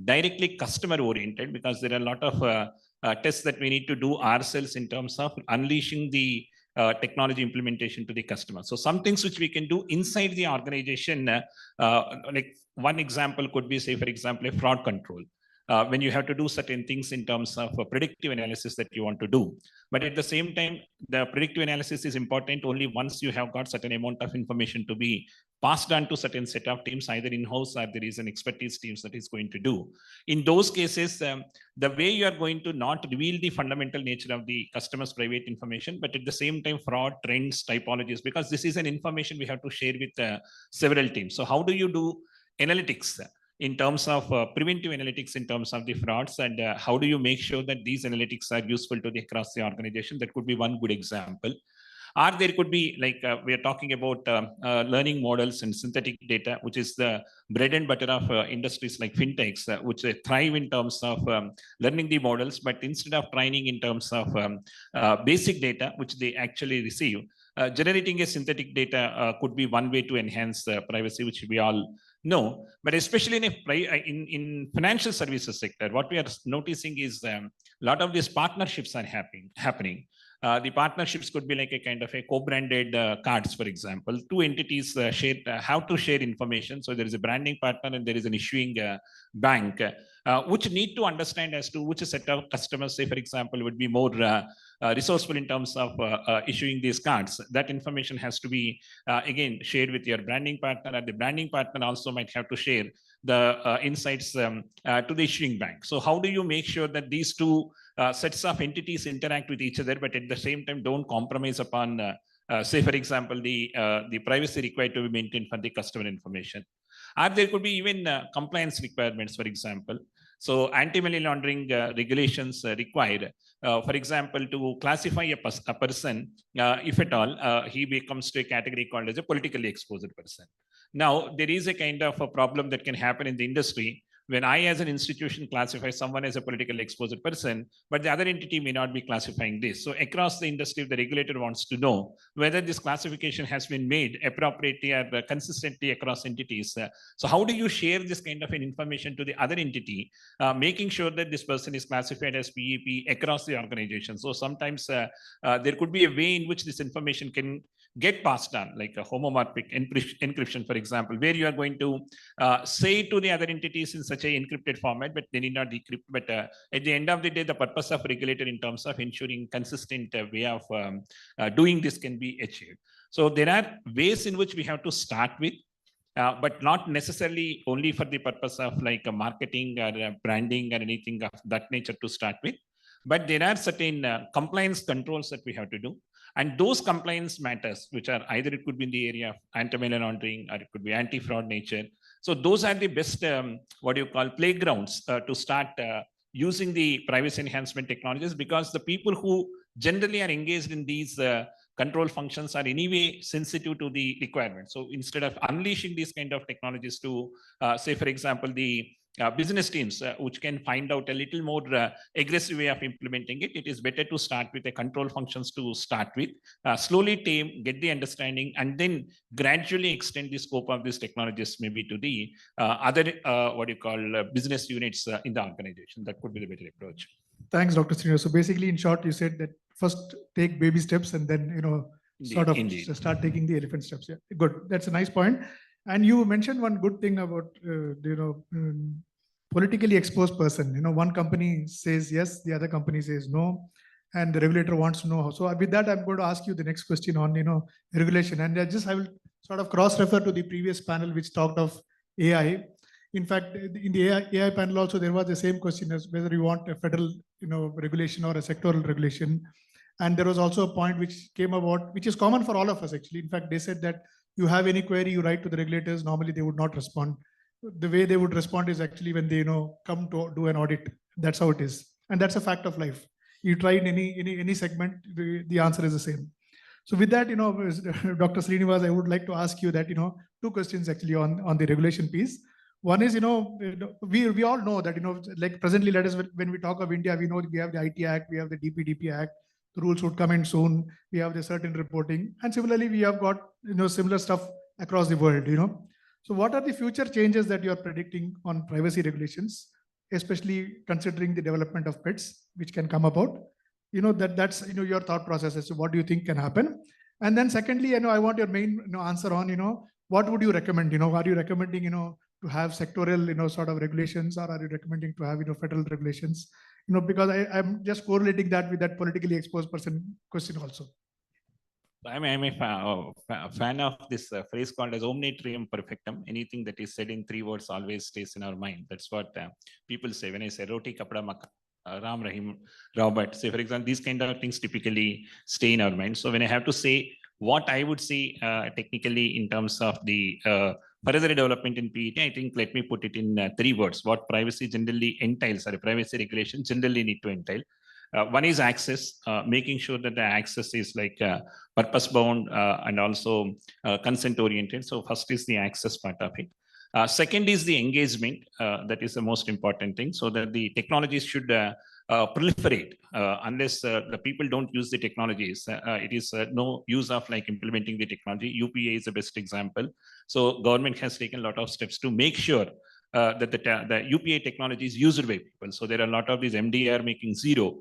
directly customer oriented, because there are a lot of tests that we need to do ourselves in terms of unleashing the technology implementation to the customer. So some things which we can do inside the organization, like one example could be, say, for example, a fraud control. When you have to do certain things in terms of predictive analysis that you want to do. But at the same time, the predictive analysis is important only once you have got certain amount of information to be passed on to certain set of teams, either in-house or there is an expertise teams that is going to do. In those cases, the way you are going to not reveal the fundamental nature of the customer's private information, but at the same time, fraud, trends, typologies, because this is an information we have to share with several teams. So how do you do analytics? in terms of preventive analytics, in terms of the frauds, and how do you make sure that these analytics are useful to the across the organization? That could be one good example. Or there could be like we are talking about learning models and synthetic data, which is the bread and butter of industries like fintechs, which thrive in terms of learning the models, but instead of training in terms of basic data, which they actually receive, generating a synthetic data could be one way to enhance privacy, which we all know. But especially in financial services sector, what we are noticing is a lot of these partnerships are happening. The partnerships could be like a kind of a co-branded cards, for example. Two entities have to share information. So there is a branding partner and there is an issuing bank, which need to understand as to which set of customers, say, for example, would be more resourceful in terms of issuing these cards. That information has to be, again, shared with your branding partner, and the branding partner also might have to share the insights to the issuing bank. So how do you make sure that these two sets of entities interact with each other, but at the same time don't compromise upon, say, for example, the privacy required to be maintained for the customer information? Or there could be even compliance requirements, for example. So anti-money laundering regulations required, for example, to classify a person, if at all, he becomes to a category called as a politically exposed person. Now, there is a kind of a problem that can happen in the industry when I, as an institution, classify someone as a politically exposed person, but the other entity may not be classifying this. So across the industry, the regulator wants to know whether this classification has been made appropriately or consistently across entities. So how do you share this kind of an information to the other entity, making sure that this person is classified as PEP across the organization? So sometimes there could be a way in which this information can get passed on, like a homomorphic encryption, for example, where you are going to say to the other entities in such an encrypted format, but they need not decrypt. But at the end of the day, the purpose of regulator in terms of ensuring consistent way of doing this can be achieved. So there are ways in which we have to start with, but not necessarily only for the purpose of like a marketing or branding or anything of that nature to start with. But there are certain compliance controls that we have to do. And those compliance matters, which are either it could be in the area of anti-money laundering or it could be anti-fraud nature. So those are the best, playgrounds to start using the privacy enhancement technologies, because the people who generally are engaged in these control functions are anyway sensitive to the requirements. So instead of unleashing these kind of technologies to, say, for example, the business teams, which can find out a little more aggressive way of implementing it, it is better to start with the control functions to start with, slowly tame, get the understanding, and then gradually extend the scope of these technologies maybe to the other, business units in the organization. That could be the better approach. Thanks, Dr. Srinivas. So basically, in short, you said that first take baby steps and then, Indeed. start taking the elephant steps. Yeah, good. That's a nice point. And you mentioned one good thing about, politically exposed person. One company says yes, the other company says no, and the regulator wants to know how. So with that, I'm going to ask you the next question on, regulation. And I will sort of cross-refer to the previous panel, which talked of AI. In fact, in the AI panel also, there was the same question as whether you want a federal, regulation or a sectoral regulation. And there was also a point which came about, which is common for all of us, actually. In fact, they said that you have any query, you write to the regulators, normally they would not respond. The way they would respond is actually when they, come to do an audit. That's how it is. And that's a fact of life. You try in any segment, the answer is the same. So with that, Dr. Srinivas, I would like to ask you that, two questions actually on the regulation piece. One is, we all know that, like presently, let us, when we talk of India, we know we have the IT Act, we have the DPDP Act, the rules would come in soon, we have the certain reporting. And similarly, we have got, similar stuff across the world, So what are the future changes that you are predicting on privacy regulations, especially considering the development of pets, which can come about? That's, your thought process as to what do you think can happen? And then secondly, I want your main answer on, what would you recommend? Are you recommending, to have sectoral, sort of regulations, or are you recommending to have, federal regulations? Because I'm just correlating that with that politically exposed person question also. I'm a fan of this phrase called as omne trium perfectum. Anything that is said in 3 words always stays in our mind. That's what people say. When I say roti, kapda, maka, Ram, Rahim, Robert, say, for example, these kind of things typically stay in our mind. So when I have to say what I would say technically in terms of the further development in PET, I think let me put it in 3 words. What privacy generally entails, or privacy regulation generally need to entail. One is access, making sure that the access is like purpose bound and also consent oriented. So first is the access part of it. Second is the engagement. That is the most important thing, so that the technologies should proliferate. Unless the people don't use the technologies, it is no use of like implementing the technology. UPA is the best example. So government has taken a lot of steps to make sure that the UPA technology is used by people. So there are a lot of these MDR making zero,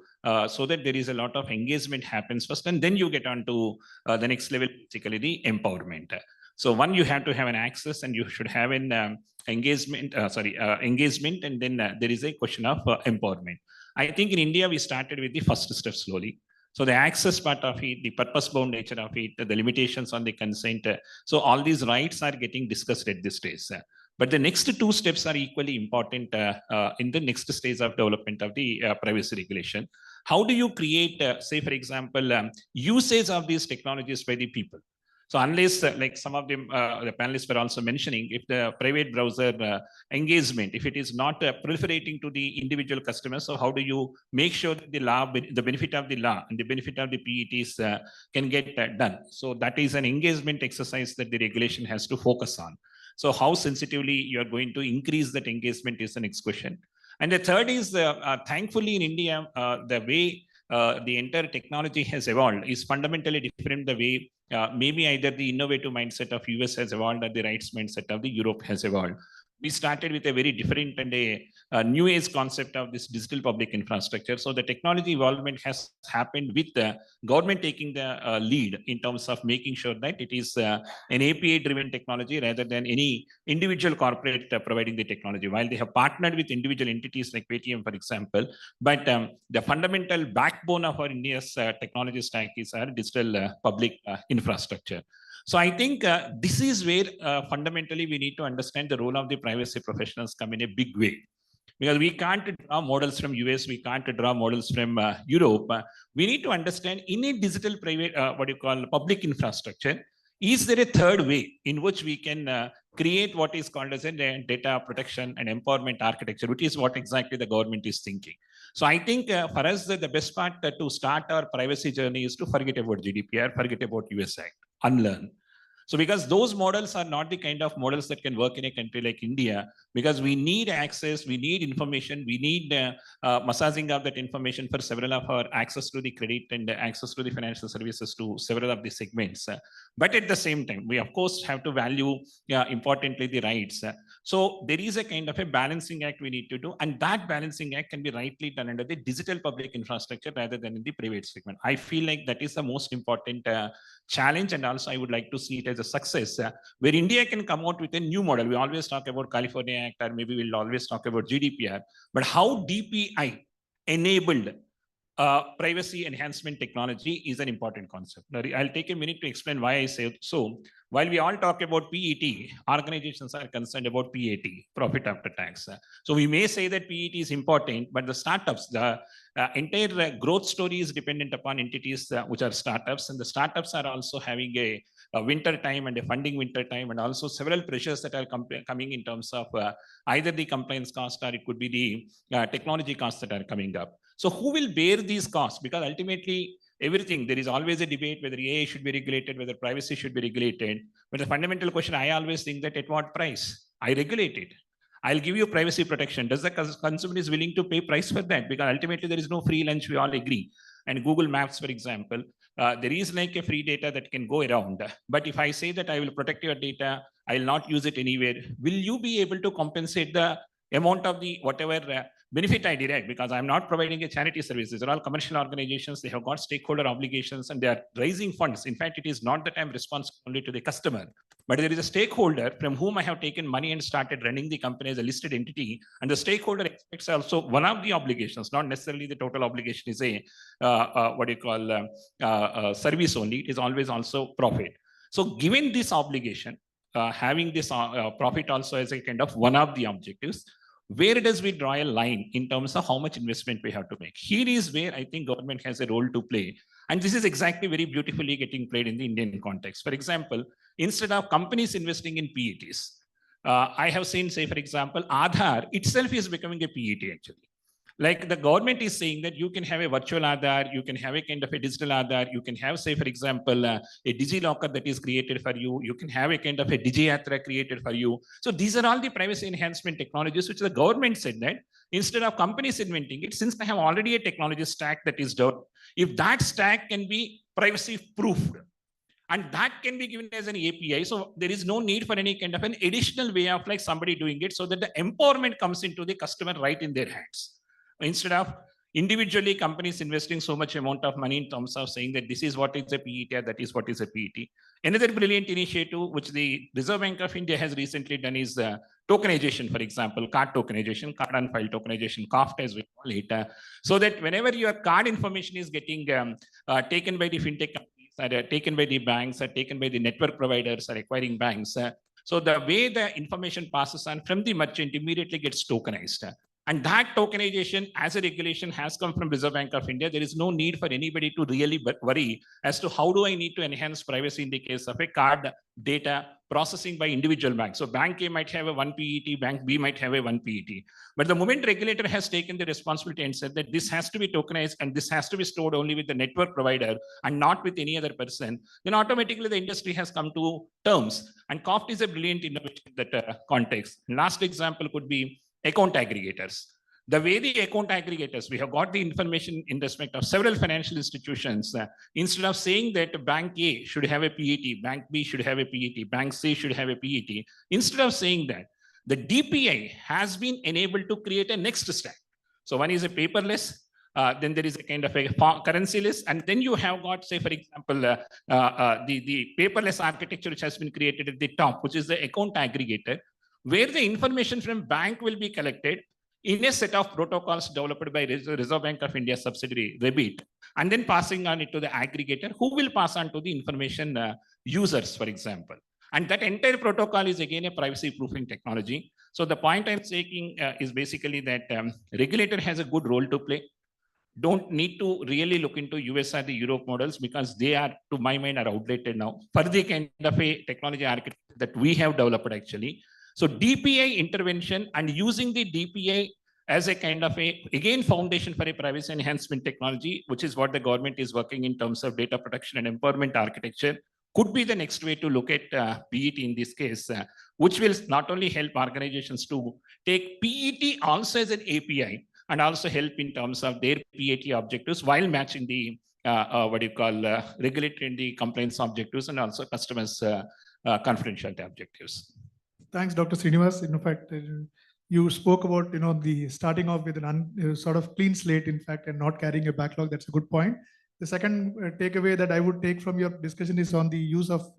so that there is a lot of engagement happens first, and then you get on to the next level, basically the empowerment. So one, you have to have an access, and you should have an engagement, engagement, and then there is a question of empowerment. I think in India, we started with the first step slowly. So the access part of it, the purpose-bound nature of it, the limitations on the consent. So all these rights are getting discussed at this stage. But the next 2 steps are equally important in the next stage of development of the privacy regulation. How do you create, say, for example, usage of these technologies by the people? So unless, like some of them, the panelists were also mentioning, if the private browser engagement, if it is not proliferating to the individual customers, so how do you make sure that the law, the benefit of the law and the benefit of the PETs can get done? So that is an engagement exercise that the regulation has to focus on. So how sensitively you are going to increase that engagement is the next question. And the third is, thankfully in India, the way the entire technology has evolved is fundamentally different. The way maybe either the innovative mindset of US has evolved or the rights mindset of the Europe has evolved. We started with a very different and a new age concept of this digital public infrastructure. So the technology involvement has happened with the government taking the lead in terms of making sure that it is an API driven technology rather than any individual corporate providing the technology, while they have partnered with individual entities like Paytm, for example. But the fundamental backbone of our India's technology stack is our digital public infrastructure. So I think this is where fundamentally we need to understand the role of the privacy professionals come in a big way. Because we can't draw models from US, we can't draw models from Europe. We need to understand in a digital private, public infrastructure, is there a third way in which we can create what is called as a data protection and empowerment architecture, which is what exactly the government is thinking. So I think for us, the best part to start our privacy journey is to forget about GDPR, forget about US Act, unlearn. So because those models are not the kind of models that can work in a country like India, because we need access, we need information, we need massaging of that information for several of our access to the credit and access to the financial services to several of the segments. But at the same time, we of course have to value, importantly, the rights. So there is a kind of a balancing act we need to do, and that balancing act can be rightly done under the digital public infrastructure rather than in the private segment. I feel like that is the most important challenge, and also I would like to see it as a success where India can come out with a new model. We always talk about California Act, or maybe we'll always talk about GDPR, but how DPI enabled privacy enhancement technology is an important concept. Now, I'll take a minute to explain why I say so. While we all talk about PET, organizations are concerned about PAT, profit after tax. So we may say that PET is important, but the startups, the entire growth story is dependent upon entities which are startups, and the startups are also having a winter time and a funding winter time, and also several pressures that are coming in terms of either the compliance cost or it could be the technology costs that are coming up. So who will bear these costs? Because ultimately, everything, there is always a debate whether AI should be regulated, whether privacy should be regulated. But the fundamental question, I always think that at what price? I regulate it. I'll give you privacy protection. Does the consumer is willing to pay price for that? Because ultimately there is no free lunch, we all agree. And Google Maps, for example, there is like a free data that can go around. But if I say that I will protect your data, I will not use it anywhere, will you be able to compensate the amount of the whatever benefit I derive? Because I'm not providing a charity service. These are all commercial organizations. They have got stakeholder obligations and they are raising funds. In fact, it is not that I'm responsible only to the customer, but there is a stakeholder from whom I have taken money and started running the company as a listed entity. And the stakeholder expects also one of the obligations, not necessarily the total obligation is a service only. It is always also profit. So given this obligation, having this profit also as a kind of one of the objectives, where does we draw a line in terms of how much investment we have to make? Here is where I think government has a role to play. And this is exactly very beautifully getting played in the Indian context. For example, instead of companies investing in PETs, I have seen, say, for example, Aadhaar itself is becoming a PET actually. Like the government is saying that you can have a virtual Aadhaar, you can have a kind of a digital Aadhaar, you can have, say, for example, a DigiLocker that is created for you, you can have a kind of a DigiYatra created for you. So these are all the privacy enhancement technologies which the government said that instead of companies inventing it, since they have already a technology stack that is done, if that stack can be privacy proofed, and that can be given as an API. So there is no need for any kind of an additional way of like somebody doing it so that the empowerment comes into the customer right in their hands. Instead of individually companies investing so much amount of money in terms of saying that this is what is a PET, that is what is a PET. Another brilliant initiative which the Reserve Bank of India has recently done is tokenization, for example, card tokenization, card on file tokenization, COFT as we call it, so that whenever your card information is getting taken by the fintech companies, or taken by the banks, or taken by the network providers, or acquiring banks, so the way the information passes on from the merchant immediately gets tokenized. And that tokenization as a regulation has come from Reserve Bank of India. There is no need for anybody to really worry as to how do I need to enhance privacy in the case of a card data processing by individual banks. So bank A might have a 1 PET, bank B might have a 1 PET. But the moment regulator has taken the responsibility and said that this has to be tokenized and this has to be stored only with the network provider and not with any other person, then automatically the industry has come to terms. And COFT is a brilliant innovation in that context. Last example could be account aggregators. The way the account aggregators, we have got the information in respect of several financial institutions. Instead of saying that bank A should have a PET, bank B should have a PET, bank C should have a PET, instead of saying that, the DPI has been enabled to create a next stack. So one is a paperless, then there is a kind of a currency list, and then you have got, say, for example, the paperless architecture which has been created at the top, which is the account aggregator, where the information from bank will be collected in a set of protocols developed by Reserve Bank of India subsidiary, Rebit, and then passing on it to the aggregator, who will pass on to the information users, for example. And that entire protocol is again a privacy proofing technology. So the point I'm taking is basically that regulator has a good role to play. Don't need to really look into US or the Europe models because they are, to my mind, are outdated now for the kind of a technology architecture that we have developed actually. So DPI intervention and using the DPI as a kind of a, again, foundation for a privacy enhancement technology, which is what the government is working in terms of data protection and empowerment architecture, could be the next way to look at PET in this case, which will not only help organizations to take PET also as an API and also help in terms of their PET objectives while matching the, regulatory and the compliance objectives and also customers' confidentiality objectives. Thanks, Dr. Srinivas. In fact, you spoke about the starting off with an sort of clean slate, in fact, and not carrying a backlog. That's a good point. The second takeaway that I would take from your discussion is on the use of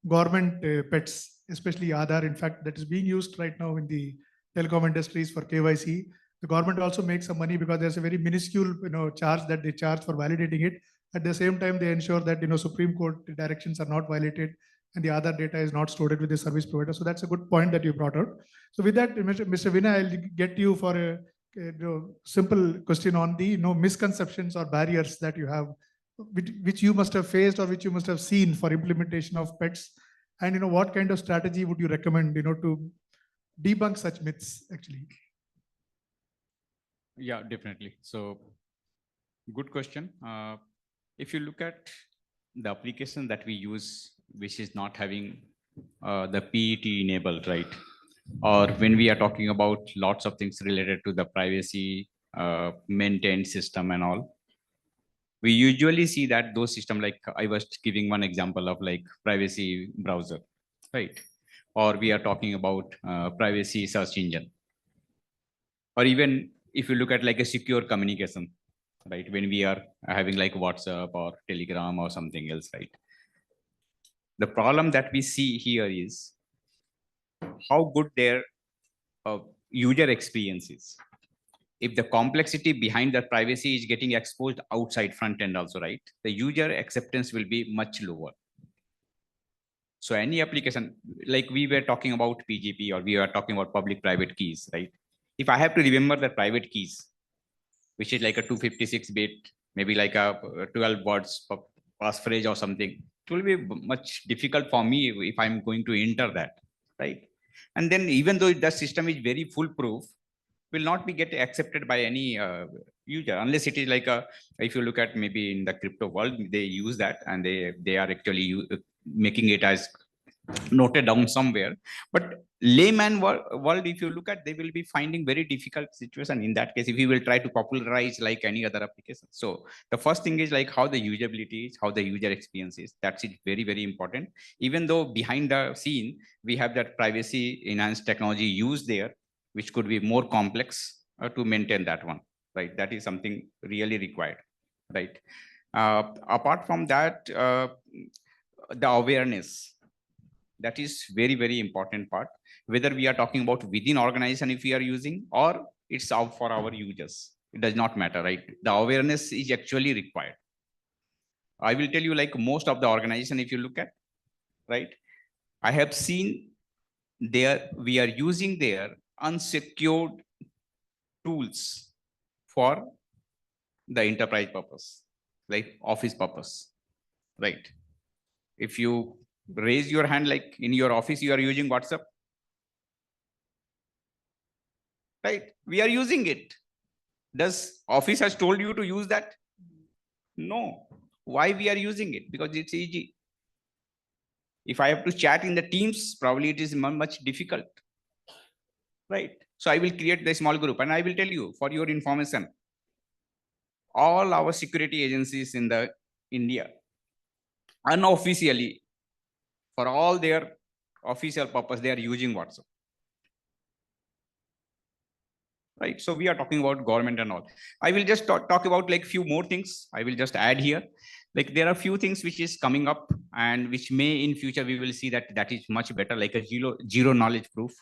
government pets, especially Aadhaar. In fact, that is being used right now in the telecom industries for KYC. The government also makes some money because there's a very minuscule charge that they charge for validating it. At the same time, they ensure that Supreme Court directions are not violated and the other data is not stored with the service provider. So that's a good point that you brought out. So with that, Mr. Vinay, I'll get you for a simple question on the misconceptions or barriers that you have, which you must have faced or which you must have seen for implementation of pets. And what kind of strategy would you recommend to debunk such myths actually? Yeah, definitely. So good question. If you look at the application that we use, which is not having the PET enabled, right? Or when we are talking about lots of things related to the privacy maintained system and all, we usually see that those systems, like I was giving one example of like privacy browser, right? Or we are talking about privacy search engine. Or even if you look at like a secure communication, right? When we are having like WhatsApp or Telegram or something else, right? The problem that we see here is how good their user experience is. If the complexity behind that privacy is getting exposed outside front end also, right? The user acceptance will be much lower. So any application, like we were talking about PGP or we were talking about public-private keys, right? If I have to remember the private keys, which is like a 256-bit maybe like a 12 words per passphrase or something. It will be much difficult for me if I'm going to enter that, right? And then even though the system is very foolproof, will not be get accepted by any user unless it is like a, if you look at maybe in the crypto world, they use that and they are actually making it as noted down somewhere. But layman world, if you look at, they will be finding very difficult situation in that case if you will try to popularize like any other application. So the first thing is like how the usability is, how the user experience is. That's it, very, very important. Even though behind the scene, we have that privacy enhanced technology used there, which could be more complex to maintain that one, right? That is something really required, right? Apart from that, the awareness, that is very, very important part, whether we are talking about within organization, if we are using, or it's out for our users, it does not matter, right? The awareness is actually required. I will tell you, like most of the organization, if you look at, right, I have seen there, we are using their unsecured tools for the enterprise purpose, like office purpose, right? If you raise your hand, like in your office, you are using WhatsApp, right? We are using it. Does office has told you to use that? No. Why we are using it? Because it's easy. If I have to chat in the Teams, probably it is much difficult, right? So I will create the small group and I will tell you, for your information, all our security agencies in the India, unofficially, for all their official purpose, they are using WhatsApp. Right. So we are talking about government and all. I will just talk about like few more things. I will just add here. Like there are few things which is coming up and which may in future we will see that is much better, like a zero knowledge proof,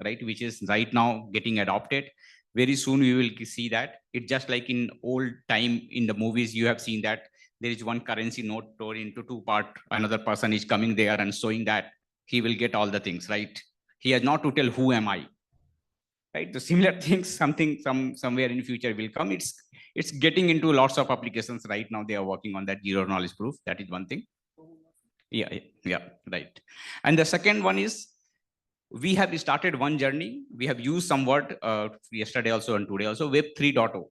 right? Which is right now getting adopted. Very soon we will see that. It's just like in old time in the movies, you have seen that there is one currency note torn into two part. Another person is coming there and showing that he will get all the things, right? He has not to tell who am I. Right, the similar things, somewhere in future will come. It's getting into lots of applications right now. They are working on that zero knowledge proof. That is one thing. Yeah, right. And the second one is we have started one journey. We have used some word yesterday also and today also, Web 3.0.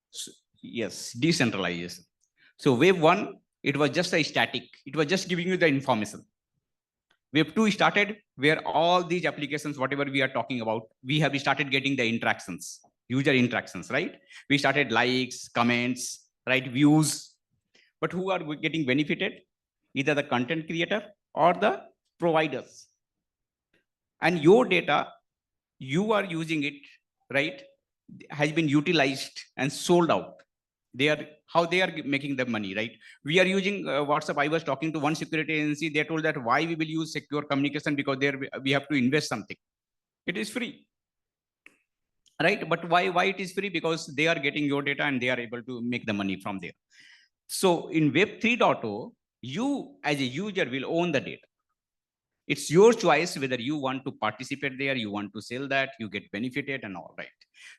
So, yes, decentralization. So Web 1, it was just a static. It was just giving you the information. Web 2 started where all these applications, whatever we are talking about, we have started getting the interactions, user interactions, right? We started likes, comments, right, views. But who are getting benefited? Either the content creator or the providers. And your data, you are using it, right, has been utilized and sold out. How they are making the money, right? We are using WhatsApp. I was talking to one security agency. They told that why we will use secure communication, because there we have to invest something. It is free, right? But why it is free? Because they are getting your data and they are able to make the money from there. So in Web 3.0, you as a user will own the data. It's your choice whether you want to participate there, you want to sell that, you get benefited and all, right?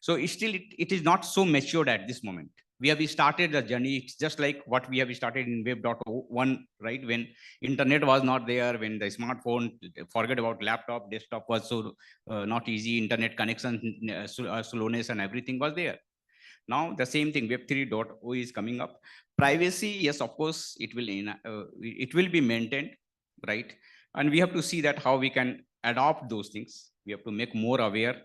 So it is not so matured at this moment. We have started the journey. It's just like what we have started in Web.1, right? When internet was not there, when the smartphone, forget about laptop, desktop was so not easy, internet connection, slowness and everything was there. Now the same thing, Web 3.0 is coming up. Privacy, yes, of course, it will be maintained, right? And we have to see that how we can adopt those things. We have to make more aware.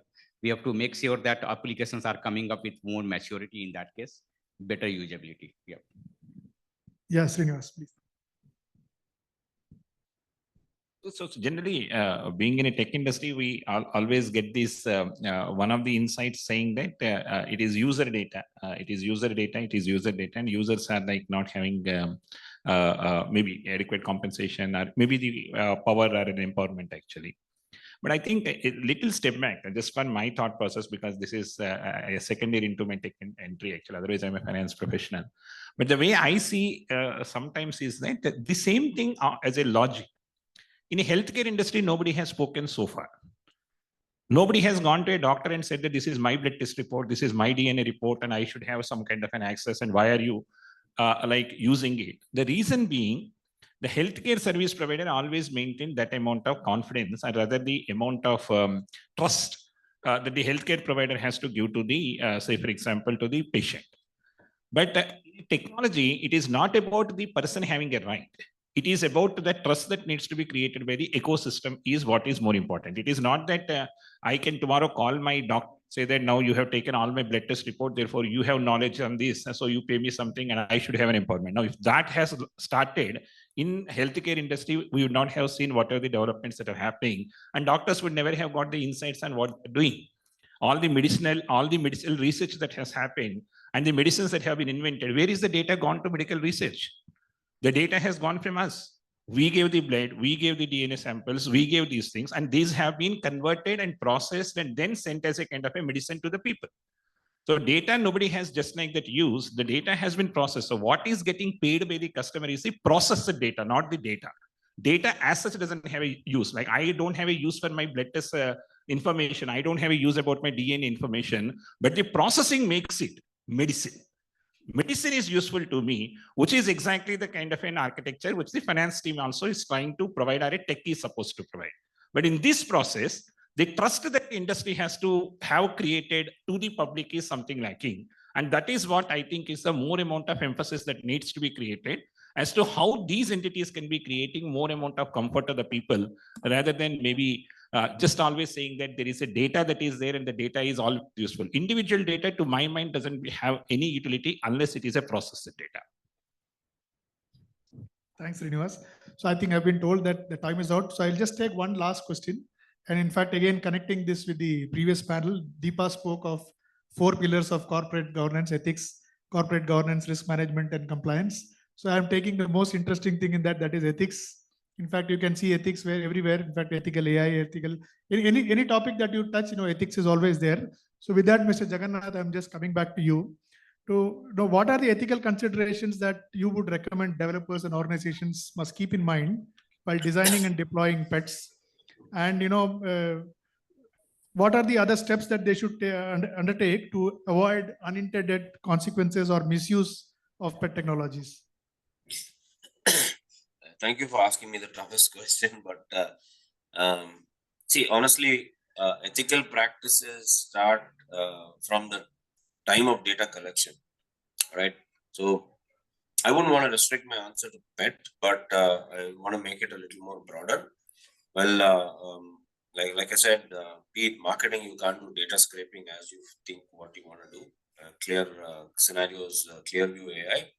We have to make sure that applications are coming up with more maturity in that case, better usability. Yeah. Yeah, Srinivas, please. So generally, being in a tech industry, we always get this, one of the insights saying that it is user data, it is user data, it is user data, and users are like not having maybe adequate compensation or maybe the power or an empowerment actually. But I think a little step back, just for my thought process, because this is a second year into my tech entry actually, otherwise I'm a finance professional. But the way I see sometimes is that the same thing as a logic. In a healthcare industry, nobody has spoken so far. Nobody has gone to a doctor and said that this is my blood test report, this is my DNA report, and I should have some kind of an access. And why are you like using it? The reason being, the healthcare service provider always maintain that amount of confidence, and rather the amount of trust that the healthcare provider has to give to the, say, for example, to the patient. But technology, it is not about the person having a right. It is about the trust that needs to be created by the ecosystem is what is more important. It is not that I can tomorrow call my doctor, say that now you have taken all my blood test report, therefore you have knowledge on this, so you pay me something and I should have an appointment. Now, if that has started in healthcare industry, we would not have seen what are the developments that are happening, and doctors would never have got the insights on what they're doing. All the medicinal research that has happened and the medicines that have been invented, where is the data gone to medical research? The data has gone from us. We gave the blood, we gave the DNA samples, we gave these things, and these have been converted and processed and then sent as a kind of a medicine to the people. So data, nobody has just like that used. The data has been processed. So what is getting paid by the customer is the processed data, not the data. Data as such doesn't have a use. Like I don't have a use for my blood test information. I don't have a use about my DNA information, but the processing makes it medicine. Medicine is useful to me, which is exactly the kind of an architecture which the finance team also is trying to provide, or a tech is supposed to provide. But in this process, the trust that the industry has to have created to the public is something lacking. And that is what I think is the more amount of emphasis that needs to be created as to how these entities can be creating more amount of comfort to the people, rather than maybe just always saying that there is a data that is there and the data is all useful. Individual data, to my mind, doesn't have any utility unless it is a processed data. Thanks, Srinivas. So I think I've been told that the time is out. So I'll just take one last question. And in fact, again, connecting this with the previous panel, Deepa spoke of 4 pillars of corporate governance: ethics, corporate governance, risk management, and compliance. So I'm taking the most interesting thing in that is ethics. In fact, you can see ethics everywhere. In fact, ethical AI, ethical, any topic that you touch, ethics is always there. So with that, Mr. Jagannath, I'm just coming back to you to know what are the ethical considerations that you would recommend developers and organizations must keep in mind while designing and deploying pets, and what are the other steps that they should undertake to avoid unintended consequences or misuse of pet technologies? Thank you for asking me the toughest question, but see, honestly, ethical practices start from the time of data collection, right? So I wouldn't want to restrict my answer to pet, but I want to make it a little more broader. Well, like I said, be it marketing, you can't do data scraping as you think what you want to do. Clear scenarios, clear view AI,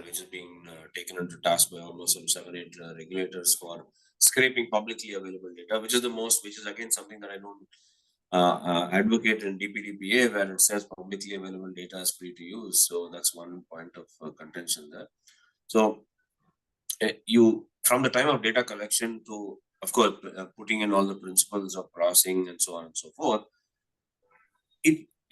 which is being taken into task by almost some 7-8 regulators for scraping publicly available data, which is again something that I don't advocate in DPDPA, where it says publicly available data is free to use. So that's one point of contention there. So you, from the time of data collection to, of course, putting in all the principles of processing and so on and so forth,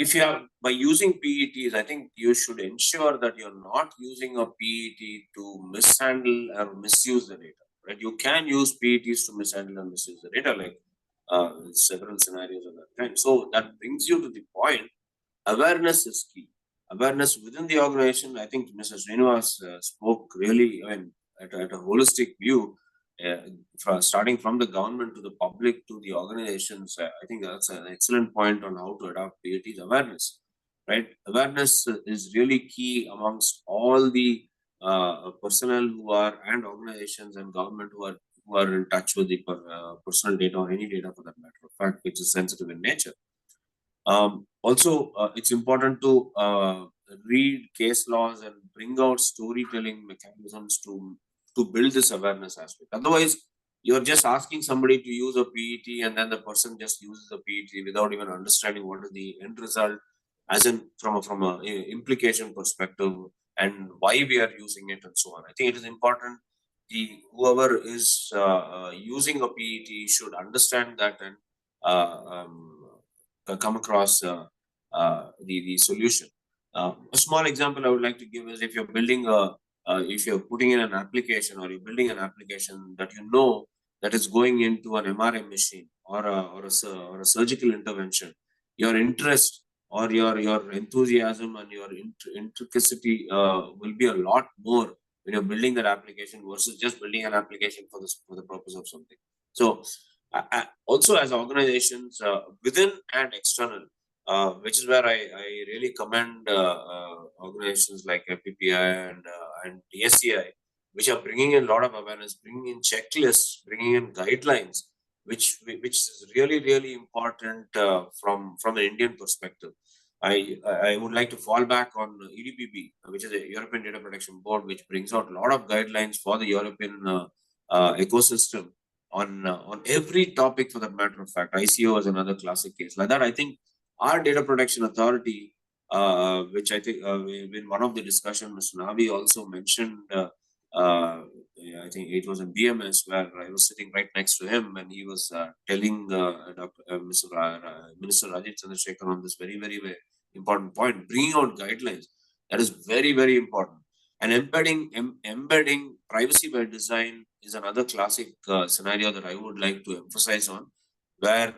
if you are, by using PETs, I think you should ensure that you're not using a PET to mishandle or misuse the data, right? You can use PETs to mishandle and misuse the data, like several scenarios of that kind. So that brings you to the point, awareness is key. Awareness within the organization. I think Mr. Srinivas spoke really, at a holistic view, starting from the government to the public to the organizations. I think that's an excellent point on how to adopt PAT's awareness, right? Awareness is really key amongst all the personnel and organizations and government who are in touch with the personal data or any data for that matter of fact, which is sensitive in nature. Also, it's important to read case laws and bring out storytelling mechanisms to build this awareness aspect. Otherwise, you're just asking somebody to use a PET and then the person just uses the PET without even understanding what is the end result, as in from a implication perspective and why we are using it and so on. I think it is important whoever is using a PET should understand that and come across the solution. A small example I would like to give is if you're building if you're putting in an application or you're building an application that you know that is going into an MRI machine or a surgical intervention, your interest or your enthusiasm and your intricacity will be a lot more when you're building that application versus just building an application for the purpose of something. So also as organizations within and external, which is where I really commend organizations like FPPI and DSCI, which are bringing in a lot of awareness, bringing in checklists, bringing in guidelines, which is really important from an Indian perspective. I would like to fall back on EDPB, which is a European Data Protection Board, which brings out a lot of guidelines for the European ecosystem on every topic. For that matter of fact, ICO is another classic case like that. I think our Data Protection Authority, which I think in one of the discussions, Mr. Navi also mentioned. I think it was in BMS where I was sitting right next to him, and he was telling Minister Rajiv Chandrasekhar on this very important point, bringing out guidelines. That is very important. And embedding privacy by design is another classic scenario that I would like to emphasize on, where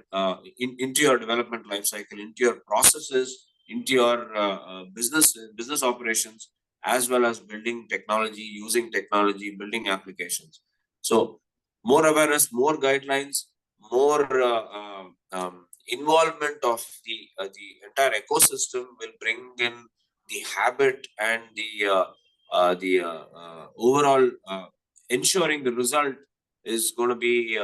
into your development lifecycle, into your processes, into your business operations, as well as building technology, using technology, building applications. So more awareness, more guidelines, more involvement of the entire ecosystem will bring in the habit and the overall ensuring the result is going to be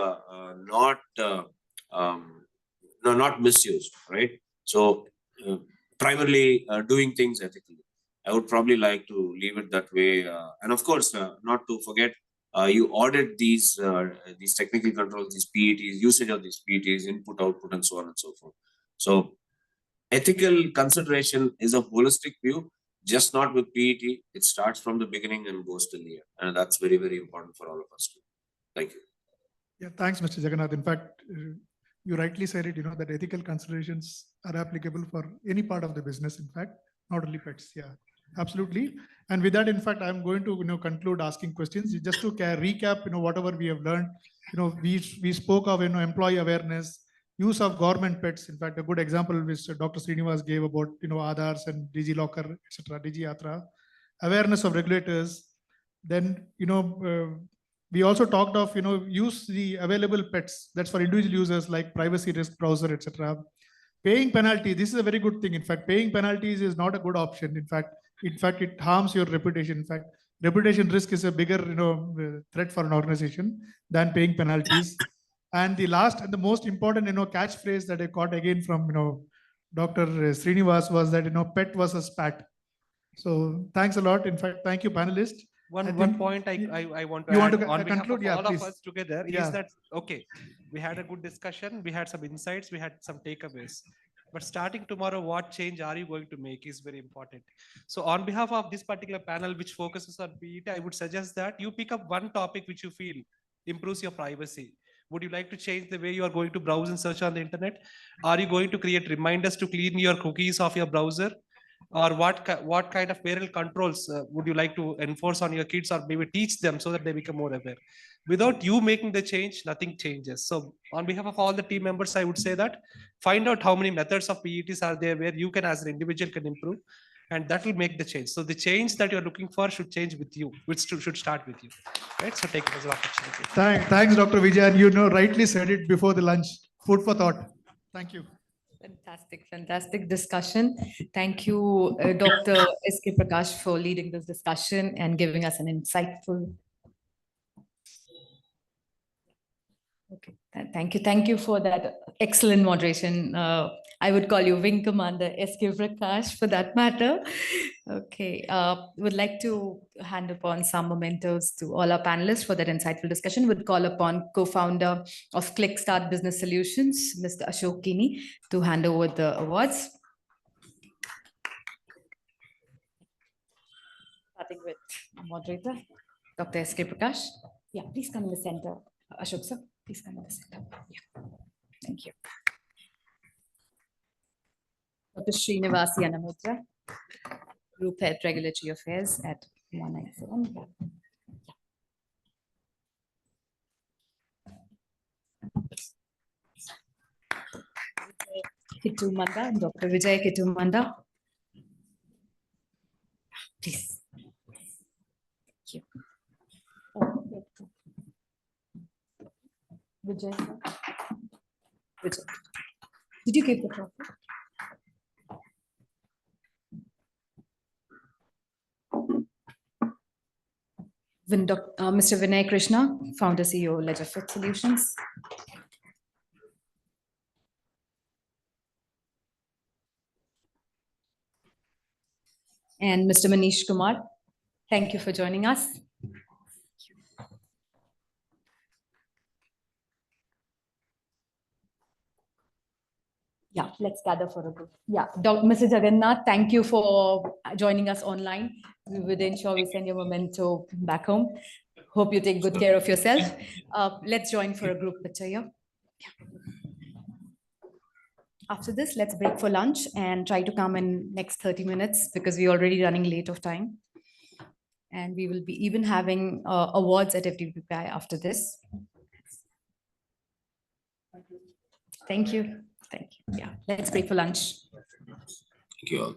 not misused, right? So primarily doing things ethically. I would probably like to leave it that way. And of course, not to forget, you audit these technical controls, these PETs, usage of these PETs, input, output, and so on and so forth. So ethical consideration is a holistic view, just not with PET. It starts from the beginning and goes till the end. And that's very important for all of us too. Thank you. Yeah, thanks, Mr. Jagannath. In fact, you rightly said it, that ethical considerations are applicable for any part of the business, in fact, not only pets. Yeah, absolutely. And with that, in fact, I'm going to conclude asking questions. Just to recap, whatever we have learned, we spoke of employee awareness, use of government pets. In fact, a good example which Dr. Srinivas gave about Aadhars and DigiLocker, etc., DigiYatra, awareness of regulators. Then we also talked of use the available pets, that's for individual users like privacy risk browser, etc. Paying penalty, this is a very good thing. In fact, paying penalties is not a good option. In fact, it harms your reputation. In fact, reputation risk is a bigger threat for an organization than paying penalties. And the last and the most important catchphrase that I caught again from Dr. Srinivas was that pet versus pat. So thanks a lot. In fact, thank you, panelists. One point I want to you add want to on behalf conclude? of Yeah, all please. of us together Yeah. is that, okay, we had a good discussion, we had some insights, we had some takeaways. But starting tomorrow, what change are you going to make is very important. So on behalf of this particular panel, which focuses on PET, I would suggest that you pick up one topic which you feel improves your privacy. Would you like to change the way you are going to browse and search on the internet? Are you going to create reminders to clean your cookies of your browser? Or what kind of parental controls would you like to enforce on your kids, or maybe teach them so that they become more aware? Without you making the change, nothing changes. So on behalf of all the team members, I would say that find out how many methods of PETs are there where you can, as an individual, can improve, and that will make the change. So the change that you're looking for should change with you, which should start with you, right? So take it as an opportunity. Thanks, Dr. Vijay. And rightly said it before the lunch. Food for thought. Thank you. Fantastic discussion. Thank you, Dr. S.K. Prakash, for leading this discussion and giving us an insightful. Okay, thank you for that excellent moderation. I would call you Wing Commander S.K. Prakash for that matter. Okay, would like to hand upon some mementos to all our panelists for that insightful discussion. Would call upon co-founder of Clickstart Business Solutions, Mr. Ashok Kini, to hand over the awards. Starting with moderator, Dr. S.K. Prakash. Yeah, please come in the center. Ashok sir, please come in the center. Yeah. Thank you. Dr. Srinivas Yanamutra, Group Head Regulatory Affairs at 197. Yeah. Kittumanda and Dr. Vijay Kittumanda. Please. Thank you. Vijay, sir. Vijay. Did you give the trophy? Mr. Vinay Krishna, Founder CEO, Ledgerfit Solutions. And Mr. Manish Kumar, thank you for joining us. Yeah, let's gather for a group. Yeah, Mr. Jagannath, thank you for joining us online. We will ensure we send your memento back home. Hope you take good care of yourself. Let's join for a group picture here. After this, let's break for lunch and try to come in next 30 minutes because we're already running late of time. And we will be even having awards at FDPI after this. Thank you. Thank you. Yeah, let's break for lunch. Thank you all.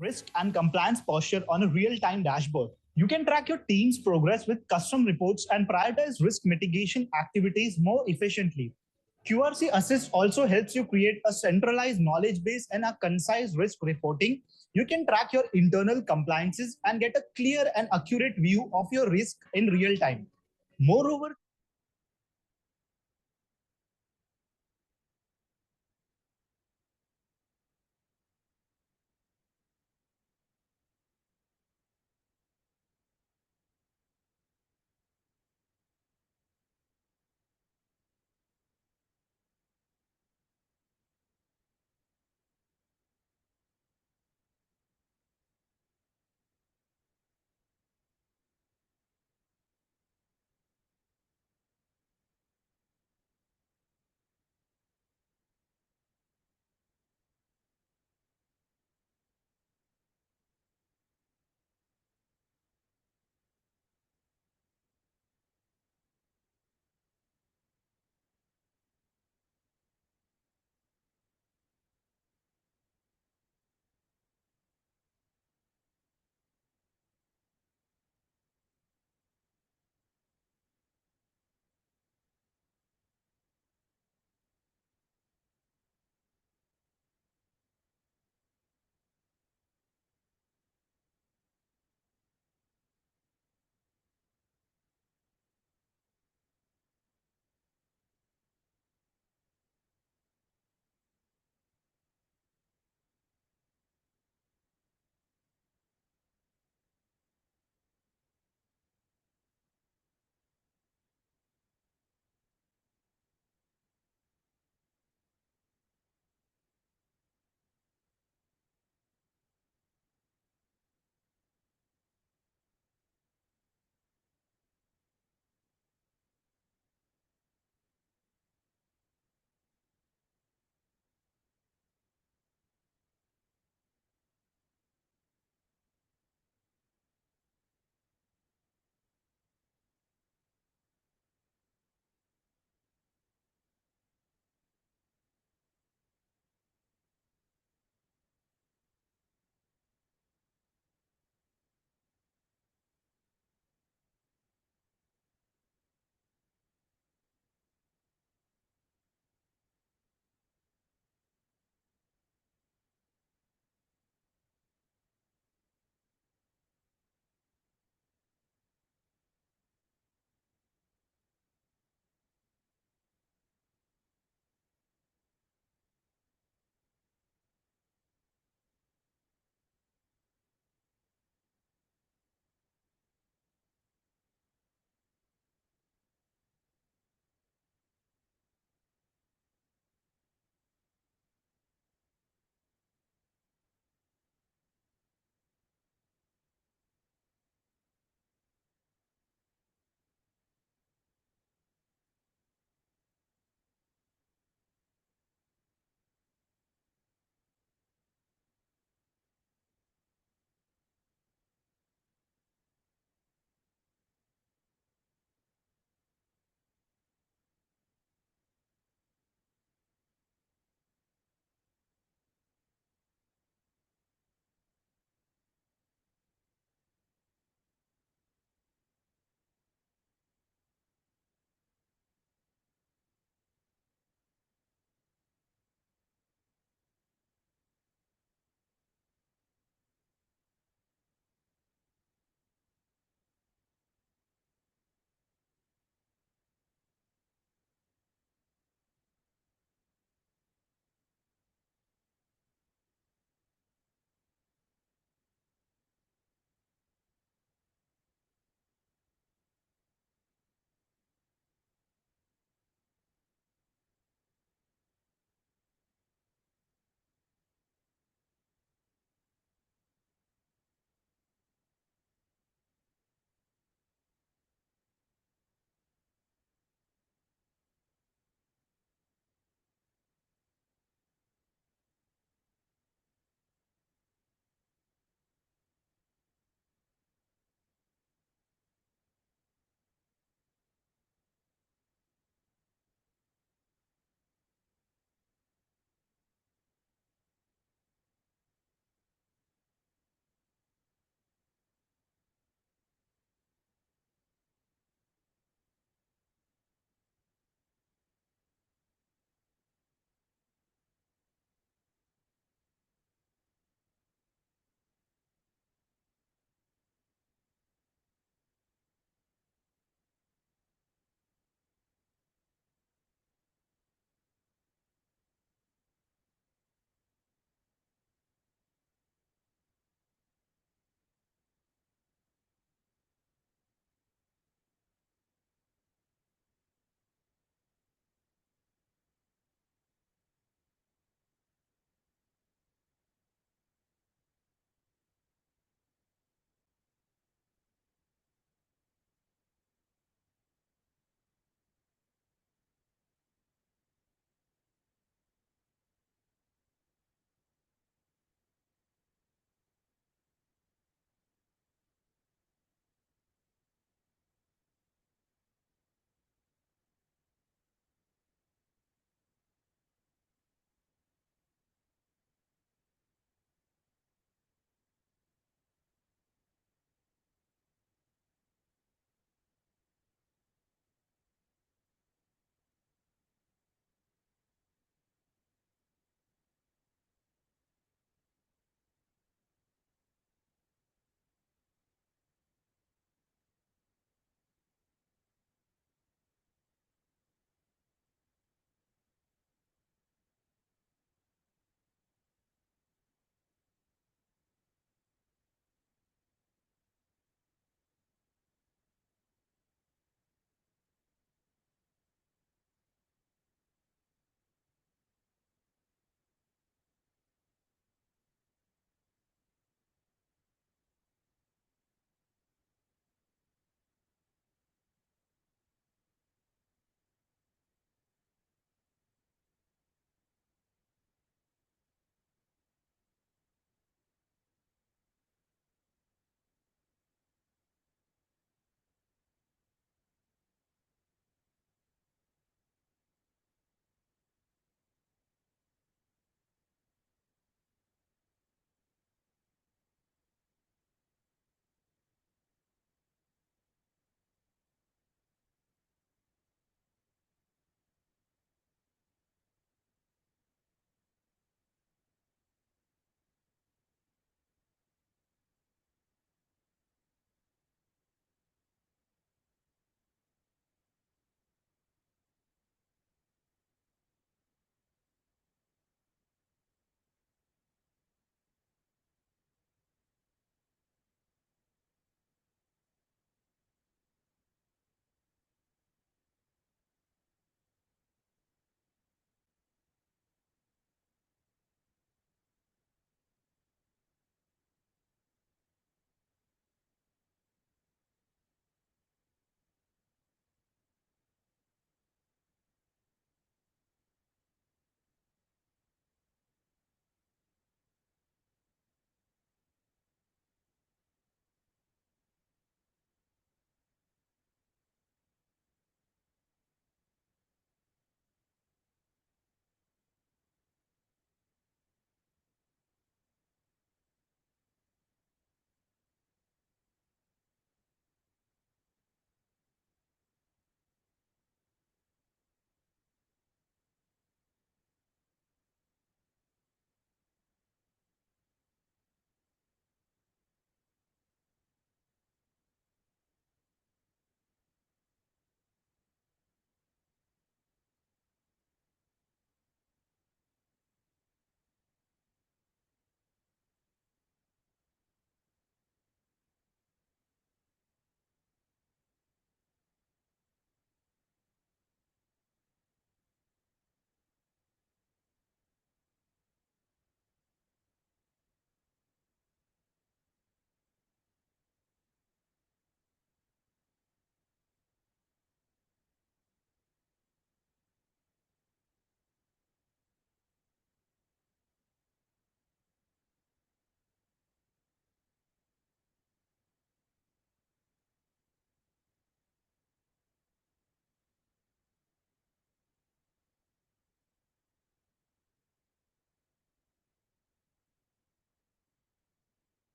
risk and compliance posture on a real-time dashboard. You can track your team's progress with custom reports and prioritize risk mitigation activities more efficiently. QRC Assist also helps you create a centralized knowledge base and a concise risk reporting. You can track your internal compliances and get a clear and accurate view of your risk in real time. Moreover,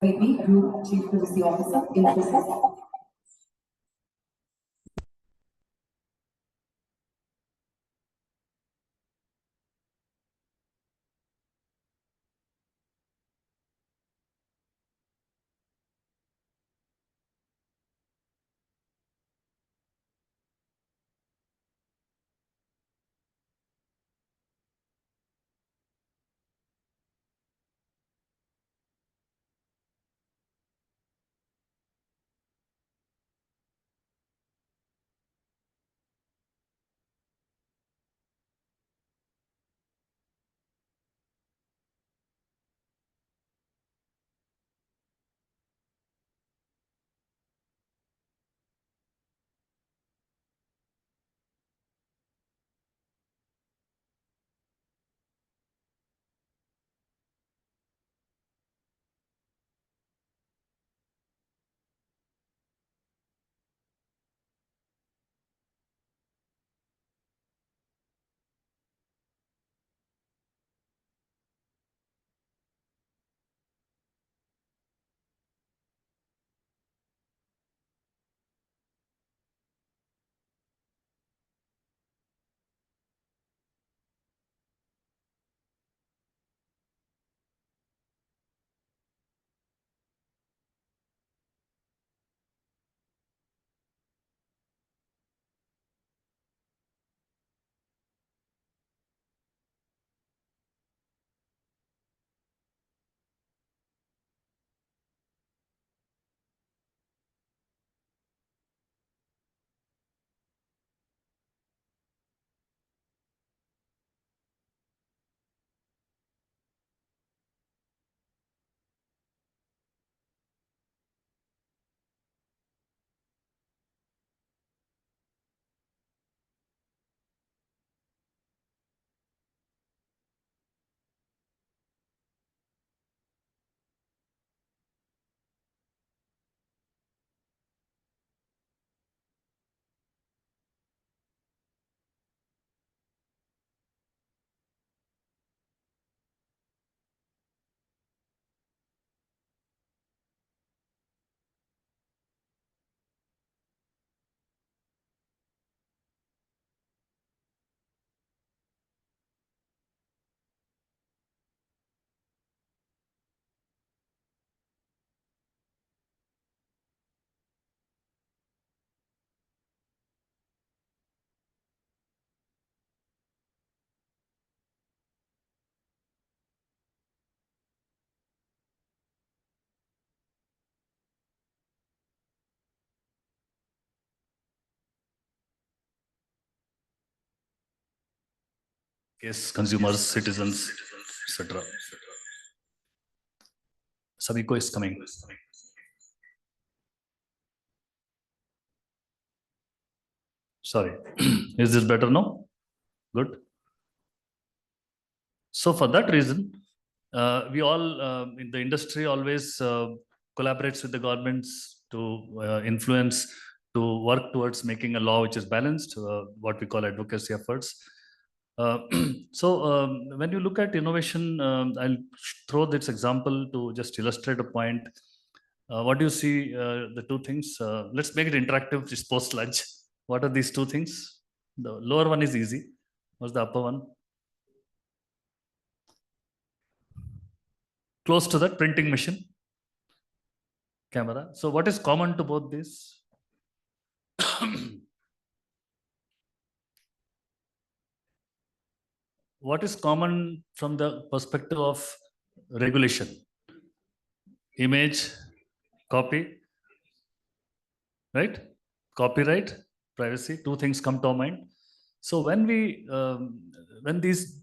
Maybe Group Chief Privacy Officer, Infosys. Yes, consumers, citizens, etc. Sabiko is coming. Sorry, is this better now? Good. So for that reason, we all in the industry always collaborates with the governments to influence, to work towards making a law which is balanced, what we call advocacy efforts. When you look at innovation, I'll throw this example to just illustrate a point. What do you see, the two things? Let's make it interactive, just post lunch. What are these two things? The lower one is easy. What's the upper one? Close to that printing machine camera. So what is common to both these? What is common from the perspective of regulation? Image, copy, right? Copyright, privacy, two things come to our mind. So when these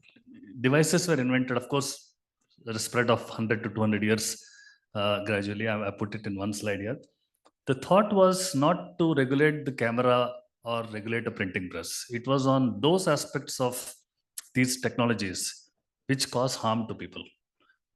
devices were invented, of course, there is a spread of 100 to 200 years gradually. I put it in one slide here. The thought was not to regulate the camera or regulate a printing press. It was on those aspects of these technologies which cause harm to people.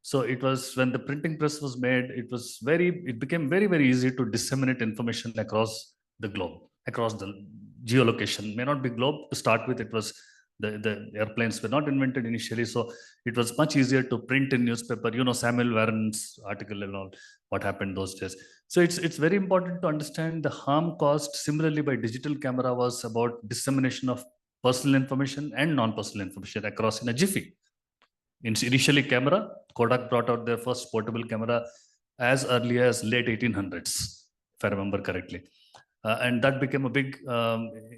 So it was when the printing press was made, it became very, very easy to disseminate information across the globe, across the geolocation. May not be globe to start with, it was The airplanes were not invented initially, so it was much easier to print in newspaper. You know, Samuel Warren's article and all, what happened those days. So it's very important to understand the harm caused similarly by digital camera was about dissemination of personal information and non-personal information across in a jiffy. Initially camera, Kodak brought out their first portable camera as early as late 1800s, if I remember correctly. And that became a big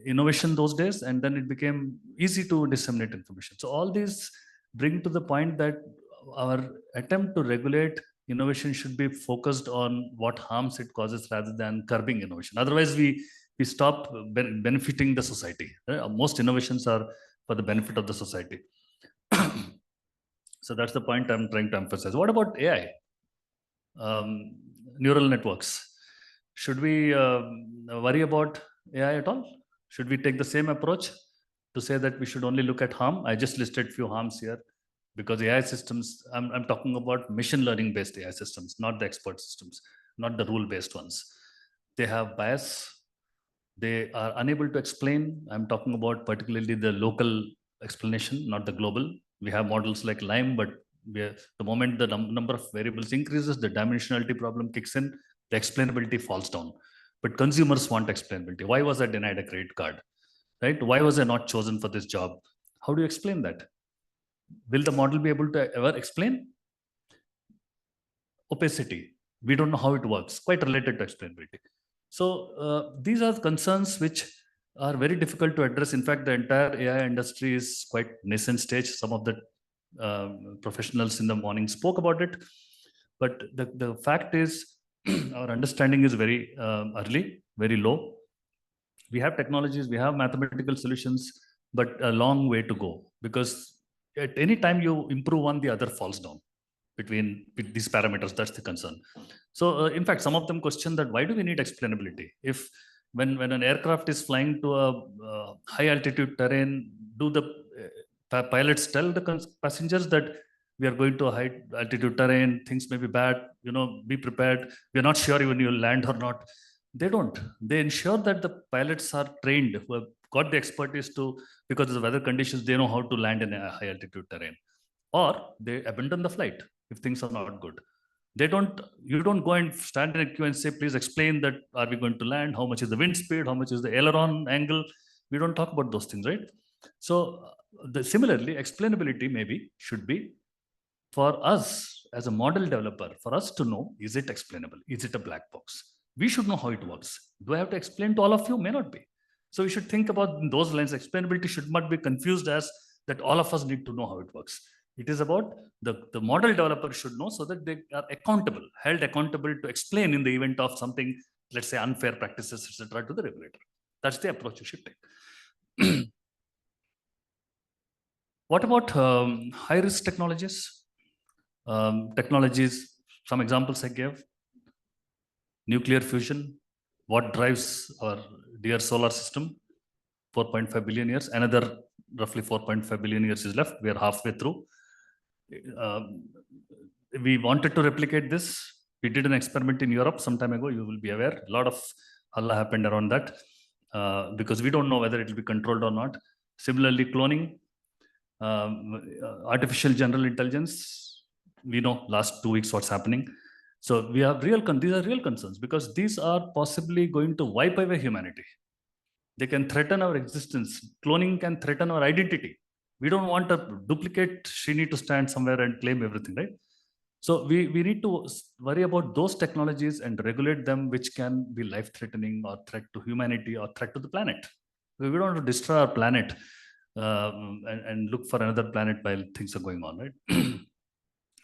innovation those days, and then it became easy to disseminate information. So all these bring to the point that our attempt to regulate innovation should be focused on what harms it causes rather than curbing innovation. Otherwise, we stop benefiting the society. Most innovations are for the benefit of the society. So that's the point I'm trying to emphasize. What about AI? Neural networks. Should we worry about AI at all? Should we take the same approach to say that we should only look at harm? I just listed few harms here because AI systems, I'm talking about machine learning based AI systems, not the expert systems, not the rule based ones. They have bias. They are unable to explain. I'm talking about particularly the local explanation, not the global. We have models like Lime, but the moment the number of variables increases, the dimensionality problem kicks in, the explainability falls down. But consumers want explainability. Why was I denied a credit card? Right? Why was I not chosen for this job? How do you explain that? Will the model be able to ever explain? Opacity. We don't know how it works, quite related to explainability. So these are concerns which are very difficult to address. In fact, the entire AI industry is quite nascent stage. Some of the professionals in the morning spoke about it. But the fact is, our understanding is very early, very low. We have technologies, we have mathematical solutions, but a long way to go. Because at any time you improve one, the other falls down between these parameters. That's the concern. So in fact, some of them question that why do we need explainability? If when an aircraft is flying to a high altitude terrain, do the pilots tell the passengers that we are going to a high altitude terrain, things may be bad, be prepared. We're not sure even you'll land or not. They don't. They ensure that the pilots are trained, who have got the expertise to, because of the weather conditions, they know how to land in a high altitude terrain. Or they abandon the flight if things are not good. You don't go and stand in a queue and say, please explain that, are we going to land? How much is the wind speed? How much is the aileron angle? We don't talk about those things, right? So similarly, explainability should be for us as a model developer, for us to know, is it explainable? Is it a black box? We should know how it works. Do I have to explain to all of you? May not be. So we should think about those lines. Explainability should not be confused as that all of us need to know how it works. It is about the model developer should know so that they are accountable, held accountable to explain in the event of something, let's say unfair practices, etc., to the regulator. That's the approach you should take. What about high-risk technologies? Technologies, some examples I gave. Nuclear fusion, what drives our dear solar system? 4.5 billion years. Another roughly 4.5 billion years is left. We are halfway through. We wanted to replicate this. We did an experiment in Europe some time ago. You will be aware. A lot of halla happened around that because we don't know whether it will be controlled or not. Similarly, cloning, artificial general intelligence. We know last 2 weeks what's happening. So we have these are real concerns because these are possibly going to wipe away humanity. They can threaten our existence. Cloning can threaten our identity. We don't want a duplicate Srini to stand somewhere and claim everything, right? So we need to worry about those technologies and regulate them, which can be life-threatening or threat to humanity or threat to the planet. We don't want to destroy our planet and look for another planet while things are going on, right?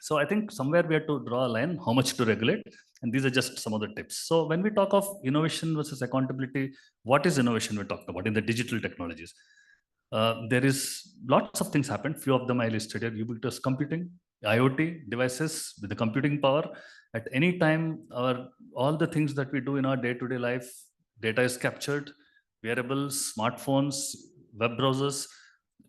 So I think somewhere we have to draw a line, how much to regulate. And these are just some of the tips. So when we talk of innovation versus accountability, what is innovation we're talking about in the digital technologies? There is lots of things happen. Few of them I listed here: ubiquitous computing, IoT devices with the computing power. At any time, all the things that we do in our day-to-day life, data is captured, wearables, smartphones, web browsers,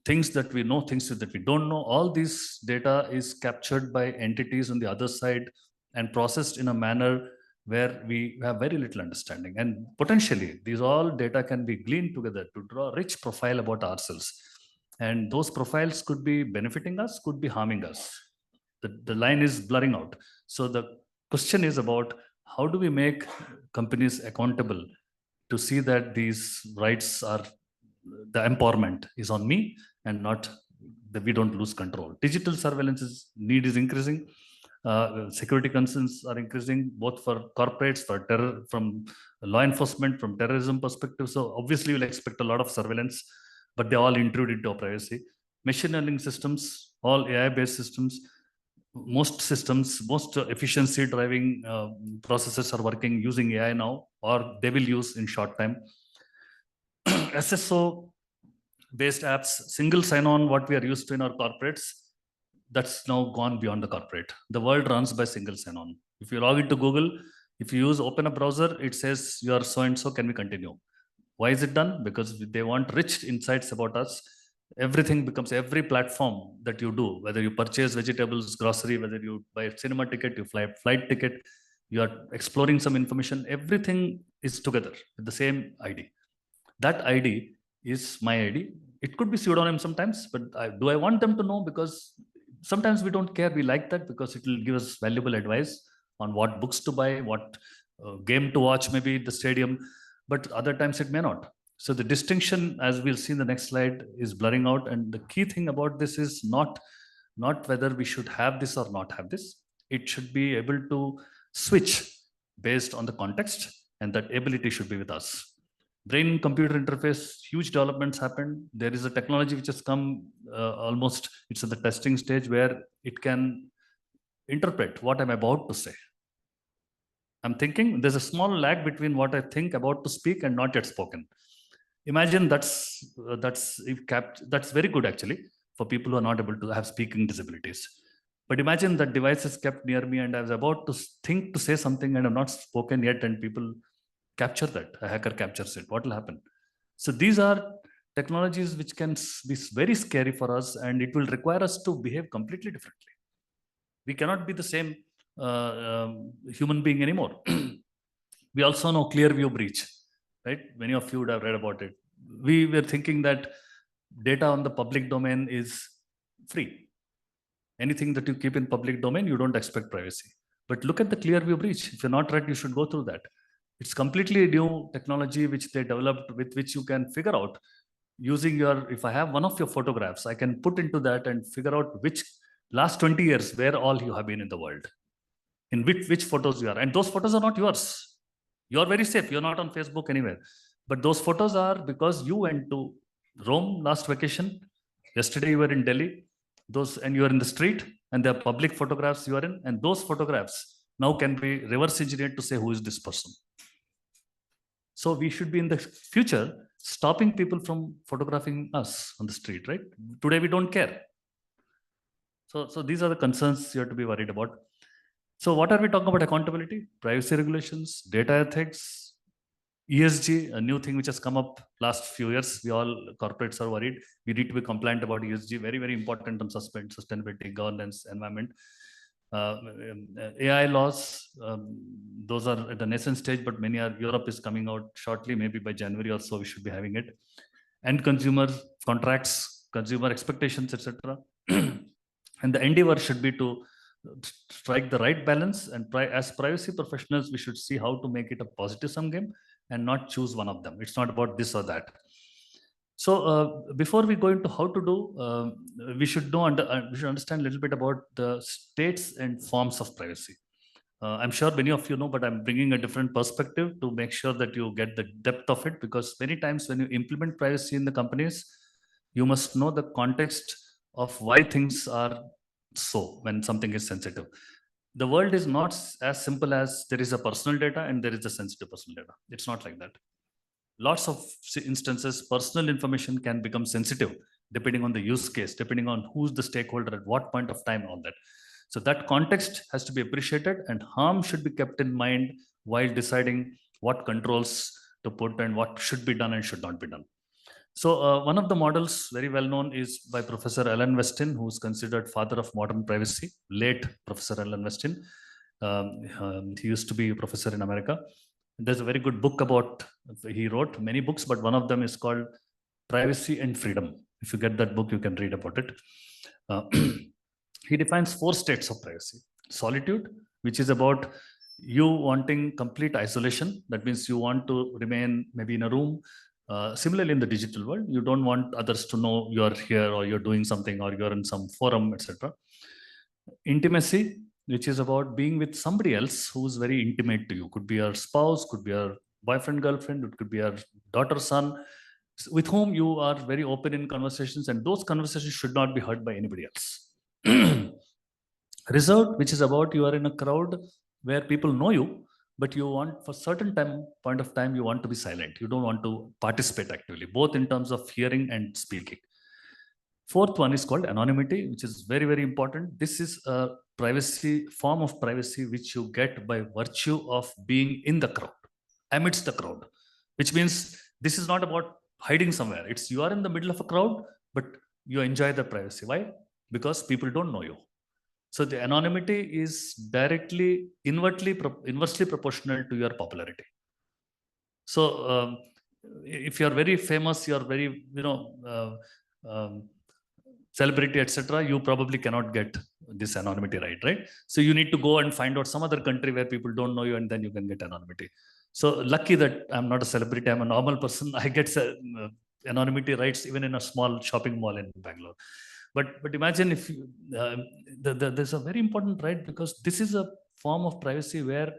things that we know, things that we don't know. All this data is captured by entities on the other side and processed in a manner where we have very little understanding. And potentially, these all data can be gleaned together to draw a rich profile about ourselves. And those profiles could be benefiting us, could be harming us. The line is blurring out. So the question is about how do we make companies accountable to see that these rights are, the empowerment is on me and not that we don't lose control. Digital surveillance need is increasing. Security concerns are increasing both for corporates, for terror, from law enforcement, from terrorism perspective. So obviously you'll expect a lot of surveillance, but they all intrude into our privacy. Machine learning systems, all AI-based systems, most systems, most efficiency driving processes are working using AI now, or they will use in short time. SSO based apps, single sign-on, what we are used to in our corporates, that's now gone beyond the corporate. The world runs by single sign-on. If you log into Google, if you open a browser, it says you are so-and-so, can we continue? Why is it done? Because they want rich insights about us. Everything becomes, every platform that you do, whether you purchase vegetables, grocery, whether you buy a cinema ticket, you fly a flight ticket, you are exploring some information, everything is together with the same ID. That ID is my ID. It could be pseudonym sometimes, but do I want them to know? Because sometimes we don't care. We like that because it will give us valuable advice on what books to buy, what game to watch, maybe at the stadium, but other times it may not. So the distinction, as we'll see in the next slide, is blurring out. And the key thing about this is not whether we should have this or not have this. It should be able to switch based on the context, and that ability should be with us. Brain computer interface, huge developments happened. There is a technology which has come almost, it's at the testing stage where it can interpret what I'm about to say. I'm thinking, there's a small lag between what I think about to speak and not yet spoken. Imagine that's very good actually for people who are not able to have speaking disabilities. But imagine that device is kept near me and I was about to think to say something and I've not spoken yet, and people capture that, a hacker captures it. What will happen? So these are technologies which can be very scary for us, and it will require us to behave completely differently. We cannot be the same human being anymore. We also know clear view breach, right? Many of you would have read about it. We were thinking that data on the public domain is free. Anything that you keep in public domain, you don't expect privacy. But look at the clear view breach. If you're not right, you should go through that. It's completely new technology which they developed, with which you can figure out using your, if I have one of your photographs, I can put into that and figure out which last 20 years, where all you have been in the world, in which photos you are. And those photos are not yours. You're very safe. You're not on Facebook anywhere. But those photos are because you went to Rome last vacation. Yesterday you were in Delhi. And you are in the street, and there are public photographs you are in. And those photographs now can be reverse engineered to say who is this person. So we should be in the future stopping people from photographing us on the street, right? Today we don't care. So these are the concerns you have to be worried about. So what are we talking about? Accountability, privacy regulations, data ethics, ESG, a new thing which has come up last few years. We all corporates are worried. We need to be compliant about ESG, very, very important on sustainability, governance, environment. AI laws, those are at the nascent stage, but many are, Europe is coming out shortly, maybe by January or so we should be having it. And consumer contracts, consumer expectations, etc. And the endeavor should be to strike the right balance, and as privacy professionals, we should see how to make it a positive sum game and not choose one of them. It's not about this or that. So before we go into how to do, we should understand a little bit about the states and forms of privacy. I'm sure many of you know, but I'm bringing a different perspective to make sure that you get the depth of it, because many times when you implement privacy in the companies, you must know the context of why things are so when something is sensitive. The world is not as simple as there is a personal data and there is a sensitive personal data. It's not like that. Lots of instances, personal information can become sensitive depending on the use case, depending on who's the stakeholder at what point of time, all that. So that context has to be appreciated, and harm should be kept in mind while deciding what controls to put and what should be done and should not be done. So one of the models very well known is by Professor Alan Westin, who is considered father of modern privacy, late Professor Alan Westin. He used to be a professor in America. There's a very good book about, he wrote many books, but one of them is called Privacy and Freedom. If you get that book, you can read about it. He defines 4 states of privacy. Solitude, which is about you wanting complete isolation. That means you want to remain maybe in a room. Similarly, in the digital world, you don't want others to know you're here or you're doing something or you're in some forum, etc. Intimacy, which is about being with somebody else who's very intimate to you. Could be your spouse, could be your boyfriend, girlfriend, it could be your daughter, son, with whom you are very open in conversations, and those conversations should not be heard by anybody else. Reserved, which is about you are in a crowd where people know you, but you want for certain point of time, you want to be silent. You don't want to participate actively, both in terms of hearing and speaking. 4th one is called anonymity, which is very, very important. This is a form of privacy which you get by virtue of being in the crowd, amidst the crowd, which means this is not about hiding somewhere. It's you are in the middle of a crowd, but you enjoy the privacy. Why? Because people don't know you. So the anonymity is directly, inversely proportional to your popularity. So if you're very famous, you're very, celebrity, etc., you probably cannot get this anonymity right? So you need to go and find out some other country where people don't know you, and then you can get anonymity. So lucky that I'm not a celebrity, I'm a normal person. I get anonymity rights even in a small shopping mall in Bangalore. But imagine if there's a very important right, because this is a form of privacy where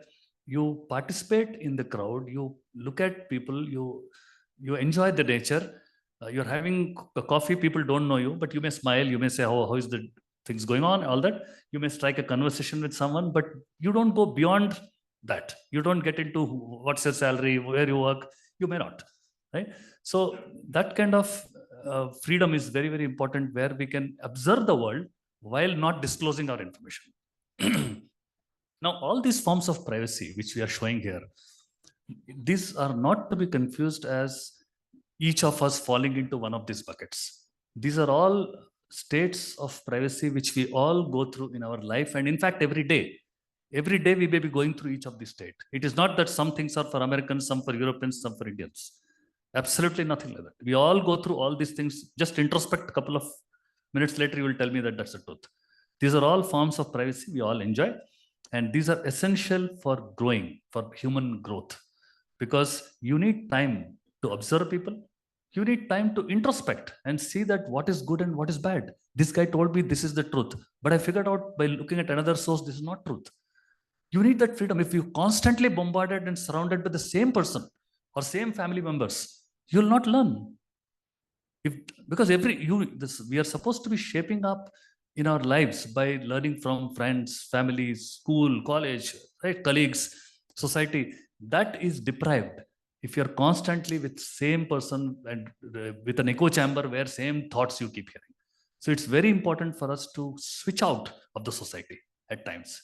you participate in the crowd, you look at people, you enjoy the nature. You're having a coffee, people don't know you, but you may smile, you may say, how is the things going on, all that. You may strike a conversation with someone, but you don't go beyond that. You don't get into what's your salary, where you work, you may not, right? So that kind of freedom is very, very important, where we can observe the world while not disclosing our information. Now, all these forms of privacy, which we are showing here, these are not to be confused as each of us falling into one of these buckets. These are all states of privacy which we all go through in our life, and in fact, every day we may be going through each of these states. It is not that some things are for Americans, some for Europeans, some for Indians. Absolutely nothing like that. We all go through all these things. Just introspect a couple of minutes later, you will tell me that that's the truth. These are all forms of privacy we all enjoy, and these are essential for growing, for human growth, because you need time to observe people. You need time to introspect and see that what is good and what is bad. This guy told me this is the truth, but I figured out by looking at another source, this is not truth. You need that freedom. If you're constantly bombarded and surrounded by the same person or same family members, you'll not learn. Because we are supposed to be shaping up in our lives by learning from friends, families, school, college, right, colleagues, society. That is deprived if you're constantly with same person and with an echo chamber where same thoughts you keep hearing. So it's very important for us to switch out of the society at times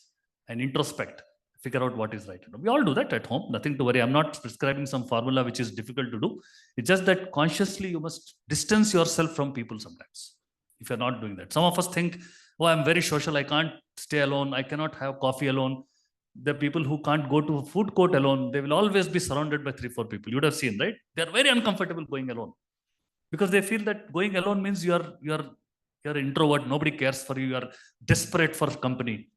and introspect, figure out what is right. We all do that at home, nothing to worry. I'm not prescribing some formula which is difficult to do. It's just that consciously you must distance yourself from people sometimes if you're not doing that. Some of us think, oh, I'm very social, I can't stay alone, I cannot have coffee alone. The people who can't go to a food court alone, they will always be surrounded by 3-4 people. You would have seen, right? They're very uncomfortable going alone because they feel that going alone means you're an introvert, nobody cares for you, you're desperate for company.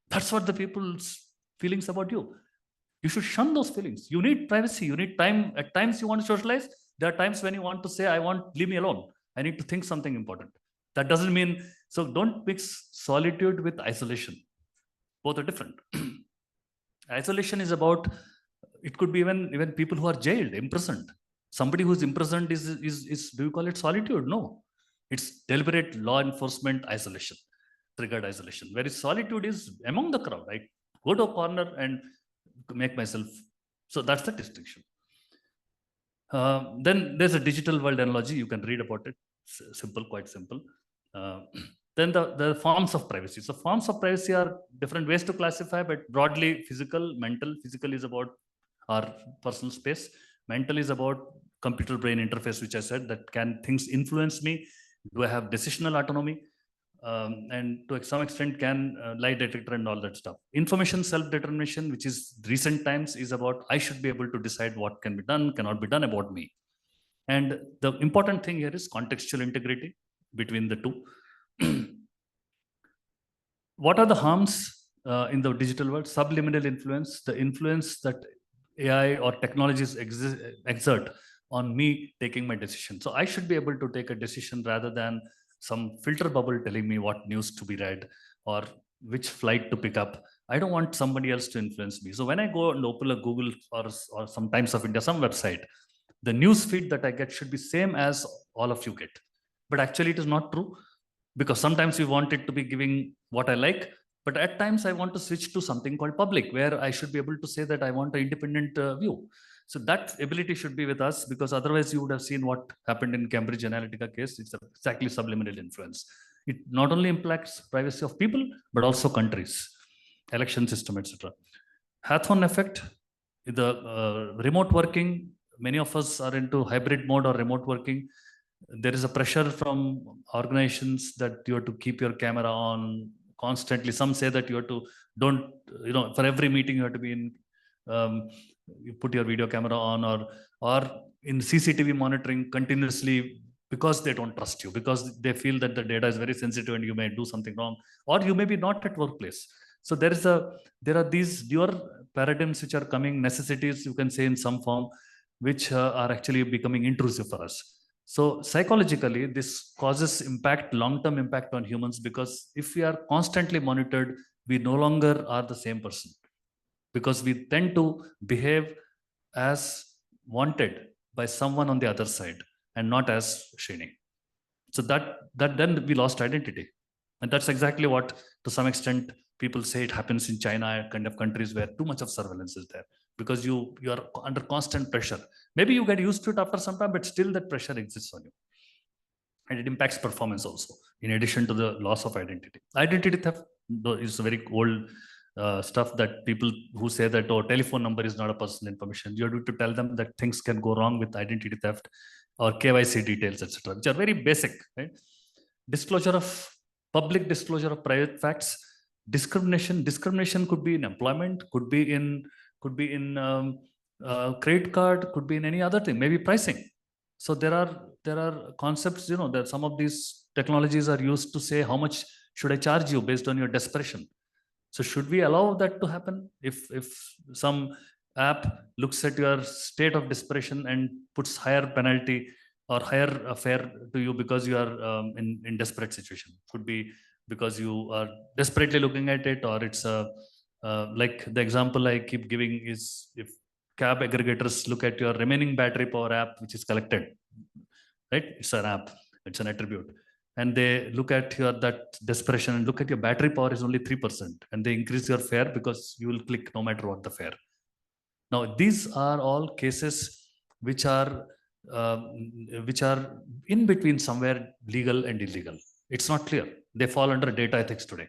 That's what the people's feelings about you. You should shun those feelings. You need privacy, you need time. At times you want to socialize. There are times when you want to say, leave me alone. I need to think something important. That doesn't mean, so don't mix solitude with isolation. Both are different. Isolation is about, it could be even people who are jailed, imprisoned. Somebody who's imprisoned is do you call it solitude? No. It's deliberate law enforcement isolation, triggered isolation. Whereas solitude is among the crowd. I go to a corner and make myself. So that's the distinction. Then there's a digital world analogy. You can read about it. Simple, quite simple. Then the forms of privacy. So forms of privacy are different ways to classify, but broadly physical, mental. Physical is about our personal space. Mental is about computer-brain interface, which I said, that can things influence me? Do I have decisional autonomy? And to some extent can lie detector and all that stuff. Information self-determination, which is recent times, is about I should be able to decide what can be done, cannot be done about me. And the important thing here is contextual integrity. between the two. What are the harms in the digital world? Subliminal influence, the influence that AI or technologies exert on me taking my decision. So I should be able to take a decision rather than some filter bubble telling me what news to be read or which flight to pick up. I don't want somebody else to influence me. So when I go and open a Google or some Times of India, some website, the news feed that I get should be same as all of you get. But actually it is not true, because sometimes we want it to be giving what I like, but at times I want to switch to something called public, where I should be able to say that I want an independent view. So that ability should be with us, because otherwise you would have seen what happened in Cambridge Analytica case. It's exactly subliminal influence. It not only impacts privacy of people, but also countries, election system, etc. Hawthorne effect, the remote working, many of us are into hybrid mode or remote working. There is a pressure from organizations that you have to keep your camera on constantly. Some say that you have to, for every meeting you have to be in, you put your video camera on, or in CCTV monitoring continuously, because they don't trust you, because they feel that the data is very sensitive and you may do something wrong, or you may be not at workplace. So there are these newer paradigms which are coming, necessities, you can say, in some form, which are actually becoming intrusive for us. So psychologically, this causes impact, long-term impact on humans, because if we are constantly monitored, we no longer are the same person, because we tend to behave as wanted by someone on the other side and not as Srini. So that then we lost identity. And that's exactly what, to some extent, people say it happens in China, kind of countries where too much of surveillance is there, because you are under constant pressure. Maybe you get used to it after some time, but still that pressure exists on you. And it impacts performance also, in addition to the loss of identity. Identity theft is very old stuff that people who say that, oh, telephone number is not a personal information. You have to tell them that things can go wrong with identity theft or KYC details, etc., which are very basic, right? Public disclosure of private facts. Discrimination could be in employment, could be in credit card, could be in any other thing, maybe pricing. So there are concepts, that some of these technologies are used to say, how much should I charge you based on your desperation? So should we allow that to happen? If some app looks at your state of desperation and puts higher penalty or higher fare to you because you are in desperate situation, could be because you are desperately looking at it, or it's like the example I keep giving is, if cab aggregators look at your remaining battery power app, which is collected, right? It's an app, it's an attribute. And they look at your that desperation and look at your battery power is only 3%, and they increase your fare because you will click no matter what the fare. Now, these are all cases which are in between, somewhere legal and illegal. It's not clear. They fall under data ethics today.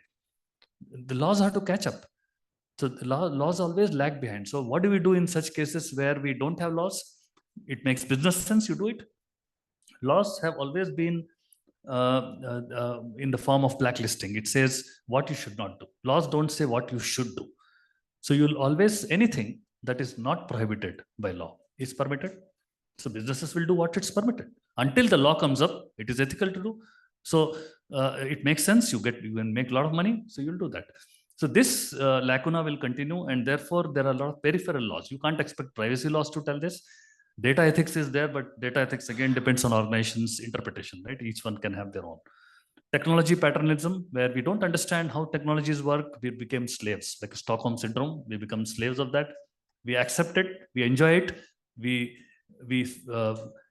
The laws have to catch up. So the laws always lag behind. So what do we do in such cases where we don't have laws? It makes business sense, you do it. Laws have always been in the form of blacklisting. It says what you should not do. Laws don't say what you should do. So you'll always, anything that is not prohibited by law is permitted. So businesses will do what it's permitted. Until the law comes up, it is ethical to do. So it makes sense. You can make a lot of money, so you'll do that. So this lacuna will continue, and therefore there are a lot of peripheral laws. You can't expect privacy laws to tell this. Data ethics is there, but data ethics again depends on organizations' interpretation, right? Each one can have their own. Technology paternalism, where we don't understand how technologies work, we became slaves, like Stockholm syndrome. We become slaves of that. We accept it, we enjoy it, we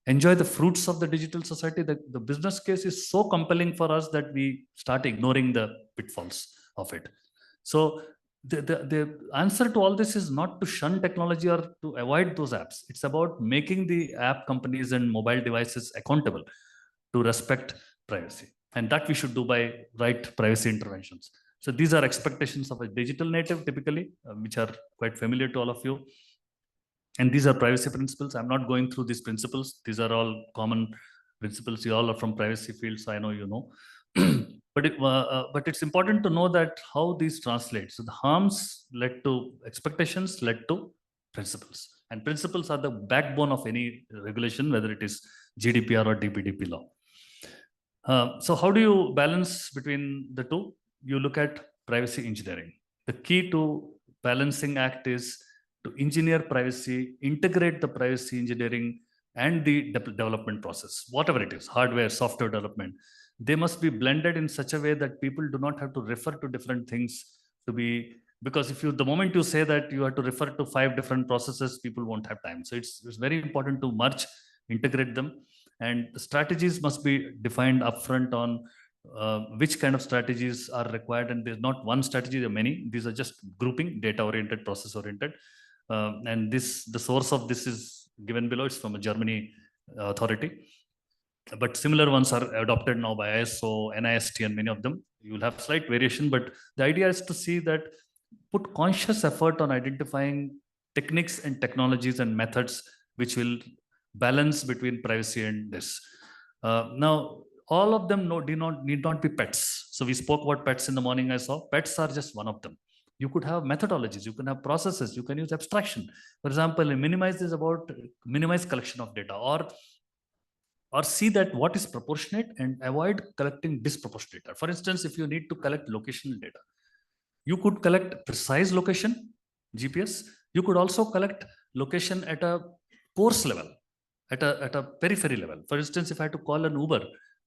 enjoy the fruits of the digital society. The business case is so compelling for us that we start ignoring the pitfalls of it. So the answer to all this is not to shun technology or to avoid those apps. It's about making the app companies and mobile devices accountable to respect privacy. And that we should do by right privacy interventions. So these are expectations of a digital native, typically, which are quite familiar to all of you. And these are privacy principles. I'm not going through these principles. These are all common principles. You all are from privacy field, so I know you know. But it's important to know that how these translate. So the harms led to expectations, led to principles. And principles are the backbone of any regulation, whether it is GDPR or DPDP law. So how do you balance between the two? You look at privacy engineering. The key to balancing act is to engineer privacy, integrate the privacy engineering and the development process, whatever it is, hardware, software development. They must be blended in such a way that people do not have to refer to different things to be, because if you, the moment you say that you have to refer to 5 different processes, people won't have time. So it's very important to merge, integrate them. And the strategies must be defined upfront on which kind of strategies are required. And there's not one strategy, there are many. These are just grouping, data-oriented, process-oriented. And this, the source of this is given below. It's from a Germany authority. But similar ones are adopted now by ISO, NIST, and many of them. You will have slight variation, but the idea is to see that put conscious effort on identifying techniques and technologies and methods which will balance between privacy and this. Now, all of them need not be pets. So we spoke about pets in the morning. I saw pets are just one of them. You could have methodologies, you can have processes, you can use abstraction. For example, minimize is about minimize collection of data, or see that what is proportionate and avoid collecting disproportionate data. For instance, if you need to collect locational data, you could collect precise location, GPS. You could also collect location at a coarse level, at a periphery level. For instance, if I had to call an Uber,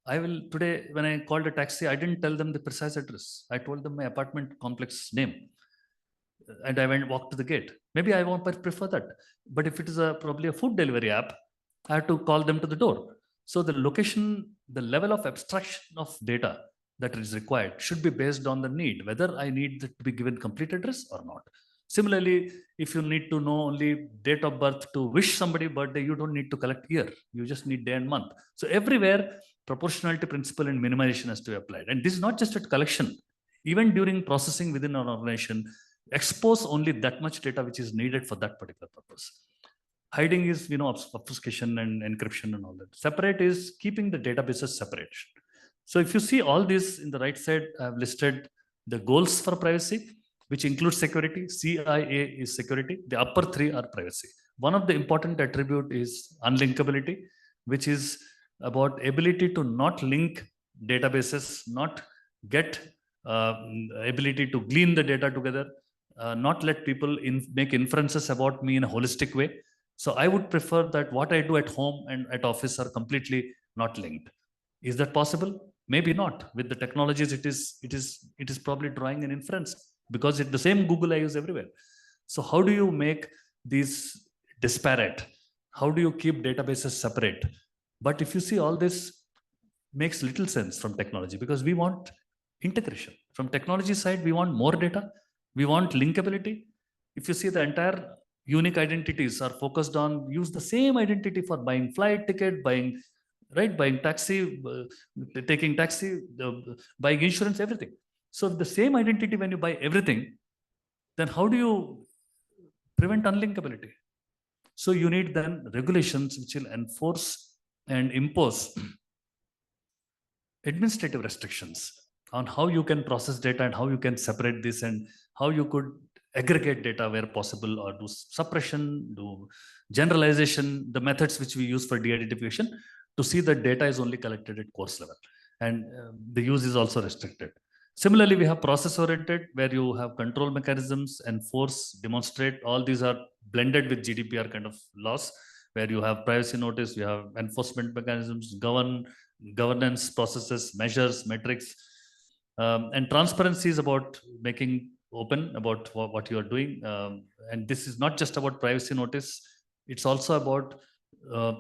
I will today, when I called a taxi, I didn't tell them the precise address. I told them my apartment complex name. And I walked to the gate. Maybe I won't prefer that. But if it is probably a food delivery app, I have to call them to the door. So the location, the level of abstraction of data that is required should be based on the need, whether I need to be given complete address or not. Similarly, if you need to know only date of birth to wish somebody birthday, you don't need to collect year. You just need day and month. So everywhere, proportionality principle and minimization has to be applied. And this is not just at collection. Even during processing within an organization, expose only that much data which is needed for that particular purpose. Hiding is, obfuscation and encryption and all that. Separate is keeping the databases separate. So if you see all this in the right side, I've listed the goals for privacy, which includes security. CIA is security. The upper 3 are privacy. One of the important attribute is unlinkability, which is about ability to not link databases, not get ability to glean the data together, not let people make inferences about me in a holistic way. So I would prefer that what I do at home and at office are completely not linked. Is that possible? Maybe not. With the technologies, it is probably drawing an inference, because it's the same Google I use everywhere. So how do you make these disparate? How do you keep databases separate? But if you see, all this makes little sense from technology, because we want integration. From technology side, we want more data. We want linkability. If you see, the entire unique identities are focused on use the same identity for buying flight ticket, buying taxi, taking taxi, buying insurance, everything. So the same identity, when you buy everything, then how do you prevent unlinkability? So you need then regulations which will enforce and impose administrative restrictions on how you can process data and how you can separate this, and how you could aggregate data where possible, or do suppression, do generalization, the methods which we use for de-identification, to see that data is only collected at coarse level, and the use is also restricted. Similarly, we have process-oriented, where you have control mechanisms, enforce, demonstrate. All these are blended with GDPR kind of laws, where you have privacy notice, you have enforcement mechanisms, governance processes, measures, metrics. And transparency is about making open about what you are doing. And this is not just about privacy notice. It's also about,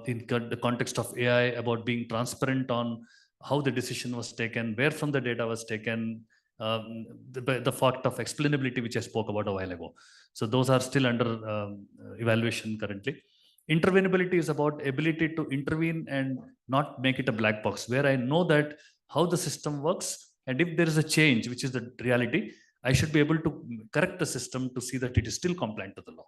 in the context of AI, about being transparent on how the decision was taken, where from the data was taken, the fact of explainability, which I spoke about a while ago. So those are still under evaluation currently. Intervenability is about ability to intervene and not make it a black box, where I know that how the system works, and if there is a change, which is the reality, I should be able to correct the system to see that it is still compliant to the law.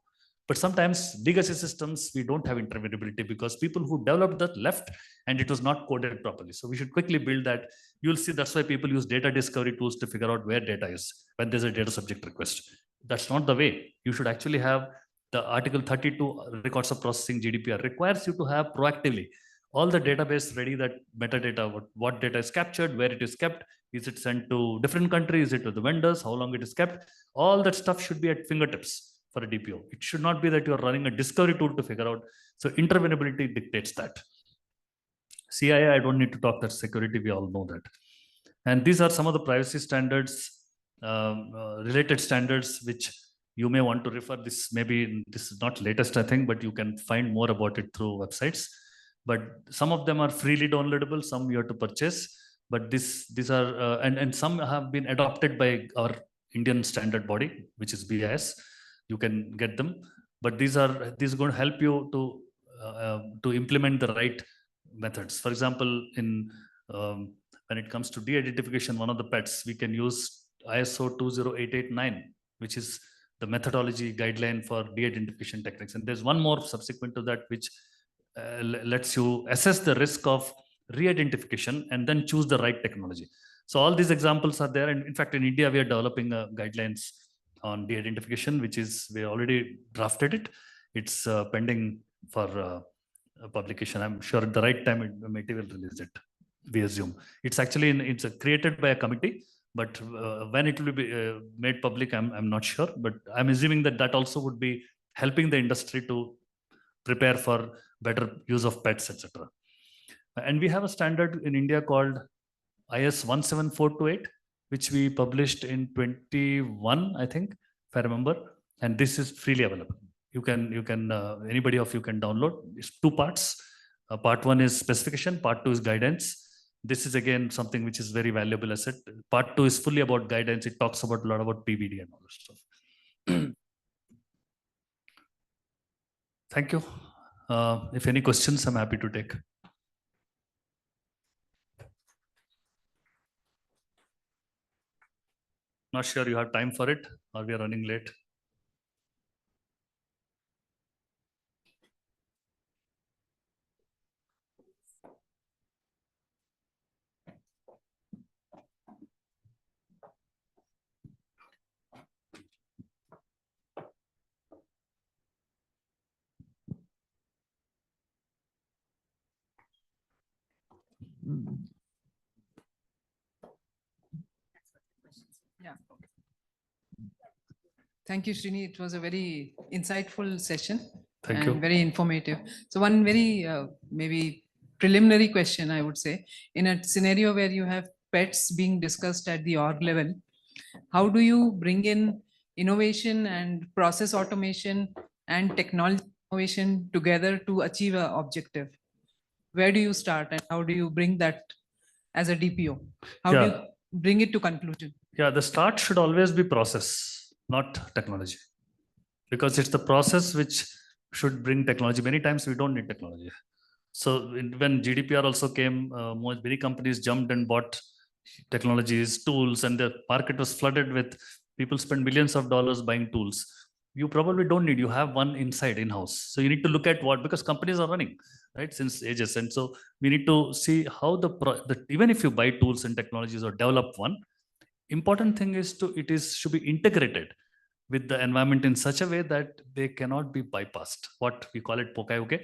But sometimes legacy systems, we don't have intervenability, because people who developed that left and it was not coded properly. So we should quickly build that. You'll see that's why people use data discovery tools to figure out where data is when there's a data subject request. That's not the way. You should actually have the Article 32 records of processing GDPR requires you to have proactively all the database ready, that metadata, what data is captured, where it is kept, is it sent to different countries, is it to the vendors, how long it is kept, all that stuff should be at fingertips for a DPO. It should not be that you are running a discovery tool to figure out. So intervenability dictates that. CIA, I don't need to talk that security, we all know that. And these are some of the privacy standards, related standards, which you may want to refer. This maybe this is not latest, I think, but you can find more about it through websites. But some of them are freely downloadable, some you have to purchase. But these are, and some have been adopted by our Indian standard body, which is BIS. You can get them. But these are going to help you to implement the right methods. For example, in when it comes to de-identification, one of the pets, we can use ISO 20889, which is the methodology guideline for de-identification techniques. And there's one more subsequent to that, which lets you assess the risk of re-identification and then choose the right technology. So all these examples are there. And in fact, in India, we are developing guidelines on de-identification, which is, we already drafted it. It's pending for publication. I'm sure at the right time, MIT will release it, we assume. It's actually, it's created by a committee, but when it will be made public, I'm not sure. But I'm assuming that that also would be helping the industry to prepare for better use of pets, etc. And we have a standard in India called IS 17428, which we published in 21, I think, if I remember. And this is freely available. You can anybody of you can download. It's 2 parts. Part 1 is specification. Part 2 is guidance. This is again something which is very valuable asset. Part 2 is fully about guidance. It talks about a lot about PBD and all this stuff. Thank you. If any questions, I'm happy to take. Not sure you have time for it, or we are running late. Yeah. Thank you, Srini. It was a very insightful session. Thank and you. very informative. So one very maybe preliminary question, I would say, in a scenario where you have pets being discussed at the org level, how do you bring in innovation and process automation and technology innovation together to achieve an objective? Where do you start and how do you bring that as a DPO? How do you bring it to conclusion? Yeah, the start should always be process, not technology. Because it's the process which should bring technology. Many times we don't need technology. So when GDPR also came, many companies jumped and bought technologies, tools, and the market was flooded with people spend millions of dollars buying tools. You probably don't need, you have one inside in-house. So you need to look at what, because companies are running, right, since ages. And so we need to see how even if you buy tools and technologies or develop one, important thing is should be integrated with the environment in such a way that they cannot be bypassed. What we call it pokayoke,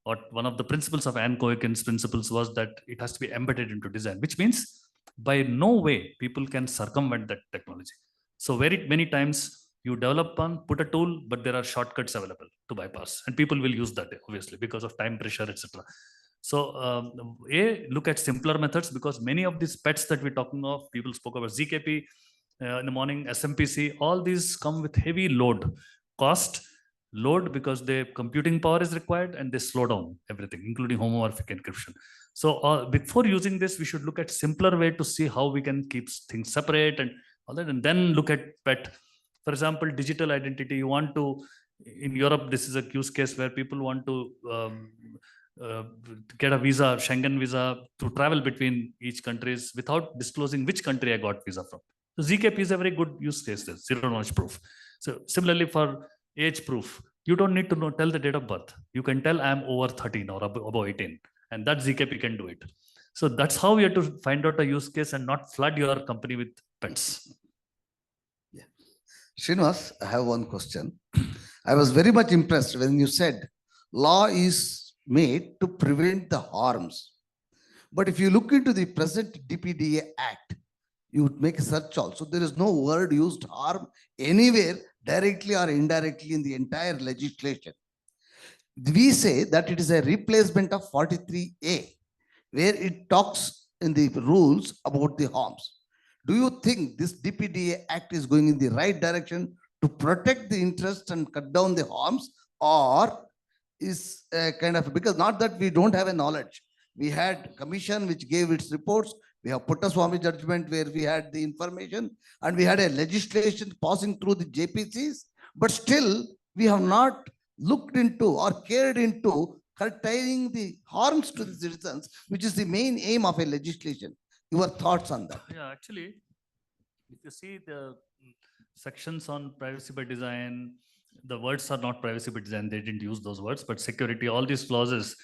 or one of the principles of Anne Koiken's principles was that it has to be embedded into design, which means by no way people can circumvent that technology. So very many times you develop one, put a tool, but there are shortcuts available to bypass, and people will use that obviously because of time pressure, etc. So look at simpler methods, because many of these pets that we're talking of, people spoke about ZKP in the morning, SMPC, all these come with heavy cost, because the computing power is required and they slow down everything, including homomorphic encryption. So before using this, we should look at simpler way to see how we can keep things separate and all that, and then look at pet. For example, digital identity, you want to, in Europe, this is a use case where people want to get a visa, Schengen visa, to travel between each countries without disclosing which country I got visa from. So ZKP is a very good use case, zero knowledge proof. So similarly for age proof, you don't need to tell the date of birth. You can tell I'm over 13 or above 18, and that ZKP can do it. So that's how we have to find out a use case and not flood your company with pets. Yeah. Srinivas, I have one question. I was very much impressed when you said law is made to prevent the harms. But if you look into the present DPDA Act, you would make a search also. There is no word used harm anywhere, directly or indirectly in the entire legislation. We say that it is a replacement of 43A, where it talks in the rules about the harms. Do you think this DPDA Act is going in the right direction to protect the interest and cut down the harms, or is kind of, because not that we don't have a knowledge. We had commission which gave its reports. We have Puttaswamy judgment where we had the information, and we had a legislation passing through the JPCs, but still we have not looked into or cared into curtailing the harms to the citizens, which is the main aim of a legislation. Your thoughts on that? Yeah, actually, if you see the sections on privacy by design, the words are not privacy by design. They didn't use those words, but security, all these clauses,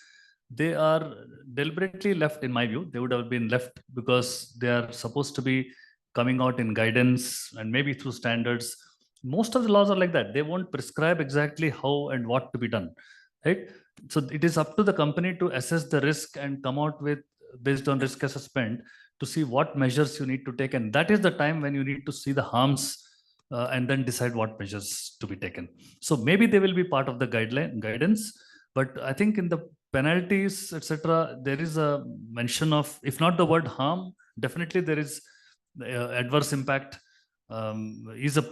they are deliberately left, in my view. They would have been left because they are supposed to be coming out in guidance and maybe through standards. Most of the laws are like that. They won't prescribe exactly how and what to be done, right? So it is up to the company to assess the risk and come out with, based on risk assessment, to see what measures you need to take. And that is the time when you need to see the harms and then decide what measures to be taken. So maybe they will be part of the guidance, but I think in the penalties, etc., there is a mention of, if not the word harm, definitely there is adverse impact is a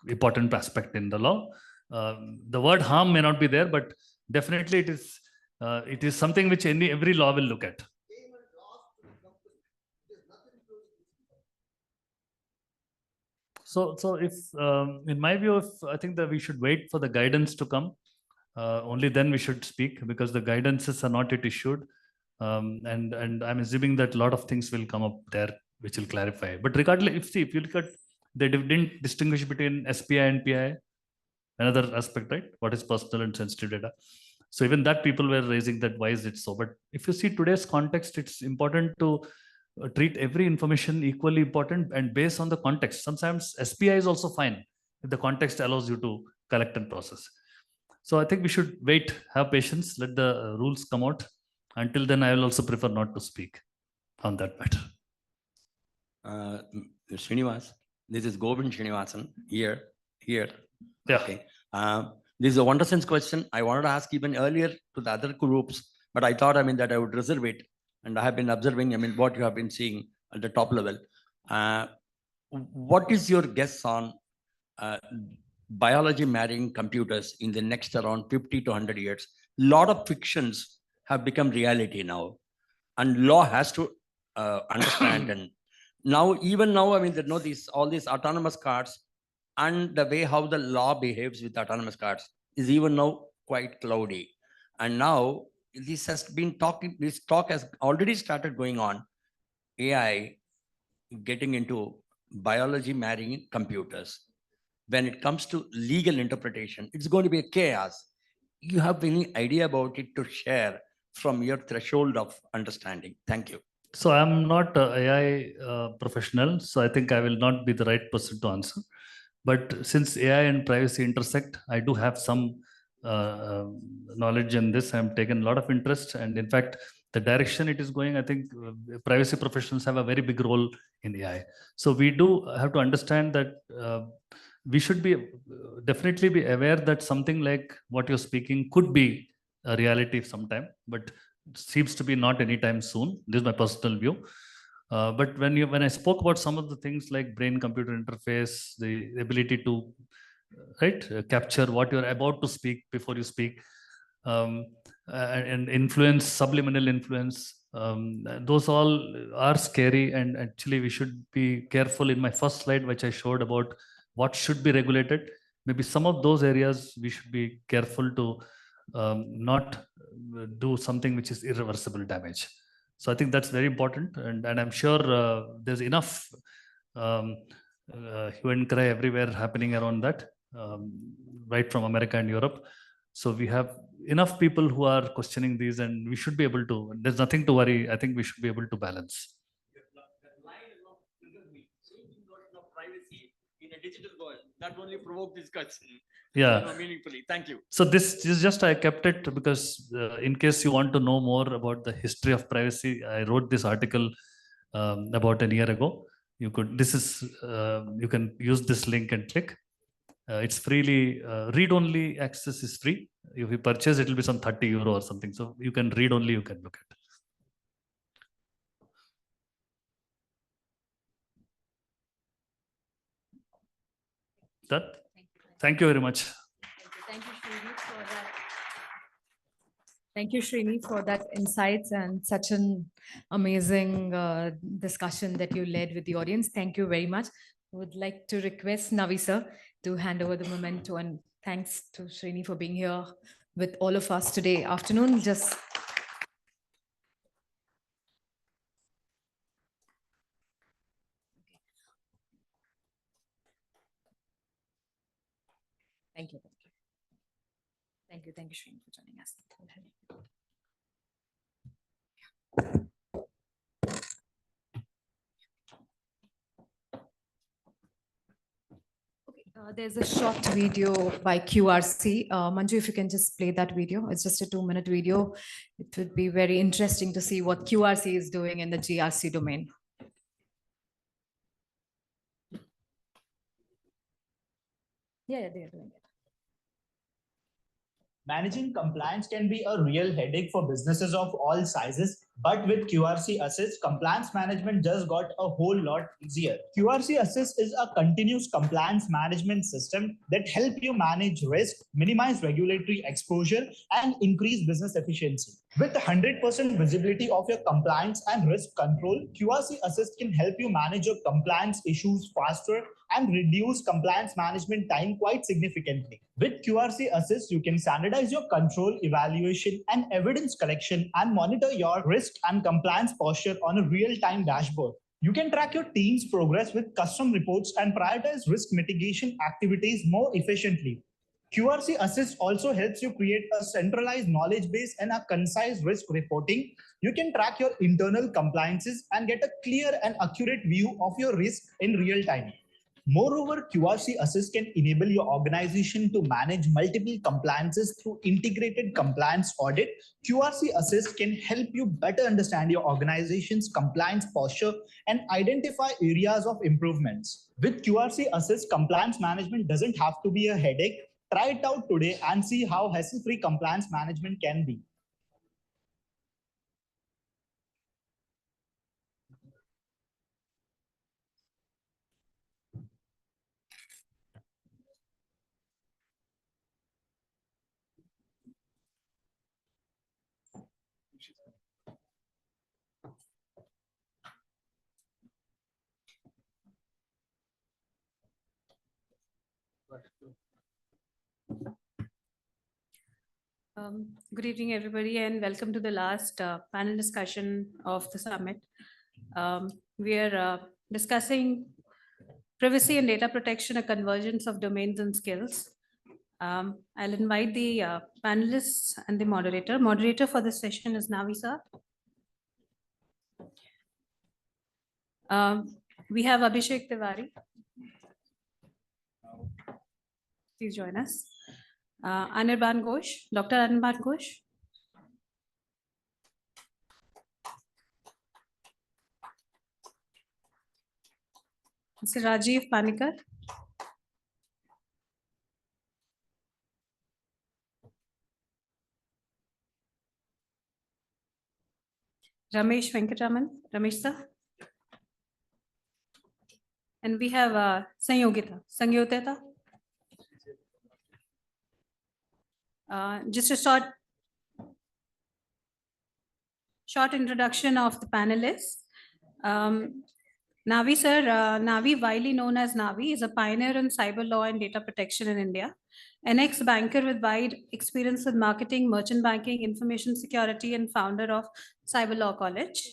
important aspect in the law. The word harm may not be there, but definitely it is something which every law will look at. So if in my view, I think that we should wait for the guidance to come. Only then we should speak, because the guidances are not yet issued. And I'm assuming that a lot of things will come up there which will clarify. But regardless, if you look at, they didn't distinguish between SPI and PI, another aspect, right? What is personal and sensitive data? So even that people were raising that, why is it so? But if you see today's context, it's important to treat every information equally important and based on the context. Sometimes SPI is also fine if the context allows you to collect and process. So I think we should wait, have patience, let the rules come out. Until then, I will also prefer not to speak on that matter. Srinivas, this is Govind Srinivasan here. Yeah. Okay. This is a wonder sense question. I wanted to ask even earlier to the other groups, but I thought, that I would reserve it. And I have been observing, what you have been seeing at the top level. What is your guess on biology marrying computers in the next around 50 to 100 years? A lot of fictions have become reality now, and law has to understand. And now, even now, all these autonomous cars and the way how the law behaves with autonomous cars is even now quite cloudy. And now this talk has already started going on. AI getting into biology marrying computers. When it comes to legal interpretation, it's going to be a chaos. You have any idea about it to share from your threshold of understanding? Thank you. So I'm not an AI professional, so I think I will not be the right person to answer. But since AI and privacy intersect, I do have some knowledge in this. I'm taken a lot of interest, and in fact, the direction it is going, I think privacy professionals have a very big role in AI. So we do have to understand that we should be definitely be aware that something like what you're speaking could be a reality sometime, but seems to be not anytime soon. This is my personal view. But when I spoke about some of the things like brain-computer interface, the ability to capture what you're about to speak before you speak, and influence, subliminal influence, those all are scary, and actually we should be careful. In my first slide, which I showed about what should be regulated, maybe some of those areas we should be careful to not do something which is irreversible damage. So I think that's very important, and I'm sure there's enough hue and cry everywhere happening around that, right from America and Europe. So we have enough people who are questioning these, and we should be able to, there's nothing to worry. I think we should be able to balance. in a digital world, that only provoke discussion. Yeah. Meaningfully. Thank you. So this is just, I kept it because in case you want to know more about the history of privacy, I wrote this article about a year ago. You could, you can use this link and click. It's freely, read-only access is free. If you purchase, it will be some 30 euro or something. So you can read only, you can look at. That. Thank you very much. Thank you, Srini, for that. Thank you, Srini, for that insights and such an amazing discussion that you led with the audience. Thank you very much. I would like to request Navi sir to hand over the memento, and thanks to Srini for being here with all of us today afternoon. Just thank you. Thank you, Srini, for joining us. There's a short video by QRC. Manju, if you can just play that video. It's just a 2-minute video. It would be very interesting to see what QRC is doing in the GRC domain. Yeah, they're doing it. Managing compliance can be a real headache for businesses of all sizes, but with QRC Assist, compliance management just got a whole lot easier. QRC Assist is a continuous compliance management system that helps you manage risk, minimize regulatory exposure, and increase business efficiency. With 100% visibility of your compliance and risk control, QRC Assist can help you manage your compliance issues faster and reduce compliance management time quite significantly. With QRC Assist, you can standardize your control, evaluation, and evidence collection and monitor your risk and compliance posture on a real-time dashboard. You can track your team's progress with custom reports and prioritize risk mitigation activities more efficiently. QRC Assist also helps you create a centralized knowledge base and a concise risk reporting. You can track your internal compliances and get a clear and accurate view of your risk in real time. Moreover, QRC Assist can enable your organization to manage multiple compliances through integrated compliance audit. QRC Assist can help you better understand your organization's compliance posture and identify areas of improvements. With QRC Assist, compliance management doesn't have to be a headache. Try it out today and see how hassle-free compliance management can be. Good evening, everybody, and welcome to the last panel discussion of the summit. We are discussing privacy and data protection, a convergence of domains and skills. I'll invite the panelists and the moderator. Moderator for this session is Navi sir. We have Abhishek Tiwari. Please join us. Anirban Ghosh, Dr. Anirban Ghosh. Mr. Rajiv Panikar. Ramesh Venkataraman, Ramesh sir. And we have Sangyogita. Just a short introduction of the panelists. Navi sir, Navi, widely known as Navi, is a pioneer in cyber law and data protection in India. An ex-banker with wide experience with marketing, merchant banking, information security, and founder of Cyber Law College.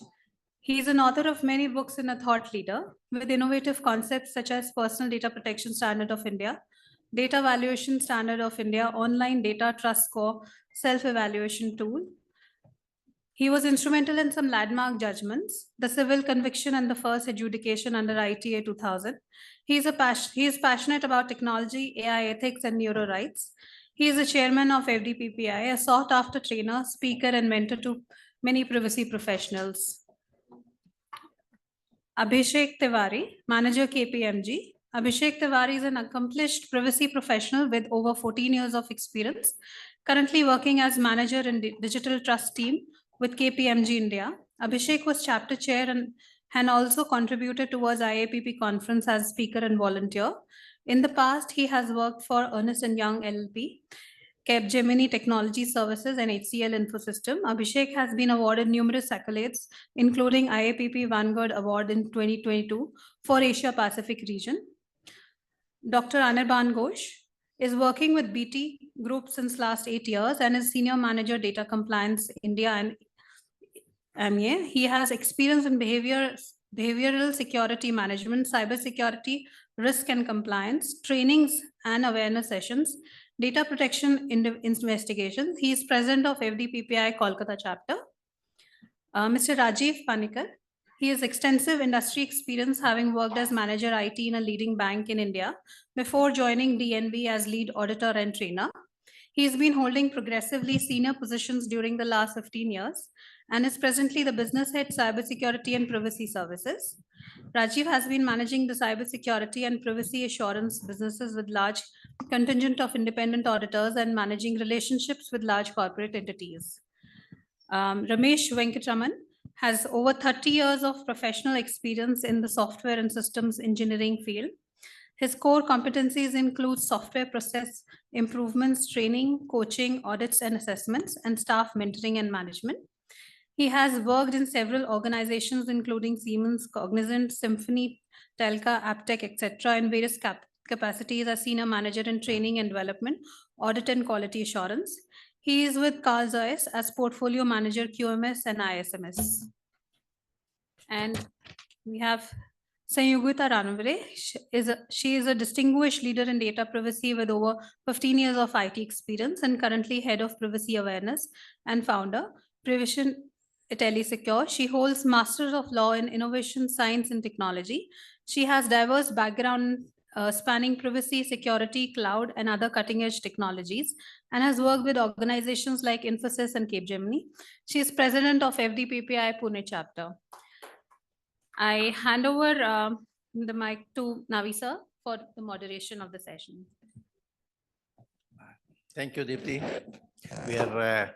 He is an author of many books and a thought leader with innovative concepts such as Personal Data Protection Standard of India, Data Valuation Standard of India, Online Data Trust Score, Self-Evaluation Tool. He was instrumental in some landmark judgments, the civil conviction and the first adjudication under ITA 2000. He is passionate about technology, AI ethics, and neuro rights. He is the chairman of FDPPI, a sought-after trainer, speaker, and mentor to many privacy professionals. Abhishek Tiwari, manager KPMG. Abhishek Tiwari is an accomplished privacy professional with over 14 years of experience, currently working as manager in the digital trust team with KPMG India. Abhishek was chapter chair and also contributed towards IAPP conference as speaker and volunteer. In the past, he has worked for Ernst & Young LLP, Capgemini Technology Services, and HCL Infosystem. Abhishek has been awarded numerous accolades, including IAPP Vanguard Award in 2022 for Asia Pacific region. Dr. Anirban Ghosh is working with BT Group since last 8 years and is Senior Manager Data Compliance India and MEA. He has experience in behavioral security management, cybersecurity, risk and compliance, trainings and awareness sessions, data protection investigations. He is president of FDPPI Kolkata chapter. Mr. Rajiv Panikar. He has extensive industry experience, having worked as manager IT in a leading bank in India before joining DNB as lead auditor and trainer. He has been holding progressively senior positions during the last 15 years and is presently the business head cybersecurity and privacy services. Rajiv has been managing the cybersecurity and privacy assurance businesses with large contingent of independent auditors and managing relationships with large corporate entities. Ramesh Venkatraman has over 30 years of professional experience in the software and systems engineering field. His core competencies include software process improvements, training, coaching, audits and assessments, and staff mentoring and management. He has worked in several organizations, including Siemens, Cognizant, Symphony, Telca, Aptech, etc., in various capacities as senior manager in training and development, audit and quality assurance. He is with Carl Zeiss as portfolio manager QMS and ISMS. And we have Sanyugita Ranavare. She is a distinguished leader in data privacy with over 15 years of IT experience and currently head of privacy awareness and founder, Prevision IntelliSecure. She holds Masters of Law in Innovation, Science and Technology. She has diverse background spanning privacy, security, cloud, and other cutting-edge technologies, and has worked with organizations like Infosys and Capgemini. She is president of FDPPI Pune chapter. I hand over the mic to Navi sir for the moderation of the session. Thank you, Deepthi. We are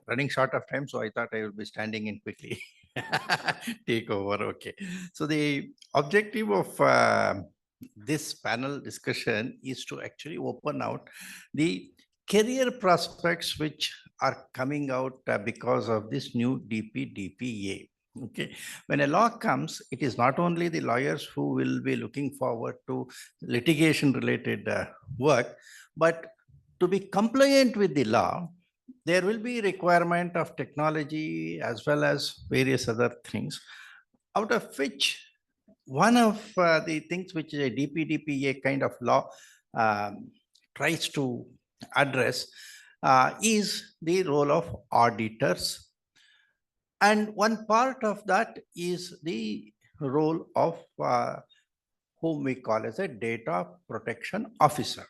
running short of time, so I thought I would be standing in quickly. Take over, okay. So the objective of this panel discussion is to actually open out the career prospects which are coming out because of this new DPDPA. Okay, when a law comes, it is not only the lawyers who will be looking forward to litigation related work, but to be compliant with the law, there will be requirement of technology as well as various other things, out of which one of the things which a DPDPA kind of law tries to address is the role of auditors. And one part of that is the role of whom we call as a data protection officer.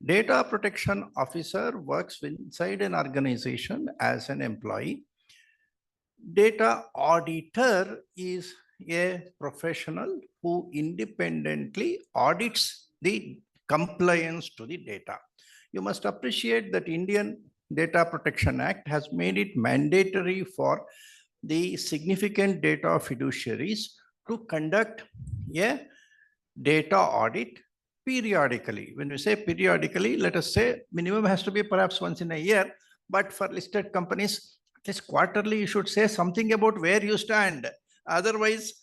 Data protection officer works inside an organization as an employee. Data auditor is a professional who independently audits the compliance to the data. You must appreciate that Indian Data Protection Act has made it mandatory for the significant data fiduciaries to conduct a data audit periodically. When we say periodically, let us say minimum has to be perhaps once in a year, but for listed companies, at least quarterly, you should say something about where you stand. Otherwise,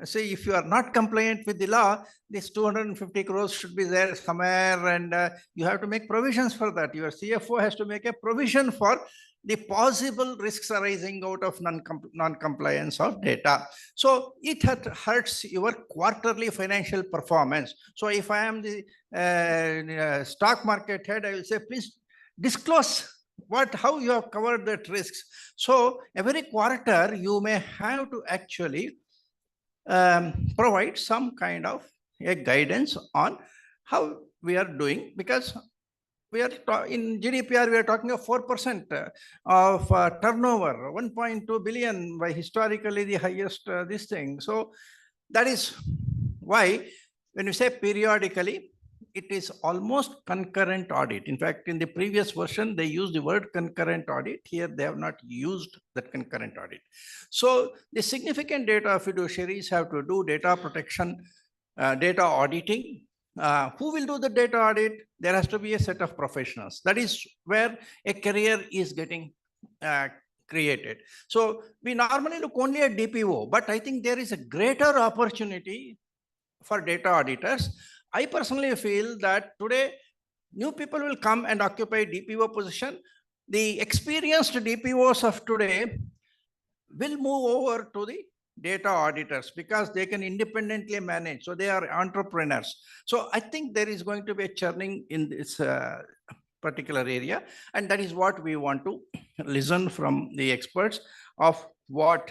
say if you are not compliant with the law, this 250 crores should be there somewhere, and you have to make provisions for that. Your CFO has to make a provision for the possible risks arising out of non-compliance of data. So it hurts your quarterly financial performance. So if I am the stock market head, I will say, please disclose how you have covered that risks. So every quarter, you may have to actually provide some kind of a guidance on how we are doing, because we are in GDPR, we are talking of 4% of turnover, 1.2 billion by historically the highest this thing. So that is why when you say periodically, it is almost concurrent audit. In fact, in the previous version, they used the word concurrent audit. Here, they have not used that concurrent audit. So the significant data fiduciaries have to do data protection, data auditing. Who will do the data audit? There has to be a set of professionals. That is where a career is getting created. So we normally look only at DPO, but I think there is a greater opportunity for data auditors. I personally feel that today new people will come and occupy DPO position. The experienced DPOs of today will move over to the data auditors because they can independently manage. So they are entrepreneurs. So I think there is going to be a churning in this particular area. And that is what we want to listen from the experts of what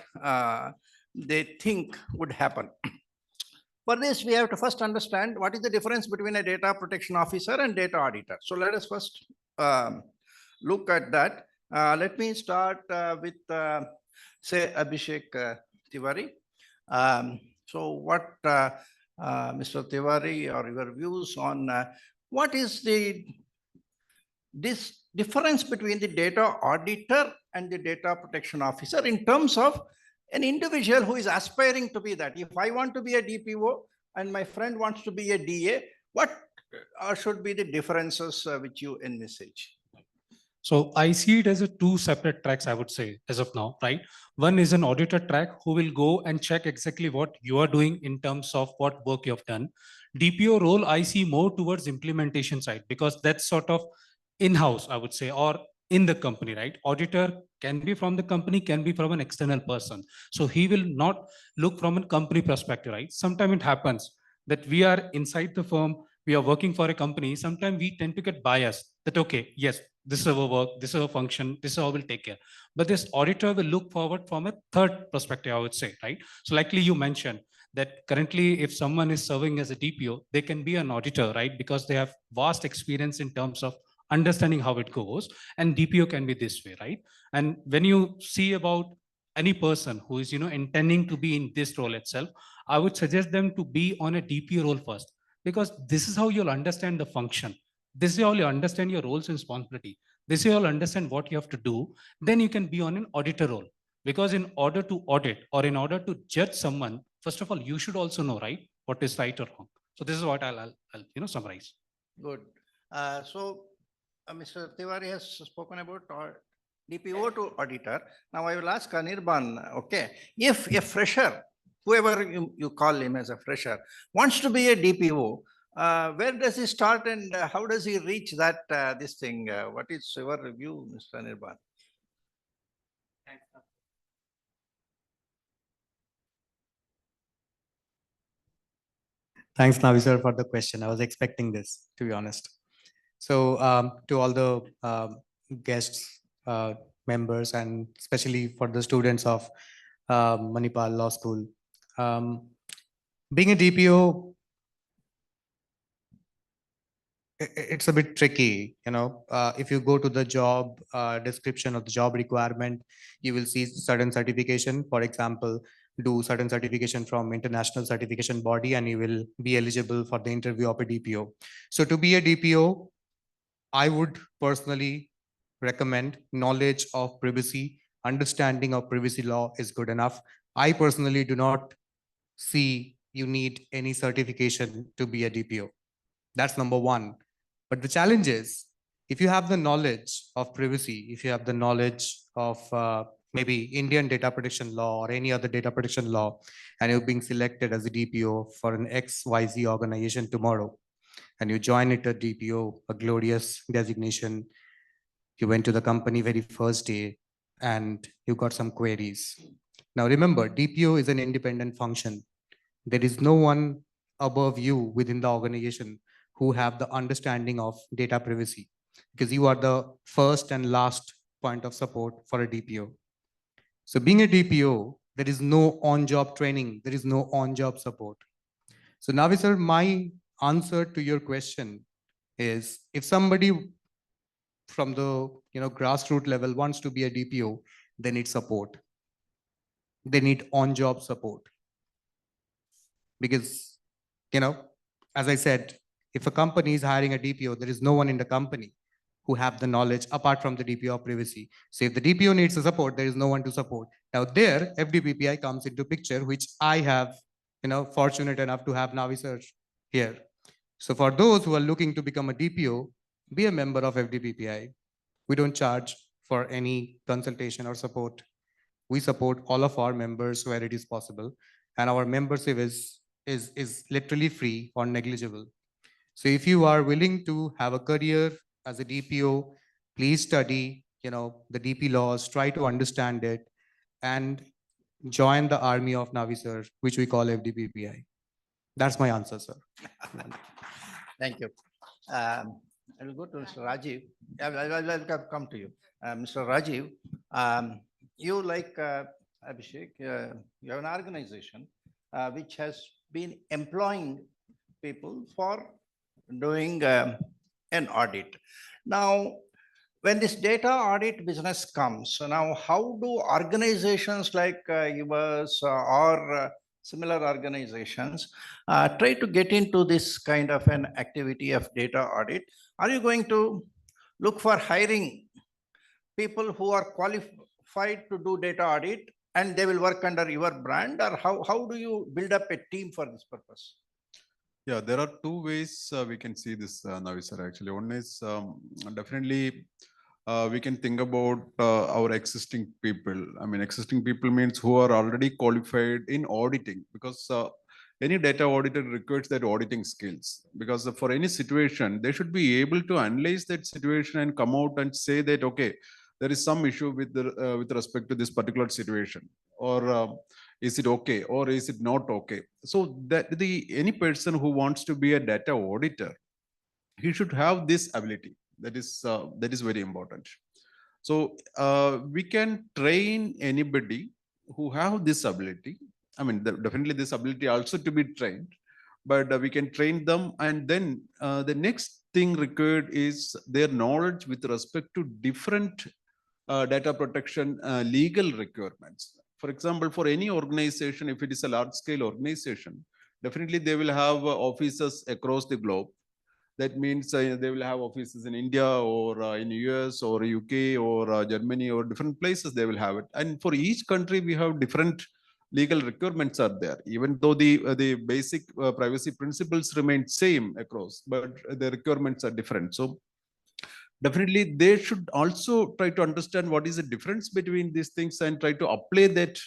they think would happen. For this, we have to first understand what is the difference between a data protection officer and data auditor. So let us first look at that. Let me start with, say, Abhishek Tiwari. So what, Mr. Tiwari, or your views on what is this difference between the data auditor and the data protection officer in terms of an individual who is aspiring to be that? If I want to be a DPO and my friend wants to be a DA, what should be the differences which you envisage? So I see it as a two separate tracks, I would say, as of now, right? One is an auditor track who will go and check exactly what you are doing in terms of what work you have done. DPO role, I see more towards implementation side, because that's sort of in-house, I would say, or in the company, right? Auditor can be from the company, can be from an external person. So he will not look from a company perspective, right? Sometimes it happens that we are inside the firm, we are working for a company. Sometimes we tend to get biased that, okay, yes, this is our work, this is our function, this is how we'll take care. But this auditor will look forward from a third perspective, I would say, right? So likely you mentioned that currently if someone is serving as a DPO, they can be an auditor, right? Because they have vast experience in terms of understanding how it goes, and DPO can be this way, right? And when you see about any person who is, intending to be in this role itself, I would suggest them to be on a DPO role first, because this is how you'll understand the function. This is how you understand your roles and responsibility. This is how you'll understand what you have to do. Then you can be on an auditor role, because in order to audit or in order to judge someone, first of all, you should also know, right, what is right or wrong. So this is what I'll summarize. Good. So Mr. Tiwari has spoken about DPO to auditor. Now I will ask Anirban, okay, if a fresher, whoever you call him as a fresher, wants to be a DPO, where does he start and how does he reach that, this thing? What is your review, Mr. Anirban? Thanks, Navi sir, for the question. I was expecting this, to be honest. So to all the guests, members, and especially for the students of Manipal Law School, being a DPO, it's a bit tricky. If you go to the job description of the job requirement, you will see certain certification. For example, do certain certification from international certification body, and you will be eligible for the interview of a DPO. So to be a DPO, I would personally recommend knowledge of privacy, understanding of privacy law is good enough. I personally do not see you need any certification to be a DPO. That's number one. But the challenge is, if you have the knowledge of privacy, if you have the knowledge of maybe Indian data protection law or any other data protection law, and you're being selected as a DPO for an XYZ organization tomorrow, and you join it a DPO, a glorious designation, you went to the company very first day and you got some queries. Now remember, DPO is an independent function. There is no one above you within the organization who have the understanding of data privacy. because you are the first and last point of support for a DPO. So being a DPO, there is no on-job training, there is no on-job support. So Navi sir, my answer to your question is, if somebody from the grassroots level wants to be a DPO, they need support. They need on-job support. Because, as I said, if a company is hiring a DPO, there is no one in the company who have the knowledge apart from the DPO of privacy. So if the DPO needs the support, there is no one to support. Now there, FDPPI comes into picture, which I have, fortunate enough to have Navi sir here. So for those who are looking to become a DPO, be a member of FDPPI. We don't charge for any consultation or support. We support all of our members where it is possible. And our membership is literally free or negligible. So if you are willing to have a career as a DPO, please study, the DP laws, try to understand it, and join the army of Navi sir, which we call FDPPI. That's my answer, sir. Thank you. I will go to Mr. Rajiv. I'll come to you. Mr. Rajiv, you like Abhishek, you have an organization which has been employing people for doing an audit. Now, when this data audit business comes, so now how do organizations like yours or similar organizations try to get into this kind of an activity of data audit? Are you going to look for hiring people who are qualified to do data audit and they will work under your brand, or how do you build up a team for this purpose? Yeah, there are two ways we can see this, Navi sir. Actually, one is definitely we can think about our existing people. I mean, existing people means who are already qualified in auditing, because any data auditor requires that auditing skills. Because for any situation, they should be able to analyze that situation and come out and say that, okay, there is some issue with respect to this particular situation, or is it okay, or is it not okay? So that any person who wants to be a data auditor, he should have this ability. That is very important. So we can train anybody who have this ability. I mean, definitely this ability also to be trained, but we can train them. And then the next thing required is their knowledge with respect to different data protection legal requirements. For example, for any organization, if it is a large scale organization, definitely they will have offices across the globe. That means they will have offices in India or in US or UK or Germany or different places they will have it. And for each country, we have different legal requirements are there, even though the basic privacy principles remain same across, but the requirements are different. So definitely they should also try to understand what is the difference between these things and try to apply that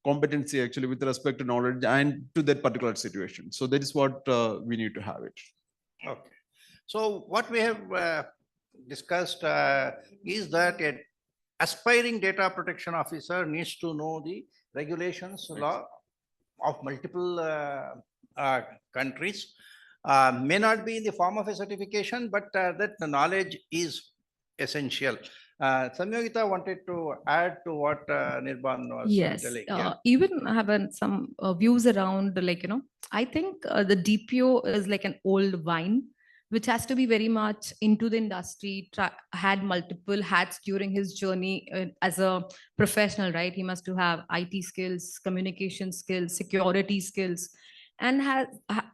competency actually with respect to knowledge and to that particular situation. So that is what we need to have it. Okay. So what we have discussed is that an aspiring data protection officer needs to know the regulations, law of multiple countries. May not be in the form of a certification, but that the knowledge is essential. Samyogita wanted to add to what Nirban was telling. Yeah. Even have some views around, I think the DPO is like an old wine, which has to be very much into the industry, had multiple hats during his journey as a professional, right? He must have IT skills, communication skills, security skills, and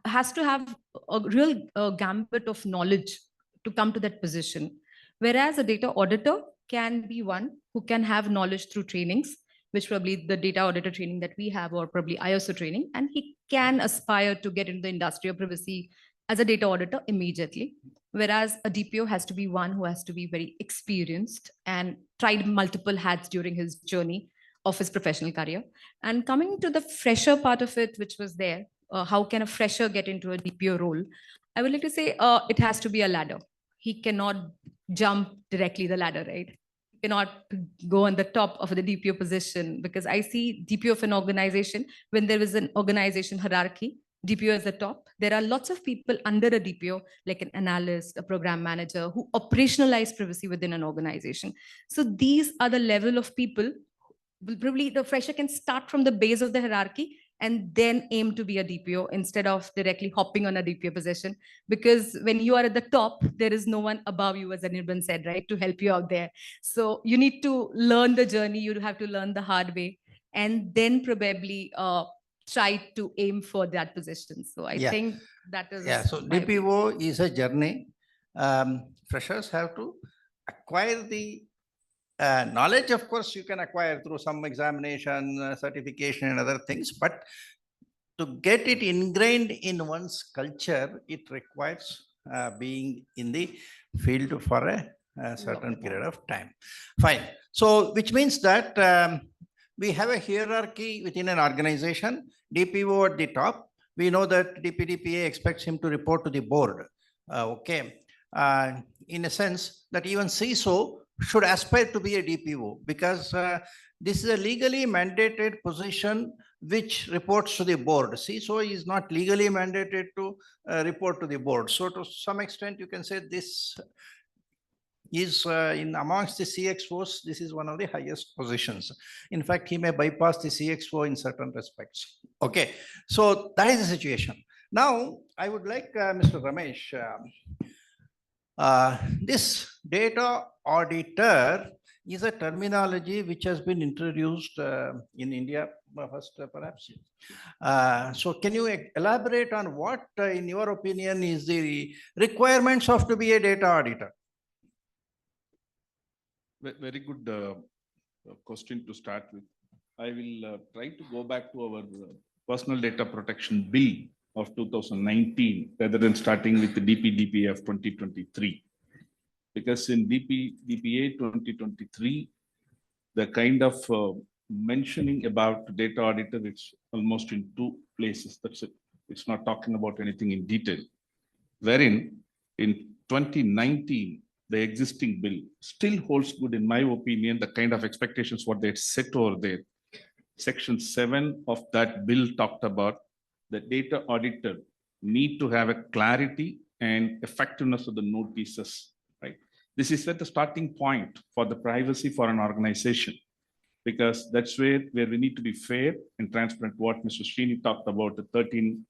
has to have a real gambit of knowledge to come to that position. Whereas a data auditor can be one who can have knowledge through trainings, which probably the data auditor training that we have, or probably ISO training, and he can aspire to get into the industry of privacy as a data auditor immediately. Whereas a DPO has to be one who has to be very experienced and tried multiple hats during his journey of his professional career. And coming to the fresher part of it, which was there, how can a fresher get into a DPO role? I would like to say it has to be a ladder. He cannot jump directly the ladder, right? He cannot go on the top of the DPO position, because I see DPO of an organization, when there is an organization hierarchy, DPO is the top. There are lots of people under a DPO, like an analyst, a program manager, who operationalize privacy within an organization. So these are the level of people. Probably the fresher can start from the base of the hierarchy and then aim to be a DPO instead of directly hopping on a DPO position. Because when you are at the top, there is no one above you, as Anirban said, right, to help you out there. So you need to learn the journey. You have to learn the hard way, and then probably try to aim for that position. So I Yeah. think that is So my opinion. DPO is a journey. Freshers have to acquire the knowledge. Of course, you can acquire through some examination, certification, and other things. But to get it ingrained in one's culture, it requires being in the field for a certain period of time. Fine. So, which means that we have a hierarchy within an organization. DPO at the top. We know that DPDPA expects him to report to the board. In a sense that even CISO should aspire to be a DPO, because this is a legally mandated position which reports to the board. CISO is not legally mandated to report to the board. So to some extent, you can say this is in amongst the CXOs, this is one of the highest positions. In fact, he may bypass the CXO in certain respects. Okay, so that is the situation. Now, I would like Mr. Ramesh, this data auditor is a terminology which has been introduced in India first, perhaps. So can you elaborate on what, in your opinion, is the requirements of to be a data auditor? Very good question to start with. I will try to go back to our personal data protection bill of 2019 rather than starting with the DPDPA of 2023. Because in DPDPA 2023, the kind of mentioning about data auditor, it's almost in two places. That's it. It's not talking about anything in detail. Wherein in 2019, the existing bill still holds good, in my opinion, the kind of expectations what they had set over there. Section 7 of that bill talked about the data auditor need to have a clarity and effectiveness of the notices, right? This is at the starting point for the privacy for an organization, because that's where we need to be fair and transparent. What Mr. Srini talked about, the 13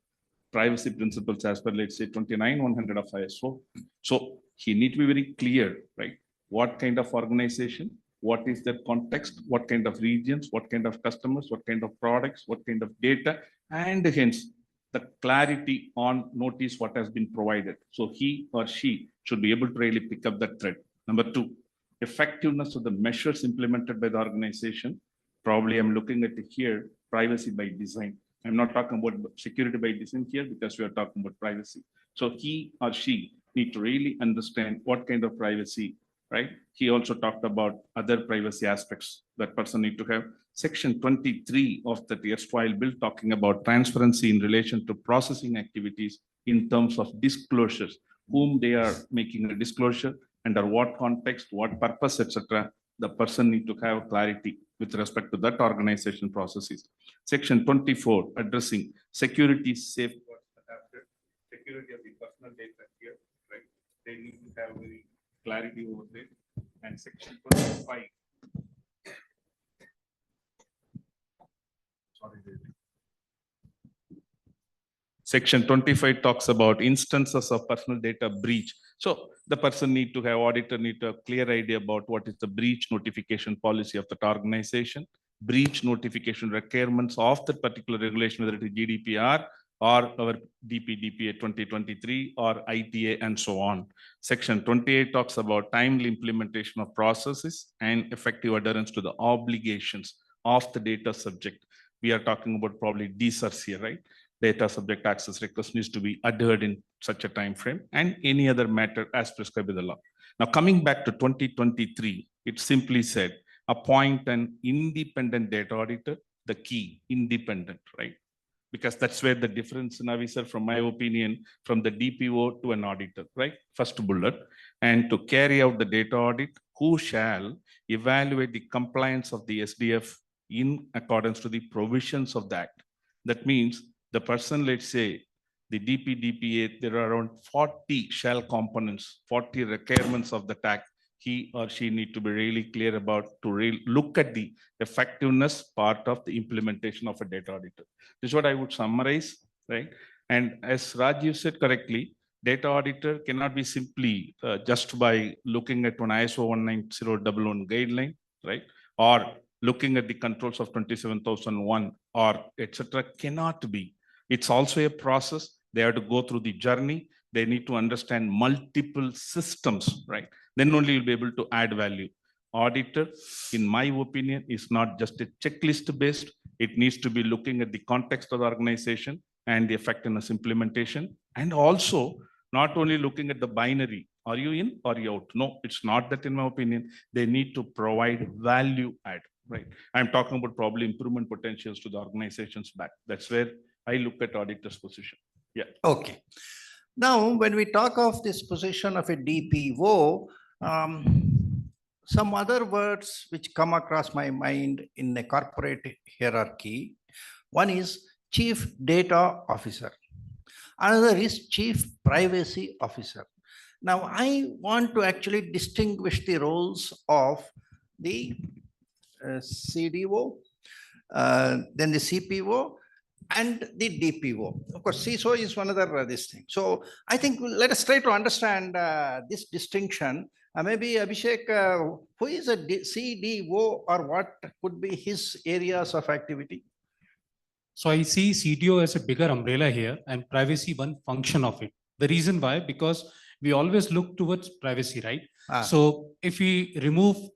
privacy principles as per, let's say, 29-100 of ISO. So he need to be very clear, right? What kind of organization, what is their context, what kind of regions, what kind of customers, what kind of products, what kind of data, and hence the clarity on notice what has been provided. So he or she should be able to really pick up that thread. Number two, effectiveness of the measures implemented by the organization. Probably I'm looking at it here, privacy by design. I'm not talking about security by design here because we are talking about privacy. So he or she need to really understand what kind of privacy, right? He also talked about other privacy aspects that person need to have. Section 23 of the erstwhile bill talking about transparency in relation to processing activities in terms of disclosures, whom they are making a disclosure, under what context, what purpose, etc. The person need to have clarity with respect to that organization processes. Section 24, addressing security safeguards, security of the personal data here, right? They need to have very clarity over there. And section 25. Sorry. Section 25 talks about instances of personal data breach. So the person need to have, auditor need to have clear idea about what is the breach notification policy of that organization, breach notification requirements of that particular regulation, whether it is GDPR or our DPDPA 2023 or ITA and so on. Section 28 talks about timely implementation of processes and effective adherence to the obligations of the data subject. We are talking about probably DSARS here, right? Data subject access request needs to be adhered in such a time frame and any other matter as prescribed by the law. Now, coming back to 2023, it simply said, appoint an independent data auditor, the key, independent, right? Because that's where the difference, Navi sir, from my opinion, from the DPO to an auditor, right? First bullet. And to carry out the data audit, who shall evaluate the compliance of the SDF in accordance to the provisions of the Act. That means the person, let's say, the DPA, there are around 40 shell components, 40 requirements of the tag. He or she need to be really clear about to really look at the effectiveness part of the implementation of a data auditor. This is what I would summarize, right? And as Rajiv said correctly, data auditor cannot be simply just by looking at an ISO 19011 guideline, right? Or looking at the controls of 27001 or etc. Cannot be. It's also a process. They have to go through the journey. They need to understand multiple systems, right? Then only you'll be able to add value. Auditor, in my opinion, is not just a checklist based. It needs to be looking at the context of the organization and the effectiveness implementation. And also not only looking at the binary, are you in or you out? No, it's not that in my opinion. They need to provide value add, right? I'm talking about probably improvement potentials to the organization's back. That's where I look at auditor's position. Yeah. Okay. Now, when we talk of this position of a DPO, some other words which come across my mind in a corporate hierarchy. One is Chief Data Officer. Another is Chief Privacy Officer. Now, I want to actually distinguish the roles of the CDO, then the CPO, and the DPO. Of course, CISO is one other this thing. So I think let us try to understand this distinction. Maybe Abhishek, who is a CDO or what could be his areas of activity? So I see CDO as a bigger umbrella here and privacy one function of it. The reason why, because we always look towards privacy, right? So if we remove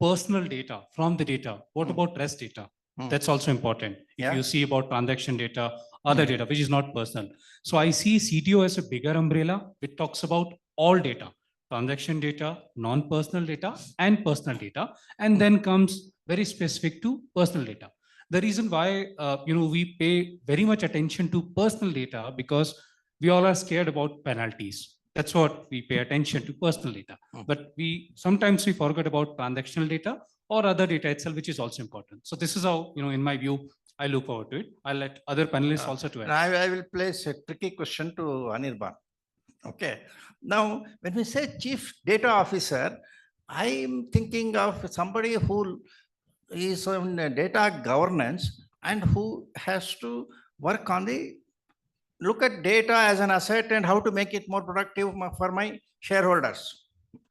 personal data from the data, what about rest data? That's also important. If you see about transaction data, other data, which is not personal. So I see CDO as a bigger umbrella, which talks about all data, transaction data, non-personal data, and personal data, and then comes very specific to personal data. The reason why we pay very much attention to personal data because we all are scared about penalties. That's what we pay attention to, personal data. But sometimes we forget about transactional data or other data itself, which is also important. So this is how, in my view, I look forward to it. I'll let other panelists also to add. I will place a tricky question to Anirban. Okay. Now, when we say Chief Data Officer, I'm thinking of somebody who is on data governance and who has to work on look at data as an asset and how to make it more productive for my shareholders.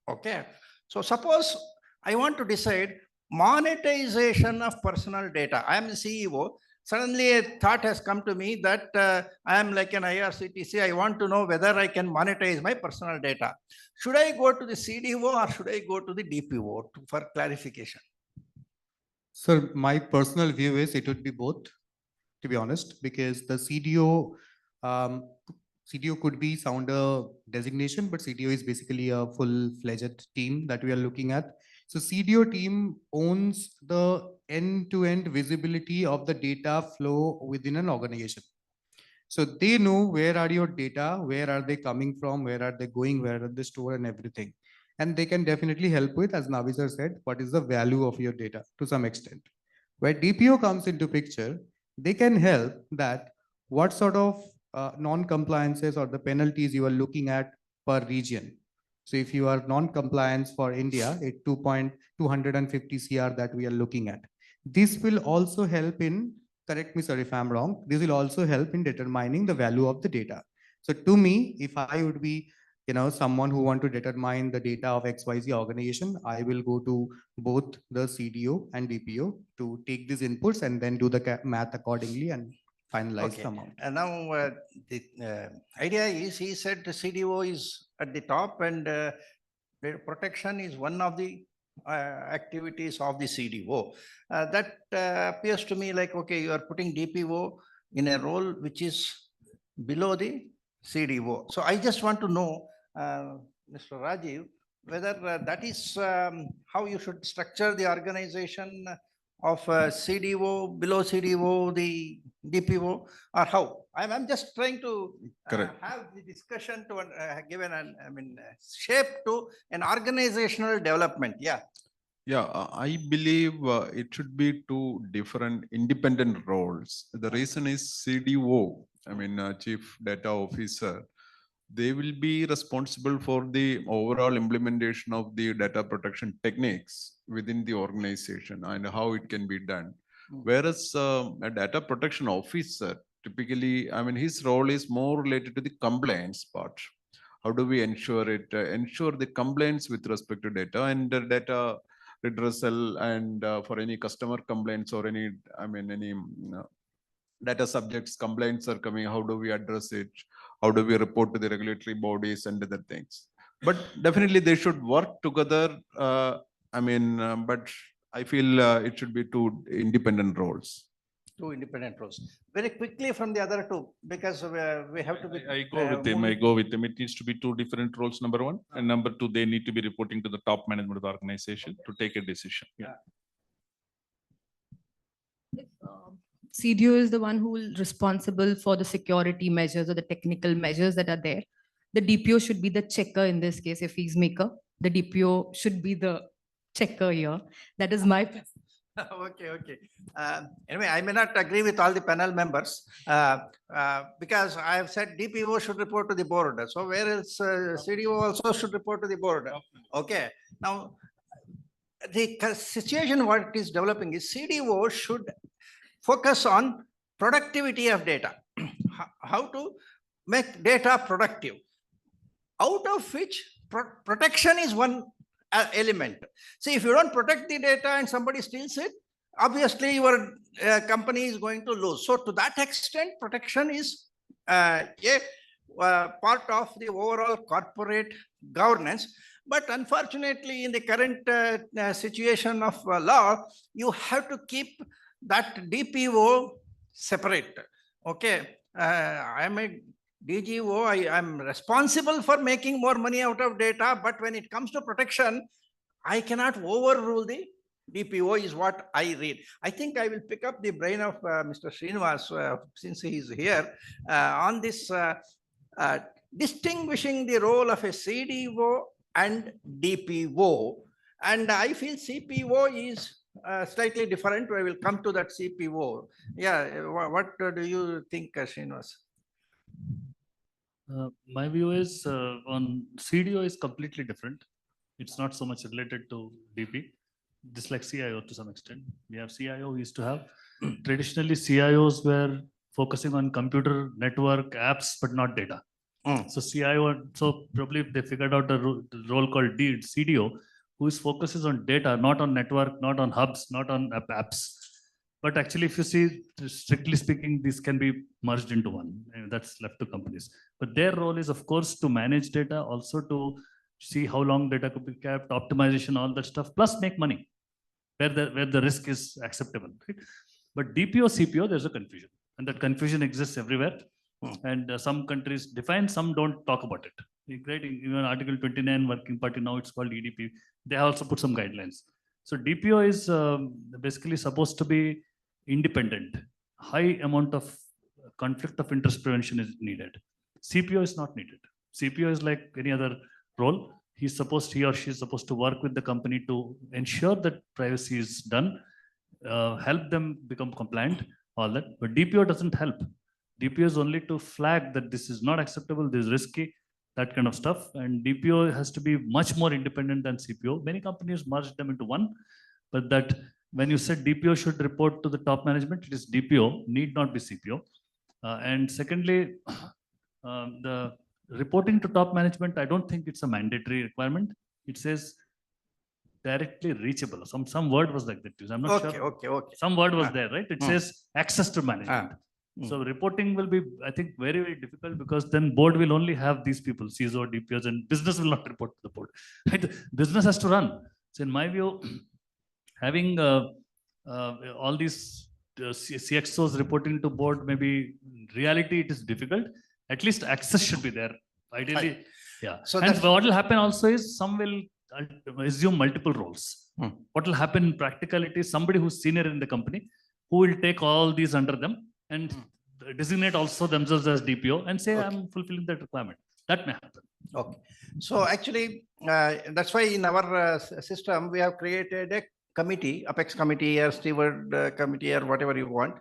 Okay. So suppose I want to decide monetization of personal data. I am the CEO. Suddenly a thought has come to me that I am like an IRCTC. I want to know whether I can monetize my personal data. Should I go to the CDO or should I go to the DPO for clarification? Sir, my personal view is it would be both, to be honest, because the CDO could be sounder designation, but CDO is basically a full-fledged team that we are looking at. So CDO team owns the end-to-end visibility of the data flow within an organization. So they know where are your data, where are they coming from, where are they going, where are they stored and everything. And they can definitely help with, as Navi sir said, what is the value of your data to some extent. Where DPO comes into picture, they can help that what sort of non-compliances or the penalties you are looking at per region. So if you are non-compliance for India, it's 250 CR that we are looking at. This will also help in, correct me sir if I'm wrong, this will also help in determining the value of the data. So to me, if I would be someone who want to determine the data of XYZ organization, I will go to both the CDO and DPO to take these inputs and then do the math accordingly and finalize the amount. And now the idea is, he said the CDO is at the top and protection is one of the activities of the CDO. That appears to me like, okay, you are putting DPO in a role which is below the CDO. So I just want to know, Mr. Rajiv, whether that is how you should structure the organization of CDO, below CDO, the DPO, or how? I'm just trying to have the discussion to give shape to an organizational development. Yeah. Yeah, I believe it should be two different independent roles. The reason is CDO, I mean, Chief Data Officer. They will be responsible for the overall implementation of the data protection techniques within the organization and how it can be done. Whereas a data protection officer, typically, I mean, his role is more related to the compliance part. How do we ensure it, ensure the compliance with respect to data and data redressal and for any customer complaints or any, I mean, any data subjects complaints are coming, how do we address it? How do we report to the regulatory bodies and other things? But definitely they should work together. But I feel it should be two independent roles. Two independent roles. Very quickly from the other two, because we have to be. I go with them. I go with them. It needs to be two different roles, number one. And number two, they need to be reporting to the top management of the organization to take a decision. Yeah. CDO is the one who will responsible for the security measures or the technical measures that are there. The DPO should be the checker in this case. If he's maker, the DPO should be the checker here. That is my. Okay. Anyway, I may not agree with all the panel members because I have said DPO should report to the board. So where else CDO also should report to the board. Okay. Now, the situation what is developing is CDO should focus on productivity of data. How to make data productive, out of which protection is one element. See, if you don't protect the data and somebody steals it, obviously your company is going to lose. So to that extent, protection is a part of the overall corporate governance. But unfortunately, in the current situation of law, you have to keep that DPO separate. Okay, I'm a DGO, I'm responsible for making more money out of data, but when it comes to protection, I cannot overrule the DPO is what I read. I think I will pick up the brain of Mr. Srinivas since he is here on this distinguishing the role of a CDO and DPO. And I feel CPO is slightly different. I will come to that CPO. Yeah, what do you think, Srinivas? My view is on CDO is completely different. It's not so much related to DP. Just like CIO to some extent. We have CIO, we used to have. Traditionally, CIOs were focusing on computer, network, apps, but not data. So CIO, so probably they figured out a role called CDO, whose focuses on data, not on network, not on hubs, not on apps. But actually, if you see, strictly speaking, these can be merged into one. And that's left to companies. But their role is, of course, to manage data, also to see how long data could be kept, optimization, all that stuff, plus make money where the risk is acceptable. Right? But DPO, CPO, there's a confusion. And that confusion exists everywhere. And some countries define, some don't talk about it. Right? Even Article 29 Working Party, now it's called EDP. They have also put some guidelines. So DPO is basically supposed to be independent. High amount of conflict of interest prevention is needed. CPO is not needed. CPO is like any other role. He or she is supposed to work with the company to ensure that privacy is done, help them become compliant, all that. But DPO doesn't help. DPO is only to flag that this is not acceptable, this is risky, that kind of stuff. And DPO has to be much more independent than CPO. Many companies merge them into one, but that when you said DPO should report to the top management, it is DPO, need not be CPO. And secondly, the reporting to top management, I don't think it's a mandatory requirement. It says directly reachable. Some word was like that. I'm not sure. Okay. Some word was there, right? It says access to management. So reporting will be, I think, very, very difficult because then board will only have these people, CISO, DPOs, and business will not report to the board. Right? Business has to run. So in my view, having all these CXOs reporting to board, maybe in reality it is difficult. At least access should be there. Ideally, yeah. So and what will happen also is some will assume multiple roles. What will happen in practicality is somebody who's senior in the company who will take all these under them and designate also themselves as DPO and say, I'm fulfilling that requirement. That may happen. Okay. So actually, that's why in our system, we have created a committee, Apex committee or steward committee or whatever you want,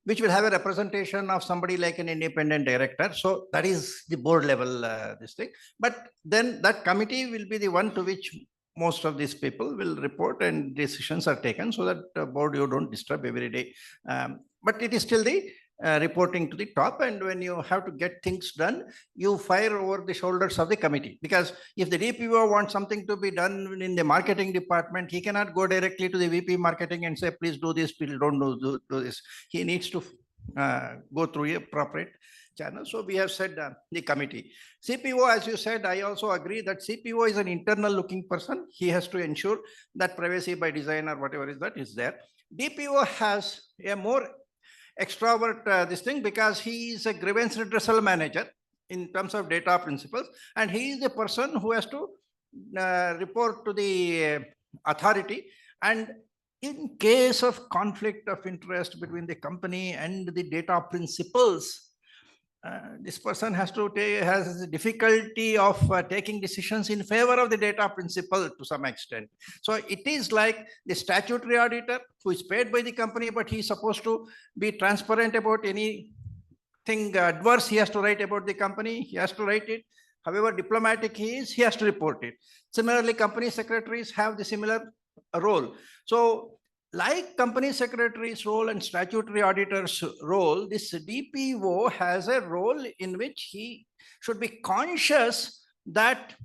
which will have a representation of somebody like an independent director. So that is the board level, this thing. But then that committee will be the one to which most of these people will report and decisions are taken, so that board you don't disturb every day. But it is still the reporting to the top, and when you have to get things done, you fire over the shoulders of the committee. Because if the DPO wants something to be done in the marketing department, he cannot go directly to the VP marketing and say, please do this, please don't do this. He needs to go through a appropriate channel. So we have said the committee. CPO, as you said, I also agree that CPO is an internal looking person. He has to ensure that privacy by design or whatever is that is there. DPO has a more extrovert this thing, because he is a grievance redressal manager in terms of data principles, and he is the person who has to report to the authority. And in case of conflict of interest between the company and the data principles, this person has a difficulty of taking decisions in favor of the data principle to some extent. So it is like the statutory auditor who is paid by the company, but he is supposed to be transparent about anything adverse he has to write about the company. He has to write it. However diplomatic he is, he has to report it. Similarly, company secretaries have the similar role. So like company secretary's role and statutory auditor's role, this DPO has a role in which he should be conscious that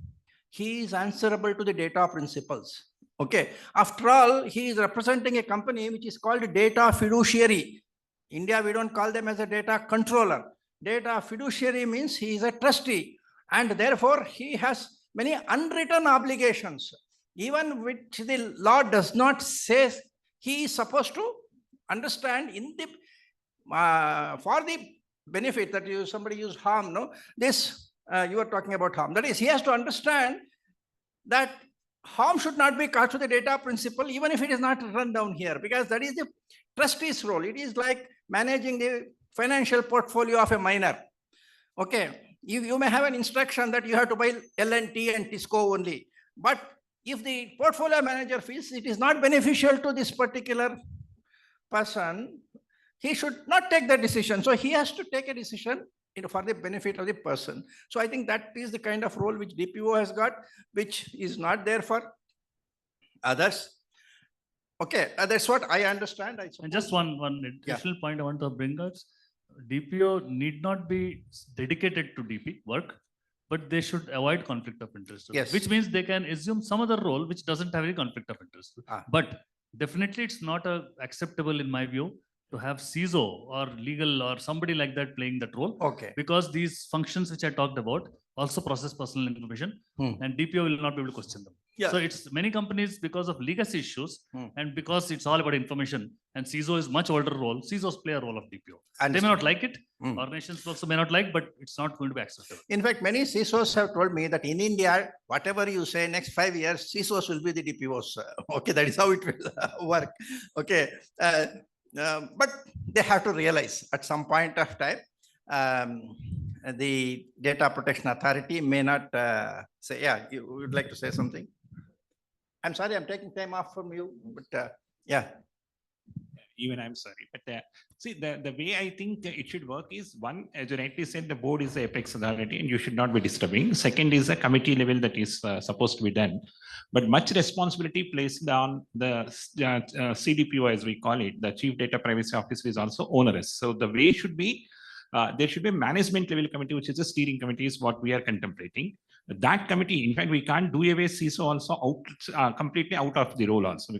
he is answerable to the data principles. Okay. After all, he is representing a company which is called data fiduciary. India, we don't call them as a data controller. Data fiduciary means he is a trustee, and therefore he has many unwritten obligations, even which the law does not say. He is supposed to understand in the for the benefit that somebody use harm. No, this you are talking about harm. That is, he has to understand that harm should not be caused to the data principle, even if it is not run down here, because that is the trustee's role. It is like managing the financial portfolio of a minor. Okay, you may have an instruction that you have to buy L&T and Tisco only, but if the portfolio manager feels it is not beneficial to this particular person, he should not take that decision. So he has to take a decision for the benefit of the person. So I think that is the kind of role which DPO has got, which is not there for others. Okay, that's what I understand. And just one additional point I want to bring up. DPO need not be dedicated to DP work, but they should avoid conflict of interest. Yes. Which means they can assume some other role which doesn't have any conflict of interest. But definitely it's not acceptable in my view to have CISO or legal or somebody like that playing that role. Okay. Because these functions which I talked about also process personal information, and DPO will not be able to question them. Yeah. So it's many companies, because of legacy issues and because it's all about information, and CISO is much older role, CISOs play a role of DPO. They may not like it, organizations also may not like, but it's not going to be acceptable. In fact, many CISOs have told me that in India, whatever you say, next 5 years, CISOs will be the DPOs. Okay, that is how it will work. Okay, but they have to realize at some point of time, the Data Protection Authority may not say, yeah, you would like to say something? I'm sorry, I'm taking time off from you, but yeah. Even I'm sorry, but see, the way I think it should work is, one, as you rightly said, the board is the apex authority and you should not be disturbing. Second is a committee level that is supposed to be done, but much responsibility placed on the CDPO, as we call it, the Chief Data Privacy Officer, is also onerous. So the way should be, there should be a management level committee, which is a steering committee, is what we are contemplating. That committee, in fact, we can't do away CISO also completely out of the role also.